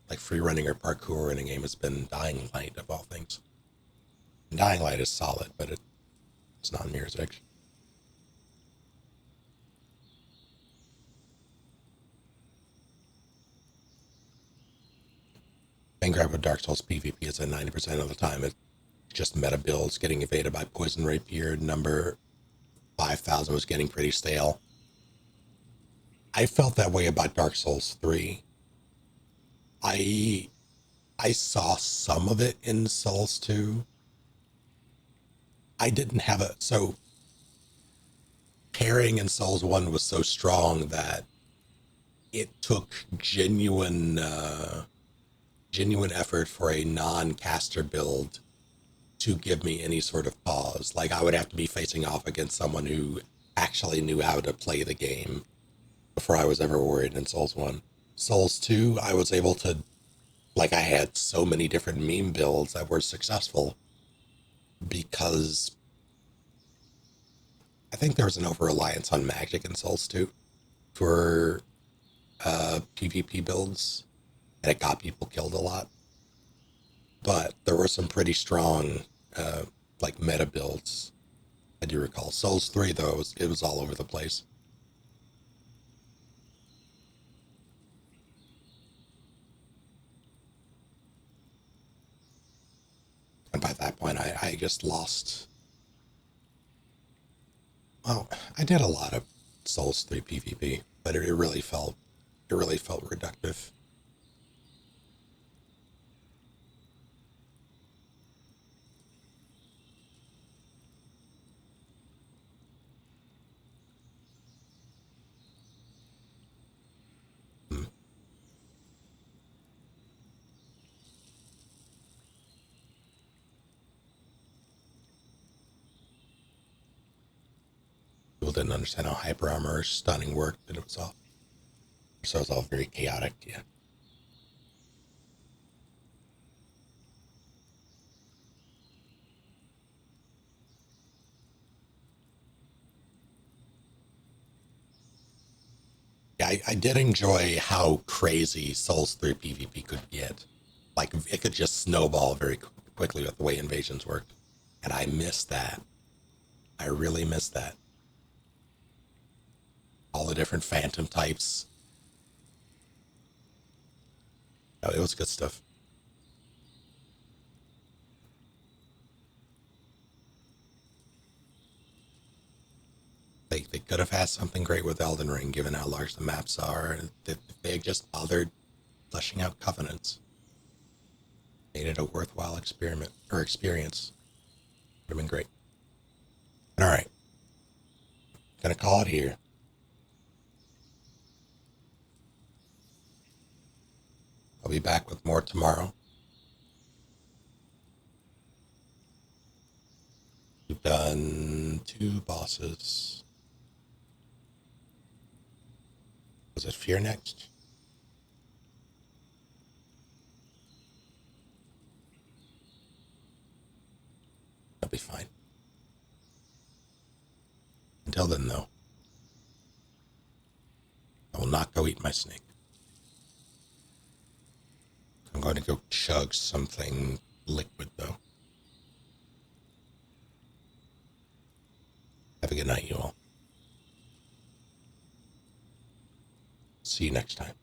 Speaker 1: like free running or parkour in a game has been Dying Light of all things. And Dying Light is solid, but it's not Mirror's Edge. Thing grab with Dark Souls PvP is at 90% of the time it's just meta builds getting evaded by Poison Rapier. Number 5,000 was getting pretty stale. I felt that way about Dark Souls 3. I saw some of it in Souls 2. I didn't have it. So pairing in Souls 1 was so strong that it took genuine effort for a non-caster build to give me any sort of pause. Like, I would have to be facing off against someone who actually knew how to play the game before I was ever worried in Souls 1. Souls 2, I was able to, like, I had so many different meme builds that were successful because I think there was an over-reliance on magic in Souls 2 for PvP builds, and it got people killed a lot. But there were some pretty strong, like, meta builds, I do recall. Souls 3, though, it was all over the place. And by that point, I just lost. Well, I did a lot of Souls 3 PvP, but it really felt reductive. People didn't understand how hyper armor or stunning worked, and it was all very chaotic. Yeah. Yeah, I did enjoy how crazy Souls 3 PvP could get. Like, it could just snowball very quickly with the way invasions worked. And I missed that. I really missed that. All the different phantom types. Oh, it was good stuff. They could have had something great with Elden Ring, given how large the maps are. If they had just bothered fleshing out covenants, made it a worthwhile experiment or experience, would have been great. All right, gonna call it here. I'll be back with more tomorrow. We've done 2 bosses. Was it Fear next? That'll be fine. Until then, though, I will not go eat my snake. I'm going to go chug something liquid, though. Have a good night, you all. See you next time.